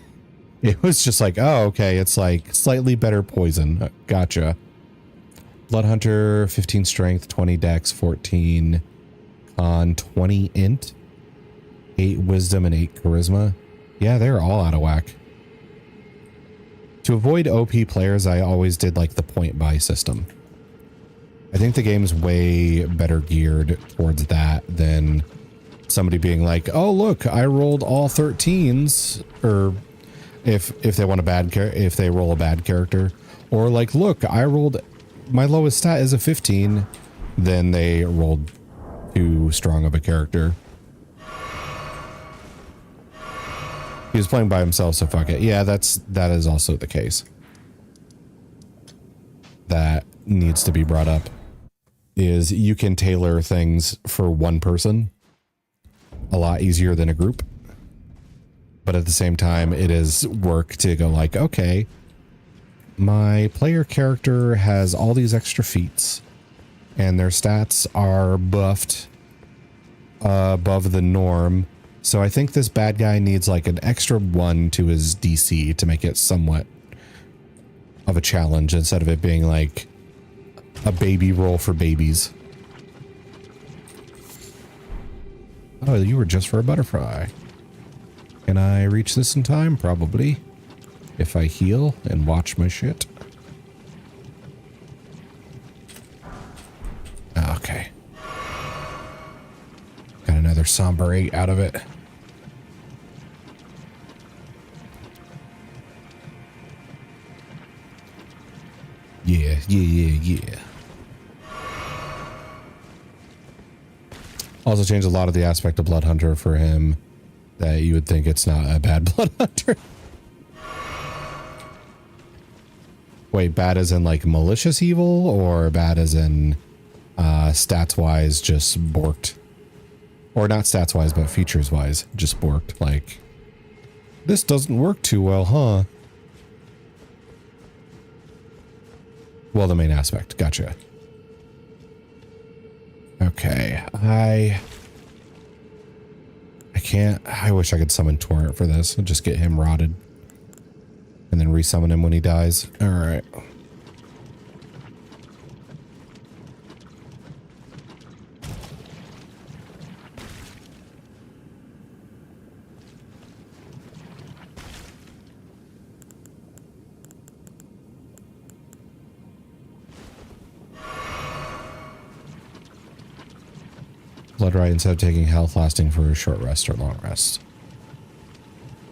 It was just like, oh, okay, it's like slightly better poison. Gotcha. Bloodhunter, 15 strength, 20 dex, 14 con, 20 int, 8 wisdom, and 8 charisma. Yeah, they're all out of whack. To avoid OP players, I always did like the point buy system. I think the game's way better geared towards that than somebody being like, oh, look, I rolled all 13s, or if they want a bad if they roll a bad character, or like, look, I rolled my lowest stat is a 15, then they rolled too strong of a character. He was playing by himself, so fuck it. Yeah, that is also the case. That needs to be brought up. Is you can tailor things for one person a lot easier than a group. But at the same time, it is work to go like, okay, my player character has all these extra feats and their stats are buffed above the norm. So I think this bad guy needs like an extra 1 to his DC to make it somewhat of a challenge instead of it being like a baby roll for babies. Oh, you were just for a butterfly. Can I reach this in time? Probably. If I heal and watch my shit. Okay. Got another somber 8 out of it. Yeah. Also changed a lot of the aspect of Blood Hunter for him that you would think it's not a bad Blood Hunter. Wait, bad as in like malicious evil or bad as in stats wise just borked? Or not stats wise, but features wise just borked. Like, this doesn't work too well, huh? Well, the main aspect. Gotcha. Okay. I can't. I wish I could summon Torrent for this and just get him rotted. And then resummon him when he dies. Alright. Blood right instead of taking health lasting for a short rest or long rest.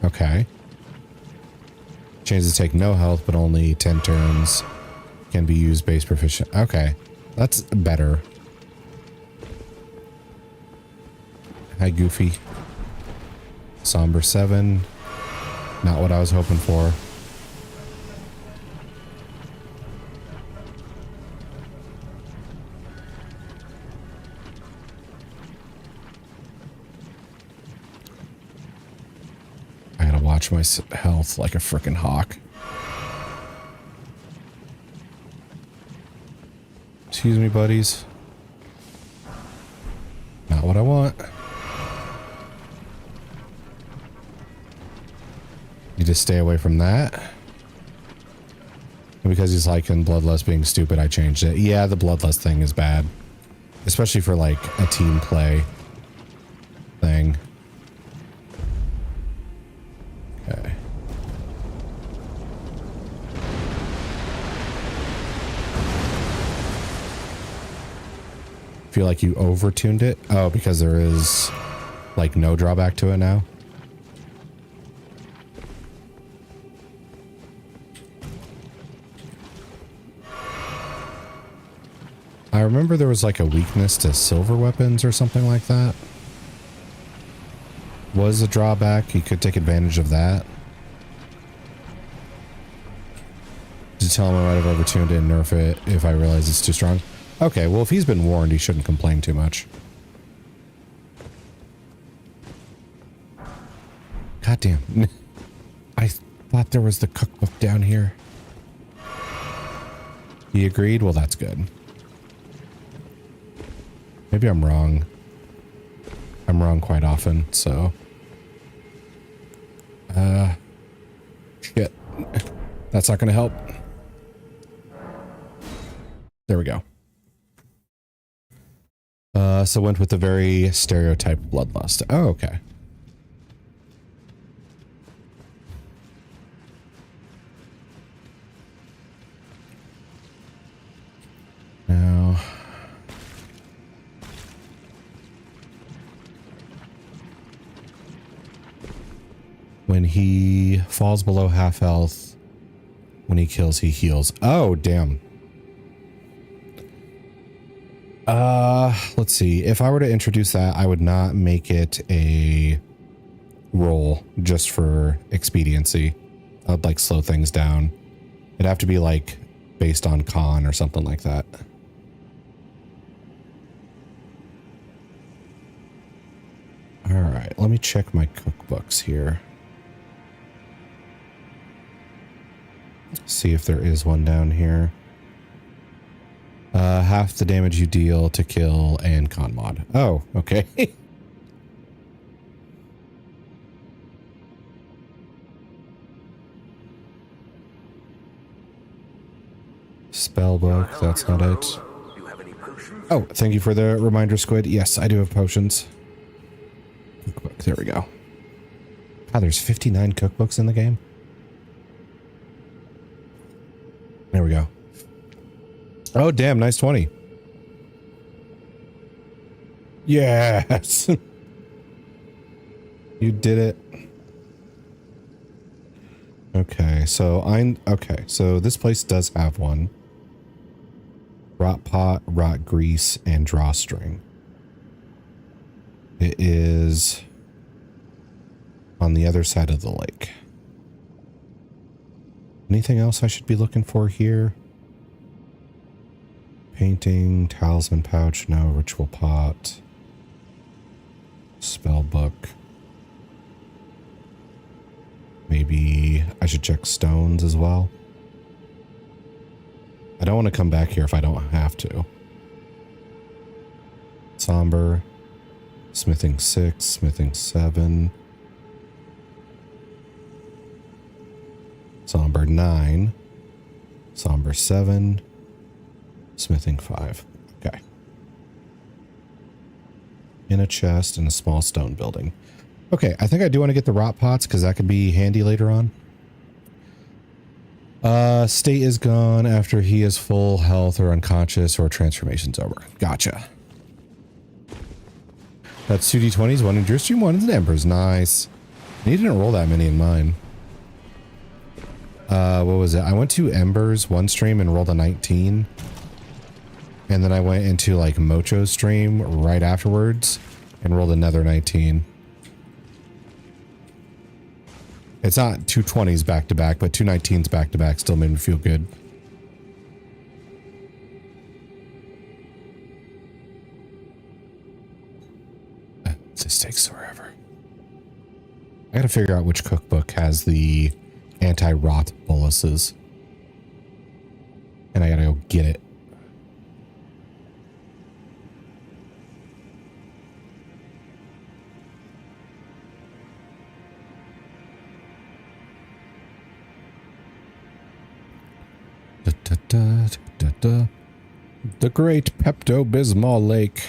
Okay. Chances to take no health, but only 10 turns. Can be used base proficient. Okay. That's better. Hi, Goofy. Somber 7. Not what I was hoping for. I gotta watch my health like a frickin' hawk. Excuse me, buddies. Not what I want. Need to stay away from that. And because he's liking Bloodlust being stupid, I changed it. Yeah, the Bloodlust thing is bad. Especially for like a team play thing. Okay. Feel like you overtuned it? Oh, because there is like no drawback to it now? I remember there was like a weakness to silver weapons or something like that. Was a drawback. You could take advantage of that. To tell him I might have overtuned it and nerf it if I realize it's too strong. Okay, well if he's been warned, he shouldn't complain too much. God damn. I thought there was the cookbook down here. He agreed? Well, that's good. Maybe I'm wrong. I'm wrong quite often, so. Shit. That's not gonna help. There we go. So went with the very stereotyped bloodlust. Oh, okay. Now. When he falls below half health, when he kills, he heals. Oh, damn. Let's see. If I were to introduce that, I would not make it a roll just for expediency. I'd like slow things down. It'd have to be like based on con or something like that. All right, let me check my cookbooks here. See if there is one down here. Half the damage you deal to kill and con mod. Oh, okay. Spellbook, that's not it. Oh, thank you for the reminder, Squid. Yes, I do have potions. Cookbook, there we go. God, there's 59 cookbooks in the game. There we go. Oh, damn. Nice 20. Yes. You did it. Okay. So so this place does have one. Rot pot, rot grease, and drawstring. It is on the other side of the lake. Anything else I should be looking for here? Painting, talisman pouch, no. Ritual pot. Spell book. Maybe I should check stones as well. I don't want to come back here if I don't have to. Somber. Smithing 6, smithing 7. Somber 9. Somber 7. Smithing 5. Okay. In a chest in a small stone building. Okay, I think I do want to get the rot pots because that could be handy later on. State is gone after he is full health or unconscious or transformation's over. Gotcha. That's 2 d20s, 1 in your stream, 1 in the Emperor's. Nice. And he didn't roll that many in mine. What was it? I went to Ember's one stream and rolled a 19. And then I went into like Mocho's stream right afterwards and rolled another 19. It's not 2 20s back to back, but 2 19s back to back still made me feel good. This takes forever. I gotta figure out which cookbook has the anti-rot boluses. And I gotta go get it. The great Pepto-Bismol Lake.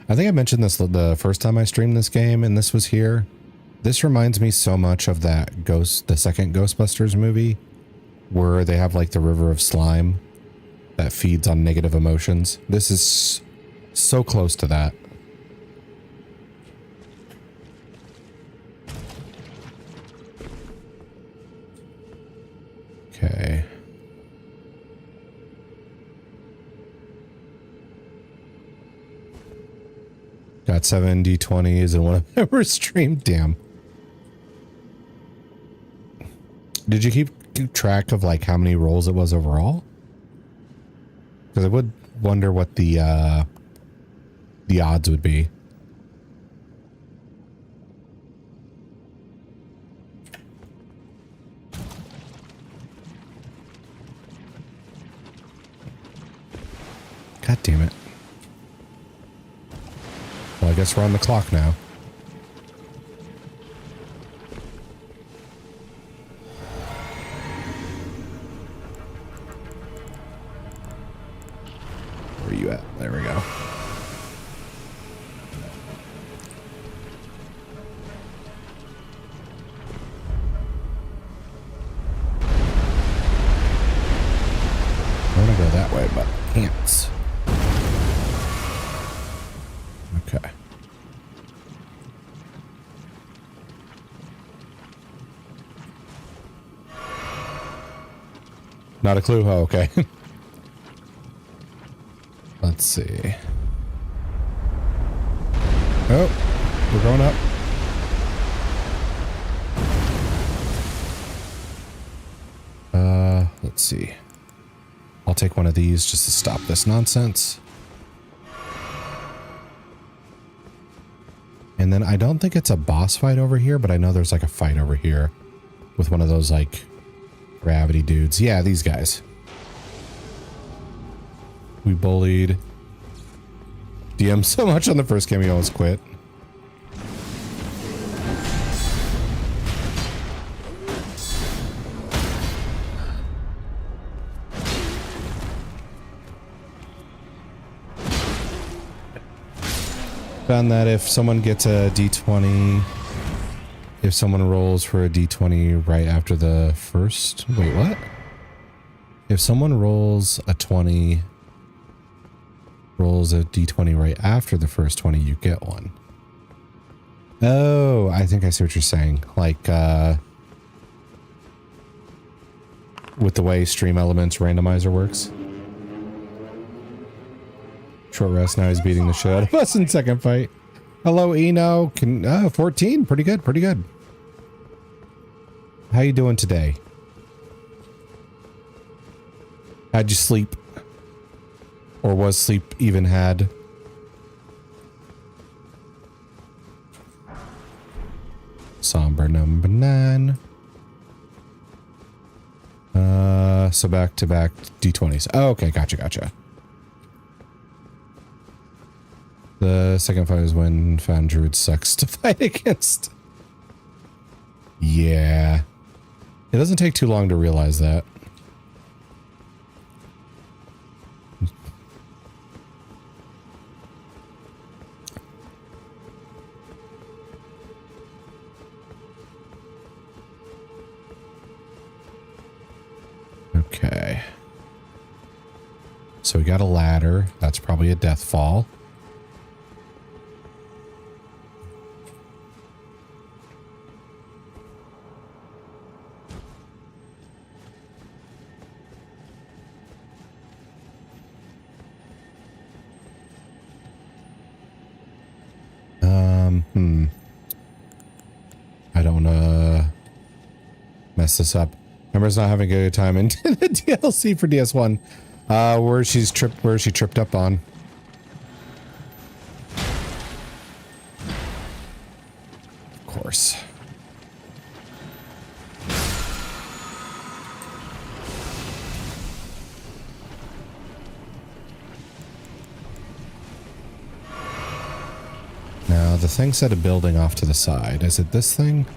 I think I mentioned this the first time I streamed this game, and this was here. This reminds me so much of that the second Ghostbusters movie, where they have like the river of slime that feeds on negative emotions. This is so close to that. Okay. Got 7 d20s and one of them were streamed. Damn. Did you keep track of like how many rolls it was overall? Because I would wonder what the odds would be. God damn it. Well, I guess we're on the clock now. Where are you at? There we go. I want to go that way, but can't. Okay. Not a clue. Oh, okay. Let's see. Oh, we're going up. Let's see. I'll take one of these just to stop this nonsense. And then I don't think it's a boss fight over here, but I know there's like a fight over here with one of those like gravity dudes. Yeah, these guys. We bullied DM so much on the first game he almost quit. Found that if someone gets a d20, if someone rolls for a d20 right after the first... Wait, what? If someone rolls a 20, rolls a d20 right after the first 20, you get one. Oh, I think I see what you're saying. Like, with the way Stream Elements randomizer works. Short rest, now he's beating the shit out of us in second fight. Hello, Eno. 14. Pretty good, pretty good. How you doing today? How'd you sleep? Or was sleep even had? Somber number 9. So back to back D20s. Oh, okay, gotcha. The second fight is when found Druid sucks to fight against. Yeah. It doesn't take too long to realize that. Okay. So we got a ladder. That's probably a death fall. I don't wanna mess this up. Remember's not having a good time in the DLC for DS1. Where she tripped up on. Of course. Now, the thing said a building off to the side. Is it this thing?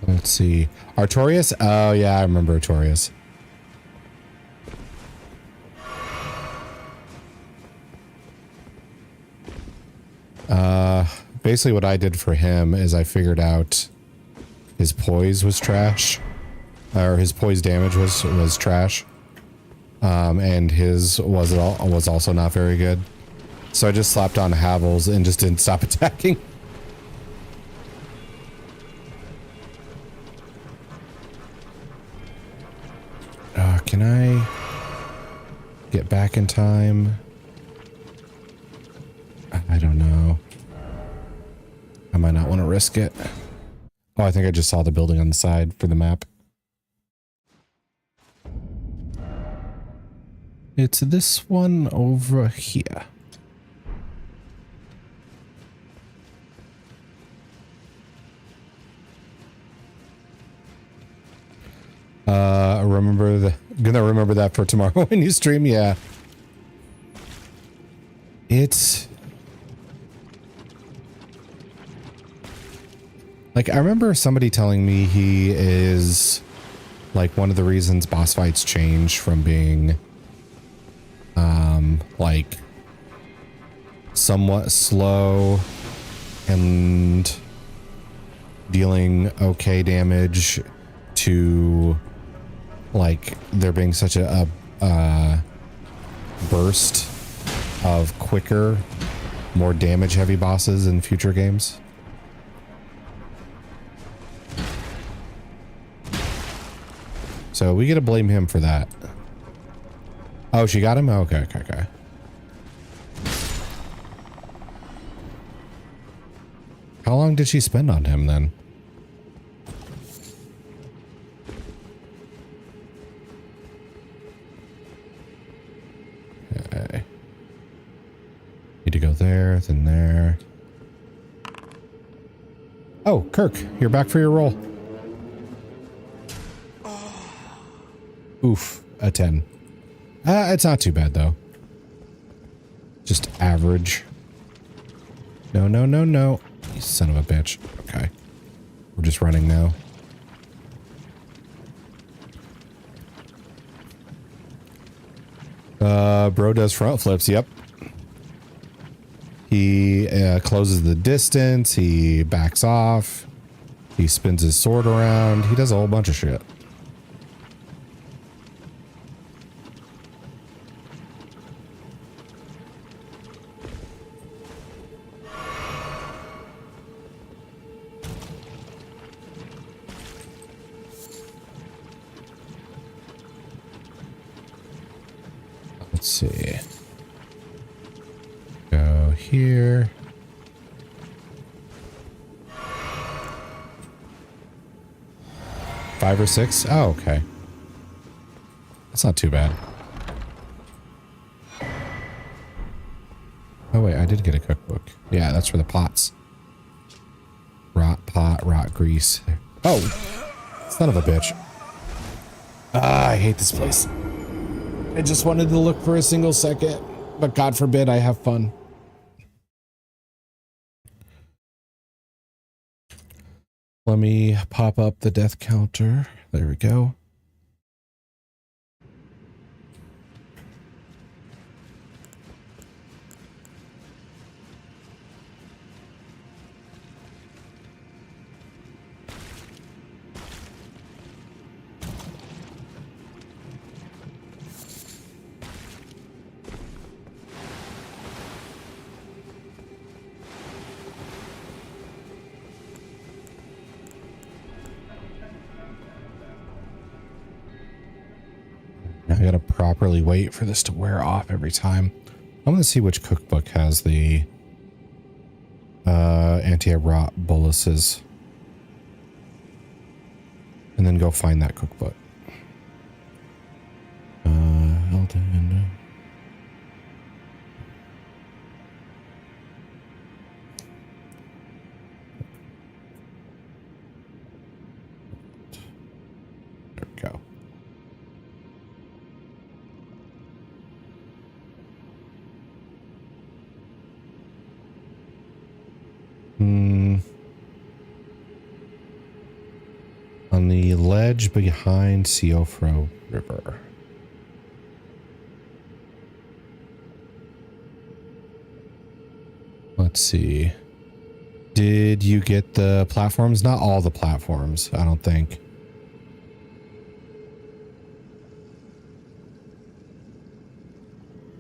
Let's see. Artorias? Oh, yeah, I remember Artorias. Basically what I did for him is I figured out his poise was trash. Or his poise damage was trash. And his was also not very good. So I just slapped on Havels and just didn't stop attacking. Can I get back in time? I don't know. I might not want to risk it. Oh, I think I just saw the building on the side for the map. It's this one over here. Gonna remember that for tomorrow when you stream. Yeah. It's like, I remember somebody telling me he is like one of the reasons boss fights change from being like somewhat slow and dealing okay damage to like there being such a burst of quicker, more damage heavy bosses in future games. So we get to blame him for that. Oh, she got him? Okay. How long did she spend on him then? Okay. Need to go there, then there. Oh, Kirk, you're back for your roll. Oof, a 10. It's not too bad though. Just average. No. You son of a bitch. Okay. We're just running now. Bro does front flips. Yep. He closes the distance. He backs off. He spins his sword around. He does a whole bunch of shit. Let's see. Go here. Five or six? Oh, okay. That's not too bad. Oh, wait, I did get a cookbook. Yeah, that's for the pots. Rot pot, rot grease. Oh, son of a bitch. Ah, I hate this place. I just wanted to look for a single second, but God forbid I have fun. Let me pop up the death counter. There we go. I gotta properly wait for this to wear off every time. I'm gonna see which cookbook has the anti-rot boluses. And then go find that cookbook. Elden. There we go. On the ledge behind Siofro River. Let's see. Did you get the platforms? Not all the platforms, I don't think.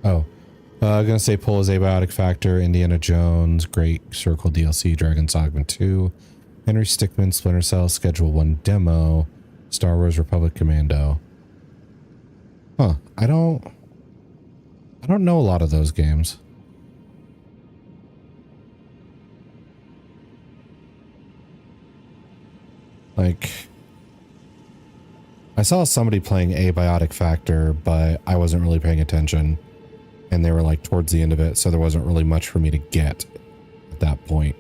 Oh. I'm gonna say Pull is Abiotic Factor, Indiana Jones, Great Circle DLC, Dragon's Dogma 2, Henry Stickmin, Splinter Cell, Schedule 1 Demo, Star Wars Republic Commando. Huh. I don't know a lot of those games. Like, I saw somebody playing Abiotic Factor, but I wasn't really paying attention. And they were like towards the end of it, so there wasn't really much for me to get at that point.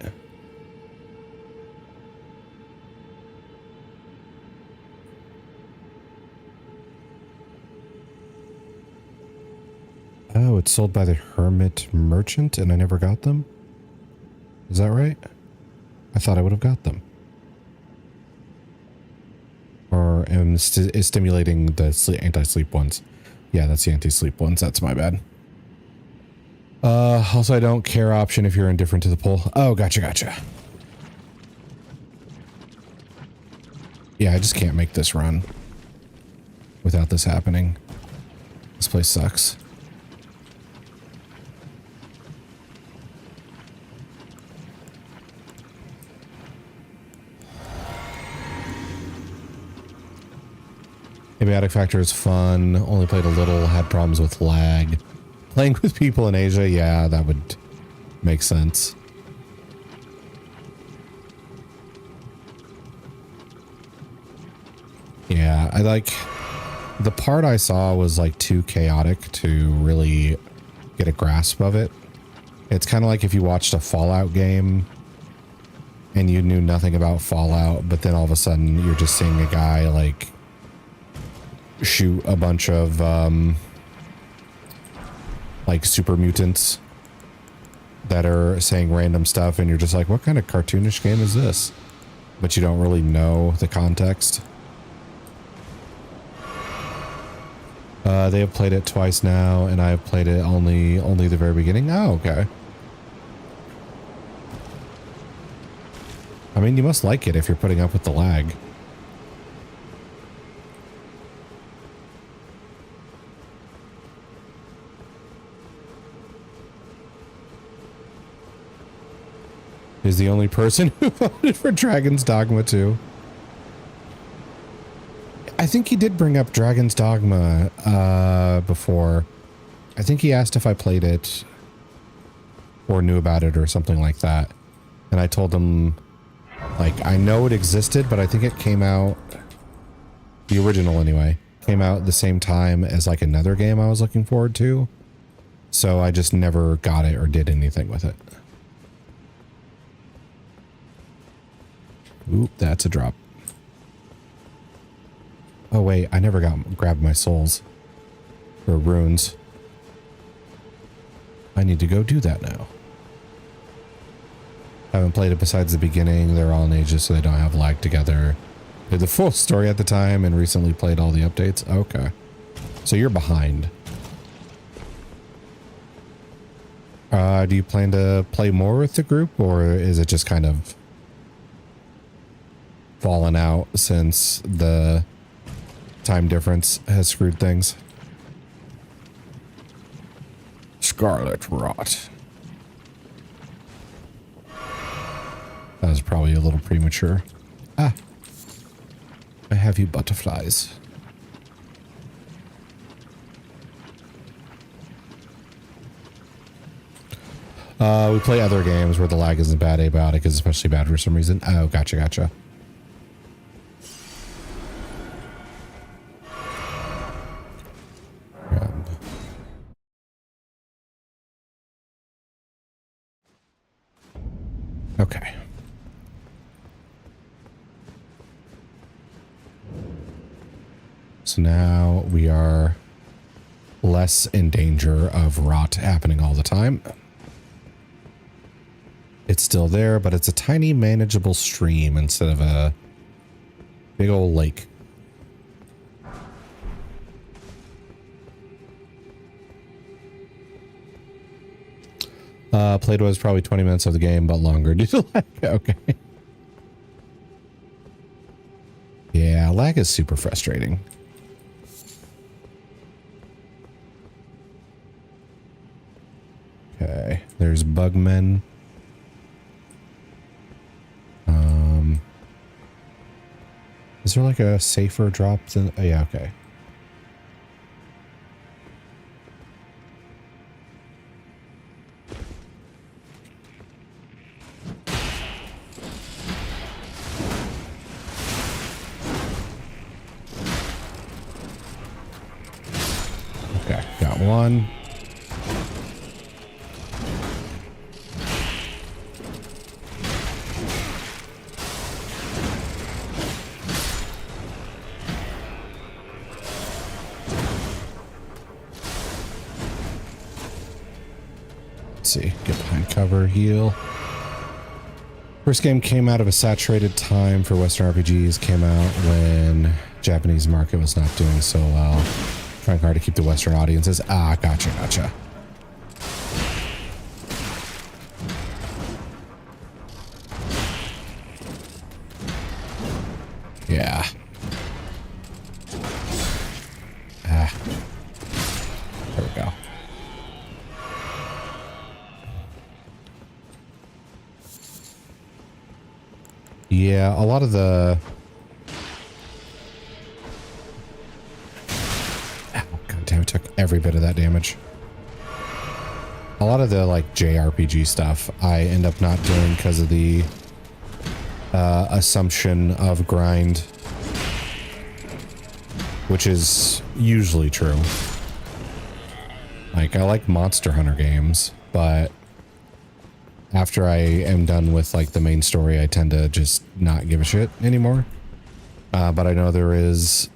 Oh, it's sold by the Hermit Merchant and I never got them? Is that right? I thought I would have got them. Or am stimulating the anti-sleep ones. Yeah, that's the anti-sleep ones. That's my bad. Also, I don't care option if you're indifferent to the pull. Oh, gotcha. Yeah, I just can't make this run without this happening. This place sucks. Abiotic Factor is fun. Only played a little, had problems with lag. Playing with people in Asia, yeah, that would make sense. Yeah, I like... The part I saw was like too chaotic to really get a grasp of it. It's kind of like if you watched a Fallout game and you knew nothing about Fallout, but then all of a sudden you're just seeing a guy like shoot a bunch of like super mutants that are saying random stuff and you're just like, what kind of cartoonish game is this? But you don't really know the context. They have played it twice now and I have played it only the very beginning. Oh, okay. mean, you must like it if you're putting up with the lag. Is the only person who voted for Dragon's Dogma 2. I think he did bring up Dragon's Dogma before. I think he asked if I played it or knew about it or something like that. And I told him, like, I know it existed, but I think it came out, the original anyway, came out at the same time as like another game I was looking forward to. So I just never got it or did anything with it. Oop, that's a drop. Oh wait, I never grabbed my souls. Or runes. I need to go do that now. Haven't played it besides the beginning. They're all in ages, so they don't have lag together. Did the full story at the time and recently played all the updates. Okay. So you're behind. Do you plan to play more with the group, or is it just kind of fallen out since the time difference has screwed things? Scarlet Rot. That was probably a little premature. Ah. I have you butterflies. We play other games where the lag isn't bad. Abiotic is especially bad for some reason. Oh, gotcha. Okay. So now we are less in danger of rot happening all the time. It's still there, but it's a tiny manageable stream instead of a big old lake. Played was probably 20 minutes of the game, but longer due to lag. Okay. Yeah, lag is super frustrating. Okay, there's Bugmen. Is there like a safer drop than... Oh, yeah, okay. Okay, got one. See, get behind cover, heal. First game came out of a saturated time for Western RPGs, came out when Japanese market was not doing so well. Trying hard to keep the Western audiences. Ah, gotcha. Yeah. Ah. There we go. Yeah, a lot of the... Oh, God damn, it took every bit of that damage. A lot of the, like, JRPG stuff I end up not doing because of the assumption of grind, which is usually true. Like, I like Monster Hunter games, but after I am done with like the main story, I tend to just not give a shit anymore. But I know there is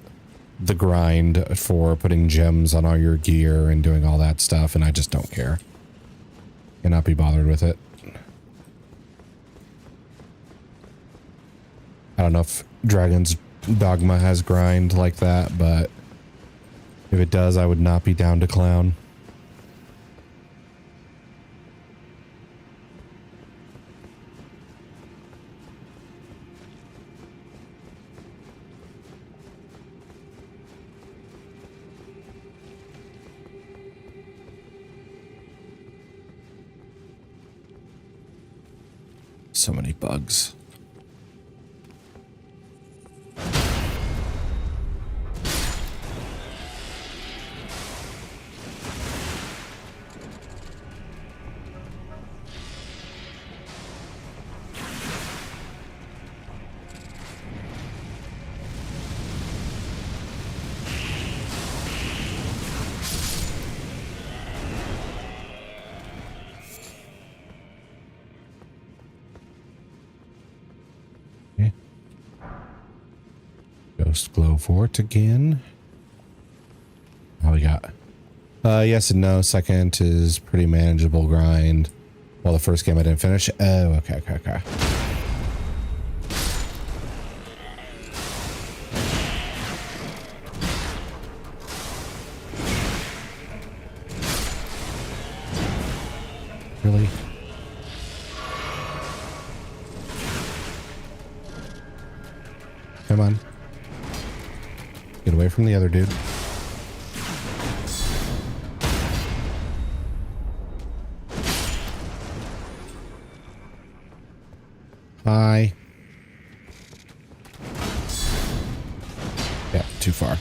the grind for putting gems on all your gear and doing all that stuff, and I just don't care. Cannot be bothered with it. I don't know if Dragon's Dogma has grind like that, but if it does, I would not be down to clown. So many bugs. Ghost glow fort again. How we got? Yes and no. Second is pretty manageable grind. Well, the first game I didn't finish. Oh, okay. Really? Come on. Get away from the other dude. Hi. Yeah, too far.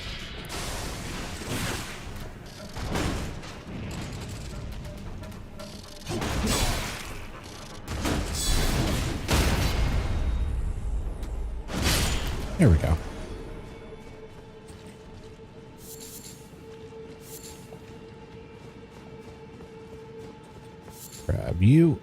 There we go. Grab you.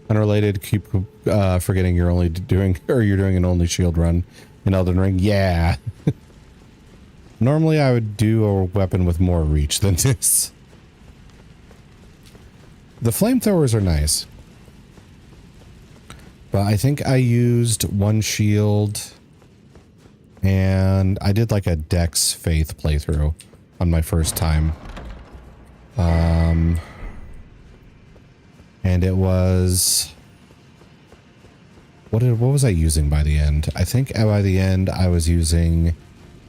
Unrelated, keep forgetting you're only doing, or you're doing an only shield run in Elden Ring. Yeah. Normally I would do a weapon with more reach than this. The flamethrowers are nice. But I think I used one shield and I did like a Dex Faith playthrough on my first time. And it was... What was I using by the end? I think by the end I was using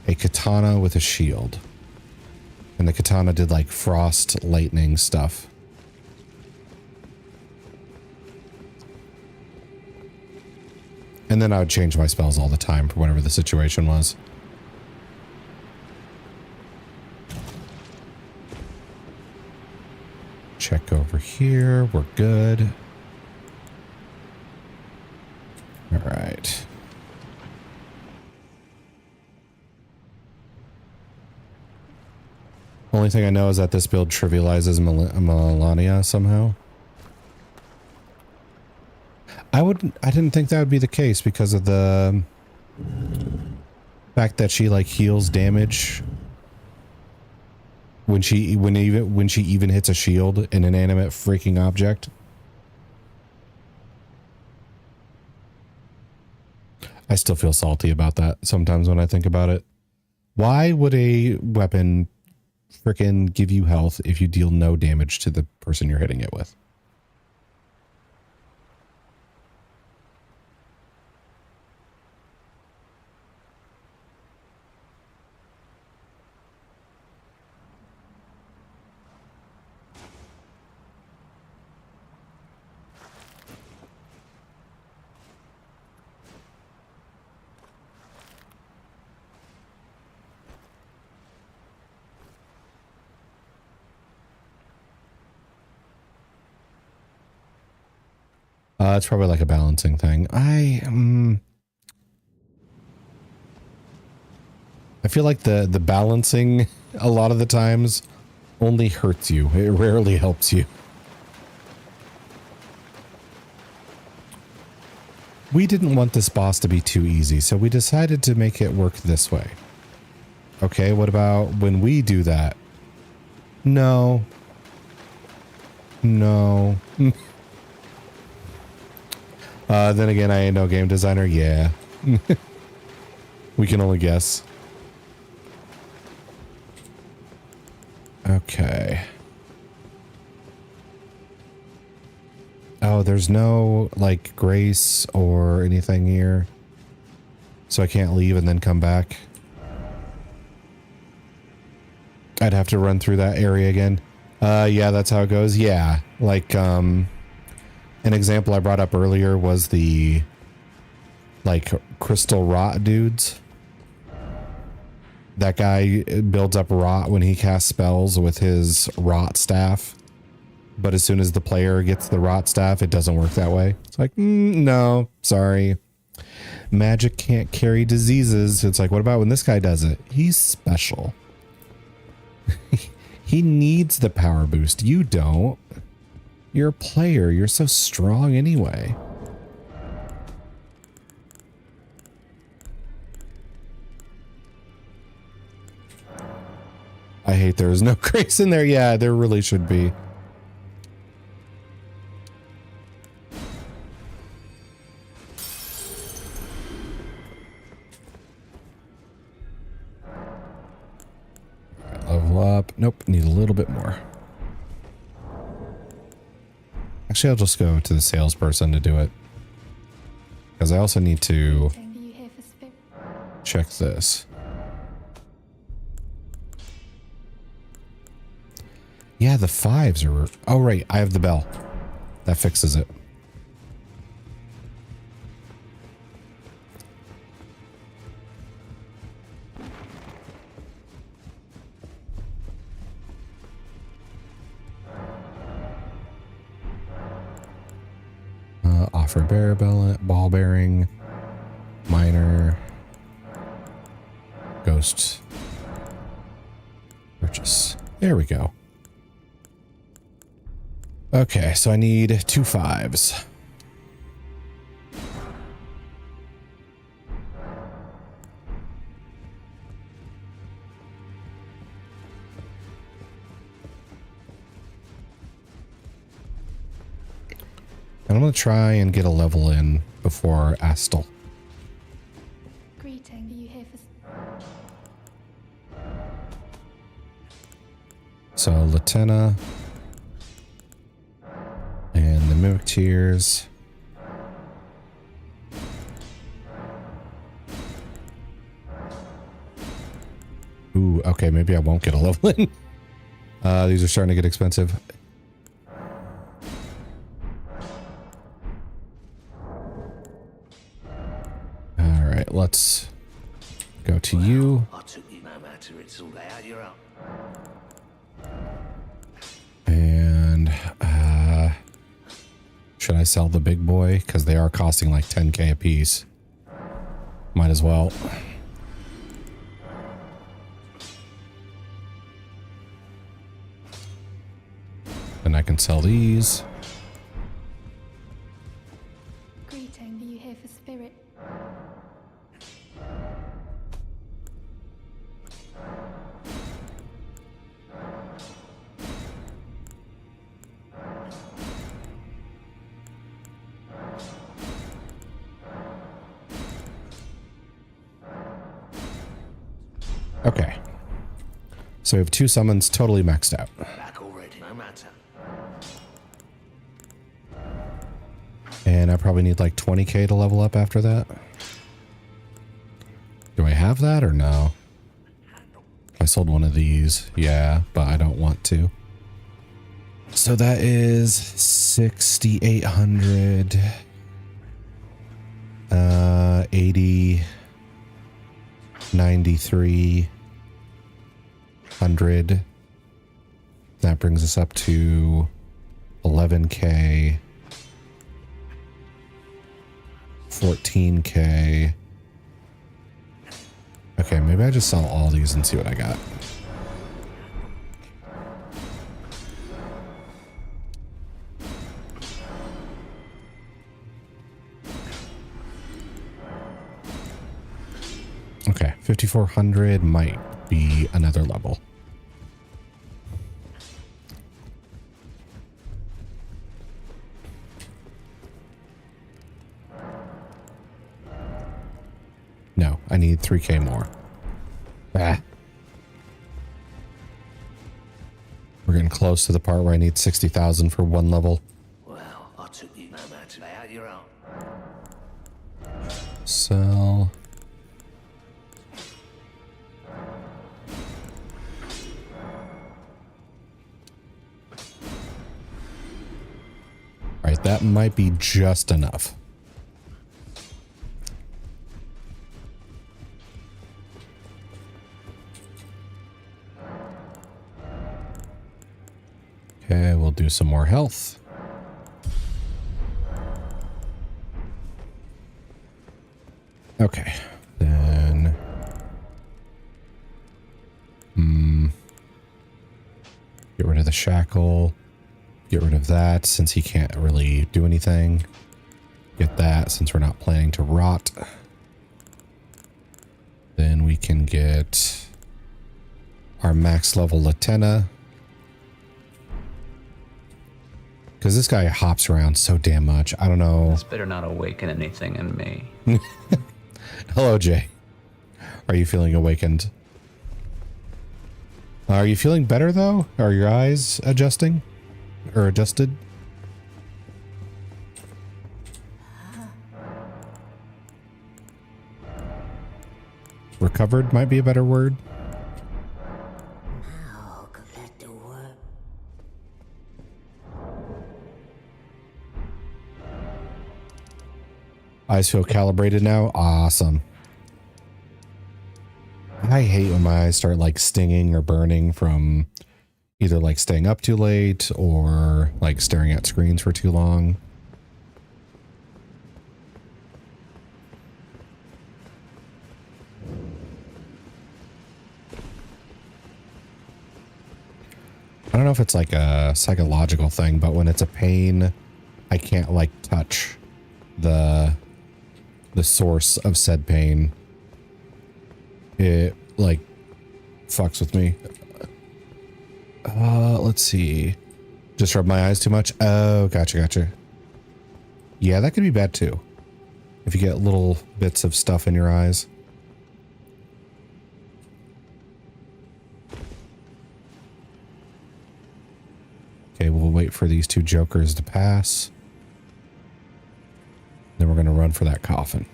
a katana with a shield. And the katana did like frost lightning stuff. And then I would change my spells all the time for whatever the situation was. Check over here. We're good. All right. Only thing I know is that this build trivializes Melania somehow. I didn't think that would be the case because of the fact that she like heals damage when she even hits a shield, an inanimate freaking object. I still feel salty about that sometimes when I think about it. Why would a weapon freaking give you health if you deal no damage to the person you're hitting it with? It's probably like a balancing thing. I feel like the balancing a lot of the times only hurts you. It rarely helps you. We didn't want this boss to be too easy, so we decided to make it work this way. Okay, what about when we do that? No. No. Then again, I ain't no game designer. Yeah. We can only guess. Okay. Oh, there's no, like, grace or anything here. So I can't leave and then come back. I'd have to run through that area again. Yeah, that's how it goes. Yeah, like an example I brought up earlier was the like crystal rot dudes. That guy builds up rot when he casts spells with his rot staff. But as soon as the player gets the rot staff, it doesn't work that way. It's like, no, sorry. Magic can't carry diseases. It's like, what about when this guy does it? He's special. He needs the power boost. You don't. You're a player. You're so strong anyway. I hate there's no grace in there. Yeah, there really should be. Level up. Nope, need a little bit more. Actually, I'll just go to the salesperson to do it. Because I also need to check this. Yeah, the 5s are... Oh, right. I have the bell. That fixes it. Offer ball bearing, minor, ghost, purchase. There we go. Okay, so I need 2 5s. And I'm going to try and get a level in before Astel. Greeting, are you here for... So, Latenna. And the Mimic Tears. Ooh, okay, maybe I won't get a level in. These are starting to get expensive. Alright, let's go to you. I took you no matter, it's all out, you're up. And should I sell the big boy? Because they are costing like 10k a piece. Might as well. Then I can sell these. Greeting, are you here for spirit? Okay. So we have 2 summons totally maxed out. Back already, no matter. And I probably need like 20k to level up after that. Do I have that or no? I sold one of these. Yeah, but I don't want to. So that is 6,800. 80. 9,300. That brings us up to 11k. 14k. Okay, maybe I just sell all these and see what I got. Okay, 5,400 might be another level. No, I need 3k more. Ah. We're getting close to the part where I need 60,000 for 1 level. Well, I took you no matter, out your own. might be just enough. Okay, we'll do some more health. Okay, then... Get rid of the shackle. Get rid of that since he can't really do anything. Get that since we're not planning to rot. Then we can get our max level Latenna. Because this guy hops around so damn much. I don't know. This better not awaken anything in me. Hello, Jay. Are you feeling awakened? Are you feeling better, though? Are your eyes adjusting? Or adjusted? Recovered might be a better word. Eyes feel calibrated now? Awesome. I hate when my eyes start like stinging or burning from either like staying up too late or like staring at screens for too long. I don't know if it's like a psychological thing, but when it's a pain, I can't like touch the source of said pain. It like fucks with me. Let's see. Just rub my eyes too much. Oh, gotcha. Yeah, that could be bad too. If you get little bits of stuff in your eyes. Okay, we'll wait for these two jokers to pass. Then we're going to run for that coffin.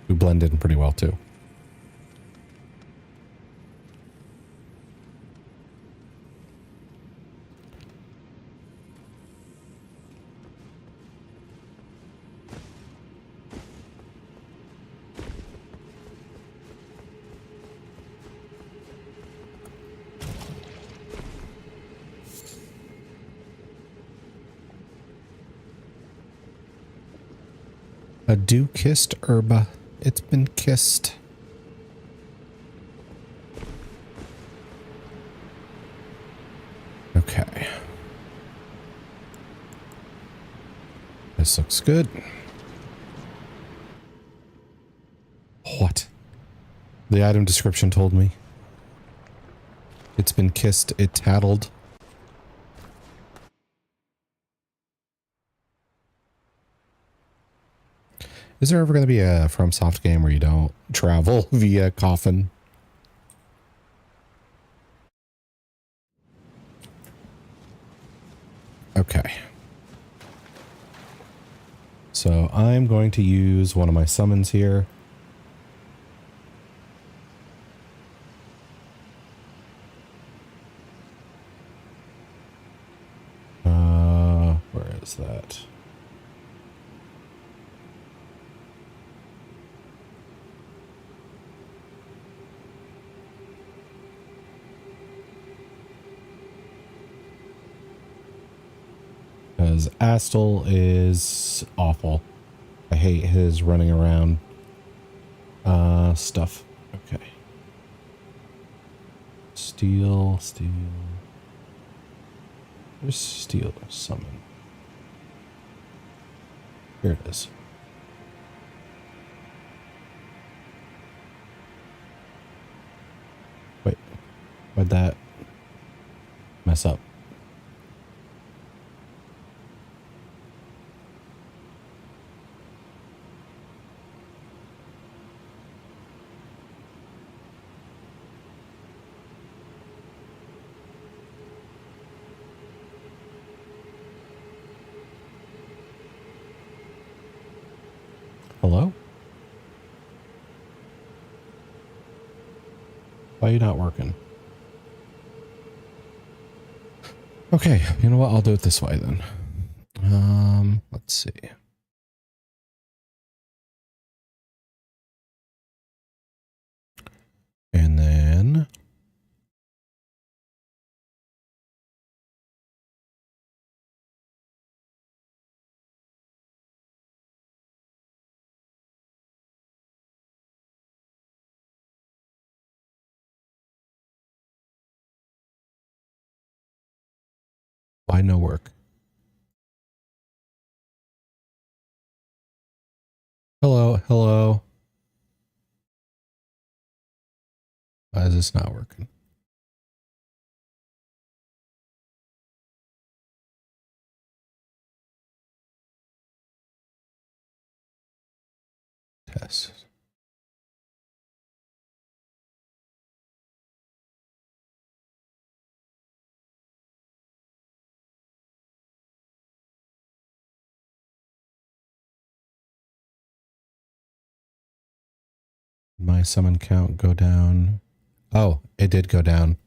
We blend in pretty well too. A dew-kissed herb. It's been kissed. Okay. This looks good. What? The item description told me. It's been kissed. It tattled. Is there ever going to be a FromSoft game where you don't travel via coffin? Okay. So I'm going to use one of my summons here. Where is that? Because Astel is awful. I hate his running around stuff. Okay. Steel. Where's steel summon? Here it is. Wait. Why'd that mess up? Hello? Why are you not working? Okay, you know what? I'll do it this way then. Let's see. And then why no work? Hello, hello. Why is this not working? Test. My summon count go down. Oh, it did go down.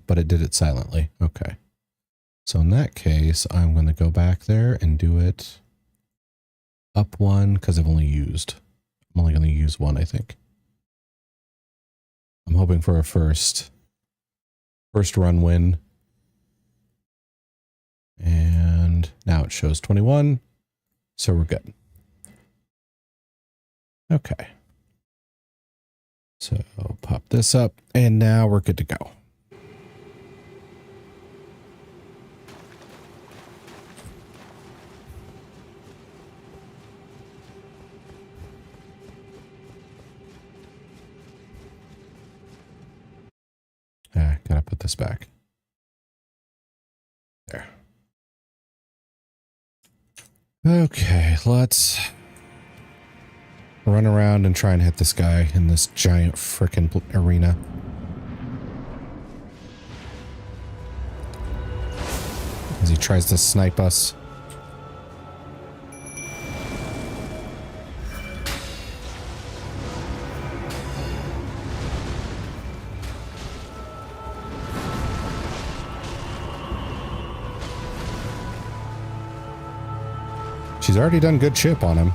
But it did it silently. Okay. So in that case, I'm going to go back there and do it up one because I'm only going to use one, I think. I'm hoping for a first run win. And now it shows 21. So we're good. Okay. So pop this up and now we're good to go. Gotta put this back. There. Okay, let's run around and try and hit this guy in this giant frickin' arena. As he tries to snipe us. She's already done good chip on him.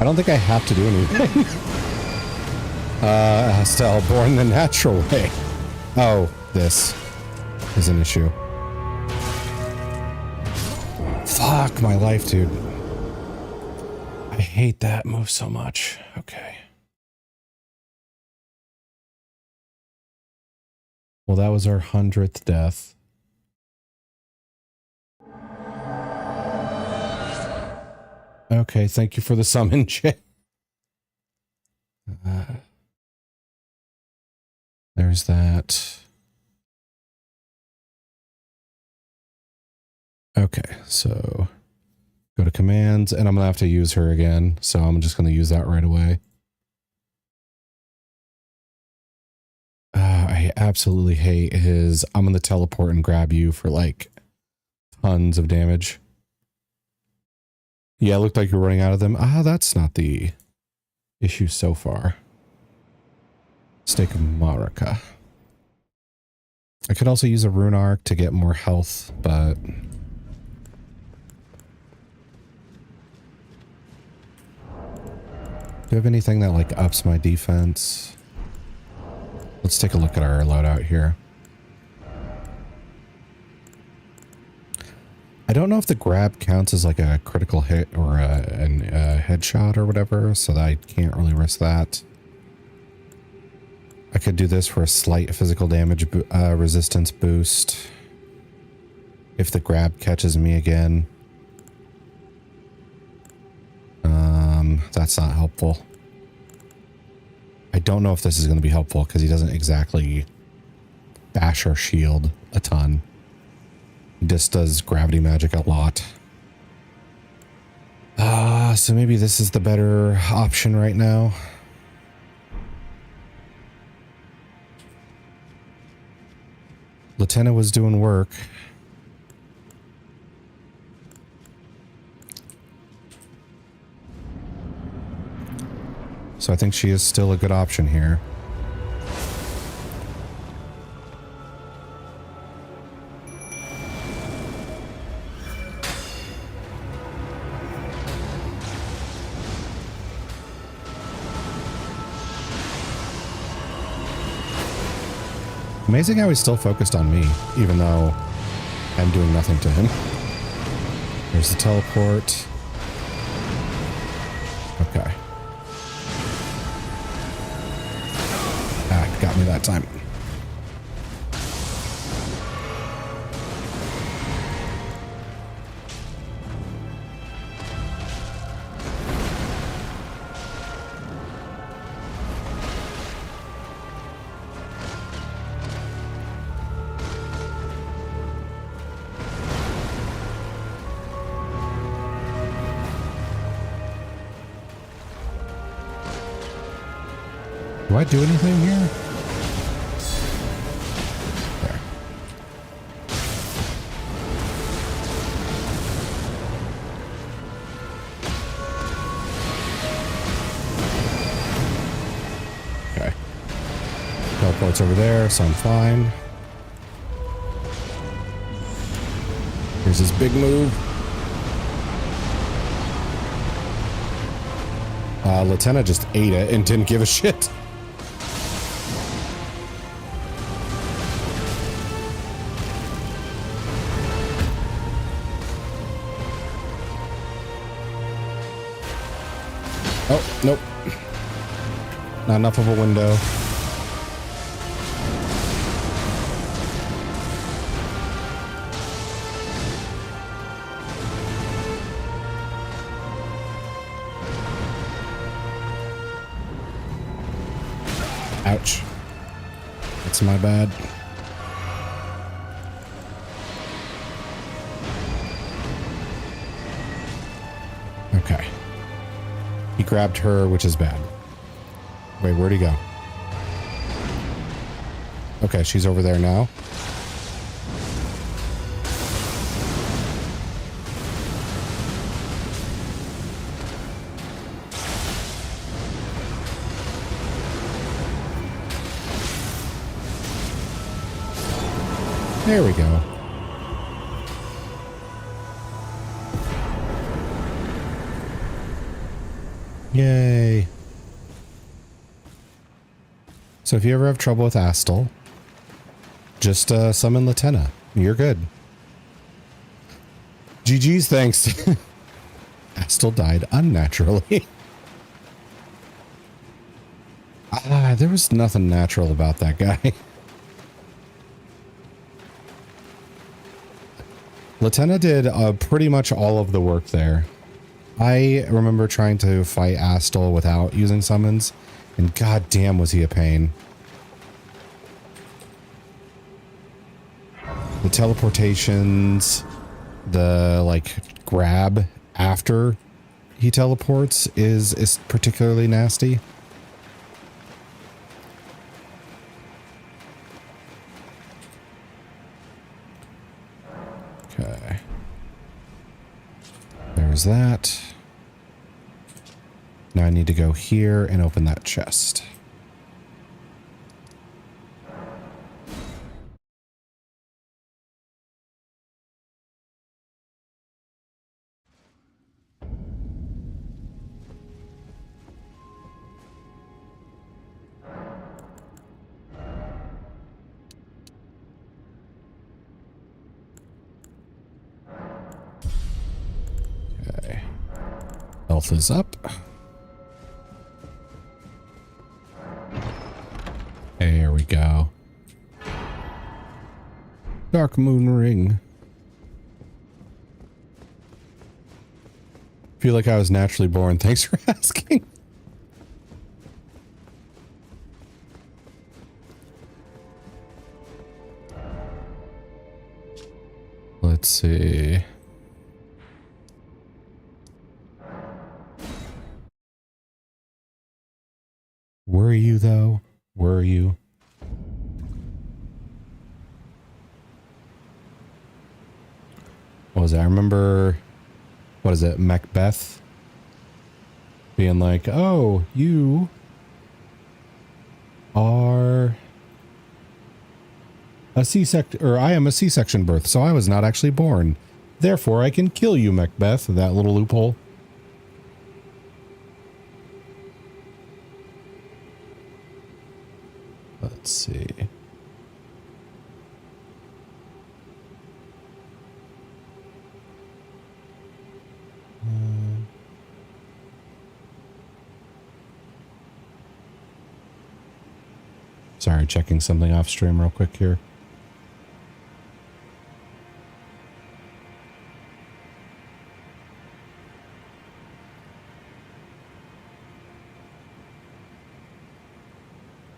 I don't think I have to do anything. Estelle, born the natural way. Oh, this is an issue. Fuck my life, dude. I hate that move so much. Okay. Well, that was our 100th death. Okay, thank you for the summon, Jay. There's that. Okay, so go to commands, and I'm going to have to use her again, so I'm just going to use that right away. I absolutely hate his, I'm going to teleport and grab you for like tons of damage. Yeah, it looked like you're running out of them. That's not the issue so far. Stake of Marika. I could also use a rune arc to get more health, but do you have anything that like ups my defense? Let's take a look at our loadout here. I don't know if the grab counts as like a critical hit or a headshot or whatever, so that I can't really risk that. I could do this for a slight physical damage resistance boost if the grab catches me again. That's not helpful. I don't know if this is going to be helpful because he doesn't exactly bash our shield a ton. He just does gravity magic a lot. So maybe this is the better option right now. Lieutenant was doing work. So I think she is still a good option here. Amazing how he's still focused on me, even though I'm doing nothing to him. There's the teleport. Okay. Ah, got me that time. Do I do anything here? There. Okay. Teleport's over there, so I'm fine. Here's his big move. Lieutenant just ate it and didn't give a shit. Oh, nope. Not enough of a window. Ouch. That's my bad. Okay. He grabbed her, which is bad. Wait, where'd he go? Okay, she's over there now. There we go. Yay. So if you ever have trouble with Astel, just summon Latenna. You're good. GG's, thanks. Astel died unnaturally. There was nothing natural about that guy. Latenna did pretty much all of the work there. I remember trying to fight Astel without using summons, and goddamn was he a pain. The teleportations, the like grab after he teleports is particularly nasty. Okay. There's that. Now I need to go here and open that chest. Okay. Health is up. There we go. Dark Moon Ring. Feel like I was naturally born. Thanks for asking. Let's see. was it? I remember, what is it? Macbeth being like, oh, you are a C-section, or I am a C-section birth, so I was not actually born. Therefore, I can kill you, Macbeth. That little loophole. Let's see. Sorry, checking something off stream real quick here.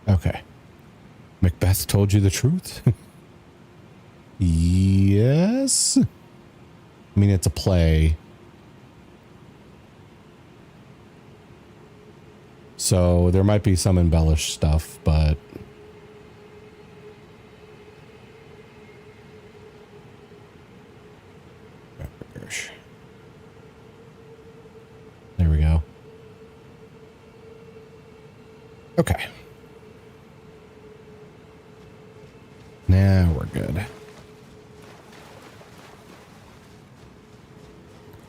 Okay. Macbeth told you the truth? Yes. I mean, it's a play. So there might be some embellished stuff, but there we go. Okay. Now we're good.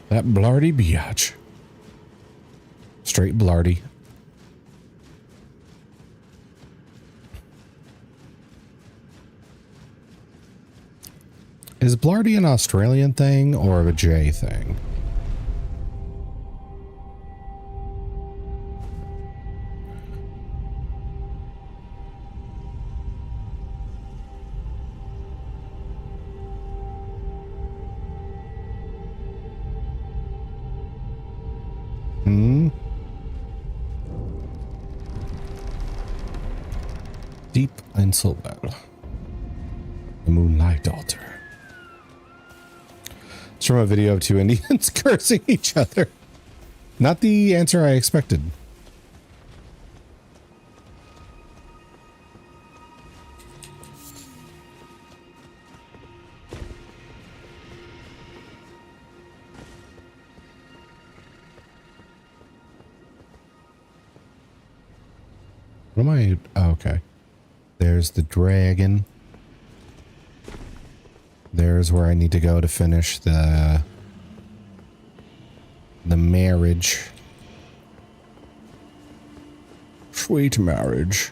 That blarty biatch. Straight blarty. Is blarty an Australian thing or a J thing? Deep and so well. The Moonlight Altar. It's from a video of two Indians cursing each other. Not the answer I expected. What am I? Oh, okay. There's the dragon. There's where I need to go to finish the marriage. Sweet marriage.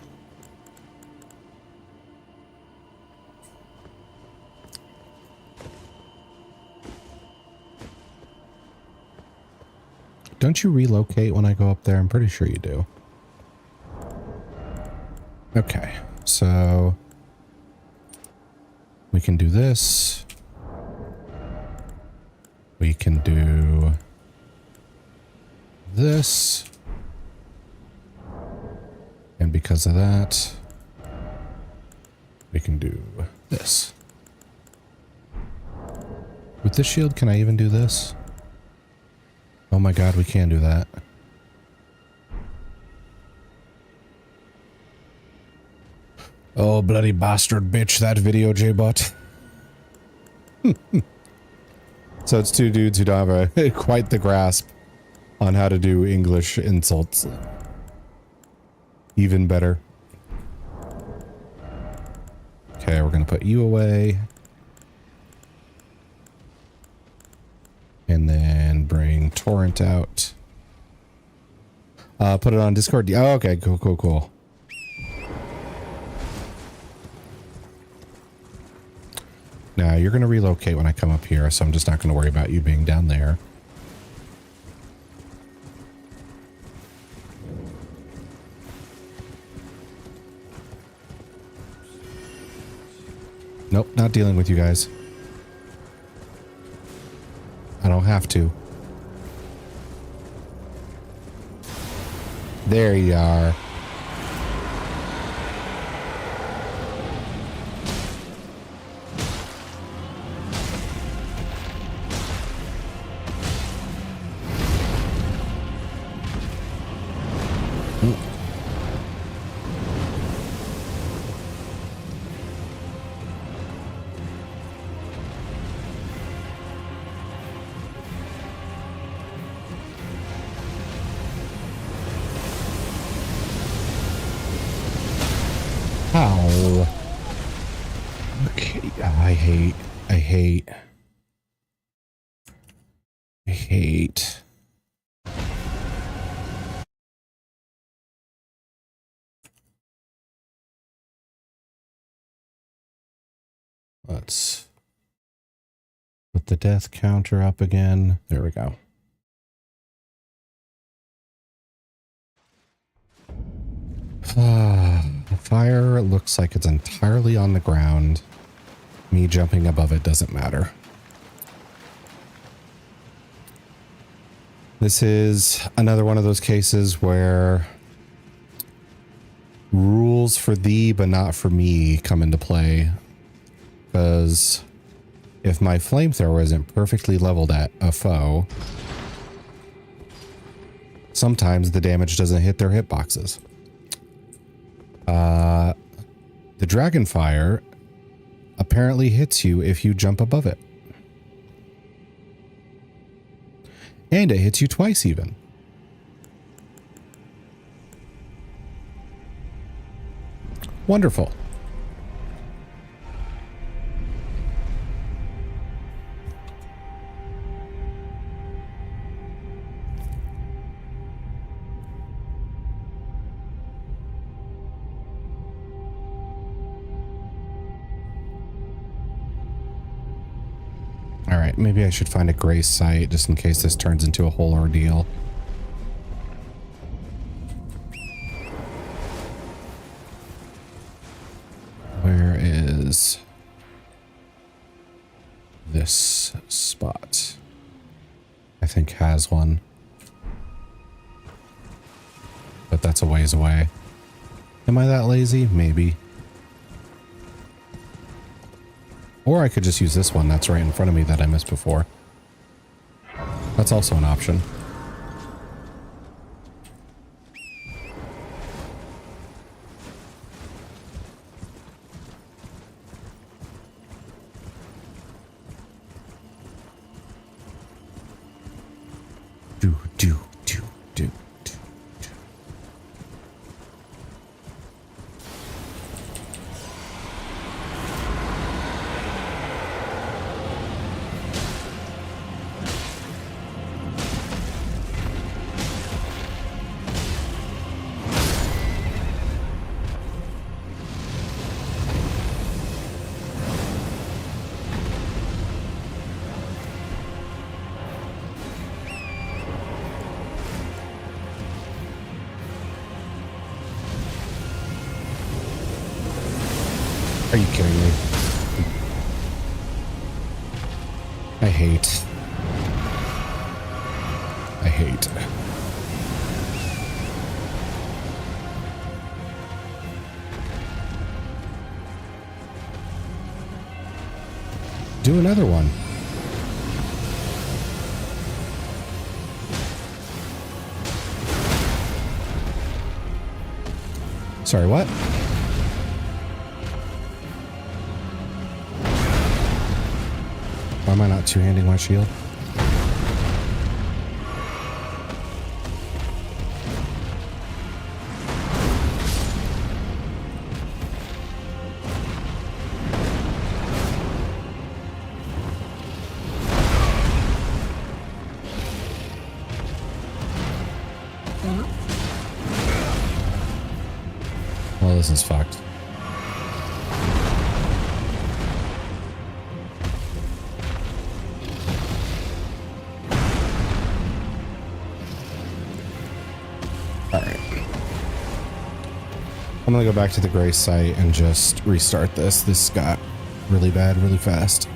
Don't you relocate when I go up there? I'm pretty sure you do. Okay, so we can do this. We can do this. And because of that, we can do this. With this shield, can I even do this? Oh my god, we can do that. Oh, bloody bastard bitch, that video, J-Bot. So it's two dudes who don't have a, quite the grasp on how to do English insults. Even better. Okay, we're going to put you away. And then bring Torrent out. Put it on Discord. Oh, okay, cool. Now, you're going to relocate when I come up here, so I'm just not going to worry about you being down there. Nope, not dealing with you guys. I don't have to. There you are. No. Okay. I hate. Let's put the death counter up again. There we go. The fire looks like it's entirely on the ground. Me jumping above it doesn't matter. This is another one of those cases where rules for thee but not for me come into play. Because if my flamethrower isn't perfectly leveled at a foe, sometimes the damage doesn't hit their hitboxes. The dragon fire apparently hits you if you jump above it. And it hits you twice even. Wonderful. All right, maybe I should find a grace site just in case this turns into a whole ordeal. Where is this spot? I think has one. But that's a ways away. Am I that lazy? Maybe. Or I could just use this one that's right in front of me that I missed before. That's also an option. Do. Are you kidding me? I hate. Do another one. Sorry, what? Why am I not two-handing my shield? Well, this is fucked. I'm gonna go back to the Grace site and just restart this. This got really bad really fast.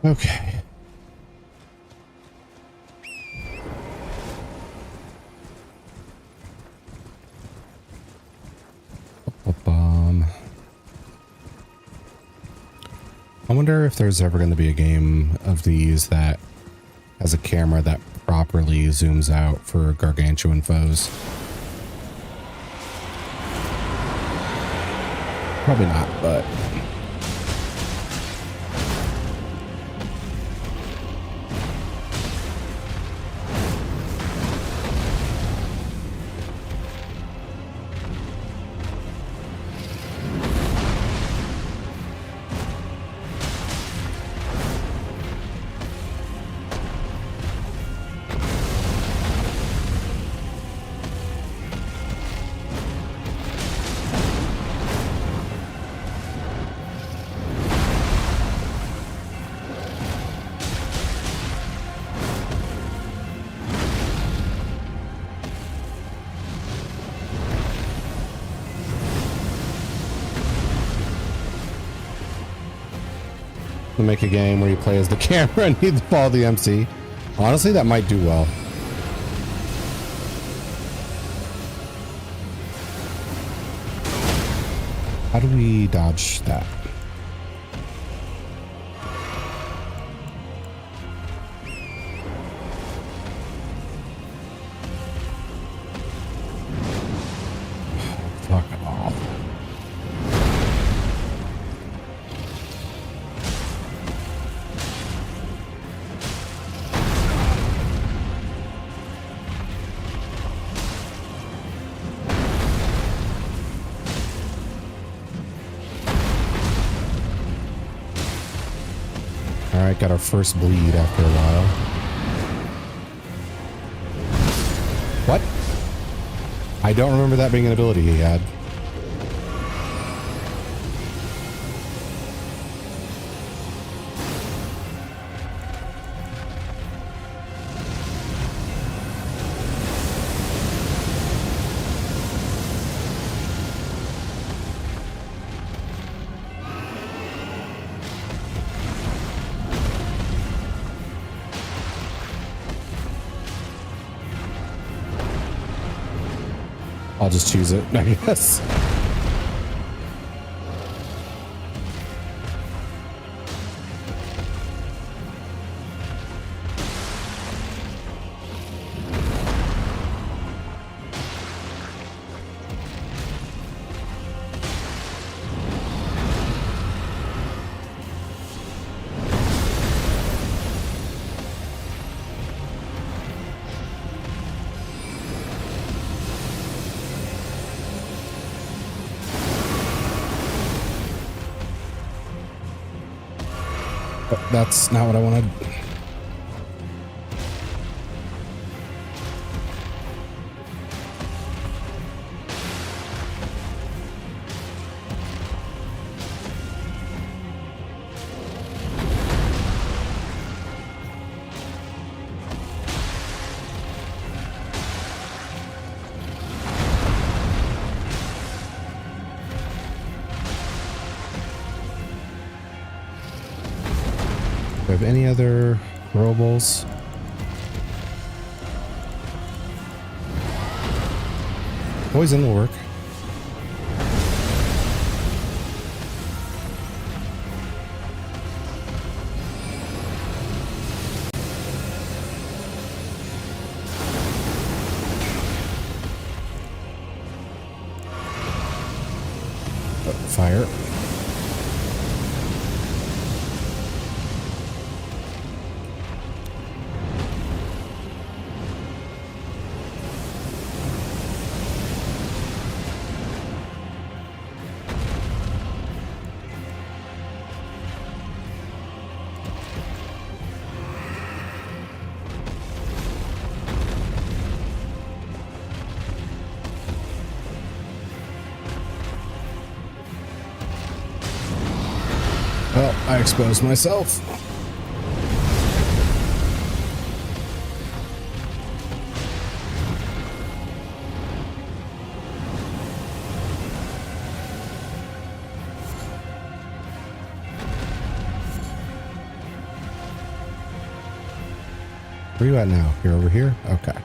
Okay. I wonder if there's ever going to be a game of these that has a camera that properly zooms out for gargantuan foes. Probably not, but... to make a game where you play as the camera and you follow the MC. Honestly, that might do well. How do we dodge that? Fuck off. Alright, got our first bleed after a while. What? I don't remember that being an ability he had. I'll just choose it, I guess. But that's not what I wanted. Do we have any other throwables? Poison will work. Fire. Well, I exposed myself. Where are you at now? You're over here? Okay.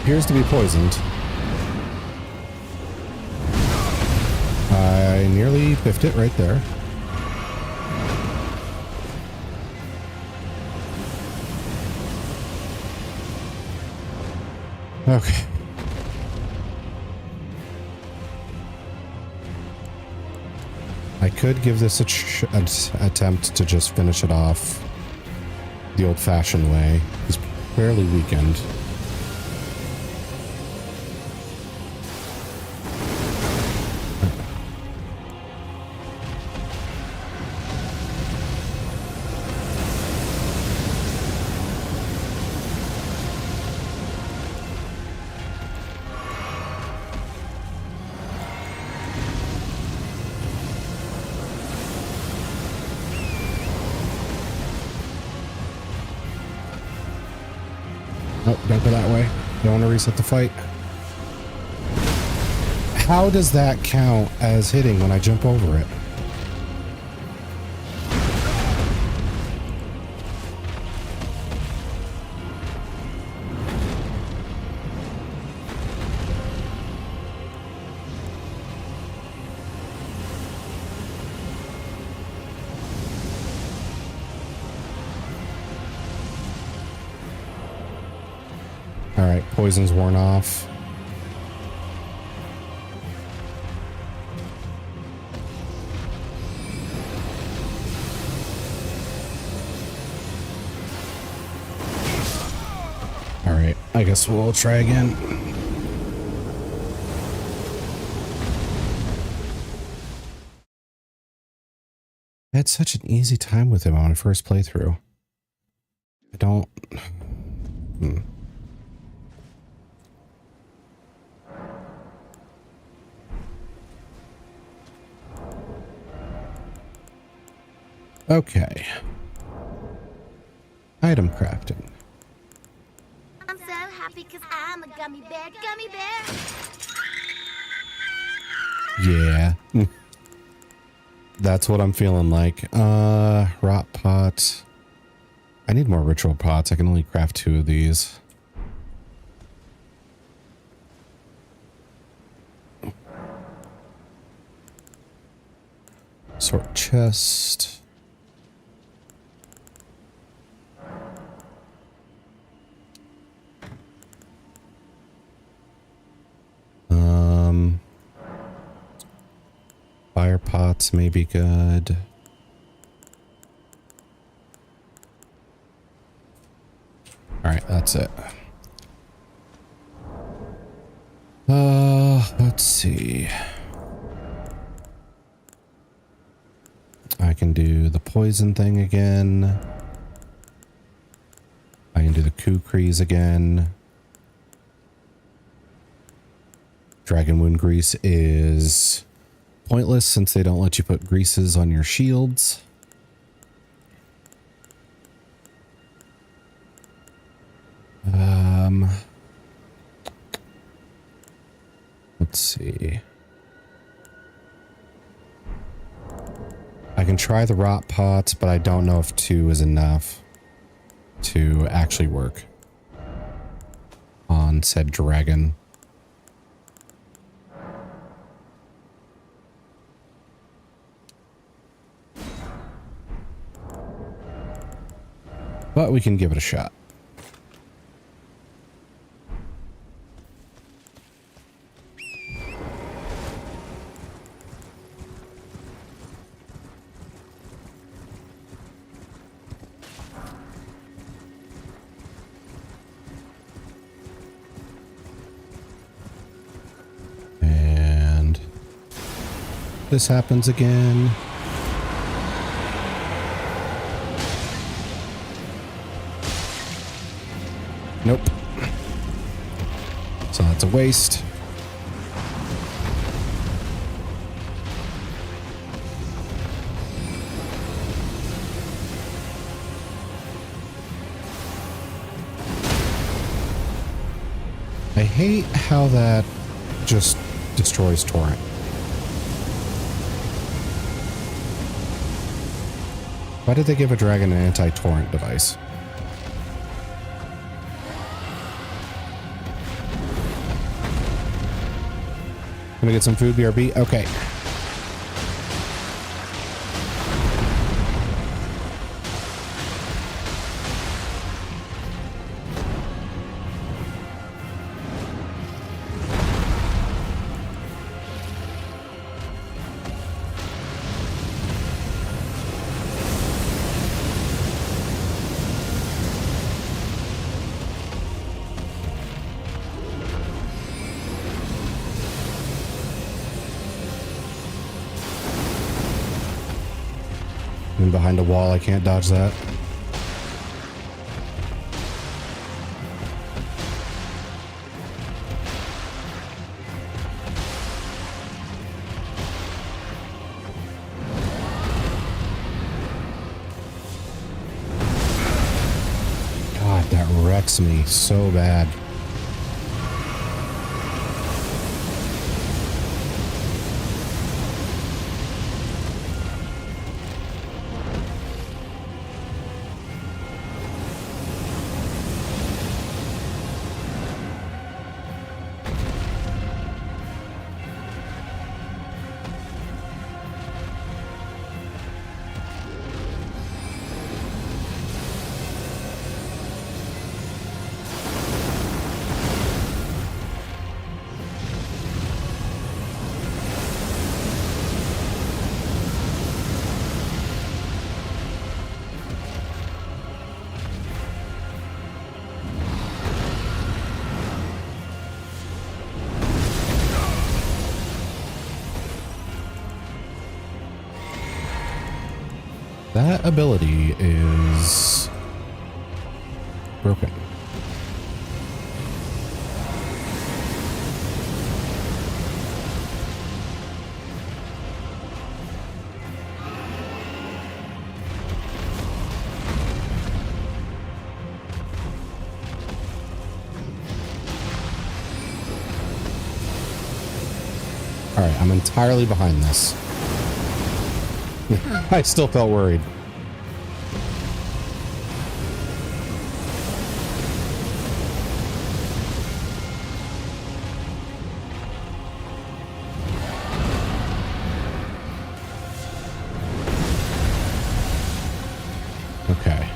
appears to be poisoned. I nearly biffed it right there. Okay. I could give this an attempt to just finish it off the old-fashioned way. He's fairly weakened. Nope, don't go that way. Don't want to reset the fight. How does that count as hitting when I jump over it? Alright, poison's worn off. Alright, I guess we'll try again. I had such an easy time with him on a first playthrough. I don't... Okay. Item crafting. I'm so happy because I'm a gummy bear. Gummy bear! Yeah. That's what I'm feeling like. Rot pot. I need more ritual pots. I can only craft 2 of these. Sort chest. Fire pots may be good. Alright, that's it. Let's see. I can do the poison thing again. I can do the kukris again. Dragon wound grease is pointless since they don't let you put greases on your shields. Let's see. I can try the rot pots, but I don't know if 2 is enough to actually work on said dragon. But we can give it a shot. And this happens again. Nope. So that's a waste. I hate how that just destroys torrent. Why did they give a dragon an anti-torrent device? Gonna get some food, BRB? Okay. I'm behind a wall, I can't dodge that. God, that wrecks me so bad. That ability is broken. All right, I'm entirely behind this. I still felt worried. Okay.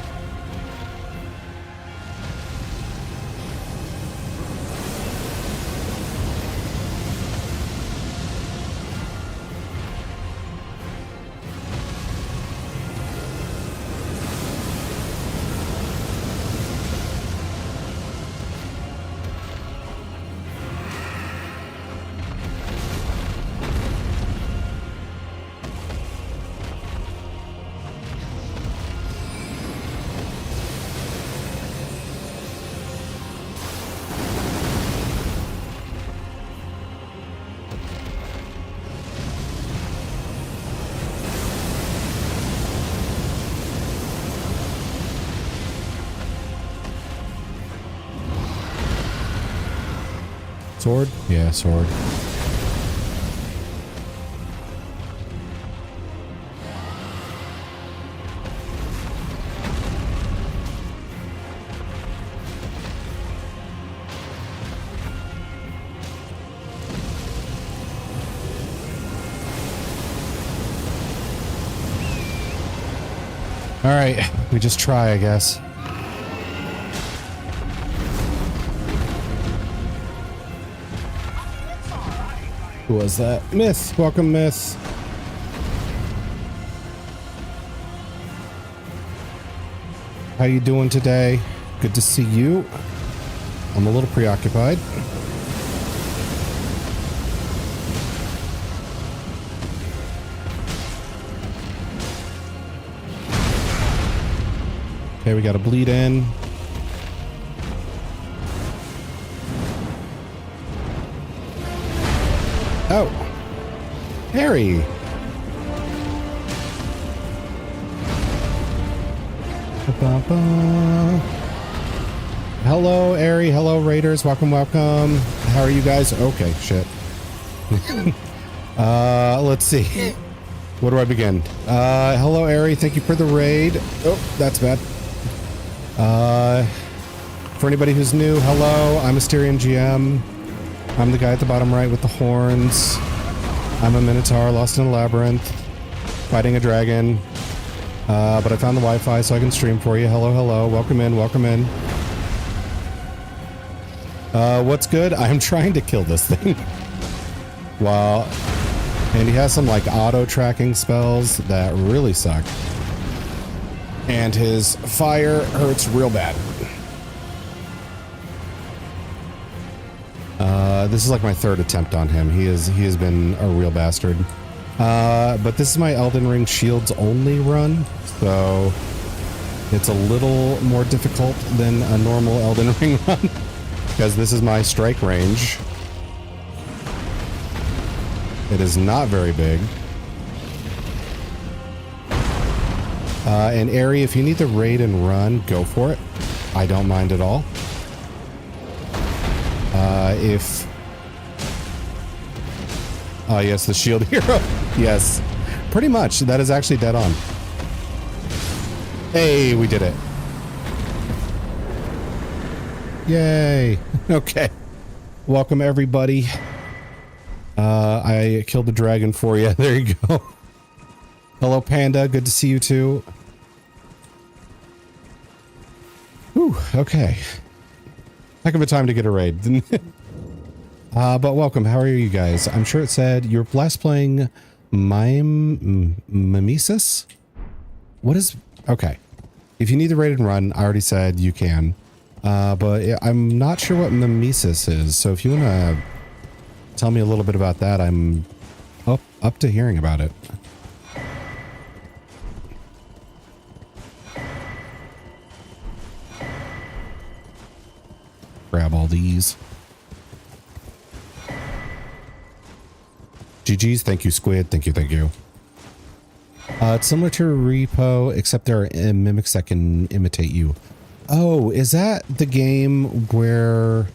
Sword? Yeah, sword. All right, we just try, I guess. Who was that? Miss. Welcome, Miss. How you doing today? Good to see you. I'm a little preoccupied. Okay, we got a bleed in. Oh, Harry. Hello, Ari. Hello, Raiders. Welcome, welcome. How are you guys? Okay, shit. Let's see. Where do I begin? Hello, Ari. Thank you for the raid. Oh, that's bad. For anybody who's new, hello. I'm asteriongm. I'm the guy at the bottom right with the horns. I'm a minotaur lost in a labyrinth, fighting a dragon. But I found the Wi-Fi so I can stream for you. Hello, hello. Welcome in, welcome in. What's good? I'm trying to kill this thing. Wow. And he has some like auto tracking spells that really suck. And his fire hurts real bad. This is like my third attempt on him. He has been a real bastard. But this is my Elden Ring Shields only run, so it's a little more difficult than a normal Elden Ring run because this is my strike range. It is not very big. And Aerie, if you need to raid and run, go for it. I don't mind at all. Yes, the shield hero. Yes, pretty much. That is actually dead on. Hey, we did it. Yay. Okay. Welcome, everybody. I killed the dragon for you. There you go. Hello, Panda. Good to see you, too. Whew, okay. Heck of a time to get a raid. But welcome. How are you guys? I'm sure it said you're last playing Mimesis? What is... Okay. If you need the raid and run, I already said you can. But I'm not sure what Mimesis is. So if you want to tell me a little bit about that, I'm up to hearing about it. Grab all these. GG's, thank you, Squid. Thank you, thank you. It's similar to a repo, except there are mimics that can imitate you. Oh, is that the game where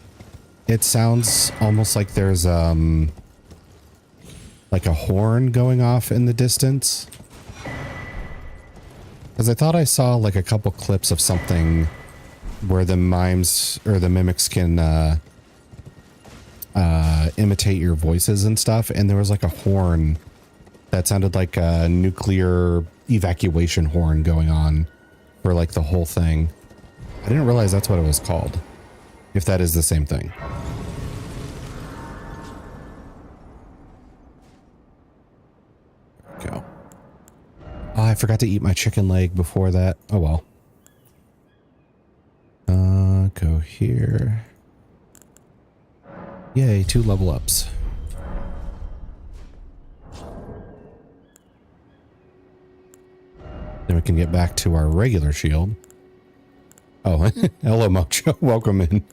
it sounds almost like there's like a horn going off in the distance? Because I thought I saw like a couple clips of something where the mimes or the mimics can imitate your voices and stuff, and there was like a horn that sounded like a nuclear evacuation horn going on for like the whole thing. I didn't realize that's what it was called, if that is the same thing. There we go. Oh, I forgot to eat my chicken leg before that. Oh well. Go here. Yay, 2 level ups. Then we can get back to our regular shield. Oh, hello, Mocho. Welcome in.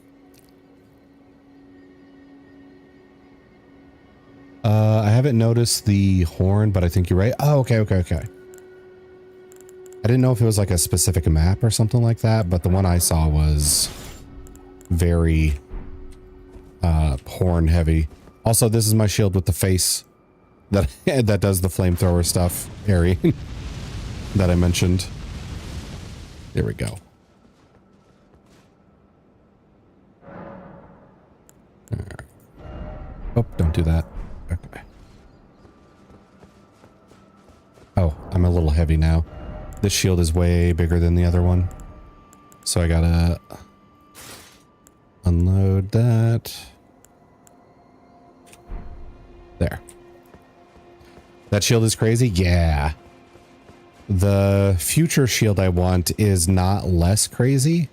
I haven't noticed the horn, but I think you're right. Oh, okay. I didn't know if it was like a specific map or something like that, but the one I saw was very horn heavy. Also, this is my shield with the face that that does the flamethrower stuff, Aerie, that I mentioned. There we go. All right. Oh, don't do that. Okay. Oh, I'm a little heavy now. This shield is way bigger than the other one. So I gotta unload that. There. That shield is crazy? Yeah. The future shield I want is not less crazy.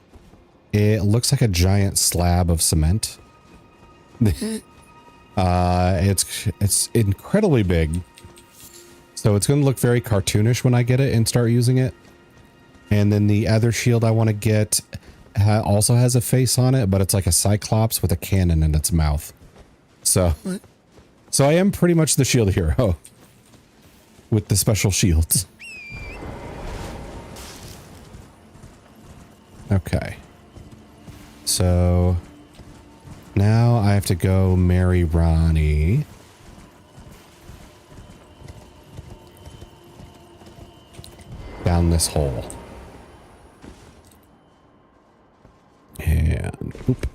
It looks like a giant slab of cement. It's incredibly big. So it's going to look very cartoonish when I get it and start using it. And then the other shield I want to get also has a face on it, but it's like a cyclops with a cannon in its mouth. So I am pretty much the shield hero with the special shields. Okay. So now I have to go marry Ronnie. Down this hole. And oop.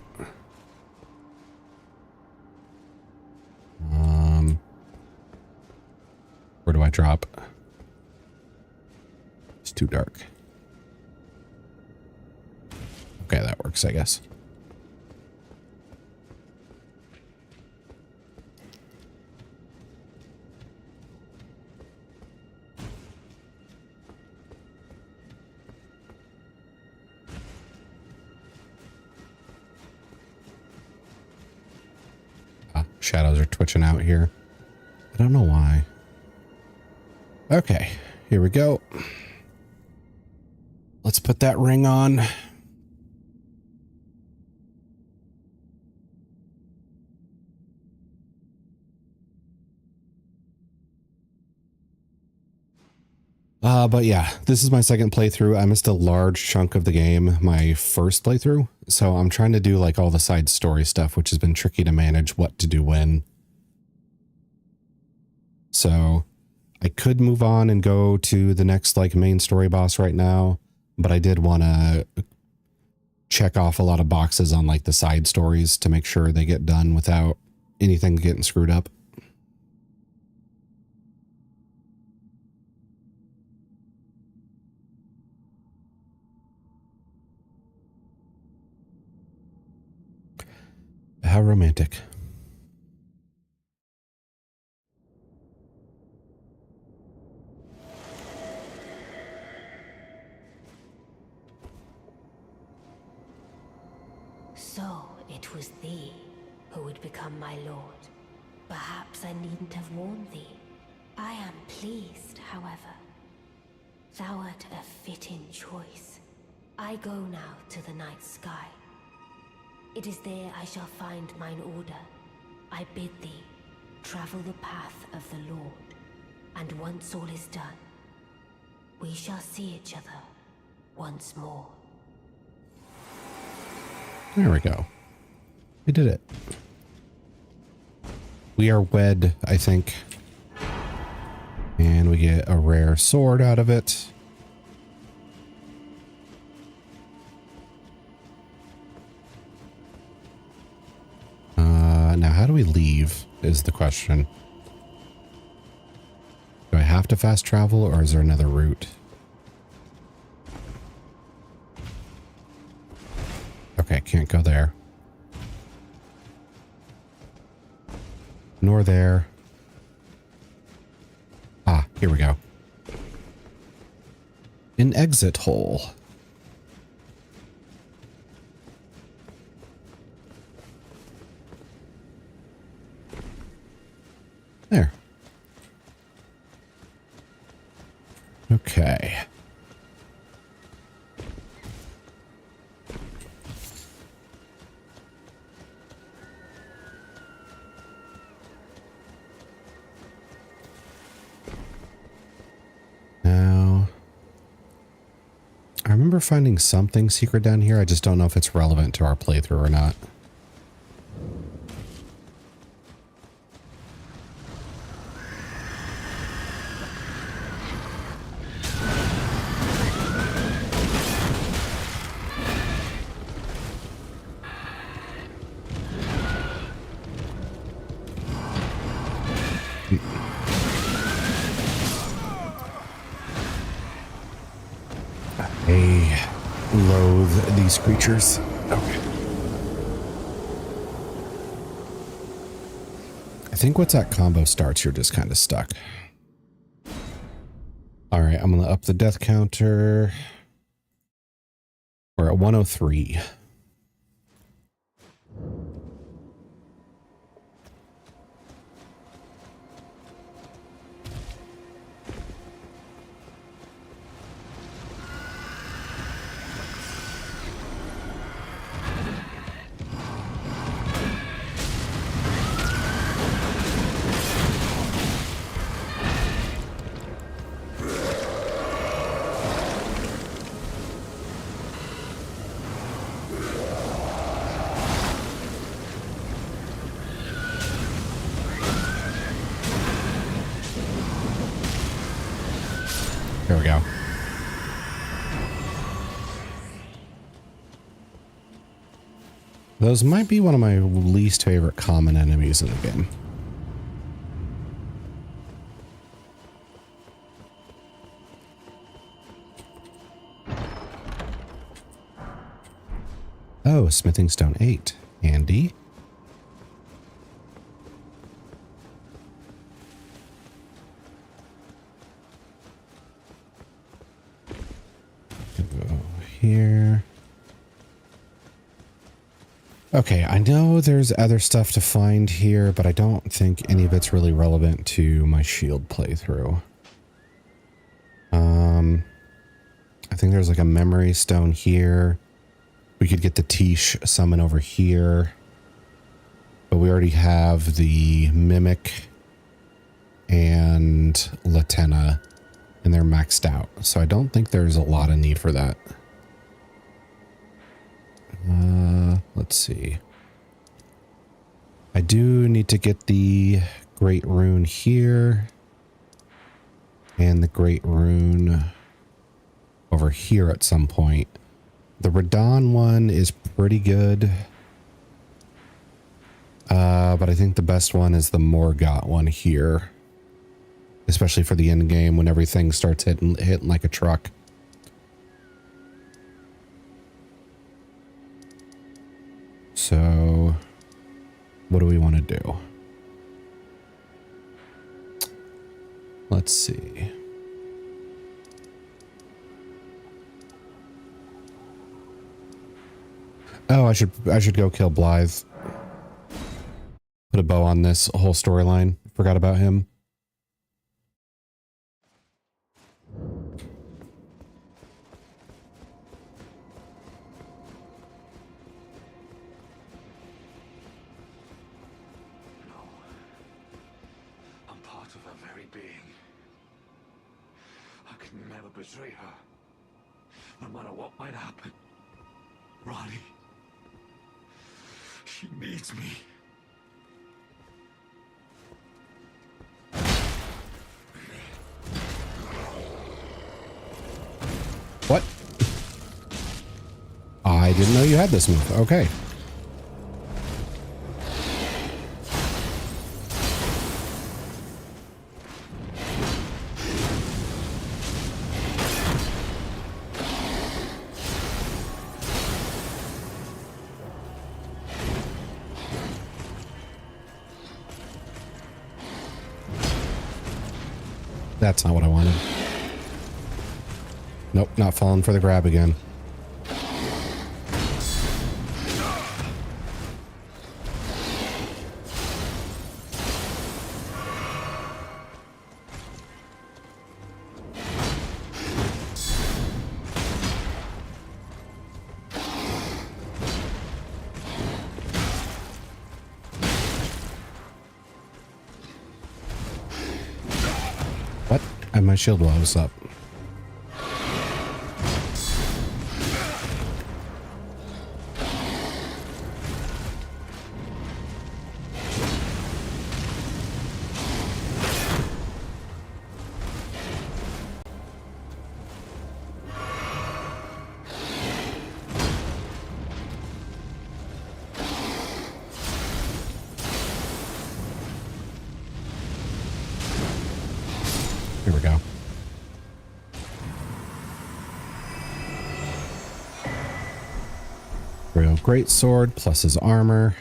Where do I drop? It's too dark. Okay, that works, I guess. Shadows are twitching out here. I don't know why. Okay, here we go. Let's put that ring on. But yeah, this is my second playthrough. I missed a large chunk of the game my first playthrough. So I'm trying to do like all the side story stuff, which has been tricky to manage what to do when. So I could move on and go to the next like main story boss right now, but I did want to check off a lot of boxes on like the side stories to make sure they get done without anything getting screwed up. How romantic. So it was thee who would become my lord. Perhaps I needn't have warned thee. I am pleased, however. Thou art a fitting choice. I go now to the night sky. It is there I shall find mine order. I bid thee travel the path of the Lord, and once all is done, we shall see each other once more. There we go. We did it. We are wed, I think. And we get a rare sword out of it. Now how do we leave is the question. Do I have to fast travel or is there another route? Okay, can't go there. Nor there. Ah, here we go. An exit hole. There. Okay. Now, I remember finding something secret down here. I just don't know if it's relevant to our playthrough or not. I loathe these creatures. Okay. I think once that combo starts, you're just kind of stuck. All right, I'm going to up the death counter. We're at 103. There we go. Those might be one of my least favorite common enemies in the game. Oh, smithing stone 8. Handy. Go here. Okay, I know there's other stuff to find here, but I don't think any of it's really relevant to my shield playthrough. I think there's like a memory stone here. We could get the Tish summon over here. But we already have the Mimic and Latenna, and they're maxed out. So I don't think there's a lot of need for that. Let's see. I do need to get the Great Rune here. And the Great Rune over here at some point. The Radon one is pretty good. But I think the best one is the Morgott one here. Especially for the end game when everything starts hitting like a truck. So, what do we want to do? Let's see. Oh, I should go kill Blythe. Put a bow on this whole storyline. Forgot about him. I'm part of her very being. I can never betray her, no matter what might happen. Ronnie, she needs me. What? I didn't know you had this move. Okay. That's not what I wanted. Nope, not falling for the grab again. What? And my shield wall was up. Here we go. Real great sword plus his armor.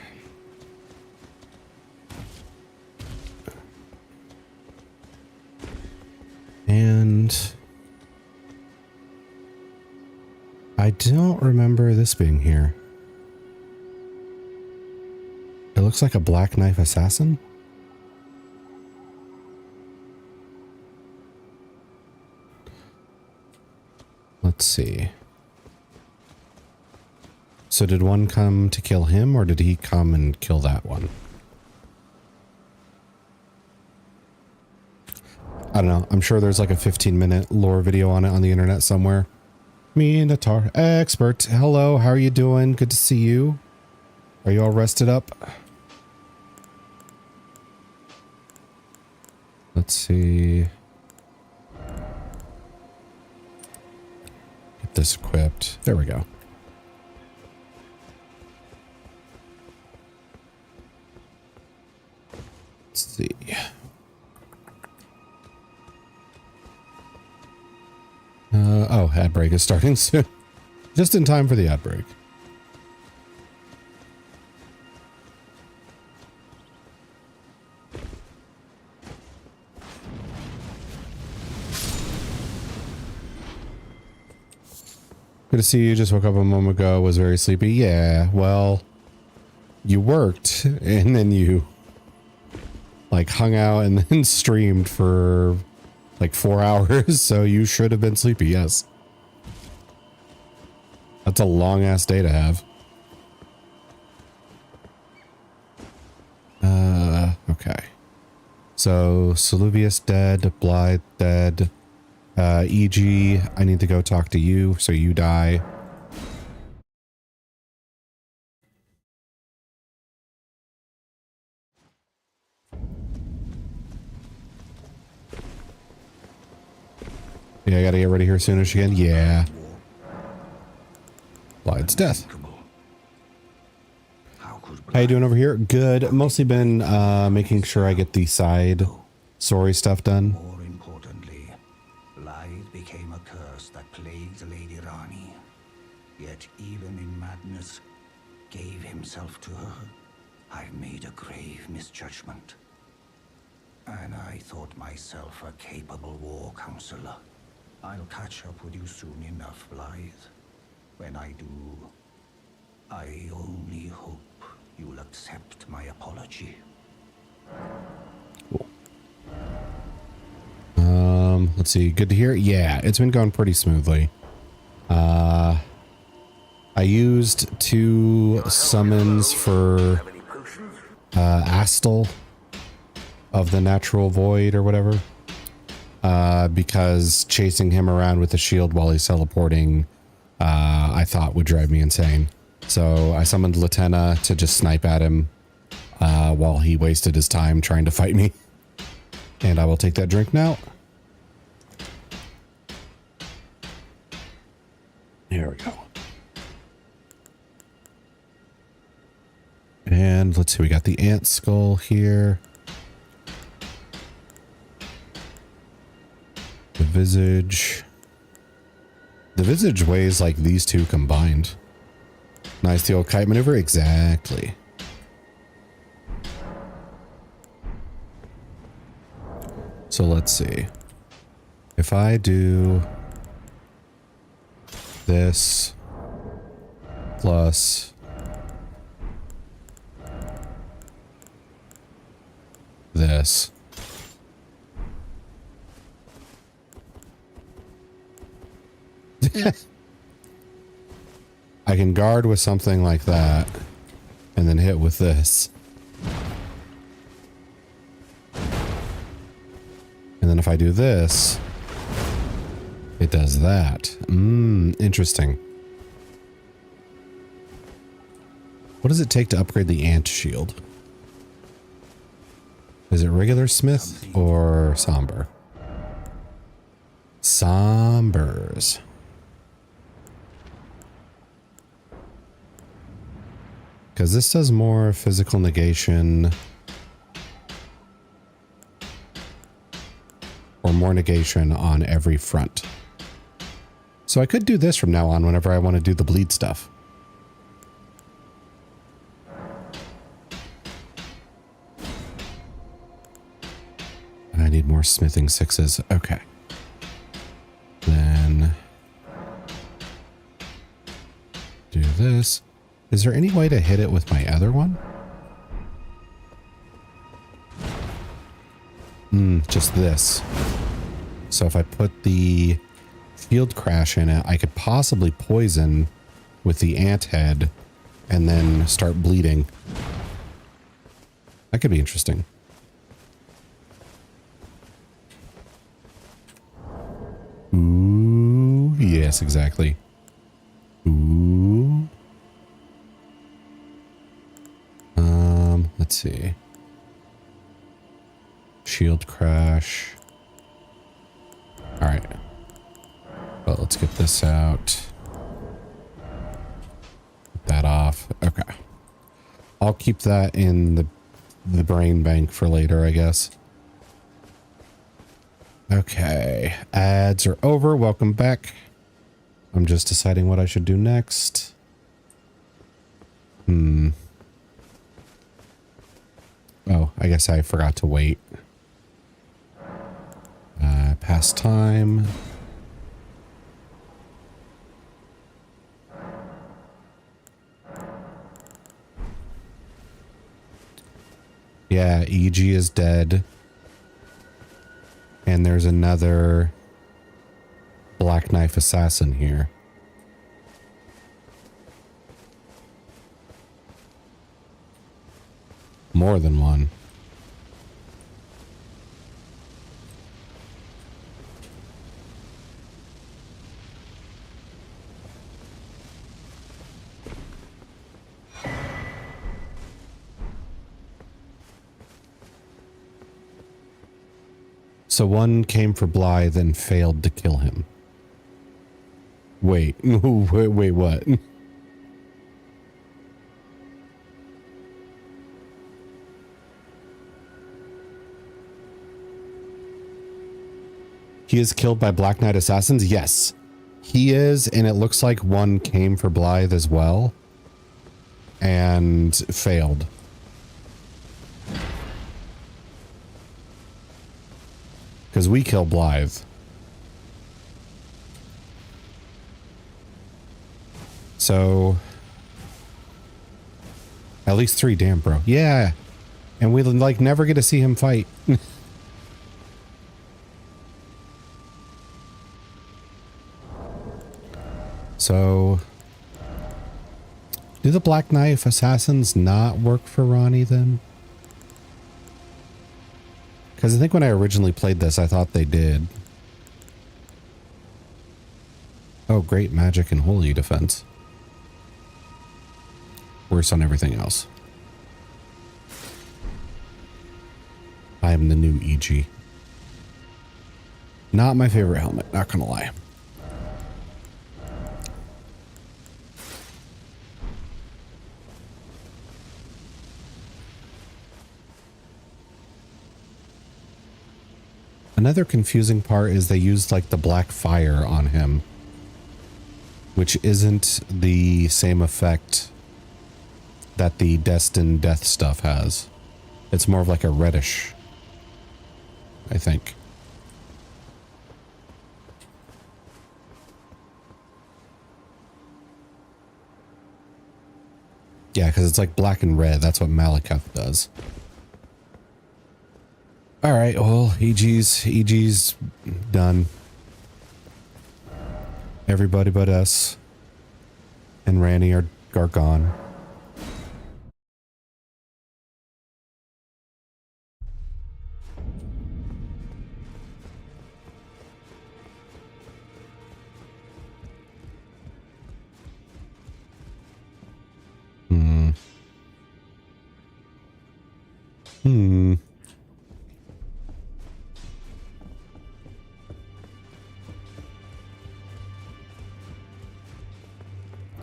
And I don't remember this being here. It looks like a black knife assassin. Let's see. So did one come to kill him, or did he come and kill that one? I don't know. I'm sure there's like a 15-minute lore video on it on the internet somewhere. Minotaur expert. Hello, how are you doing? Good to see you. Are you all rested up? Let's see. Get this equipped. There we go. Let's see. Oh, ad break is starting soon. Just in time for the ad break. Good to see you. Just woke up a moment ago. Was very sleepy. Yeah, well, you worked and then you like hung out and then streamed for like 4 hours. So you should have been sleepy. Yes. That's a long ass day to have. Okay. So Saluvius dead, Blythe dead. E.g., I need to go talk to you, so you die. Yeah, I gotta get ready here soonish again. Yeah. Blythe's death. How you doing over here? Good. Mostly been making sure I get the side story stuff done. More importantly, Blythe became a curse that plagued Lady Rani. Yet even in madness, gave himself to her. I've made a grave misjudgment. And I thought myself a capable war counselor. I'll catch up with you soon enough, Blythe. When I do, I only hope you'll accept my apology. Cool. Let's see. Good to hear. Yeah, it's been going pretty smoothly. I used 2 summons for Astel of the Natural Void or whatever. Because chasing him around with the shield while he's teleporting, I thought would drive me insane. So I summoned Latenna to just snipe at him while he wasted his time trying to fight me. And I will take that drink now. Here we go. And let's see, we got the ant skull here. The visage. The visage weighs like these 2 combined. Nice, the old kite maneuver. Exactly. So let's see. If I do this plus this. I can guard with something like that and then hit with this. And then if I do this, it does that. Interesting. What does it take to upgrade the ant shield? Is it regular smith or somber? Sombers. Because this does more physical negation. Or more negation on every front. So I could do this from now on whenever I want to do the bleed stuff. I need more smithing 6s. Okay. Then do this. Is there any way to hit it with my other one? Just this. So if I put the field crash in it, I could possibly poison with the ant head and then start bleeding. That could be interesting. Ooh, yes, exactly. Ooh. Let's see. Shield crash. All right. Well, let's get this out. Get that off. Okay. I'll keep that in the brain bank for later, I guess. Okay. Ads are over. Welcome back. I'm just deciding what I should do next. Oh, I guess I forgot to wait. Past time. Yeah, EG is dead. And there's another Black Knife assassin here. More than one. So one came for Blythe and failed to kill him. Wait, wait, what? He is killed by Black Knight assassins? Yes, he is. And it looks like one came for Blythe as well and failed. Because we killed Blythe. So at least 3, damn bro. Yeah. And we like never get to see him fight. So do the Black Knife assassins not work for Ronnie then? Because I think when I originally played this, I thought they did. Oh, great magic and holy defense. Worse on everything else. I am the new EG. Not my favorite helmet, not gonna lie. Another confusing part is they used like the black fire on him, which isn't the same effect that the Destined Death stuff has. It's more of like a reddish, I think. Yeah, because it's like black and red. That's what Malekith does. All right, well, EG's done. Everybody but us and Randy are gone.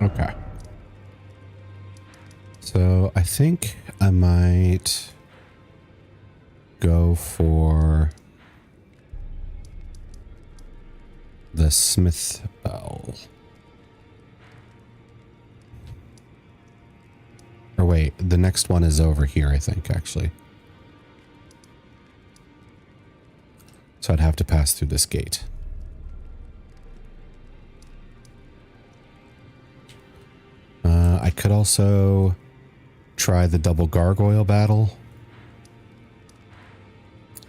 Okay. So I think I might go for the Smith Bell. Or wait, the next one is over here, I think, actually. So I'd have to pass through this gate. I could also try the double gargoyle battle.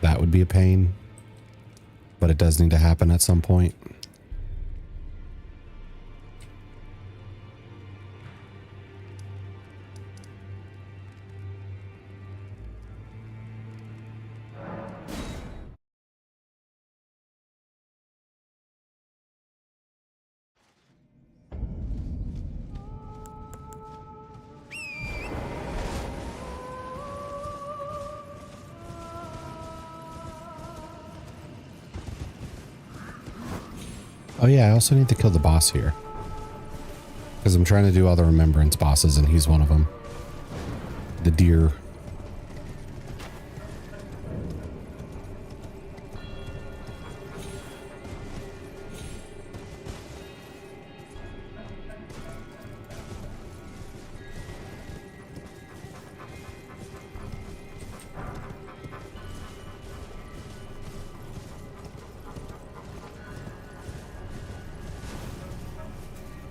That would be a pain, but it does need to happen at some point. Oh yeah, I also need to kill the boss here. Because I'm trying to do all the remembrance bosses and he's one of them. The deer.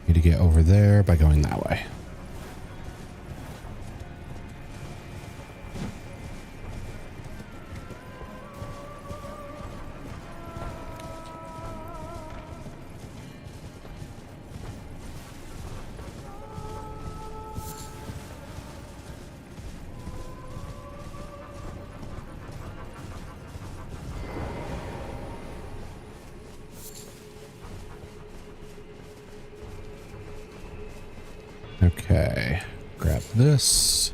Need to get over there by going that way. Okay, grab this.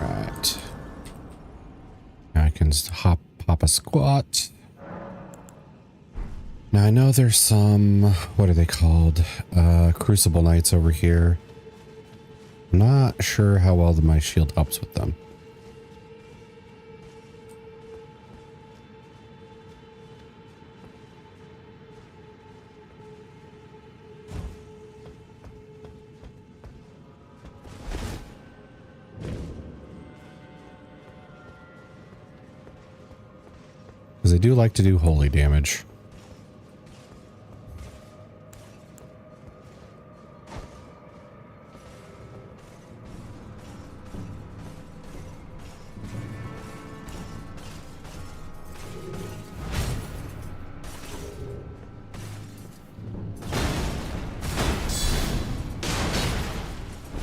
Right. Now I can pop a squat. Now I know there's some, what are they called? Crucible Knights over here. Not sure how well my shield helps with them. Because I do like to do holy damage.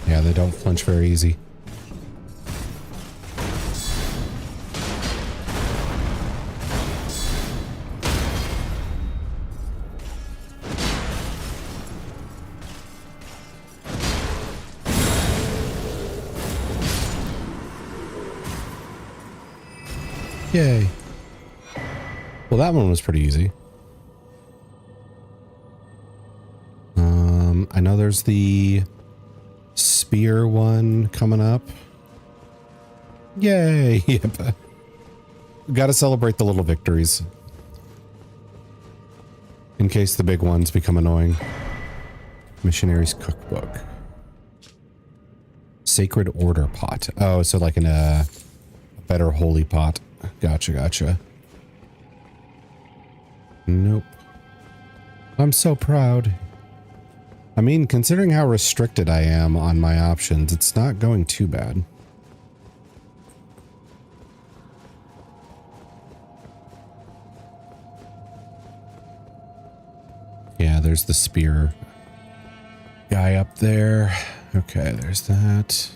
Yeah, they don't flinch very easy. Yay. Well, that one was pretty easy. I know there's the spear one coming up. Yay. Yep. Got to celebrate the little victories. In case the big ones become annoying. Missionary's Cookbook. Sacred Order Pot. Oh, so like in a better holy pot. Gotcha, gotcha. Nope. I'm so proud. I mean, considering how restricted I am on my options, it's not going too bad. Yeah, there's the spear guy up there. Okay, there's that.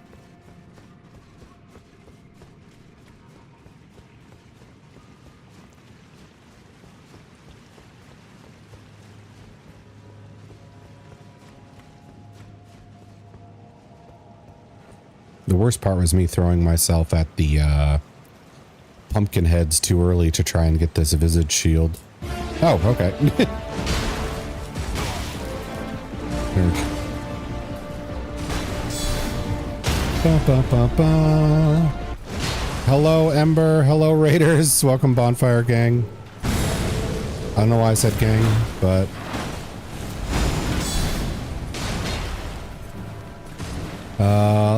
The worst part was me throwing myself at the pumpkin heads too early to try and get this visage shield. Oh, okay. Ba, ba, ba, ba. Hello, Ember. Hello, Raiders. Welcome, Bonfire Gang. I don't know why I said gang, but...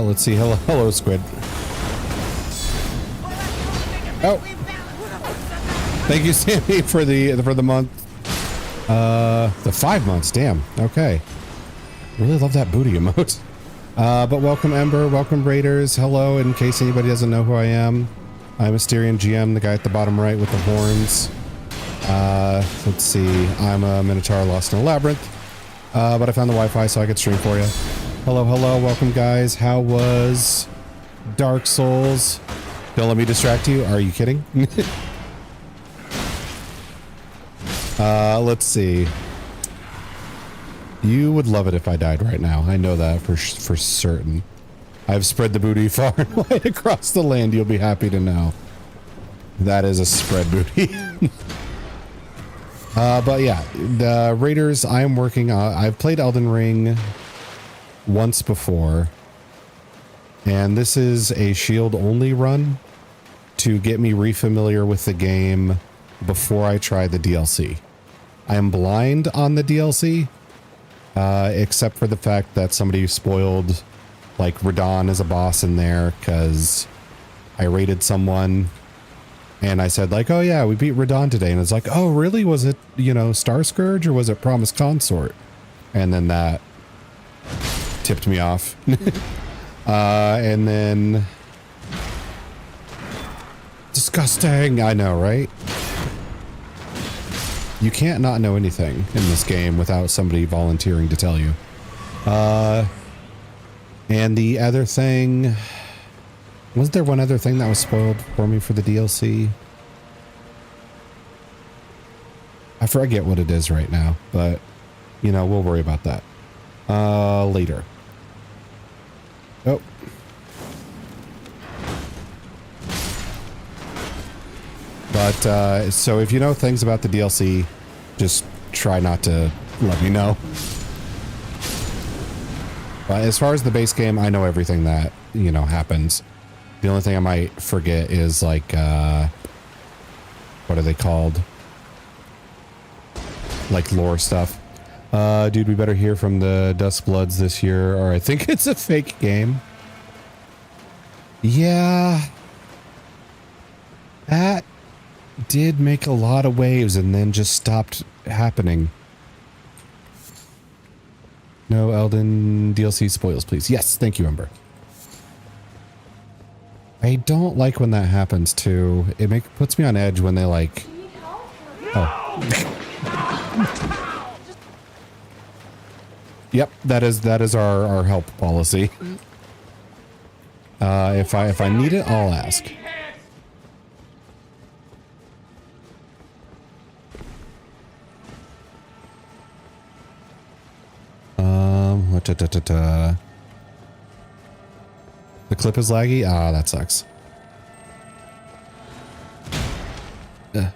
let's see. Hello, Squid. Oh, thank you, Sammy, for the month. The 5 months. Damn. Okay. Really love that booty emote. But welcome, Ember. Welcome, Raiders. Hello. In case anybody doesn't know who I am, I'm asteriongm, the guy at the bottom right with the horns. Let's see. I'm a Minotaur lost in a labyrinth. But I found the Wi-Fi so I could stream for you. Hello, hello, welcome guys. How was Dark Souls? Don't let me distract you. Are you kidding? Let's see. You would love it if I died right now. I know that for certain. I've spread the booty far and wide across the land. You'll be happy to know. That is a spread booty. But yeah, the Raiders I am working on. I've played Elden Ring once before, and this is a shield only run to get me refamiliar with the game before I try the DLC. I am blind on the DLC, except for the fact that somebody spoiled like Radon as a boss in there because I raided someone And I said like, oh yeah, we beat Radon today. And it's like, oh really? Was it, you know, Star Scourge or was it Promised Consort? And then that tipped me off. And then disgusting. I know, right? You can't not know anything in this game without somebody volunteering to tell you. And the other thing, wasn't there one other thing that was spoiled for me for the DLC? I forget what it is right now, but you know, we'll worry about that later. Oh. But so if you know things about the DLC, just try not to let me know. But as far as the base game, I know everything that, you know, happens. The only thing I might forget is like, what are they called? Like lore stuff. Dude, we better hear from the Dustbloods this year, or I think it's a fake game. Yeah. That did make a lot of waves and then just stopped happening. No Elden DLC spoils, please. Yes, thank you, Ember. I don't like when that happens too. It puts me on edge when they like. Oh. Yep, that is our help policy. If I need it, I'll ask. The clip is laggy? Ah, that sucks. There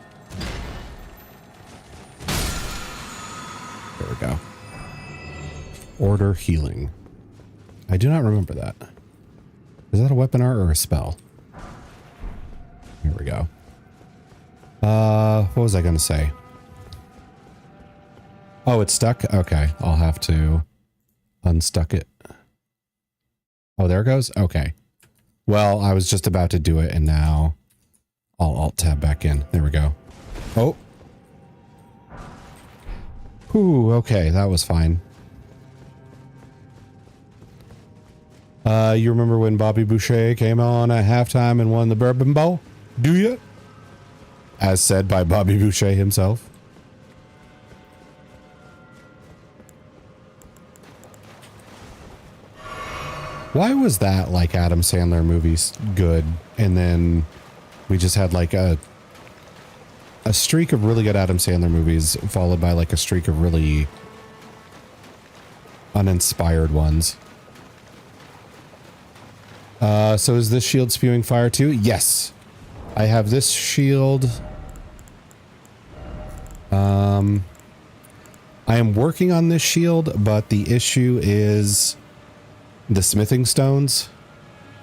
we go. Order healing. I do not remember that. Is that a weapon art or a spell? Here we go. What was I going to say? Oh, it's stuck? Okay, I'll have to unstuck it. Oh, there it goes? Okay. Well, I was just about to do it and now I'll alt-tab back in. There we go. Oh. Whew, okay, that was fine. You remember when Bobby Boucher came on at halftime and won the Bourbon Bowl? Do you? As said by Bobby Boucher himself. Why was that like Adam Sandler movies good? And then we just had like a streak of really good Adam Sandler movies followed by like a streak of really uninspired ones. So is this shield spewing fire too? Yes. I have this shield. I am working on this shield, but the issue is the smithing stones.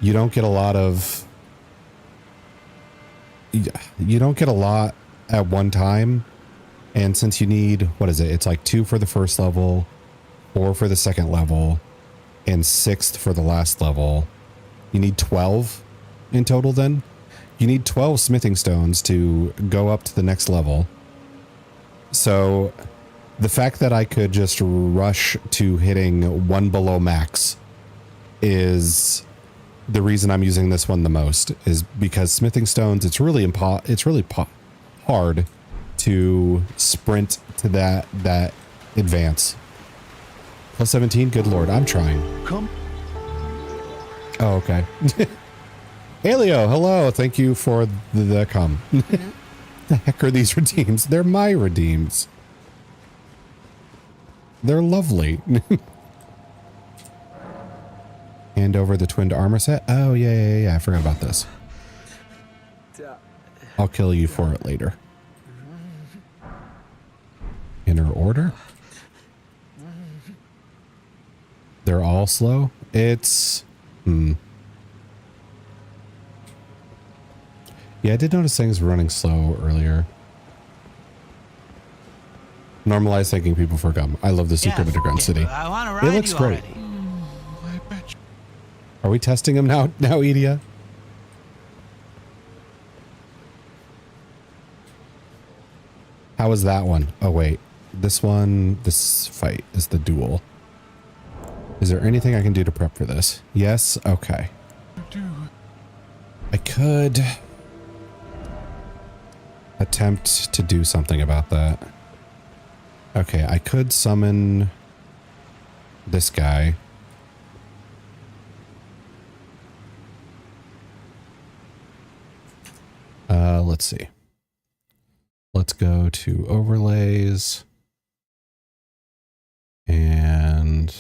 You don't get a lot of... You don't get a lot at one time. And since you need... What is it? It's like 2 for the first level, 4 for the second level, and 6th for the last level. You need 12 in total then. You need 12 smithing stones to go up to the next level. So the fact that I could just rush to hitting 1 below max is the reason I'm using this one the most, is because smithing stones, it's really hard to sprint to that advance. Plus 17, good lord, I'm trying. Come. Oh, okay. Alio, hello. Thank you for the come. The heck are these redeems? They're my redeems. They're lovely. Hand over the twinned armor set. Oh, yeah. I forgot about this. I'll kill you for it later. Inner order? They're all slow? It's... Yeah, I did notice things running slow earlier. Normalize thanking people for gum. I love the secret underground city. It looks great. Are we testing them now, Edia? How was that one? Oh, wait. This fight is the duel. Is there anything I can do to prep for this? Yes? Okay. I could attempt to do something about that. Okay, I could summon this guy. Let's see. Let's go to overlays and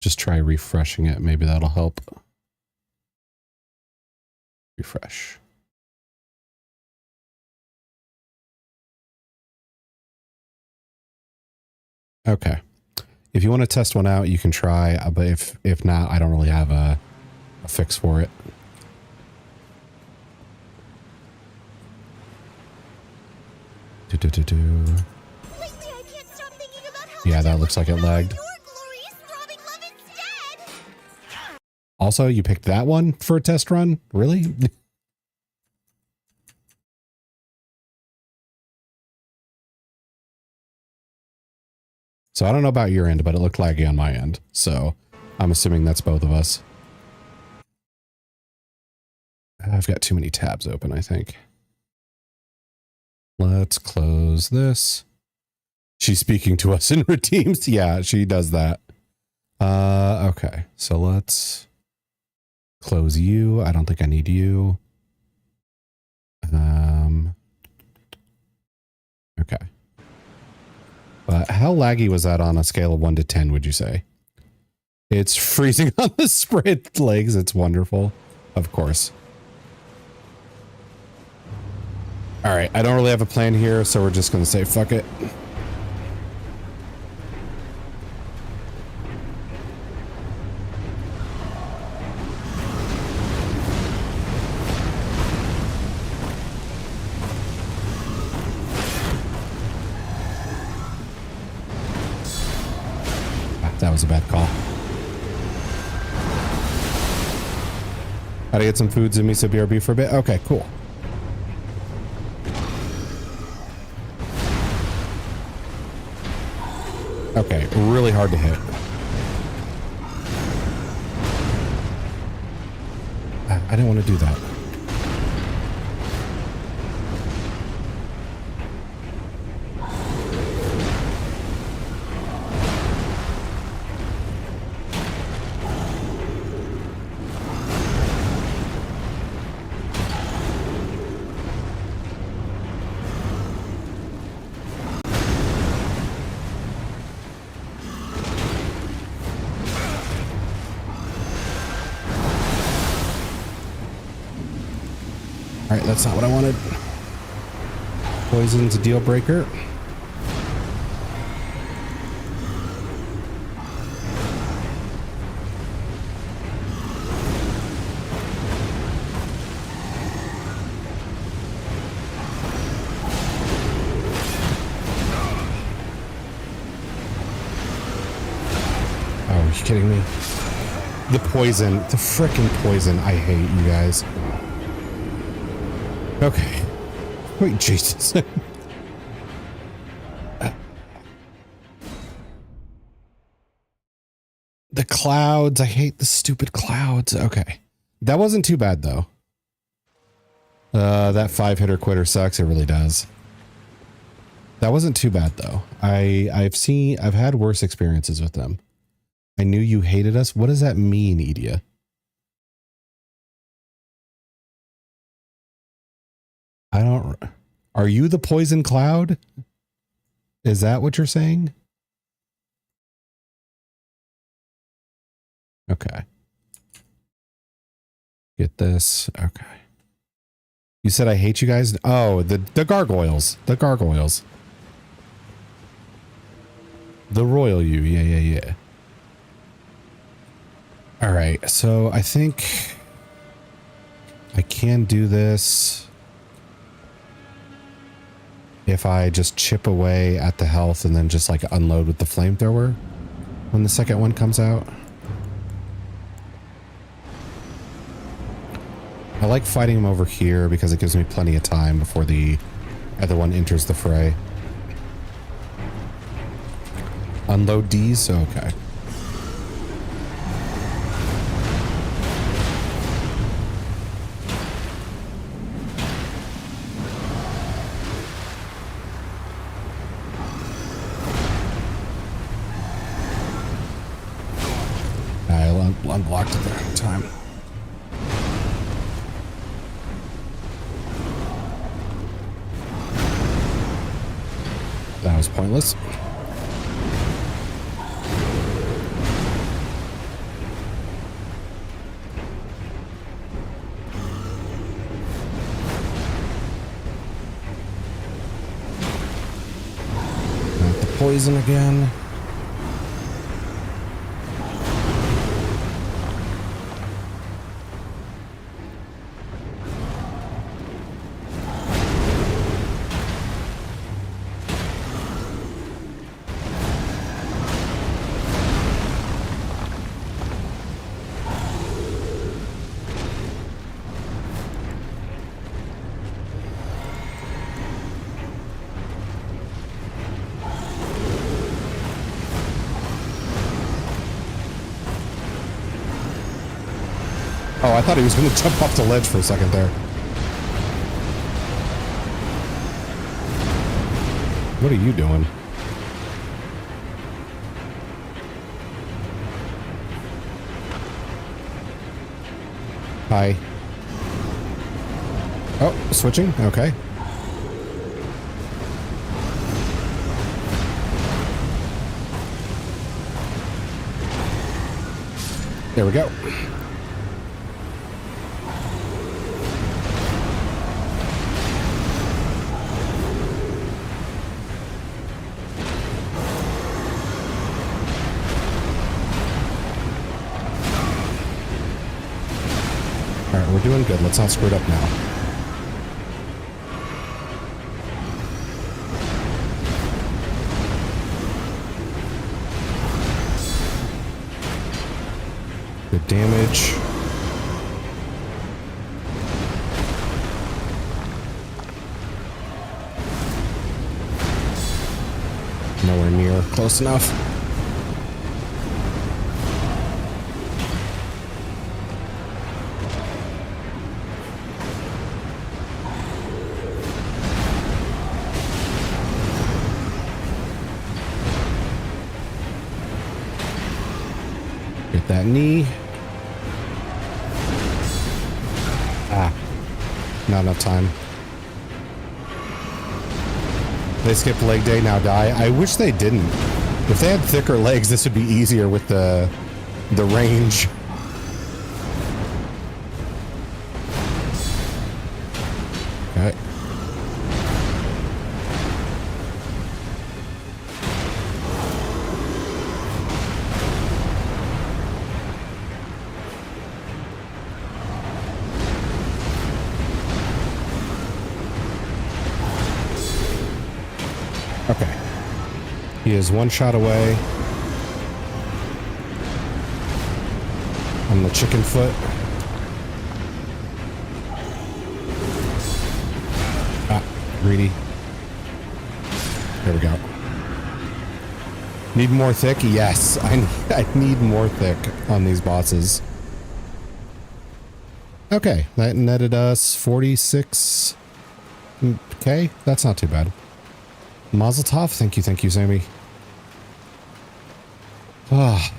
just try refreshing it. Maybe that'll help. Refresh. Okay. If you want to test one out, you can try, but if not, I don't really have a fix for it. Yeah, that looks like it lagged. Also, you picked that one for a test run? Really? So I don't know about your end, but it looked laggy on my end. So I'm assuming that's both of us. I've got too many tabs open, I think. Let's close this. She's speaking to us in Redeems. Yeah, she does that. Okay, so let's close you. I don't think I need you. Okay. But how laggy was that on a scale of 1 to 10, would you say? It's freezing on the spread legs. It's wonderful. Of course. All right, I don't really have a plan here, so we're just going to say fuck it. That was a bad call. Gotta get some foods in me, so BRB for a bit. Okay, cool. Okay, really hard to hit. I didn't want to do that. Alright, that's not what I wanted. Poison's a deal breaker. Oh, are you kidding me? The poison. The frickin' poison. I hate you guys. Okay. Wait, Jesus. The clouds. I hate the stupid clouds. Okay. That wasn't too bad, though. That 5-hitter quitter sucks. It really does. That wasn't too bad, though. I've had worse experiences with them. I knew you hated us. What does that mean, Edia? I don't... Are you the poison cloud? Is that what you're saying? Okay. Get this. Okay. You said I hate you guys? Oh, the gargoyles. The gargoyles. The royal you. Yeah. All right. So I think I can do this if I just chip away at the health and then just like unload with the flamethrower when the second one comes out. I like fighting him over here because it gives me plenty of time before the other one enters the fray. Unload D's? Okay. I unblocked it there in time. That was pointless. Not the poison again. Oh, I thought he was going to jump off the ledge for a second there. What are you doing? Hi. Oh, switching? Okay. There we go. We're doing good. Let's not screw it up now. Good damage. Nowhere near close enough. That knee. Ah, not enough time. They skipped leg day, now die. I wish they didn't. If they had thicker legs, this would be easier with the range. Okay. Okay. He is one shot away. On the chicken foot. Ah, greedy. There we go. Need more thick? Yes, I need more thick on these bosses. Okay, that netted us 46. Okay, that's not too bad. Mazel tov. Thank you, Sammy. Ah.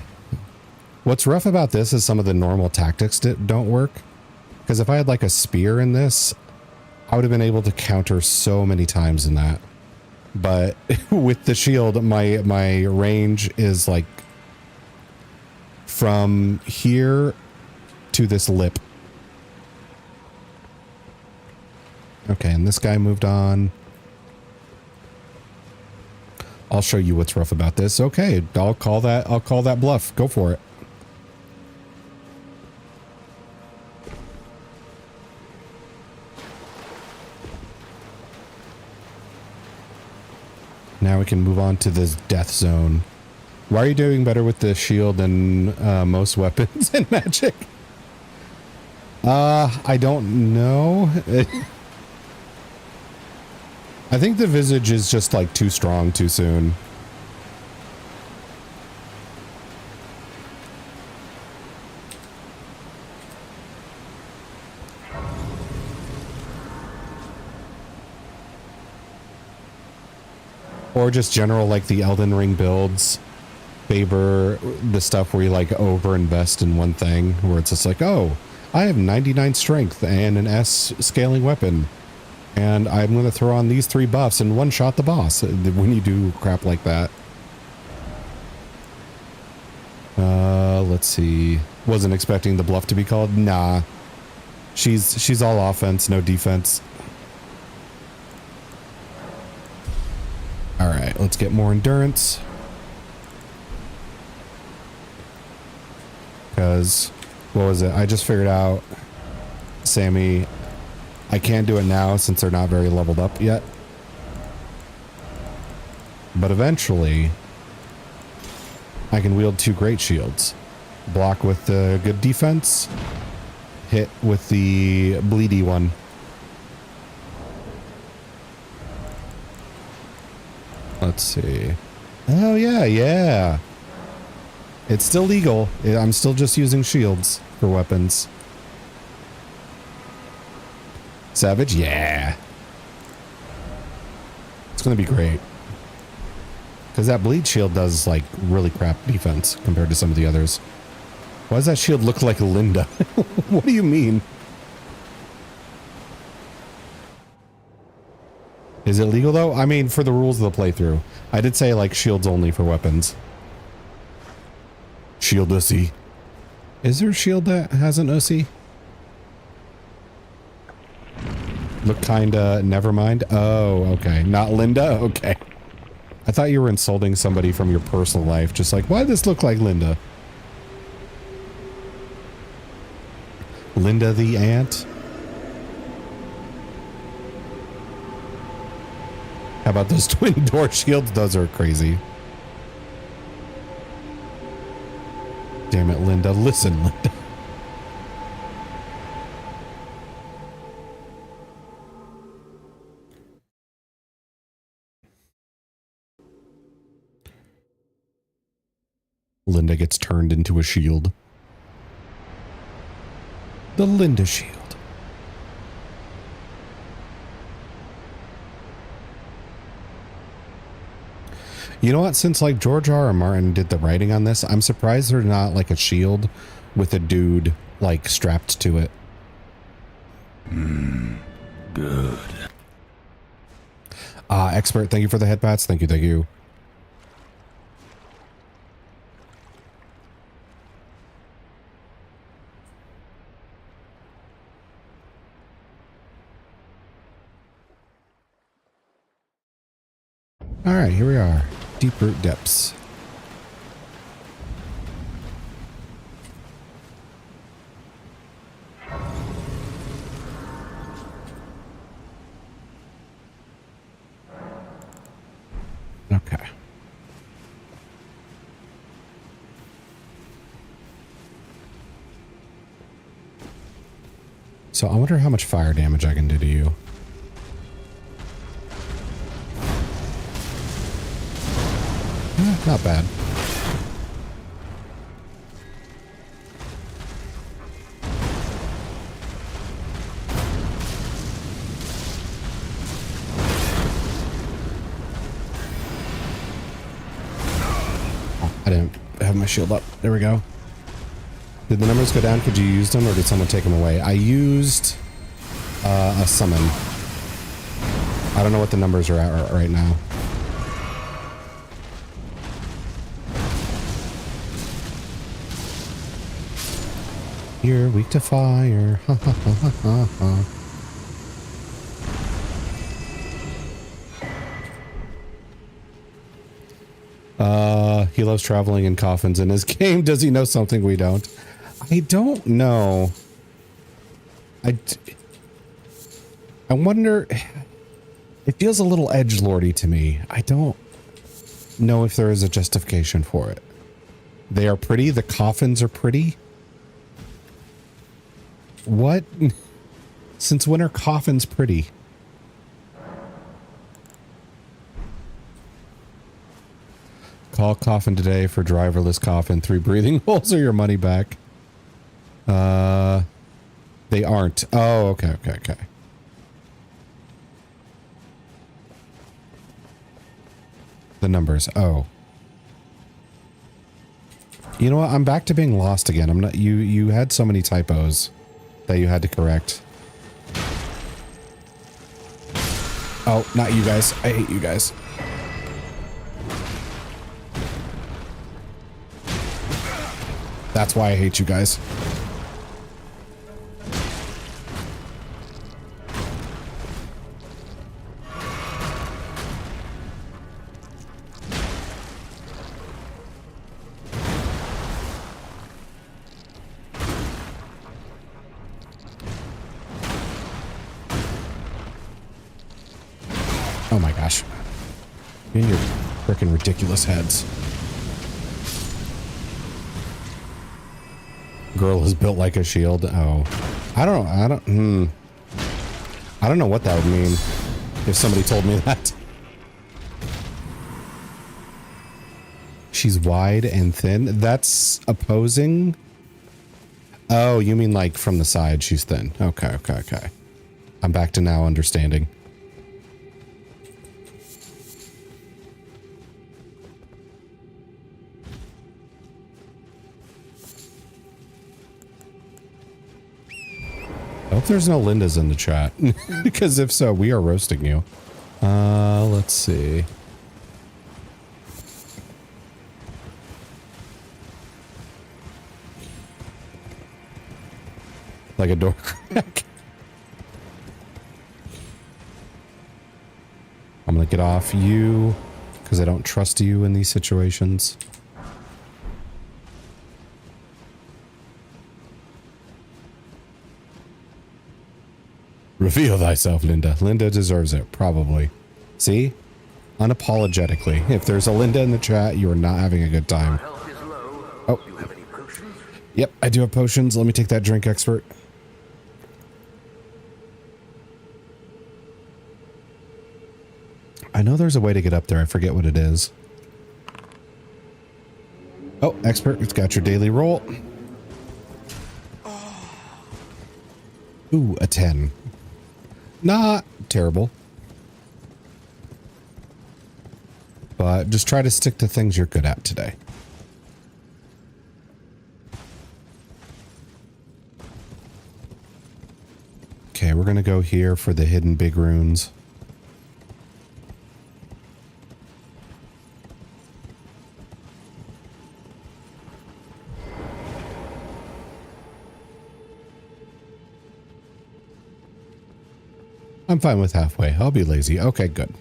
What's rough about this is some of the normal tactics don't work. Because if I had like a spear in this, I would have been able to counter so many times in that. But with the shield, my range is like from here to this lip. Okay, and this guy moved on. I'll show you what's rough about this. Okay, I'll call that bluff. Go for it. Now we can move on to this death zone. Why are you doing better with the shield than most weapons in Magic? I don't know. I think the visage is just like too strong too soon. Or just general, like the Elden Ring builds favor the stuff where you like over invest in one thing, where it's just like, oh, I have 99 strength and an S scaling weapon, and I'm going to throw on these 3 buffs and one shot the boss. When you do crap like that. Let's see. Wasn't expecting the bluff to be called. Nah. She's all offense, no defense. All right, let's get more endurance. Because, what was it? I just figured out, Sammy, I can't do it now since they're not very leveled up yet. But eventually, I can wield 2 great shields. Block with the good defense, hit with the bleedy one. Let's see. Oh, yeah. It's still legal. I'm still just using shields for weapons. Savage? Yeah. It's going to be great. Because that bleed shield does, like, really crap defense compared to some of the others. Why does that shield look like Linda? What do you mean? Is it legal, though? I mean, for the rules of the playthrough. I did say, like, shields only for weapons. Shield OC. Is there a shield that has an OC? Look kinda... Never mind. Oh, okay. Not Linda? Okay. I thought you were insulting somebody from your personal life. Just like, why does this look like Linda? Linda the ant? How about those twin door shields? Those are crazy. Damn it, Linda. Listen, Linda. Linda gets turned into a shield. The Linda shield. You know what? Since like George R.R. Martin did the writing on this, I'm surprised there's not like a shield with a dude like strapped to it. Good. Expert, thank you for the head pats. Thank you, thank you. All right, here we are. Deep root depths. Okay. So I wonder how much fire damage I can do to you. Not bad. Oh, I didn't have my shield up. There we go. Did the numbers go down? Could you use them, or did someone take them away? I used a summon. I don't know what the numbers are at right now. You're weak to fire. Ha ha ha ha ha ha. He loves traveling in coffins in his game. Does he know something we don't? I don't know. I wonder. It feels a little edgelordy to me. I don't know if there is a justification for it. They are pretty. The coffins are pretty. What? Since when are coffins pretty? Call coffin today for driverless coffin. 3 breathing holes or your money back. They aren't. Oh, okay. The numbers. Oh. You know what? I'm back to being lost again. I'm not. You had so many typos that you had to correct. Oh, not you guys. I hate you guys. That's why I hate you guys. Oh my gosh. You and your frickin' ridiculous heads. Girl is built like a shield. Oh. I don't know what that would mean if somebody told me that. She's wide and thin. That's opposing. Oh, you mean like from the side she's thin. Okay. I'm back to now understanding. I hope there's no Lindas in the chat, because if so, we are roasting you. Let's see. Like a door crack. I'm gonna get off you, because I don't trust you in these situations. Reveal thyself, Linda. Linda deserves it, probably. See? Unapologetically. If there's a Linda in the chat, you are not having a good time. Oh. Yep, I do have potions. Let me take that drink, expert. I know there's a way to get up there. I forget what it is. Oh, expert, it's got your daily roll. Ooh, a 10. Not terrible. But just try to stick to things you're good at today. Okay, we're going to go here for the hidden big runes. I'm fine with halfway. I'll be lazy. Okay, good.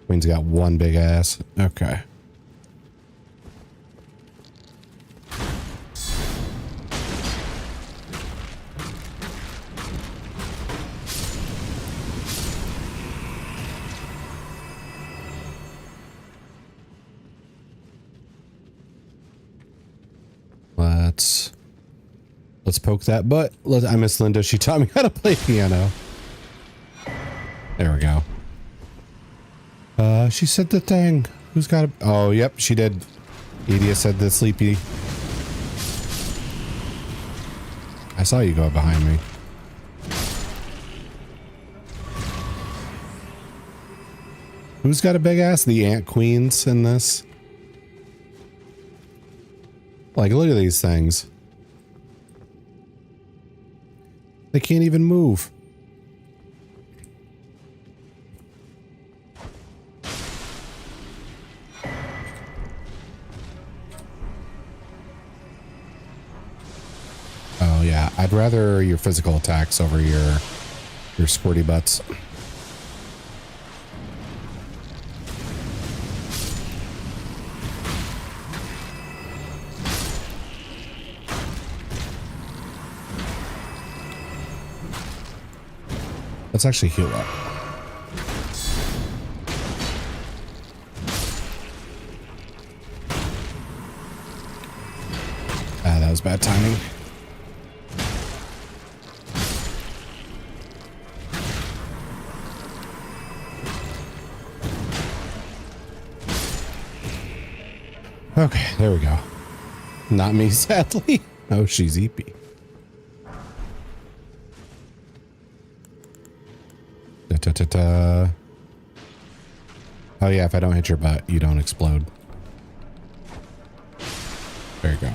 Queen's got one big ass. Okay. Let's poke that butt. I miss Linda. She taught me how to play piano. There we go. She said the thing. Who's got a... Oh, yep, she did. Edia said the sleepy. I saw you go behind me. Who's got a big ass? The ant queens in this? Like, look at these things. They can't even move. Oh yeah, I'd rather your physical attacks over your squirty butts. Let's actually heal up. Ah, that was bad timing. Okay, there we go. Not me, sadly. Oh, she's eepy. Da, da, da, da. Oh yeah, if I don't hit your butt, you don't explode. There you go.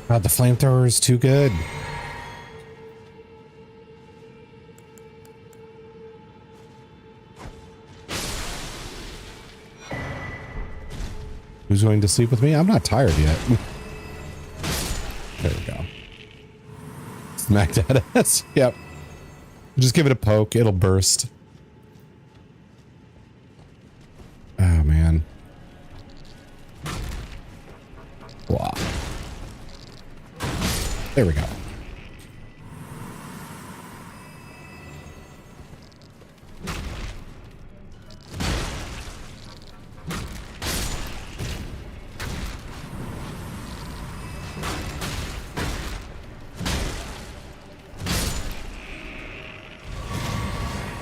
God, the flamethrower is too good. Who's going to sleep with me? I'm not tired yet. There we go. Smack that ass. Yep. Just give it a poke. It'll burst. Oh, man. Wow. There we go.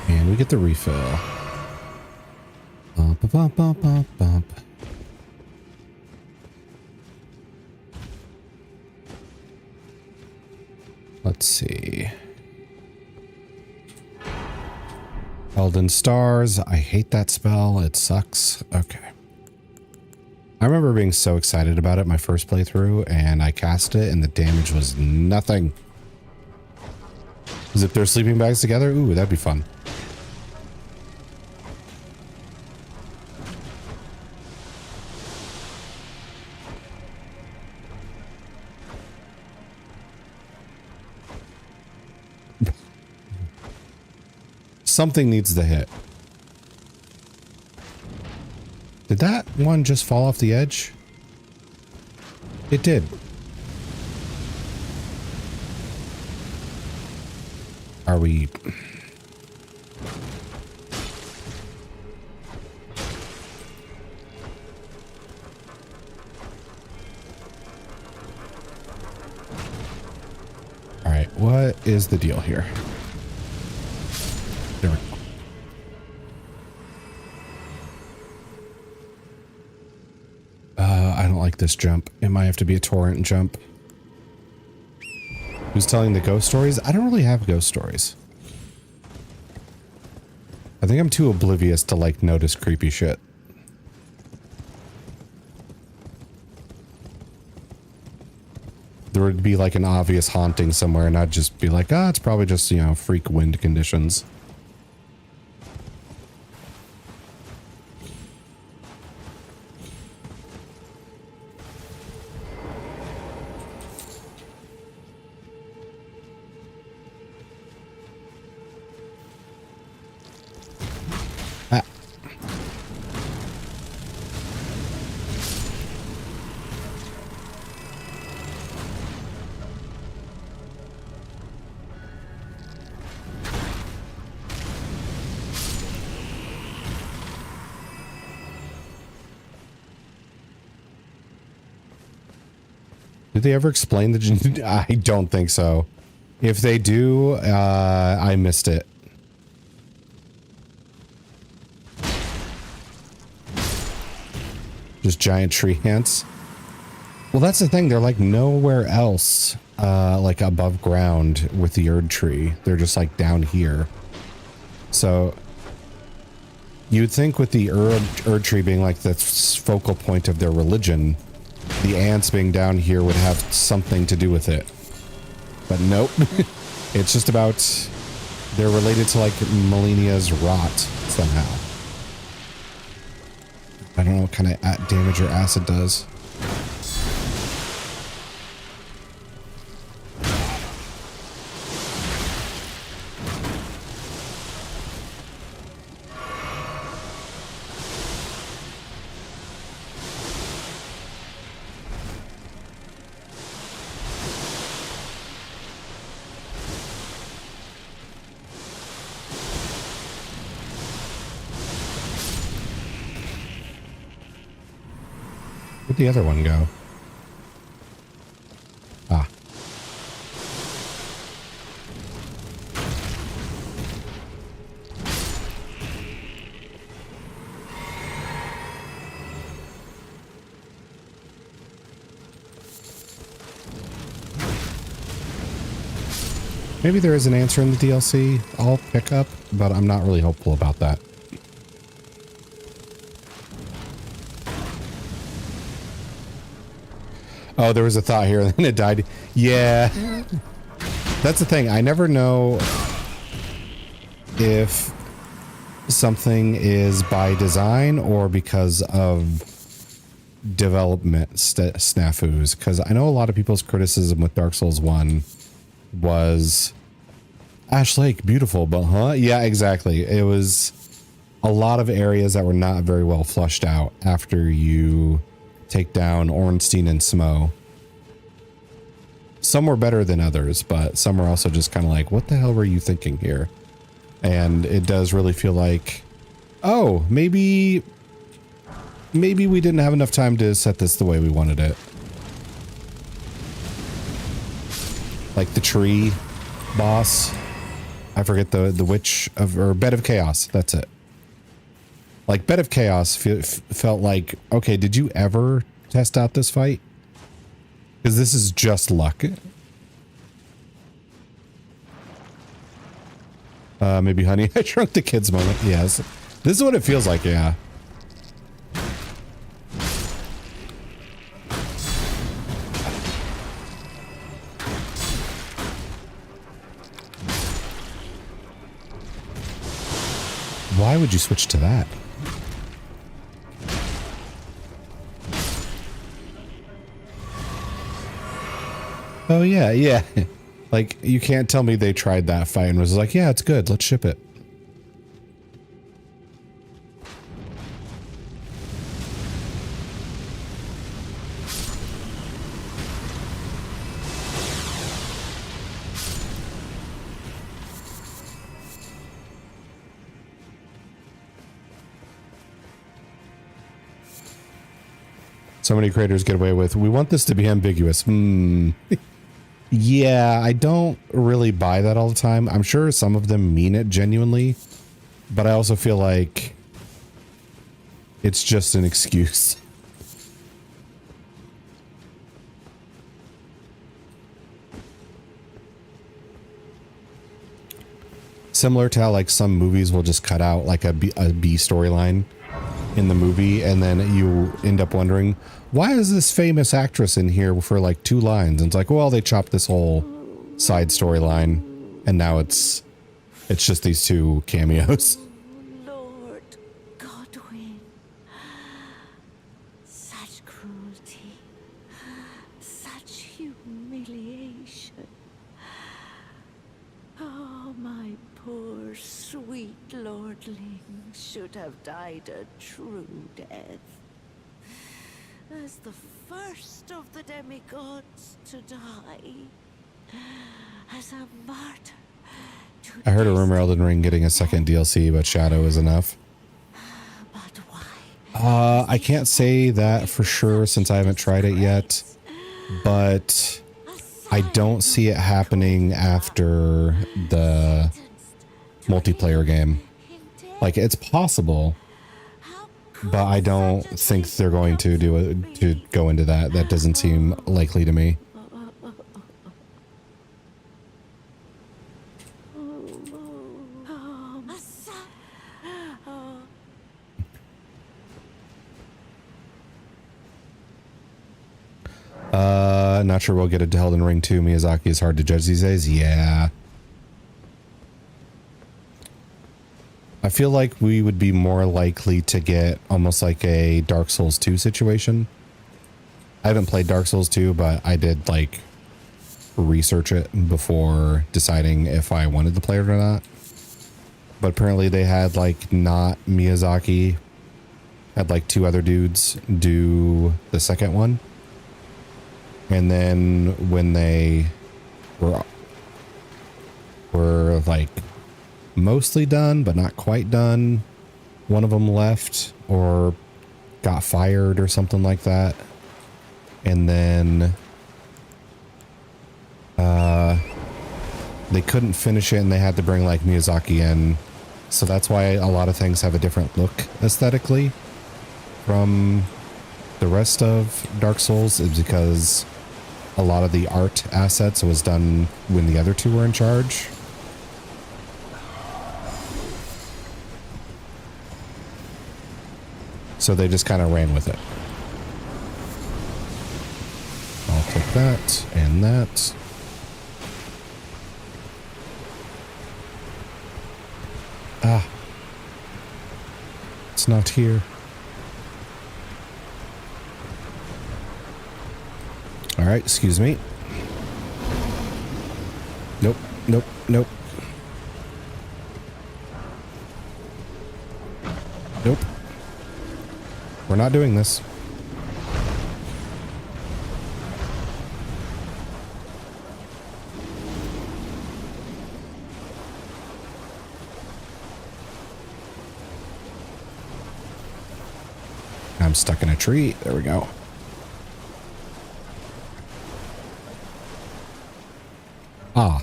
And we get the refill. Bump, bump, bump, bump, bump. Let's see. Elden Stars. I hate that spell. It sucks. Okay. I remember being so excited about it my first playthrough, and I cast it and the damage was nothing. Zip their sleeping bags together? Ooh, that'd be fun. Something needs to hit. Did that one just fall off the edge? It did. Are we... All right, what is the deal here? There we go. I don't like this jump. It might have to be a torrent jump. Who's telling the ghost stories? I don't really have ghost stories. I think I'm too oblivious to like notice creepy shit. There would be like an obvious haunting somewhere and I'd just be like, ah, it's probably just, you know, freak wind conditions. Did they ever explain the... I don't think so. If they do, I missed it. Just giant tree ants. Well, that's the thing. They're like nowhere else, like above ground with the Erd tree. They're just like down here. So you'd think with the Erd tree being like the focal point of their religion, the ants being down here would have something to do with it. But nope. It's just about they're related to like Melinia's rot somehow. I don't know what kind of damage your acid does. Where'd the other one go? Ah. Maybe there is an answer in the DLC I'll pick up, but I'm not really hopeful about that. Oh, there was a thought here and then it died. Yeah. That's the thing. I never know if something is by design or because of development snafus. Because I know a lot of people's criticism with Dark Souls 1 was Ash Lake, beautiful, but huh? Yeah, exactly. It was a lot of areas that were not very well flushed out after you take down Ornstein and Smo. Some were better than others, but some were also just kind of like, what the hell were you thinking here? And it does really feel like, oh, maybe we didn't have enough time to set this the way we wanted it. Like the tree boss. I forget the witch of, or Bed of Chaos. That's it. Like Bed of Chaos felt like, okay, did you ever test out this fight? Because this is just luck. Maybe Honey, I Shrunk the Kids moment. Yes. This is what it feels like, yeah. Why would you switch to that? Oh yeah, yeah. Like, you can't tell me they tried that fight and was like, yeah, it's good, let's ship it. So many creators get away with, we want this to be ambiguous. Yeah, I don't really buy that all the time. I'm sure some of them mean it genuinely, but I also feel like it's just an excuse. Similar to how like some movies will just cut out like a B storyline in the movie, and then you end up wondering, why is this famous actress in here for like 2 lines? And it's like, well, they chopped this whole side storyline and now it's just these 2 cameos. Lord Godwin, such cruelty, such humiliation. Oh, my poor sweet lordling should have died a true death. As the first of the demigods to die. As a martyr. I heard a rumor Elden Ring getting a second DLC, but Shadow is enough. I can't say that for sure since I haven't tried it yet, but I don't see it happening after the multiplayer game. Like, it's possible, but I don't think they're going to do it, to go into that. That doesn't seem likely to me. Not sure we'll get a Elden Ring 2. Miyazaki is hard to judge these days. Yeah. I feel like we would be more likely to get almost like a Dark Souls 2 situation. I haven't played Dark Souls 2, but I did like research it before deciding if I wanted to play it or not. But apparently they had like not Miyazaki, had like 2 other dudes do the second one. And then when they were like mostly done, but not quite done, one of them left or got fired or something like that. And then they couldn't finish it and they had to bring like Miyazaki in. So that's why a lot of things have a different look aesthetically from the rest of Dark Souls, is because a lot of the art assets was done when the other two were in charge. So they just kind of ran with it. I'll take that and that. Ah. It's not here. All right, excuse me. Nope, nope, nope. Nope. We're not doing this. I'm stuck in a tree. There we go. Ah.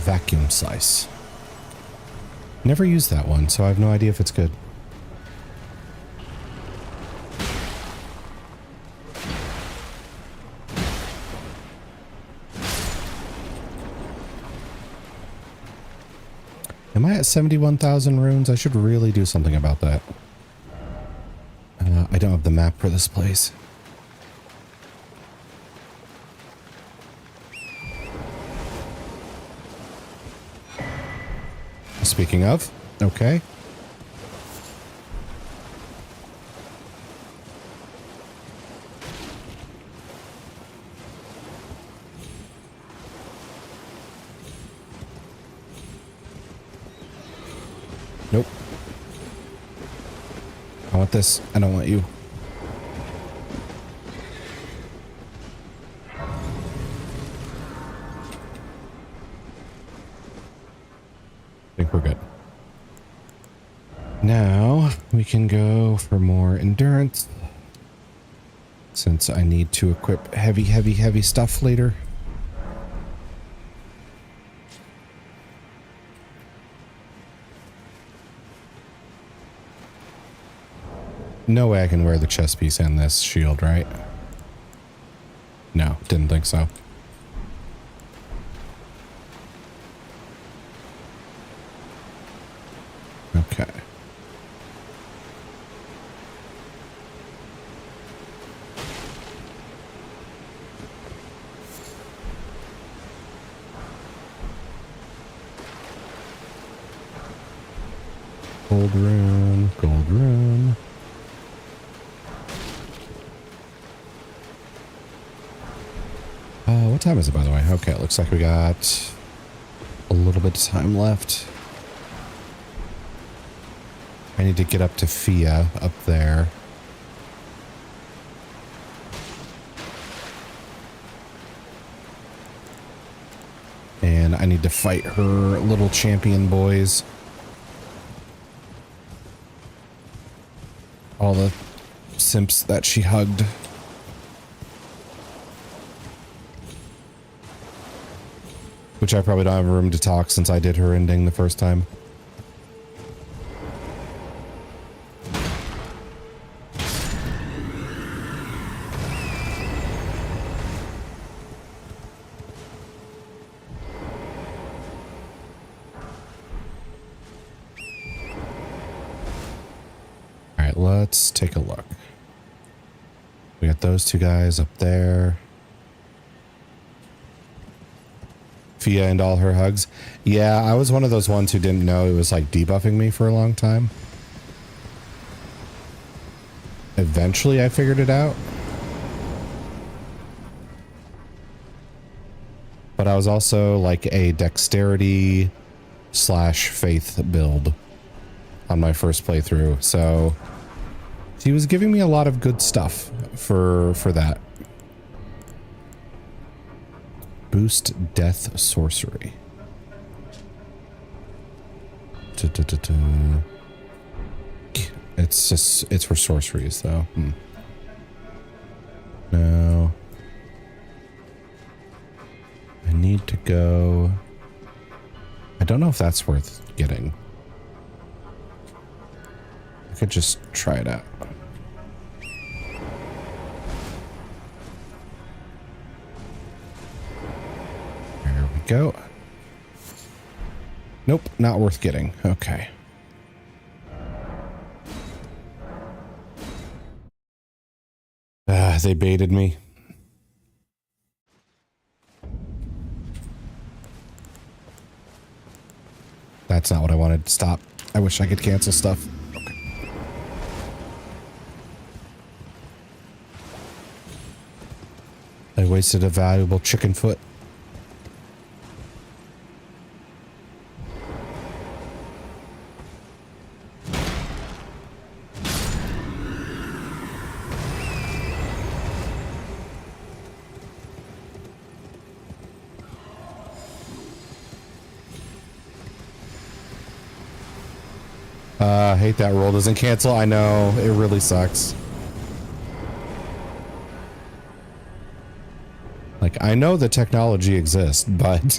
Vacuum slice. Never used that one, so I have no idea if it's good. Am I at 71,000 runes? I should really do something about that. I don't have the map for this place. Speaking of, okay. Nope. I want this. I don't want you. I think we're good. Now we can go for more endurance, since I need to equip heavy stuff later. No way I can wear the chest piece and this shield, right? No, didn't think so. Okay. Gold rune, gold rune. What time is it, by the way? Okay, it looks like we got a little bit of time left. I need to get up to Fia up there. And I need to fight her little champion boys. All the simps that she hugged. Which I probably don't have room to talk since I did her ending the first time. Alright, let's take a look. We got those two guys up there. Fia and all her hugs. Yeah, I was one of those ones who didn't know it was like debuffing me for a long time. Eventually I figured it out. But I was also like a dexterity faith build on my first playthrough. So he was giving me a lot of good stuff for that. Boost death sorcery. It's for sorceries though. No. I need to go. I don't know if that's worth getting. I could just try it out. There we go. Nope, not worth getting. Okay. They baited me. That's not what I wanted. Stop. I wish I could cancel stuff. Okay. I wasted a valuable chicken foot. I hate that roll doesn't cancel. I know, it really sucks. Like, I know the technology exists, but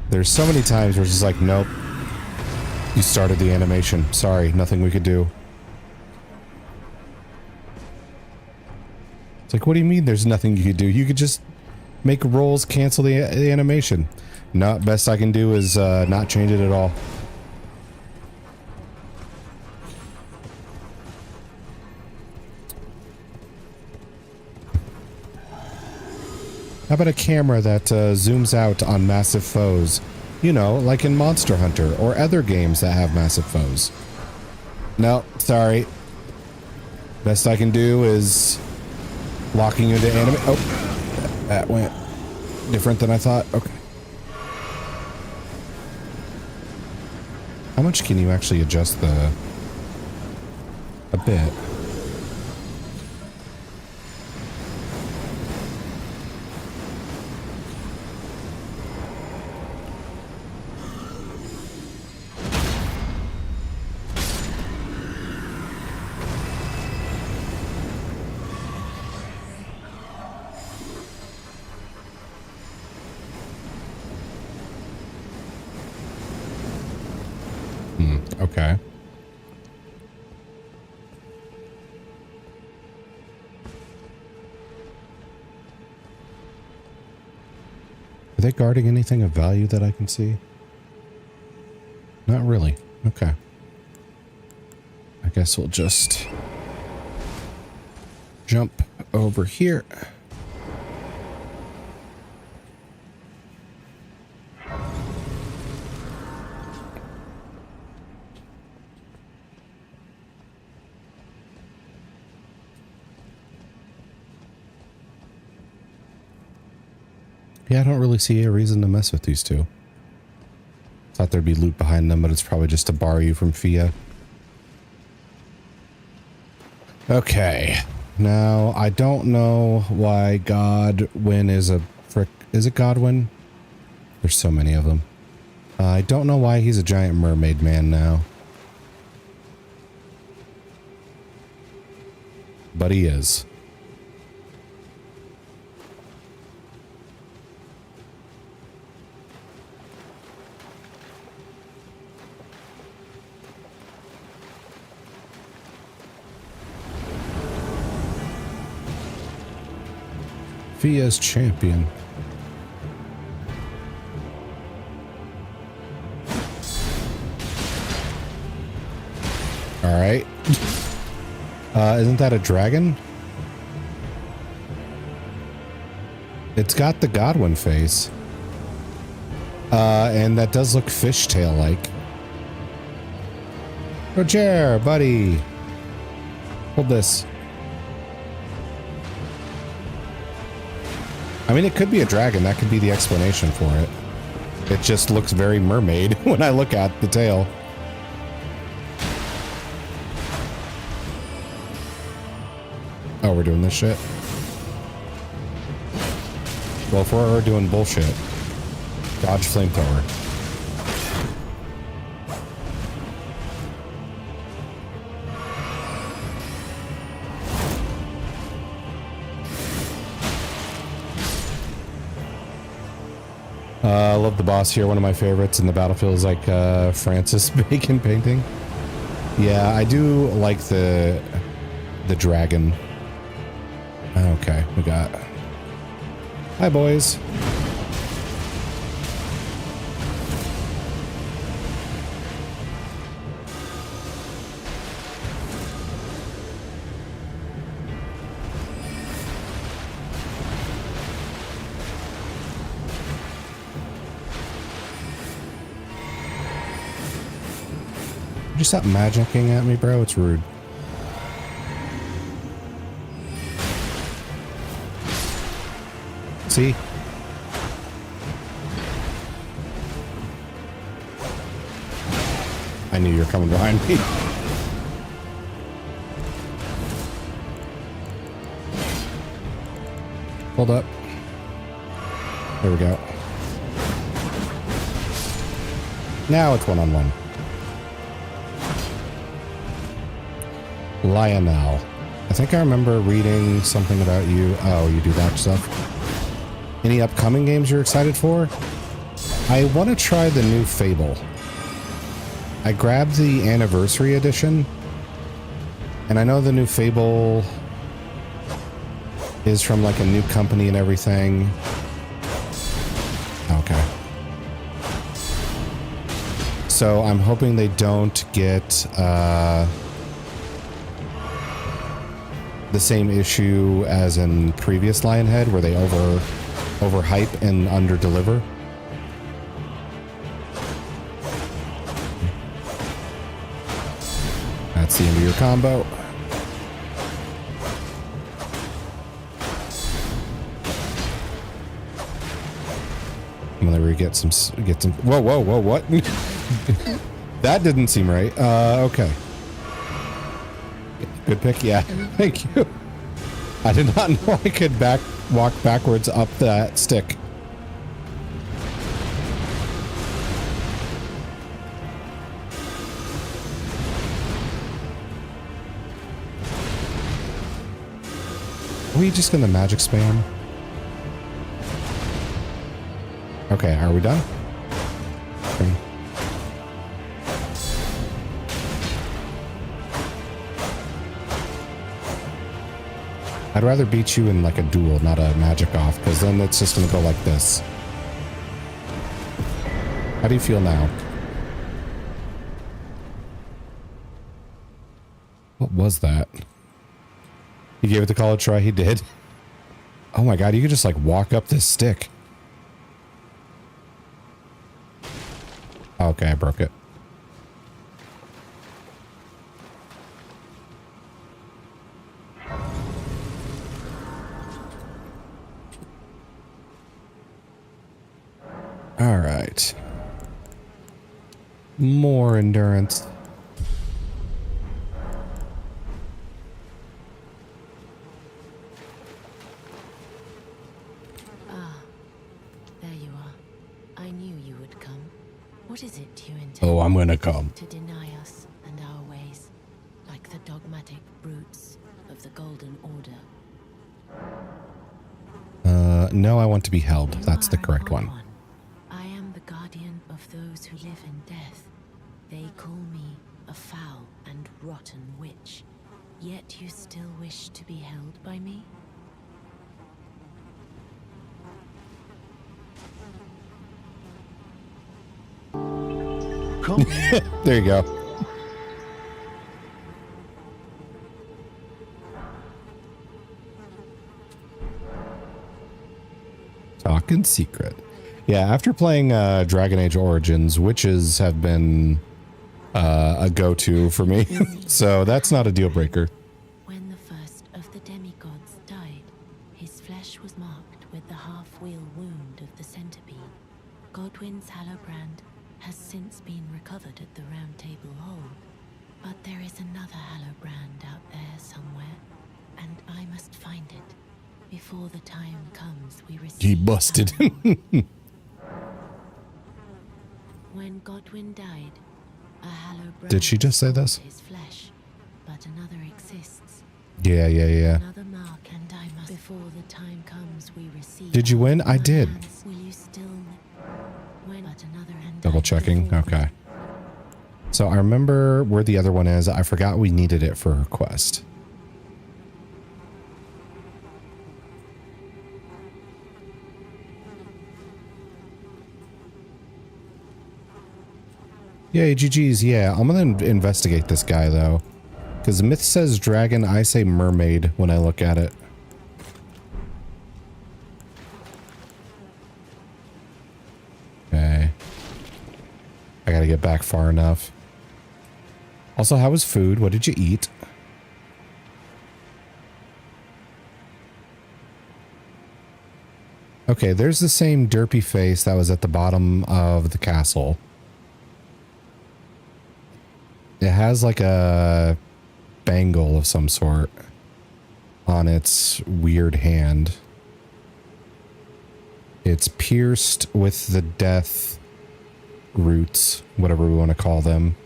there's so many times where it's just like, nope. You started the animation. Sorry, nothing we could do. It's like, what do you mean there's nothing you could do? You could just make rolls cancel the animation. No, best I can do is not change it at all. How about a camera that zooms out on massive foes? You know, like in Monster Hunter or other games that have massive foes. No, sorry. Best I can do is locking you into anime. Oh, that went different than I thought. Okay. How much can you actually adjust the... A bit. Okay. Are they guarding anything of value that I can see? Not really. Okay. I guess we'll just jump over here. Yeah, I don't really see a reason to mess with these two. Thought there'd be loot behind them, but it's probably just to bar you from Fia. Okay. Now, I don't know why Godwin is a frick. Is it Godwin? There's so many of them. I don't know why he's a giant mermaid man now. But he is. Fia's champion. All right. Isn't that a dragon? It's got the Godwin face. And that does look fishtail-like. Roger, buddy. Hold this. I mean, it could be a dragon. That could be the explanation for it. It just looks very mermaid when I look at the tail. Oh, we're doing this shit? Well, if we're doing bullshit, dodge flamethrower. I love the boss here. One of my favorites in the battlefield is like Francis Bacon painting. Yeah, I do like the dragon. Okay, we got... Hi, boys. Would you stop magicking at me, bro? It's rude. See? I knew you were coming behind me. Hold up. There we go. Now it's one-on-one. Lionel. I think I remember reading something about you. Oh, you do that stuff. Any upcoming games you're excited for? I want to try the new Fable. I grabbed the Anniversary Edition, and I know the new Fable is from like a new company and everything. Okay. So I'm hoping they don't get the same issue as in previous Lionhead, where they overhype and underdeliver. That's the end of your combo. I'm gonna get some. Whoa, whoa, whoa! What? That didn't seem right. Okay. Good pick. Yeah. Thank you. I did not know I could walk backwards up that stick. Are we just gonna magic spam? Okay, are we done? Okay. I'd rather beat you in like a duel, not a magic off, because then it's just gonna go like this. How do you feel now? What was that? He gave it the college try. He did. Oh my god, you could just like walk up this stick. Okay, I broke it. All right. More endurance. There you are. I knew you would come. What is it you intend? Oh, I'm gonna come. To deny us and our ways, like the dogmatic brutes of the Golden Order. No, I want to be held. That's the correct one. I am the guardian of those who live in death. They call me a foul and rotten witch. Yet you still wish to be held by me? There you go. Talk in secret. Yeah, after playing Dragon Age Origins, witches have been a go-to for me. So that's not a deal breaker. When the first of the demigods died, his flesh was marked with the half-wheel wound of the centipede, Godwin's Hallowbrand has since been recovered at the Round Table Hold, but there is another Hallowbrand out there somewhere, and I must find it before the time comes we receive. He busted. When Godwin died, a Hallowbrand Did she just say this? his flesh, but another exists. Yeah. Another mark, and I must before the time comes we receive. Did you win? I did. Will you still when but another and Double checking. Okay. So I remember where the other one is. I forgot we needed it for her quest. Yay, GG's. Yeah, I'm gonna investigate this guy though. Because myth says dragon, I say mermaid when I look at it. Okay. I gotta get back far enough. Also, how was food? What did you eat? Okay, there's the same derpy face that was at the bottom of the castle. It has like a bangle of some sort on its weird hand. It's pierced with the death roots, whatever we want to call them.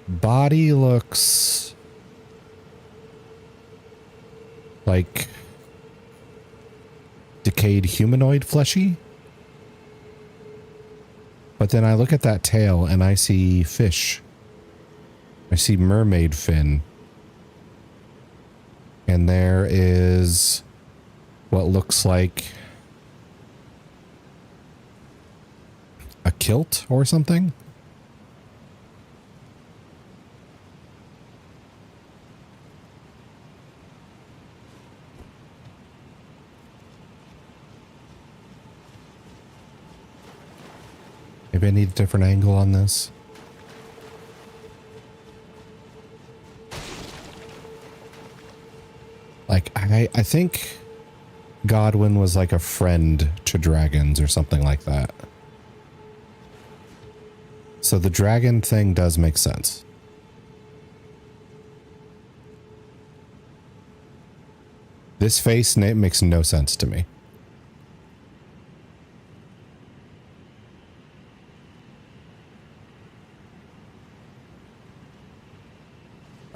Body looks like decayed humanoid fleshy. But then I look at that tail and I see fish. I see mermaid fin. And there is what looks like a kilt or something. Maybe I need a different angle on this. Like, I think Godwin was like a friend to dragons or something like that. So the dragon thing does make sense. This face makes no sense to me.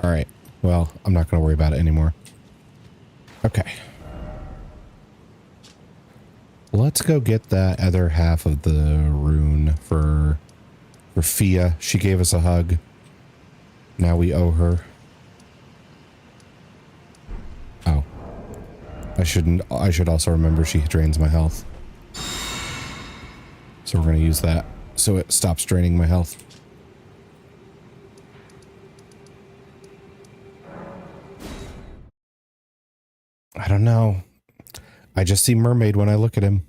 All right. Well, I'm not going to worry about it anymore. Okay. Let's go get that other half of the rune for Fia. She gave us a hug. Now we owe her. Oh. I should also remember she drains my health. So we're going to use that so it stops draining my health. I don't know. I just see mermaid when I look at him.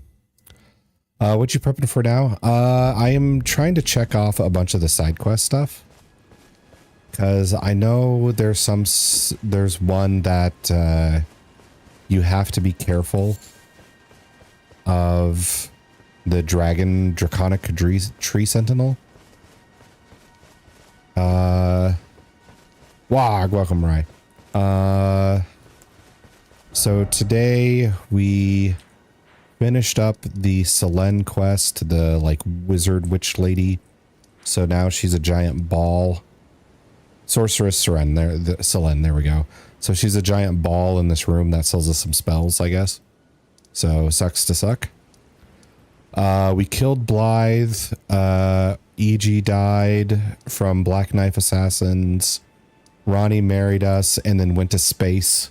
What you prepping for now? I am trying to check off a bunch of the side quest stuff. Because I know there's one that you have to be careful of the draconic tree sentinel. Wag, welcome, Rai. So today we finished up the Selene quest, the like wizard witch lady. So now she's a giant ball. Sorceress Selene, there we go. So she's a giant ball in this room that sells us some spells, I guess. So sucks to suck. We killed Blythe. E.G. died from Black Knife Assassins. Ronnie married us and then went to space.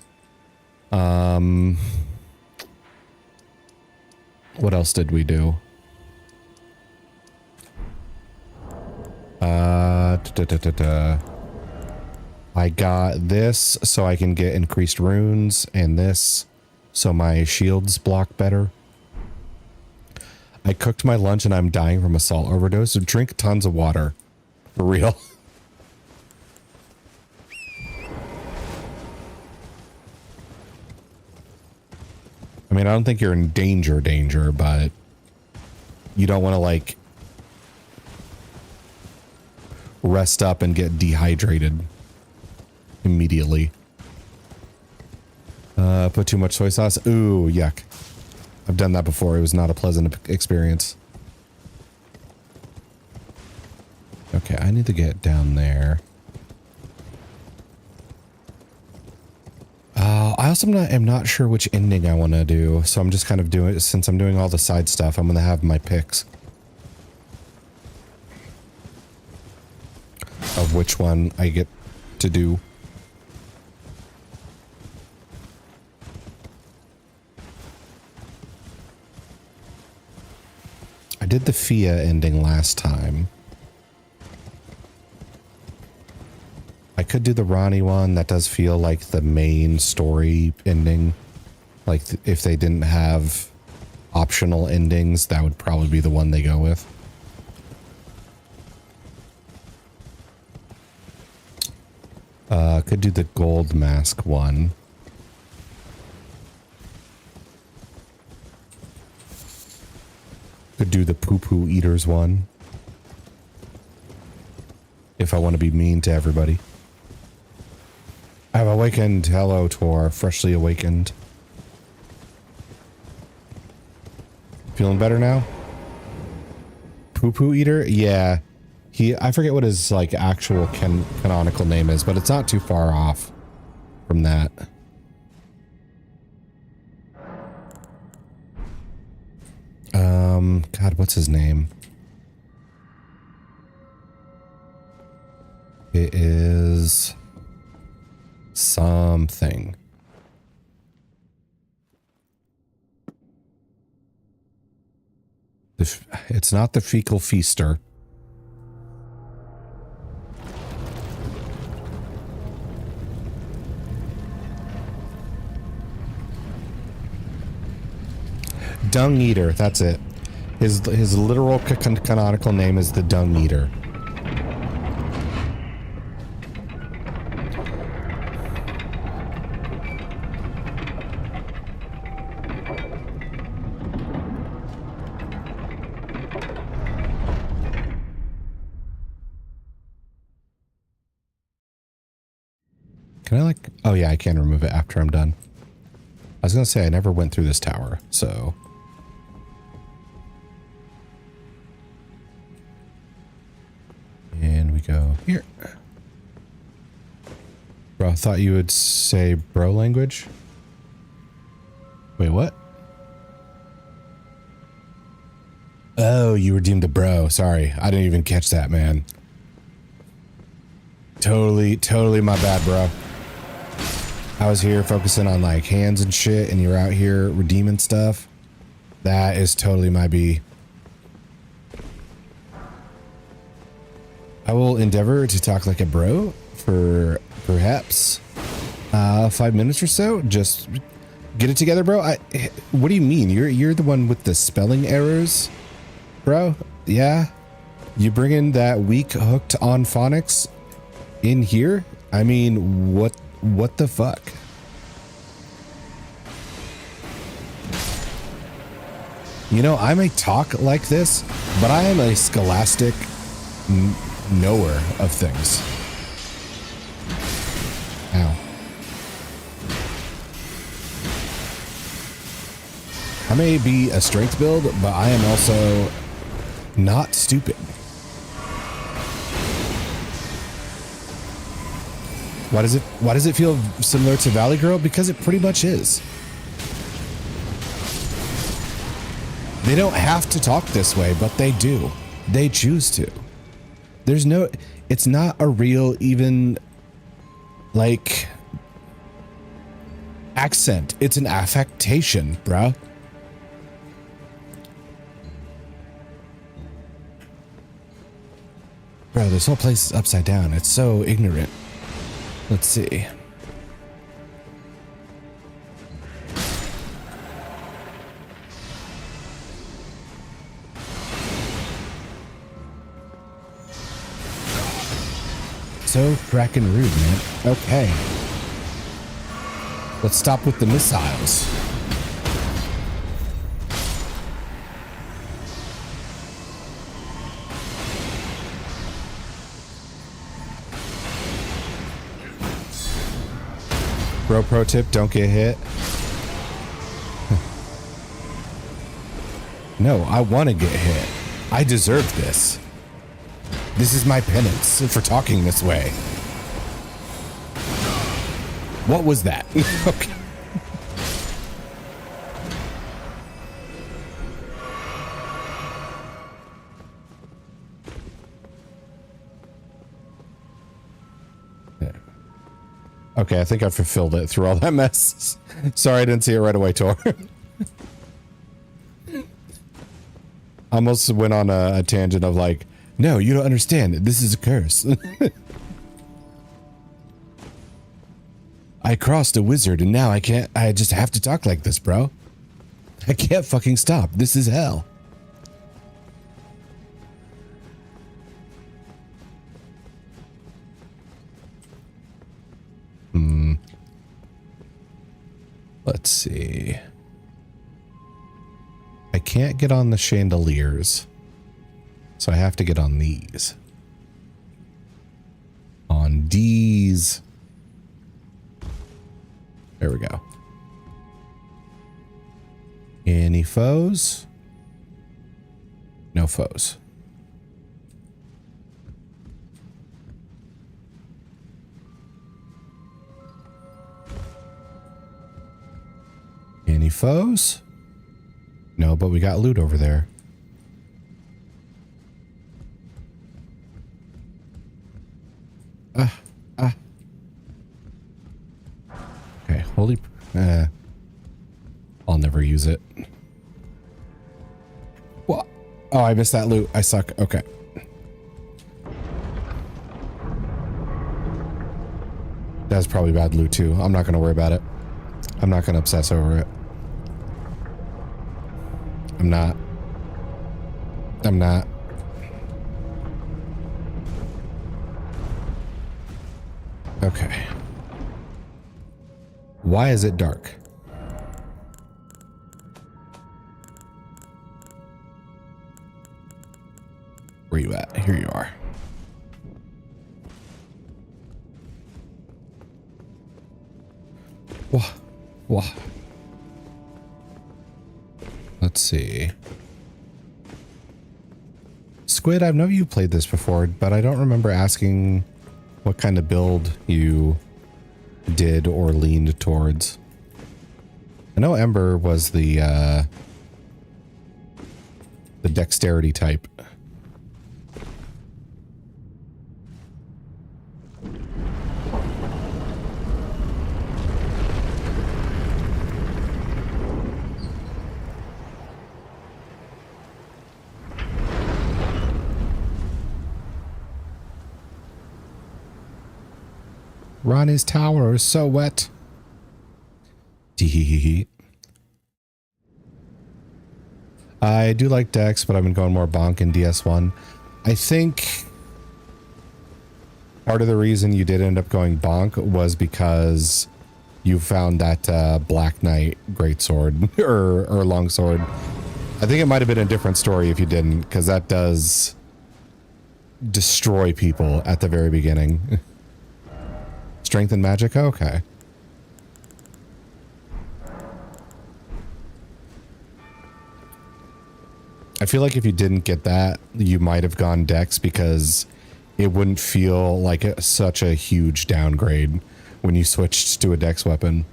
What else did we do? I got this so I can get increased runes and this so my shields block better. I cooked my lunch and I'm dying from a salt overdose. So drink tons of water. For real. mean, I don't think you're in danger, but you don't want to like rest up and get dehydrated immediately. Put too much soy sauce. Ooh, yuck. I've done that before. It was not a pleasant experience. Okay, I need to get down there. I also am not sure which ending I want to do, so I'm just kind of doing it. Since I'm doing all the side stuff, I'm going to have my picks of which one I get to do. I did the Fia ending last time. I could do the Ronnie one. That does feel like the main story ending. Like if they didn't have optional endings, that would probably be the one they go with. Could do the gold mask one. Could do the poo-poo eaters one. If I want to be mean to everybody. I've awakened. Hello, Tor. Freshly awakened. Feeling better now? Poo-poo eater? Yeah. I forget what his like actual canonical name is, but it's not too far off from that. God, what's his name? It is something. It's not the fecal feaster. Dung Eater, that's it. His literal canonical name is the Dung Eater. Can I like... Oh yeah, I can remove it after I'm done. I was gonna say I never went through this tower, so... And we go here. Bro, I thought you would say bro language. Wait, what? Oh, you were deemed a bro. Sorry, I didn't even catch that, man. Totally my bad, bro. I was here focusing on like hands and shit, and you're out here redeeming stuff. That is totally my B. I will endeavor to talk like a bro for perhaps 5 minutes or so. Just get it together, bro. What do you mean? You're the one with the spelling errors, bro? Yeah, you bring in that weak hooked on phonics in here? I mean, what the fuck? You know, I may talk like this, but I am a scholastic knower of things. Ow. I may be a strength build, but I am also not stupid. Why does it feel similar to Valley Girl? Because it pretty much is. They don't have to talk this way, but they do. They choose to. It's not a real even like accent. It's an affectation, bruh. Bro, this whole place is upside down. It's so ignorant. Let's see. So frackin' rude, man. Okay. Let's stop with the missiles. Bro, pro tip, don't get hit. No, I want to get hit. I deserve this. This is my penance for talking this way. What was that? Okay. Okay, I think I fulfilled it through all that mess. Sorry, I didn't see it right away, Tor. Almost went on a tangent of like, no, you don't understand. This is a curse. I crossed a wizard and now I just have to talk like this, bro. I can't fucking stop. This is hell. Let's see. I can't get on the chandeliers, so I have to get on these. On these. There we go. Any foes? No foes. Any foes? No, but we got loot over there. Okay, holy... I'll never use it. What? Oh, I missed that loot. I suck. Okay. That's probably bad loot too. I'm not going to worry about it. I'm not going to obsess over it. I'm not. Okay. Why is it dark? Where you at? Here you are. Whoa. Let's see. Squid, I know you played this before, but I don't remember asking what kind of build you did or leaned towards. I know Ember was the dexterity type. Ronnie's tower is so wet. Teehee. I do like Dex, but I've been going more Bonk in DS1. I think part of the reason you did end up going Bonk was because you found that Black Knight greatsword or longsword. I think it might have been a different story if you didn't, because that does destroy people at the very beginning. Strength and magic? Okay. I feel like if you didn't get that, you might have gone Dex because it wouldn't feel like such a huge downgrade when you switched to a Dex weapon.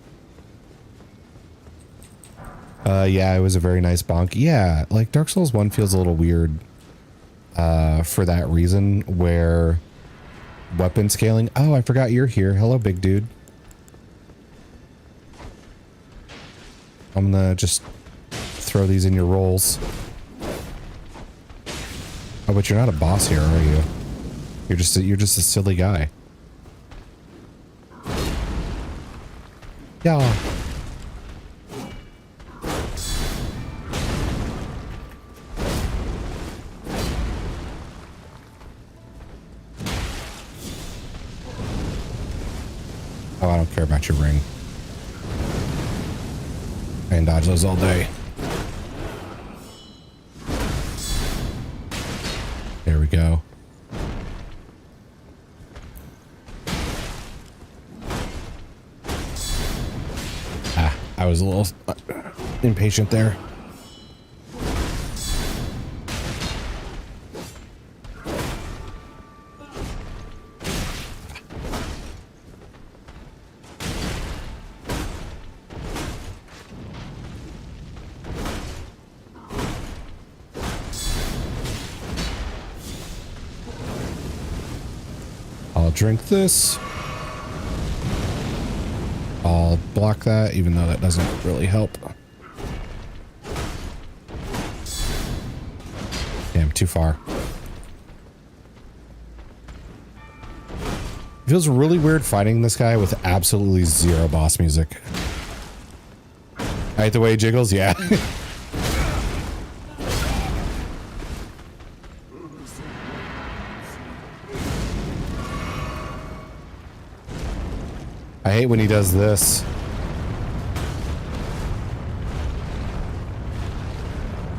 Yeah, it was a very nice bonk. Yeah, like Dark Souls 1 feels a little weird for that reason, where weapon scaling. Oh, I forgot you're here. Hello, big dude. I'm gonna just throw these in your rolls. Oh, but you're not a boss here, are you? You're just a silly guy. Yeah. Oh, I don't care about your ring. I can dodge those all day. There we go. I was a little impatient there. I'll drink this. I'll block that, even though that doesn't really help. Damn, too far. It feels really weird fighting this guy with absolutely zero boss music. I hate the way he jiggles, yeah. I hate when he does this.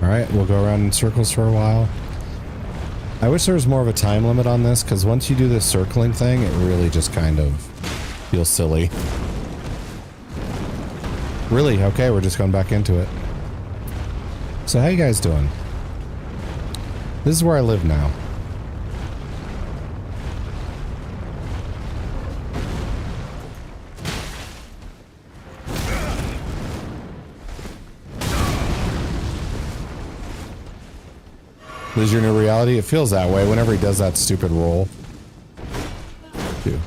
Alright, we'll go around in circles for a while. I wish there was more of a time limit on this, because once you do this circling thing, it really just kind of feels silly. Really? Okay, we're just going back into it. So how you guys doing? This is where I live now. This is your new reality? It feels that way whenever he does that stupid roll. Dude.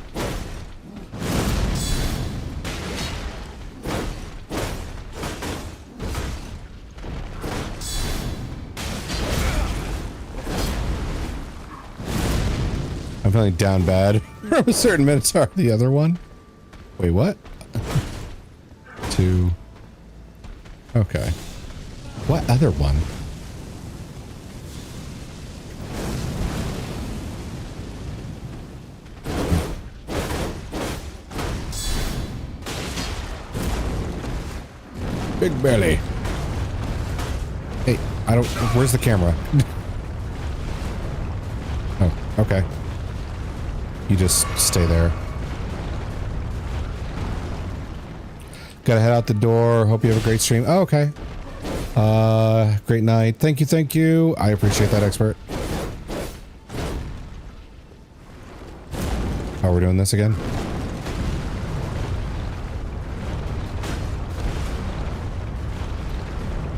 I'm feeling down bad from a certain Minotaur. The other one? Wait, what? 2. Okay. What other one? Big belly. Hey, I don't... Where's the camera? Oh, okay. You just stay there. Gotta head out the door. Hope you have a great stream. Oh, okay. Great night. Thank you, thank you. I appreciate that, expert. Oh, we're doing this again?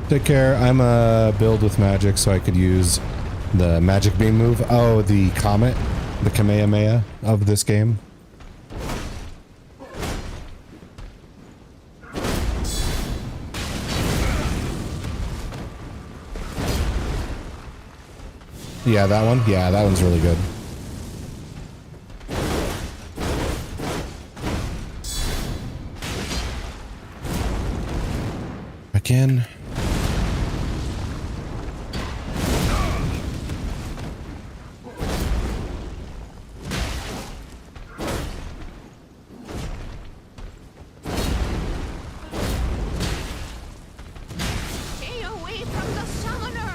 Take care. I'm a build with magic, so I could use the magic beam move. Oh, the comet, the Kamehameha of this game. Yeah, that one. Yeah, that one's really good. Again.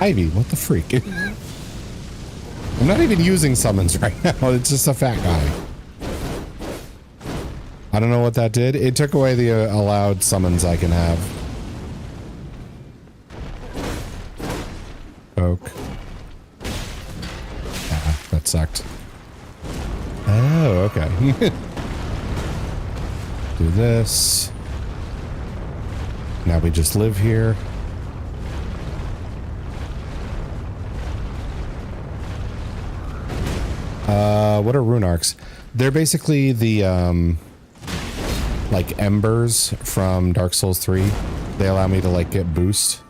Ivy, what the freak? I'm not even using summons right now. It's just a fat guy. I don't know what that did. It took away the allowed summons I can have. Poke. Ah, that sucked. Oh, okay. Do this. Now we just live here. What are rune arcs? They're basically the, like embers from Dark Souls 3. They allow me to, like, get boost.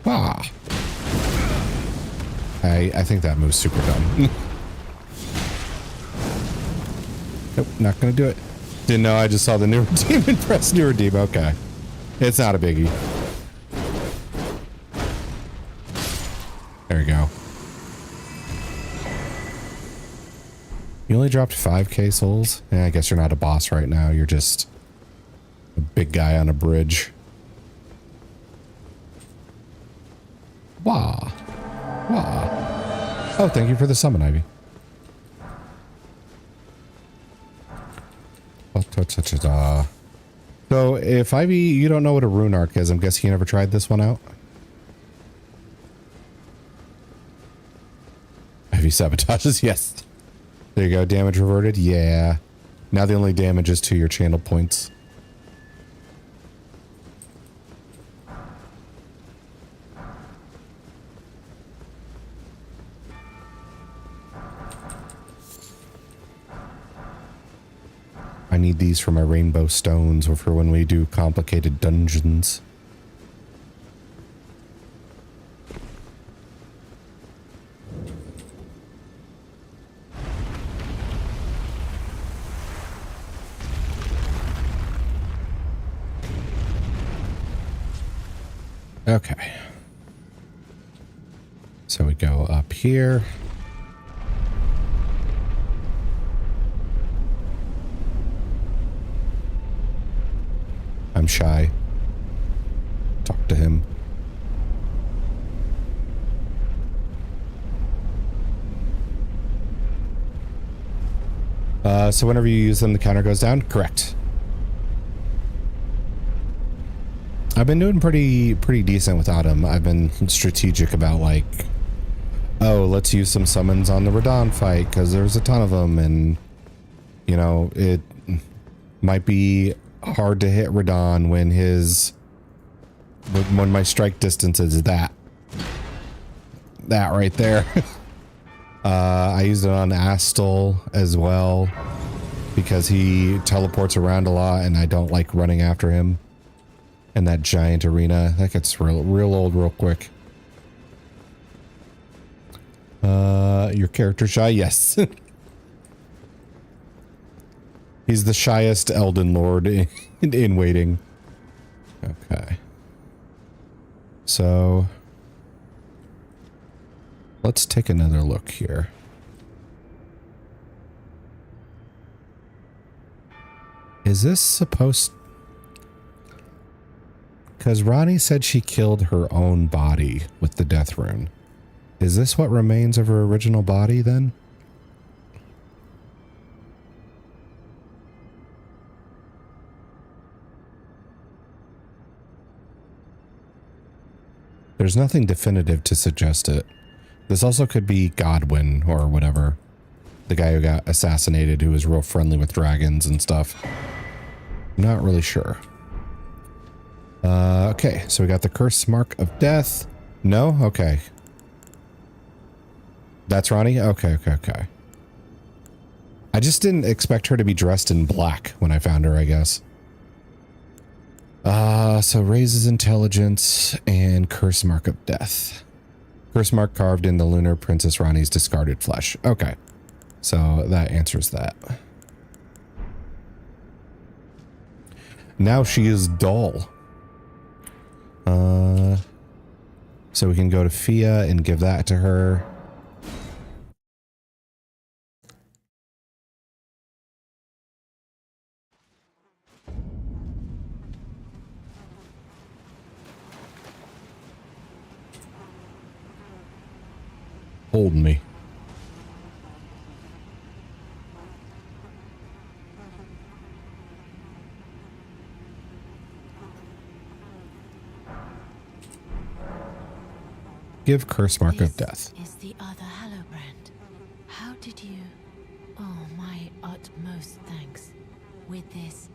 Ah. I think that move's super dumb. Nope, not gonna do it. Didn't know, I just saw the new redeem and press new redeem. Okay. It's not a biggie. There we go. You only dropped 5k souls? Yeah, I guess you're not a boss right now. You're just a big guy on a bridge. Wah. Wah. Oh, thank you for the summon, Ivy. So if Ivy, you don't know what a rune arc is, I'm guessing you never tried this one out. Ivy sabotages, yes. There you go, damage reverted, yeah. Now the only damage is to your channel points. I need these for my rainbow stones or for when we do complicated dungeons. Okay. So we go up here. I'm shy. Talk to him. So whenever you use them, the counter goes down? Correct. I've been doing pretty decent without him. I've been strategic about like, oh, let's use some summons on the Radon fight because there's a ton of them, and you know, it might be hard to hit Radon when when my strike distance is that right there. I used it on Astel as well because he teleports around a lot and I don't like running after him in that giant arena. That gets real old real quick. Your character shy? Yes. He's the shyest Elden Lord in waiting. Okay. So let's take another look here. Is this supposed... Because Ronnie said she killed her own body with the death rune. Is this what remains of her original body then? There's nothing definitive to suggest it. This also could be Godwin or whatever. The guy who got assassinated, who was real friendly with dragons and stuff. I'm not really sure. Okay, so we got the curse mark of death. No? Okay. That's Ronnie? Okay. I just didn't expect her to be dressed in black when I found her, I guess. So raises intelligence and curse mark of death. Curse mark carved in the lunar princess Ronnie's discarded flesh. Okay. So that answers that. Now she is dull. So we can go to Fia and give that to her. Hold me. Give curse mark of death. Is the other Hallowbrand. How did you... Oh, my utmost thanks. With this,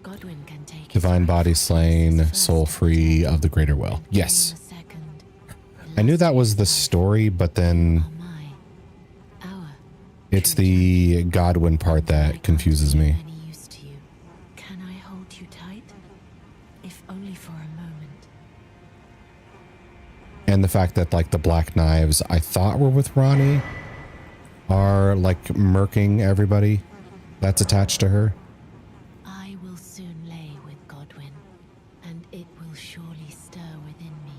Godwin can take Divine body slain, soul free of the greater will. Yes. I knew that was the story, but then it's the Godwin part that confuses me. Can I hold you tight? If only for a moment. And the fact that like the black knives I thought were with Ronnie are like murking everybody that's attached to her. I will soon lay with Godwin, and it will surely stir within me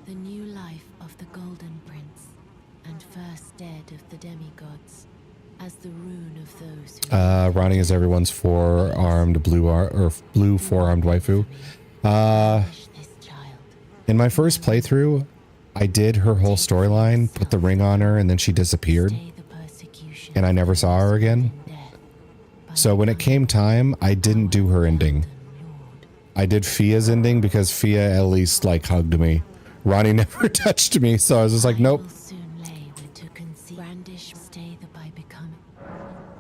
the new life of the Golden Prince, and first dead of the demigods, as the rune of those who... Ronnie is everyone's four-armed blue four-armed waifu. In my first playthrough, I did her whole storyline, put the ring on her, and then she disappeared. And I never saw her again. So when it came time, I didn't do her ending. I did Fia's ending because Fia at least like hugged me. Ronnie never touched me, so I was just like, nope.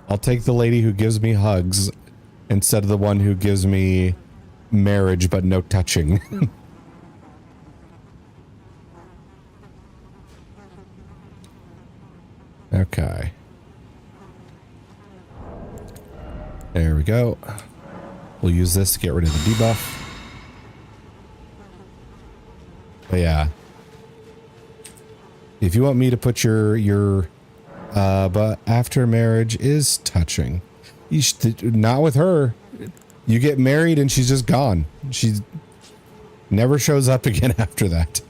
I'll take the lady who gives me hugs instead of the one who gives me marriage but no touching. Okay. There we go. We'll use this to get rid of the debuff. But yeah. If you want me to put your but after marriage is touching. You should, not with her. You get married and she's just gone. She never shows up again after that.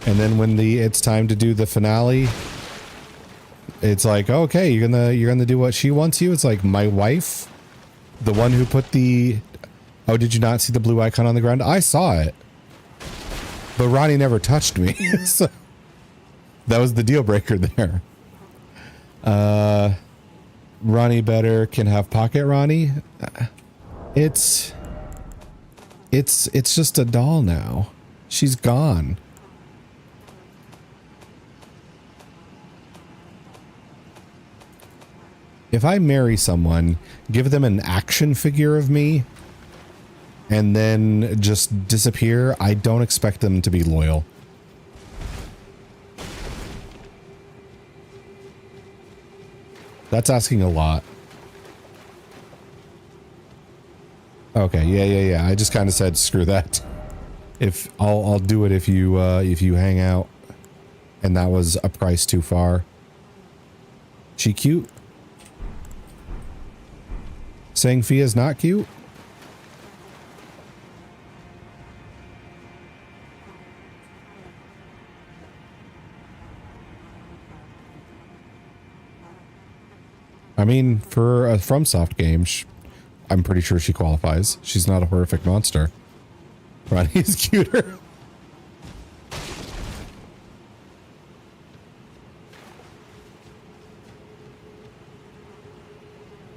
And then when it's time to do the finale, it's like, okay, you're gonna do what she wants you. It's like, my wife, the one who put the, oh, did you not see the blue icon on the ground? I saw it, but Ronnie never touched me. So that was the deal breaker there. Ronnie better can have pocket Ronnie. It's just a doll now. She's gone. If I marry someone, give them an action figure of me, and then just disappear, I don't expect them to be loyal. That's asking a lot. Okay, yeah. I just kind of said screw that. If I'll do it if you hang out, and that was a price too far. She cute? Saying Fia's not cute? I mean, for a FromSoft game, I'm pretty sure she qualifies. She's not a horrific monster. Ronnie's cuter.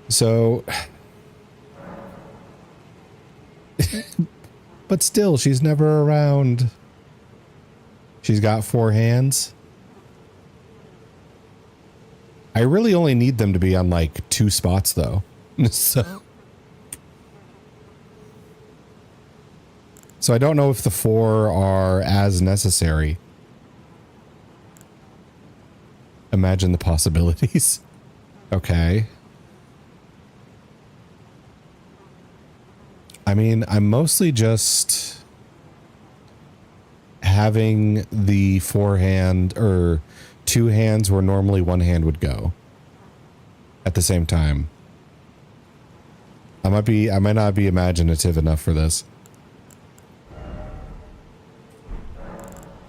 So... But still, she's never around. She's got 4 hands. I really only need them to be on like 2 spots though. So I don't know if the 4 are as necessary. Imagine the possibilities. Okay. I mean, I'm mostly just having the 4 hand or 2 hands where normally 1 hand would go at the same time. I might not be imaginative enough for this.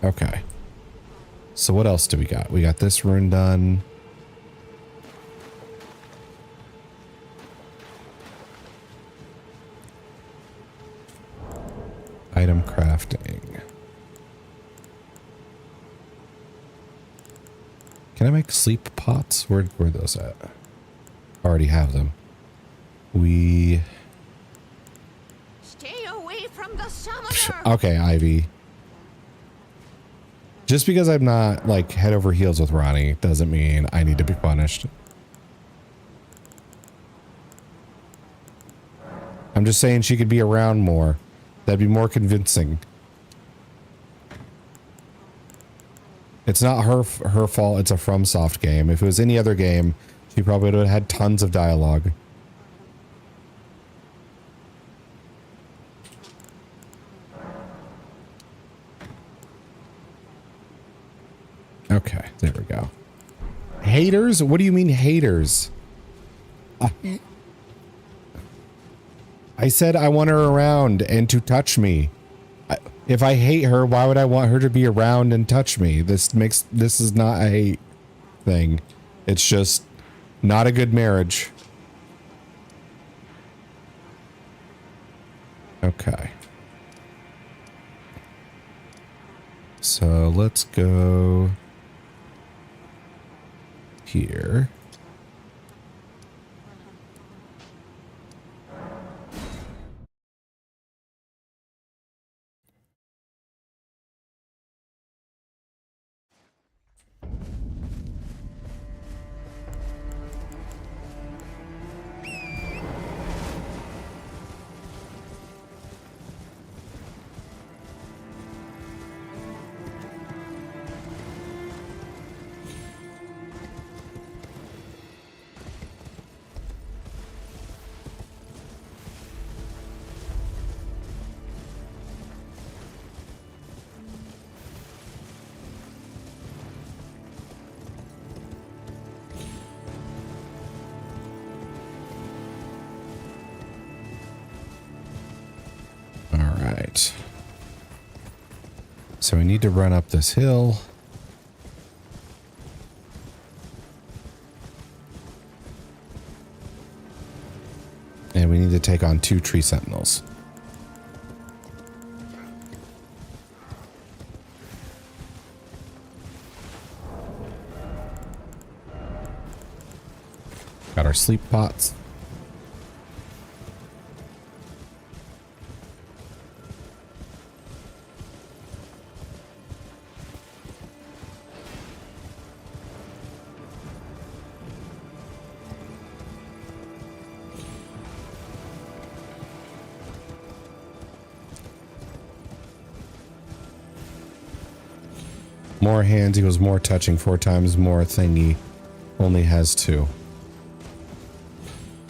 Okay. So what else do we got? We got this rune done. Item crafting. Can I make sleep pots? Where are those at? I already have them. We... Stay away from the summoner. Okay, Ivy. Just because I'm not like head over heels with Ronnie doesn't mean I need to be punished. I'm just saying she could be around more. That'd be more convincing. It's not her fault. It's a FromSoft game. If it was any other game, she probably would have had tons of dialogue. Okay, there we go. Haters? What do you mean haters? I said I want her around and to touch me. If I hate her, why would I want her to be around and touch me? This is not a hate thing. It's just not a good marriage. Okay. So let's go here. right. So we need to run up this hill. And we need to take on 2 tree sentinels. Got our sleep pots. More hands equals more touching, 4 times more thingy. Only has 2.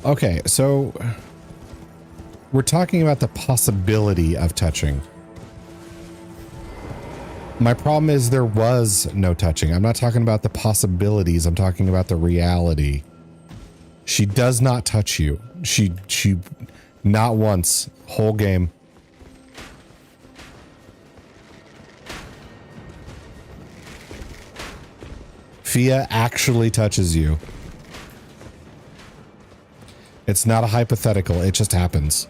Okay, so we're talking about the possibility of touching. My problem is there was no touching. I'm not talking about the possibilities. I'm talking about the reality. She does not touch you. She not once, whole game. Fia actually touches you. It's not a hypothetical. It just happens.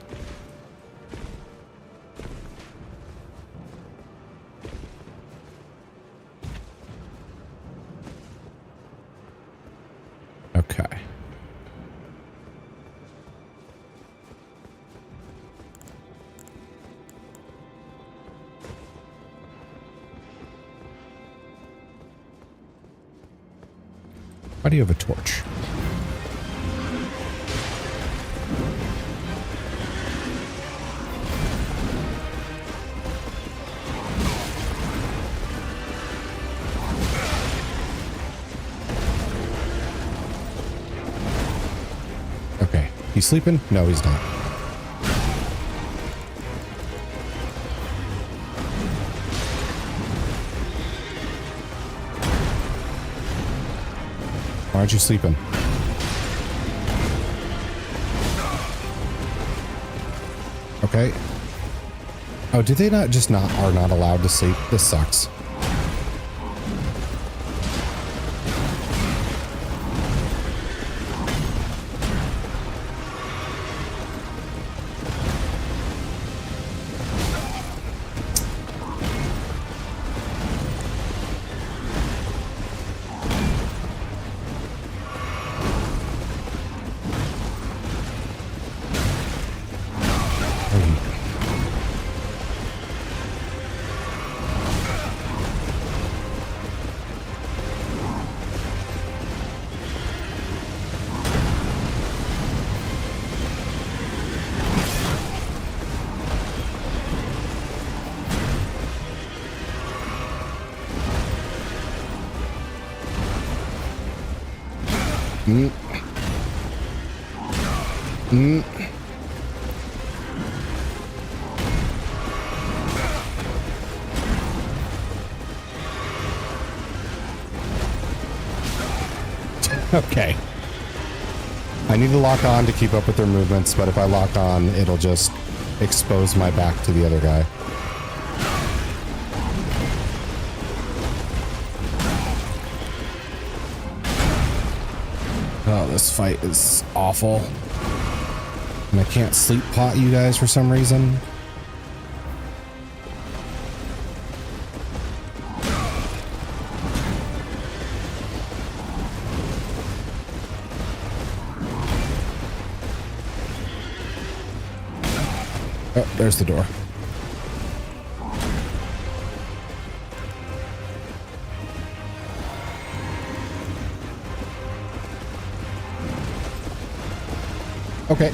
Okay. Why do you have a torch? Okay. He's sleeping? No, he's not. Why aren't you sleeping? Okay. Oh, did they not just are not allowed to sleep? This sucks. Okay. I need to lock on to keep up with their movements, but if I lock on, it'll just expose my back to the other guy. Oh, this fight is awful. And I can't sleep pot you guys for some reason. Oh, there's the door. Okay.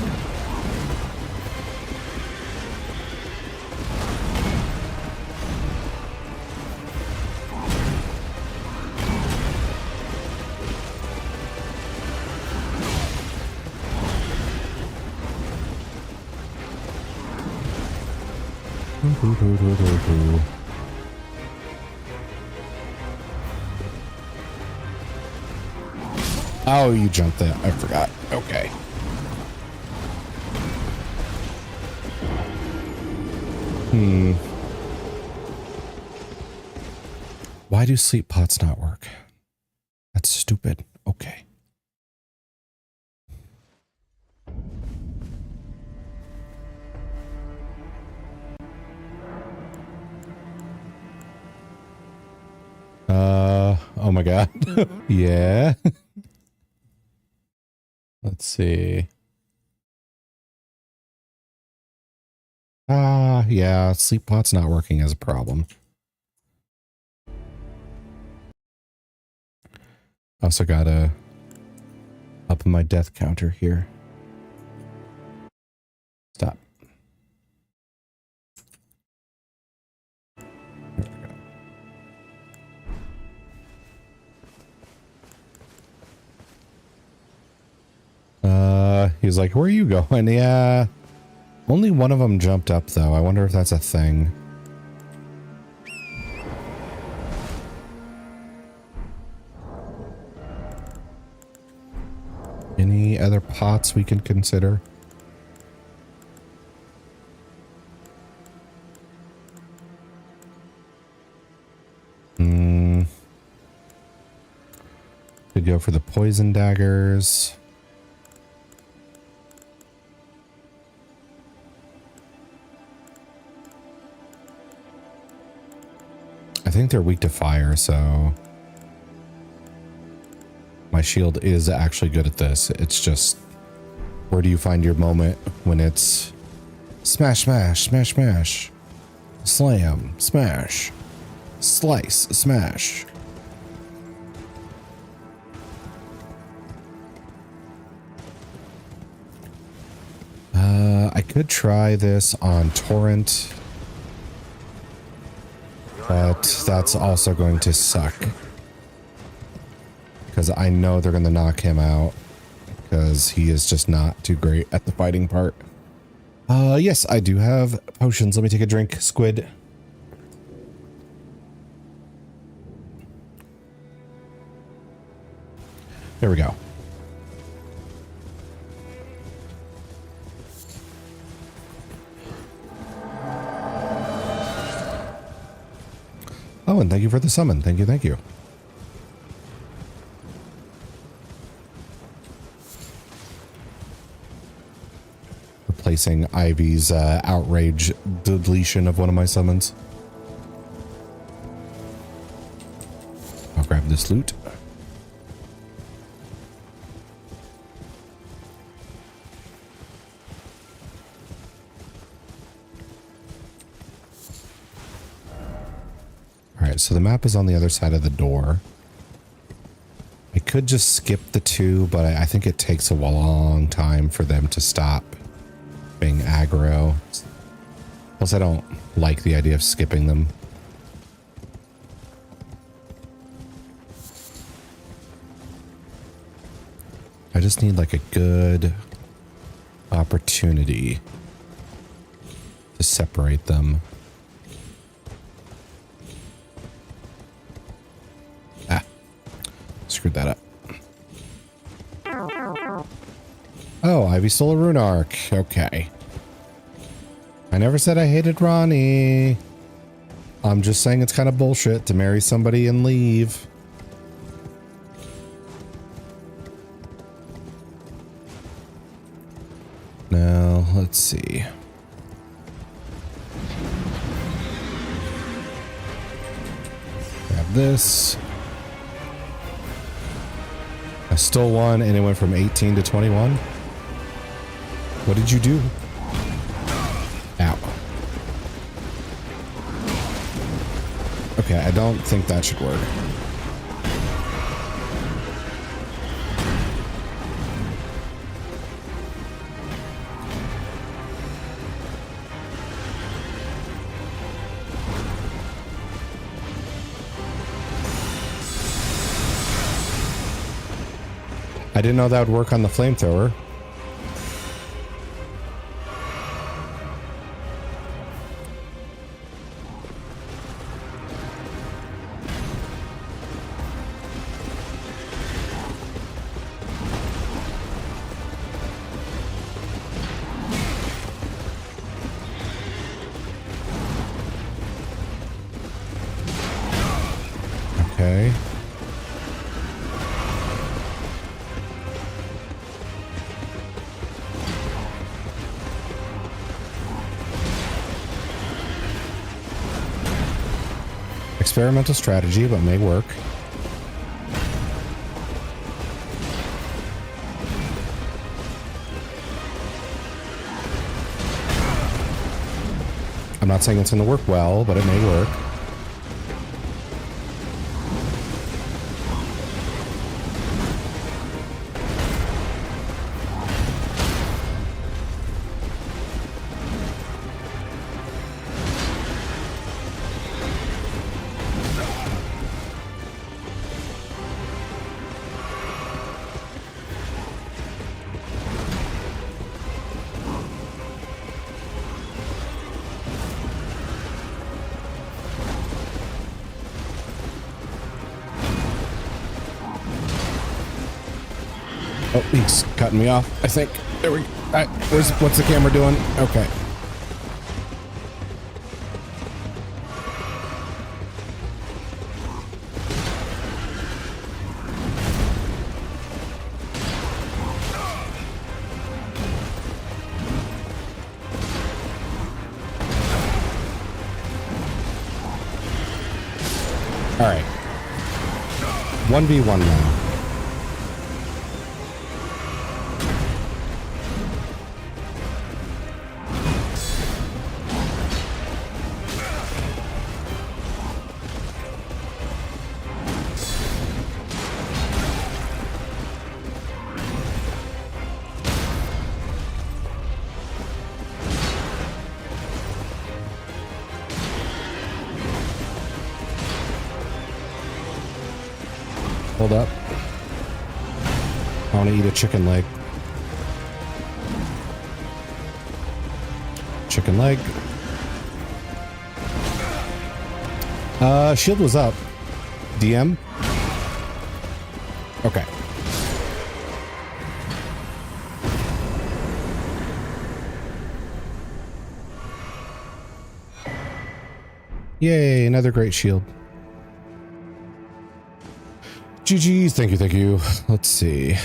Oh, you jumped that. I forgot. Okay. Why do sleep pots not work? That's stupid. Okay. Oh my god. Yeah. Let's see. Yeah, sleep pot's not working as a problem. Also gotta up my death counter here. Stop. He's like, where are you going? Yeah. Only one of them jumped up though. I wonder if that's a thing. Any other pots we can consider? Could go for the poison daggers. I think they're weak to fire, so my shield is actually good at this. It's just, where do you find your moment when it's smash, smash, smash, smash, slam, smash, slice, smash. I could try this on Torrent, but that's also going to suck because I know they're going to knock him out because he is just not too great at the fighting part. Yes, I do have potions. Let me take a drink, Squid. There we go. Oh, and thank you for the summon. Thank you, thank you. Replacing Ivy's outrage deletion of one of my summons. I'll grab this loot. Alright, so the map is on the other side of the door. I could just skip the two, but I think it takes a long time for them to stop being aggro. Plus, I don't like the idea of skipping them. I just need like a good opportunity to separate them. Screwed that up. Oh, Ivy stole a rune arc. Okay. I never said I hated Ronnie. I'm just saying it's kind of bullshit to marry somebody and leave. Now, let's see. Grab this. I stole one and it went from 18 to 21. What did you do? Ow. Okay, I don't think that should work. I didn't know that would work on the flamethrower. experimental strategy, but may work. I'm not saying it's going to work well, but it may work. Oh, he's cutting me off, I think. There we go. What's the camera doing? Okay. All right. 1v1 now. Hold up. I want to eat a chicken leg. Chicken leg. Shield was up. DM? Okay. Yay, another great shield. GG's, thank you, thank you. Let's see.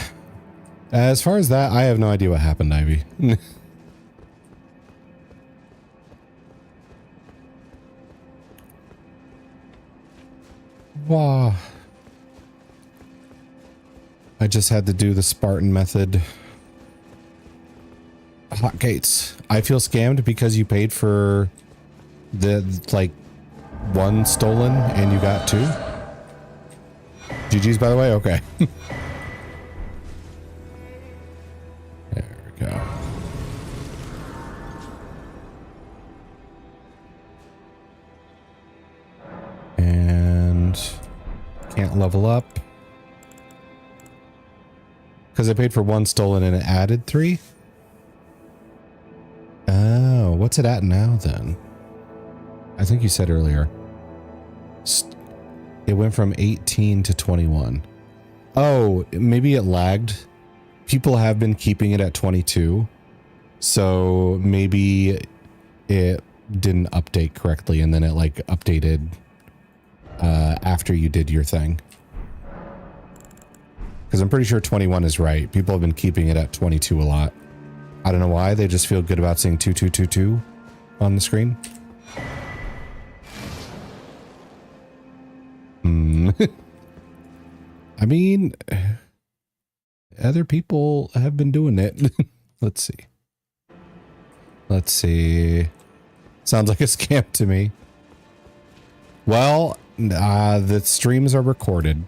As far as that, I have no idea what happened, Ivy. Wow. I just had to do the Spartan method. Hot gates. I feel scammed because you paid for the, like, one stolen and you got two. GG's, by the way? Okay. There we go. And can't level up. Because I paid for one stolen and it added 3? Oh, what's it at now then? I think you said earlier. It went from 18 to 21. Oh, maybe it lagged. People have been keeping it at 22. So maybe it didn't update correctly and then it like updated after you did your thing. Because I'm pretty sure 21 is right. People have been keeping it at 22 a lot. I don't know why. They just feel good about seeing 2222 on the screen. I mean, other people have been doing it. Let's see. Let's see. Sounds like a scam to me. Well, the streams are recorded.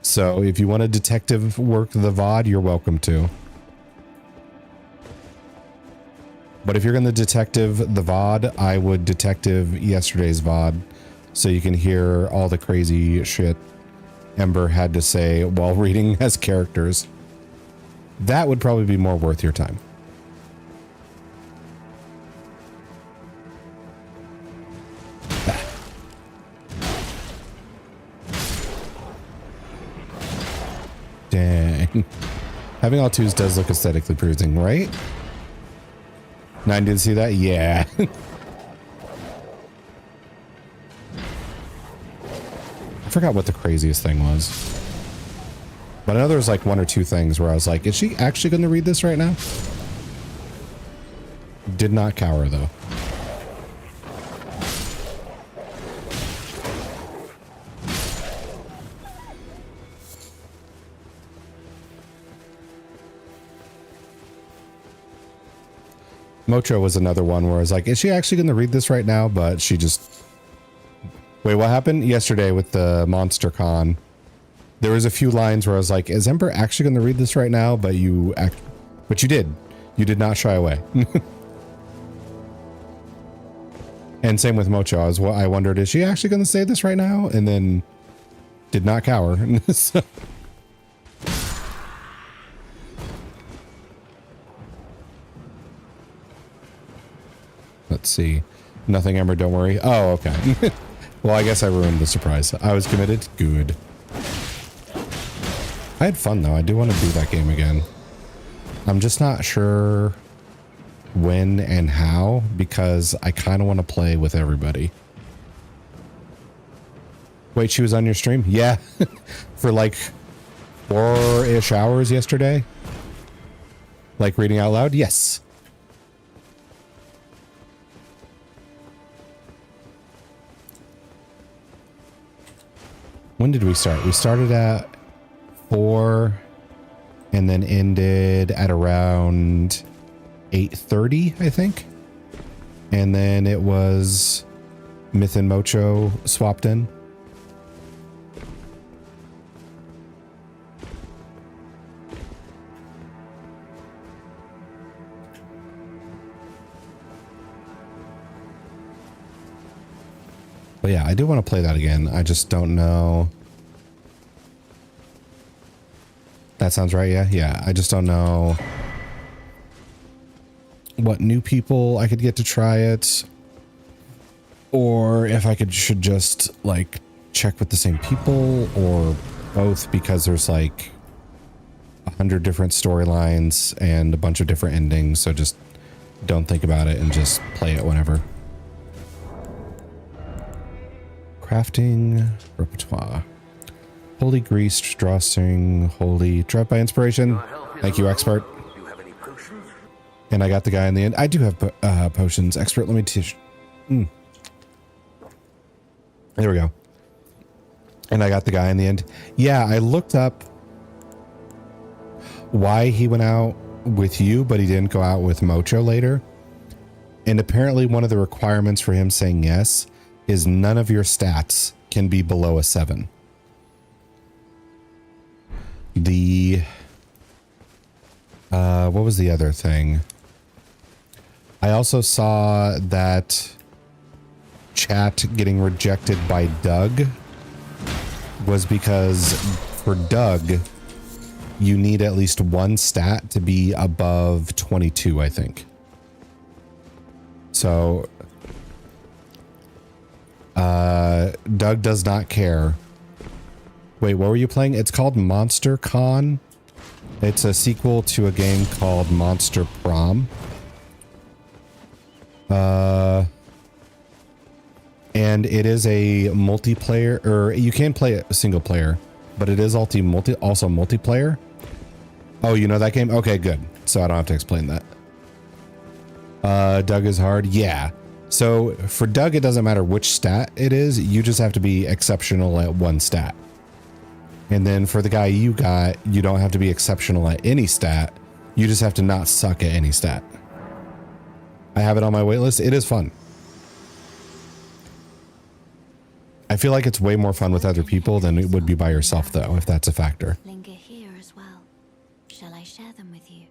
So if you want to detective work the VOD, you're welcome to. But if you're going to detective the VOD, I would detective yesterday's VOD. So you can hear all the crazy shit Ember had to say while reading as characters. That would probably be more worth your time. Dang. Having all twos does look aesthetically pleasing, right? 9 didn't see that? Yeah. I forgot what the craziest thing was. But I know there was like 1 or 2 things where I was like, is she actually going to read this right now? Did not cower though. Mocho was another one where I was like, is she actually going to read this right now? But she just... Wait, what happened yesterday with the Monster Con? There was a few lines where I was like, is Ember actually going to read this right now? But you did. You did not shy away. And same with Mocho. I wondered, is she actually going to say this right now? And then did not cower. So. Let's see. Nothing, Ember, don't worry. Oh, okay. Well, I guess I ruined the surprise. I was committed. Good. I had fun, though. I do want to do that game again. I'm just not sure when and how, because I kind of want to play with everybody. Wait, she was on your stream? Yeah. For like 4-ish hours yesterday. Like reading out loud? Yes. When did we start? We started at 4 and then ended at around 8:30, I think. And then it was Myth and Mocho swapped in. But yeah, I do want to play that again. I just don't know. That sounds right, yeah? Yeah, I just don't know what new people I could get to try it. Or if I should just, like, check with the same people or both, because there's, like, 100 different storylines and a bunch of different endings, so just don't think about it and just play it whenever. Crafting repertoire. Holy grease, drawstring, holy drive by inspiration. Thank you, expert. And I got the guy in the end. I do have potions. Expert, let me teach. There we go. And I got the guy in the end. Yeah, I looked up why he went out with you, but he didn't go out with Mocho later. And apparently one of the requirements for him saying yes is none of your stats can be below a 7. What was the other thing? I also saw that chat getting rejected by Doug was because for Doug, you need at least one stat to be above 22, I think. So Doug does not care. Wait, what were you playing? It's called Monster Con. It's a sequel to a game called Monster Prom. And it is a multiplayer, or you can play it single player, but it is also multiplayer. Oh, you know that game? Okay, good. So I don't have to explain that. Doug is hard. Yeah. So for Doug, it doesn't matter which stat it is. You just have to be exceptional at one stat. And then for the guy you got, you don't have to be exceptional at any stat. You just have to not suck at any stat. I have it on my waitlist. It is fun. I feel like it's way more fun with other people than it would be by yourself, though, if that's a factor. Linger here as well. Shall I share them with you?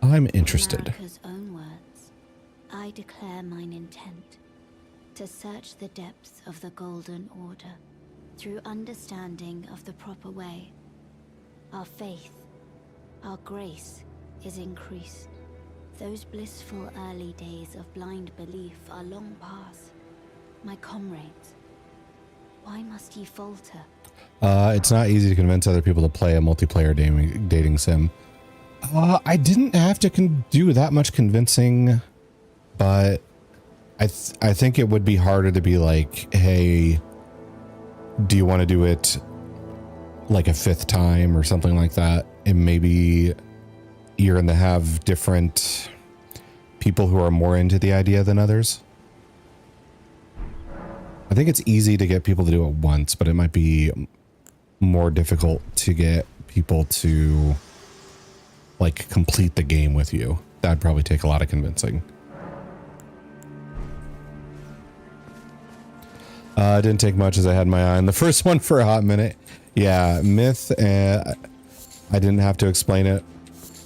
I'm interested. In Marika's own words, I declare mine intent to search the depths of the Golden Order through understanding of the proper way. Our faith, our grace is increased. Those blissful early days of blind belief are long past. My comrades, why must ye falter? It's not easy to convince other people to play a multiplayer dating sim. I didn't have to do that much convincing, but I think it would be harder to be like, hey, do you want to do it like a 5th time or something like that? And maybe you're going to have different people who are more into the idea than others. I think it's easy to get people to do it once, but it might be more difficult to get people to like complete the game with you. that'd probably take a lot of convincing. It didn't take much as I had my eye on the first one for a hot minute. Yeah, Myth, I didn't have to explain it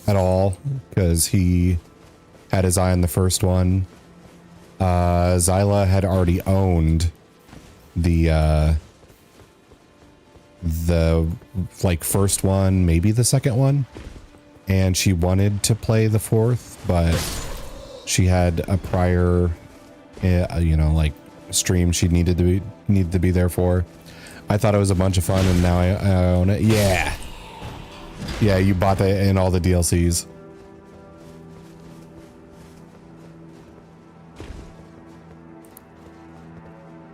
at all because he had his eye on the first one. Zyla had already owned the like first one, maybe the second one, and she wanted to play the fourth, but she had a prior, you know, like stream she needed to be there for. I thought it was a bunch of fun, and now I own it. Yeah, yeah, you bought that in all the DLCs.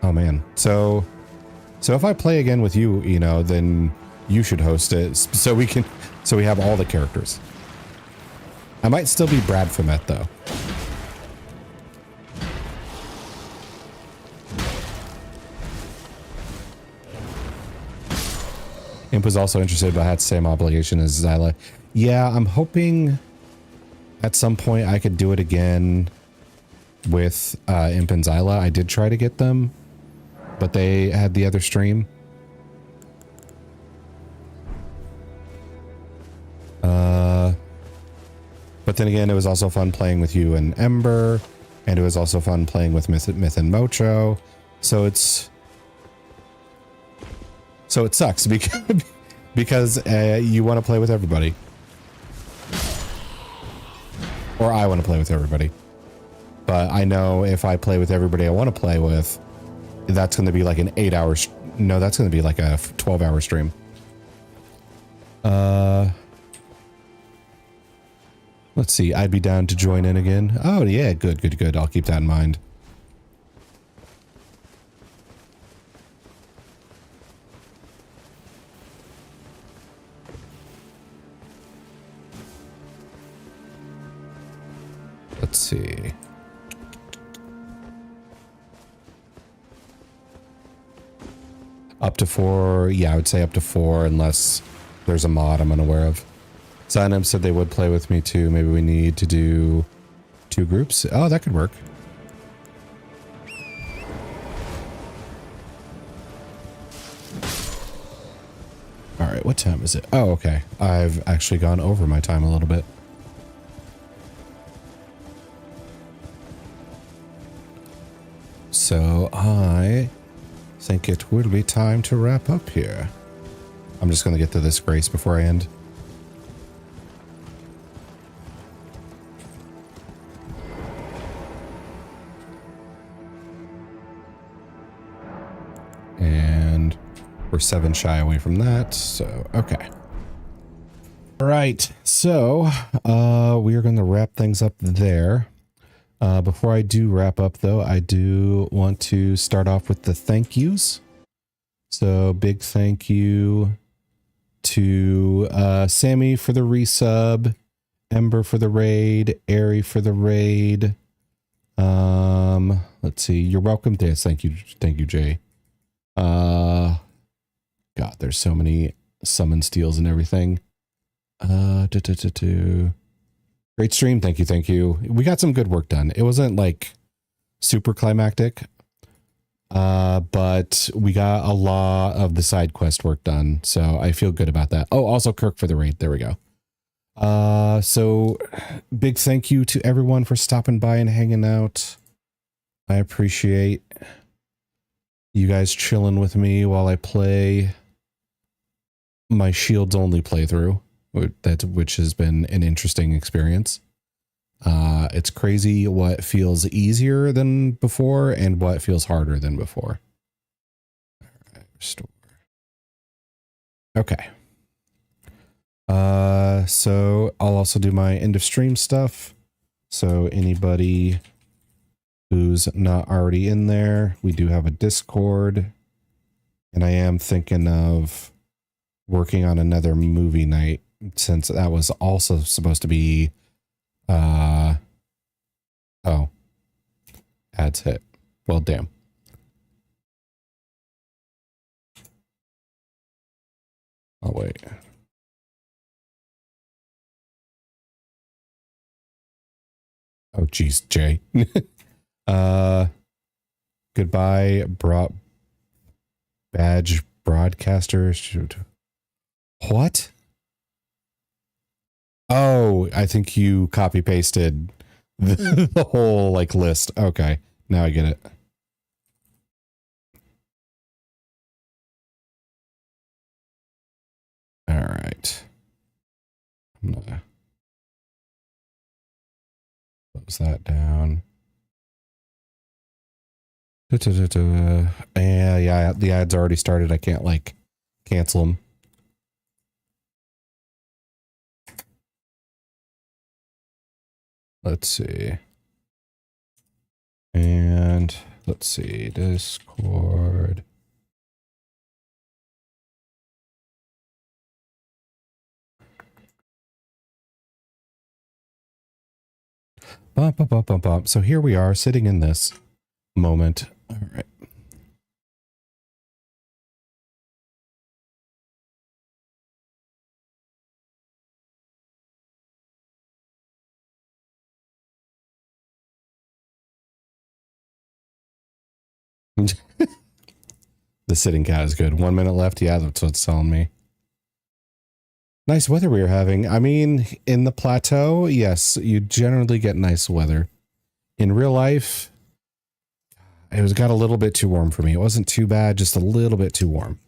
Oh man, so if I play again with you, you know, then you should host it so we have all the characters. I might still be Brad Fumet though. Imp was also interested, but I had the same obligation as Zyla. Yeah, I'm hoping at some point I could do it again with Imp and Zyla. I did try to get them, but they had the other stream. But then again, it was also fun playing with you and Ember, and it was also fun playing with Myth and Mocho. So it sucks because you want to play with everybody, or I want to play with everybody. But I know if I play with everybody I want to play with, that's going to be like an 8-hour. No, that's going to be like a 12-hour stream. Let's see. I'd be down to join in again. Oh yeah, good. I'll keep that in mind. Let's see. Up to 4. Yeah, I would say up to 4 unless there's a mod I'm unaware of. Cyanum said they would play with me too. Maybe we need to do 2 groups. Oh, that could work. All right, what time is it? Oh, okay. I've actually gone over my time a little bit. So I think it will be time to wrap up here. I'm just going to get to this grace before I end. And we're 7 shy away from that, so okay. All right, so we are going to wrap things up there. Before I do wrap up, though, I do want to start off with the thank yous. So big thank you to Sammy for the resub, Ember for the raid, Airy for the raid. Let's see. You're welcome to this. Thank you, Jay. God, there's so many summon steals and everything. Great stream. Thank you. We got some good work done. It wasn't like super climactic, but we got a lot of the side quest work done. So I feel good about that. Oh, also Kirk for the raid. There we go. So big thank you to everyone for stopping by and hanging out. I appreciate you guys chilling with me while I play my Shields only playthrough, which has been an interesting experience. It's crazy what feels easier than before and what feels harder than before. All right, restore. Okay. So I'll also do my end of stream stuff. So anybody who's not already in there, we do have a Discord, and I am thinking of working on another movie night since that was also supposed to be oh, ads hit. Well, damn. Oh, wait. Oh, geez, Jay. Goodbye, badge broadcaster. Shoot. What? Oh, I think you copy pasted the whole like list. Okay, now I get it. All right. I'm gonna close that down. Yeah, the ads already started. I can't like cancel them. Let's see. And let's see, Discord. Bump, bump, bump, bump, bump. So here we are sitting in this moment. All right. The sitting cat is good. 1 minute left. Yeah, that's what it's telling me. Nice weather we are having. I mean, in the plateau, yes, you generally get nice weather. In real life, it got a little bit too warm for me. It wasn't too bad, just a little bit too warm.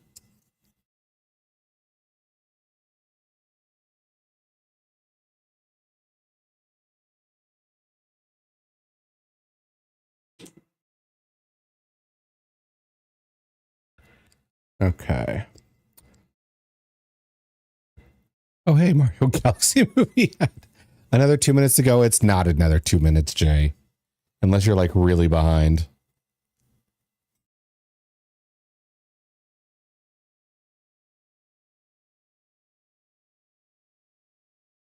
Okay. Oh, hey, Mario Galaxy movie. Another 2 minutes to go. It's not another 2 minutes, Jay. Unless you're like really behind.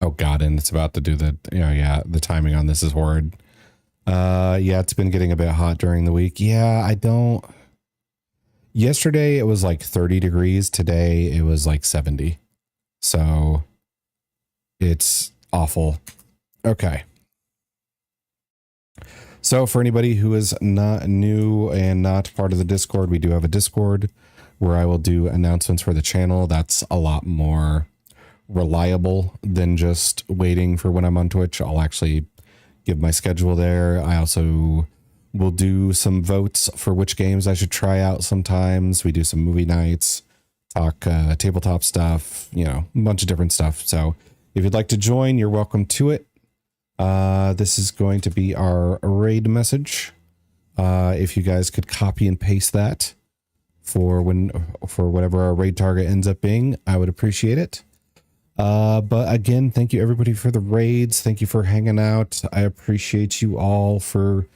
Oh God, and it's about to do the, yeah, the timing on this is horrid. Yeah, it's been getting a bit hot during the week. Yeah, yesterday it was like 30 degrees. Today it was like 70. So it's awful. Okay. So for anybody who is not new and not part of the Discord, we do have a Discord where I will do announcements for the channel. That's a lot more reliable than just waiting for when I'm on Twitch. I'll actually give my schedule there. I also will do some votes for which games I should try out sometimes. We do some movie nights, talk tabletop stuff, a bunch of different stuff. So if you'd like to join, you're welcome to it. This is going to be our raid message. If you guys could copy and paste that for whatever our raid target ends up being, I would appreciate it. But again, thank you everybody for the raids. Thank you for hanging out. I appreciate you all for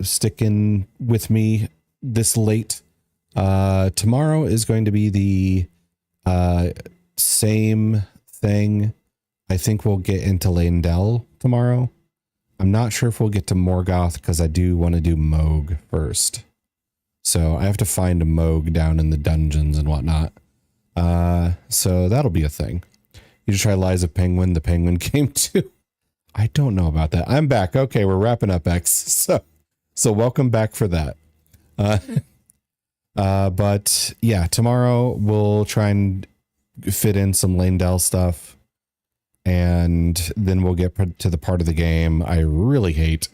sticking with me this late. Tomorrow is going to be the same thing. I think we'll get into Leyndell tomorrow. I'm not sure if we'll get to Morgoth because I do want to do Moog first. So I have to find a Moog down in the dungeons and whatnot. So that'll be a thing. You just try Lies of Penguin. The Penguin came too. I don't know about that. I'm back. Okay, we're wrapping up, X. So welcome back for that. But yeah, tomorrow we'll try and fit in some Leyndell stuff. And then we'll get to the part of the game I really hate,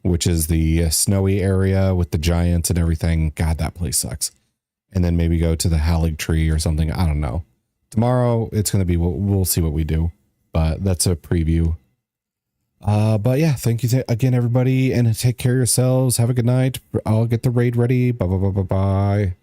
which is the snowy area with the giants and everything. God, that place sucks. And then maybe go to the Hallig Tree or something. I don't know. Tomorrow it's going to be, we'll see what we do, but that's a preview. But yeah, thank you again, everybody, and take care of yourselves. Have a good night. I'll get the raid ready. Bye, bye, bye, bye, bye.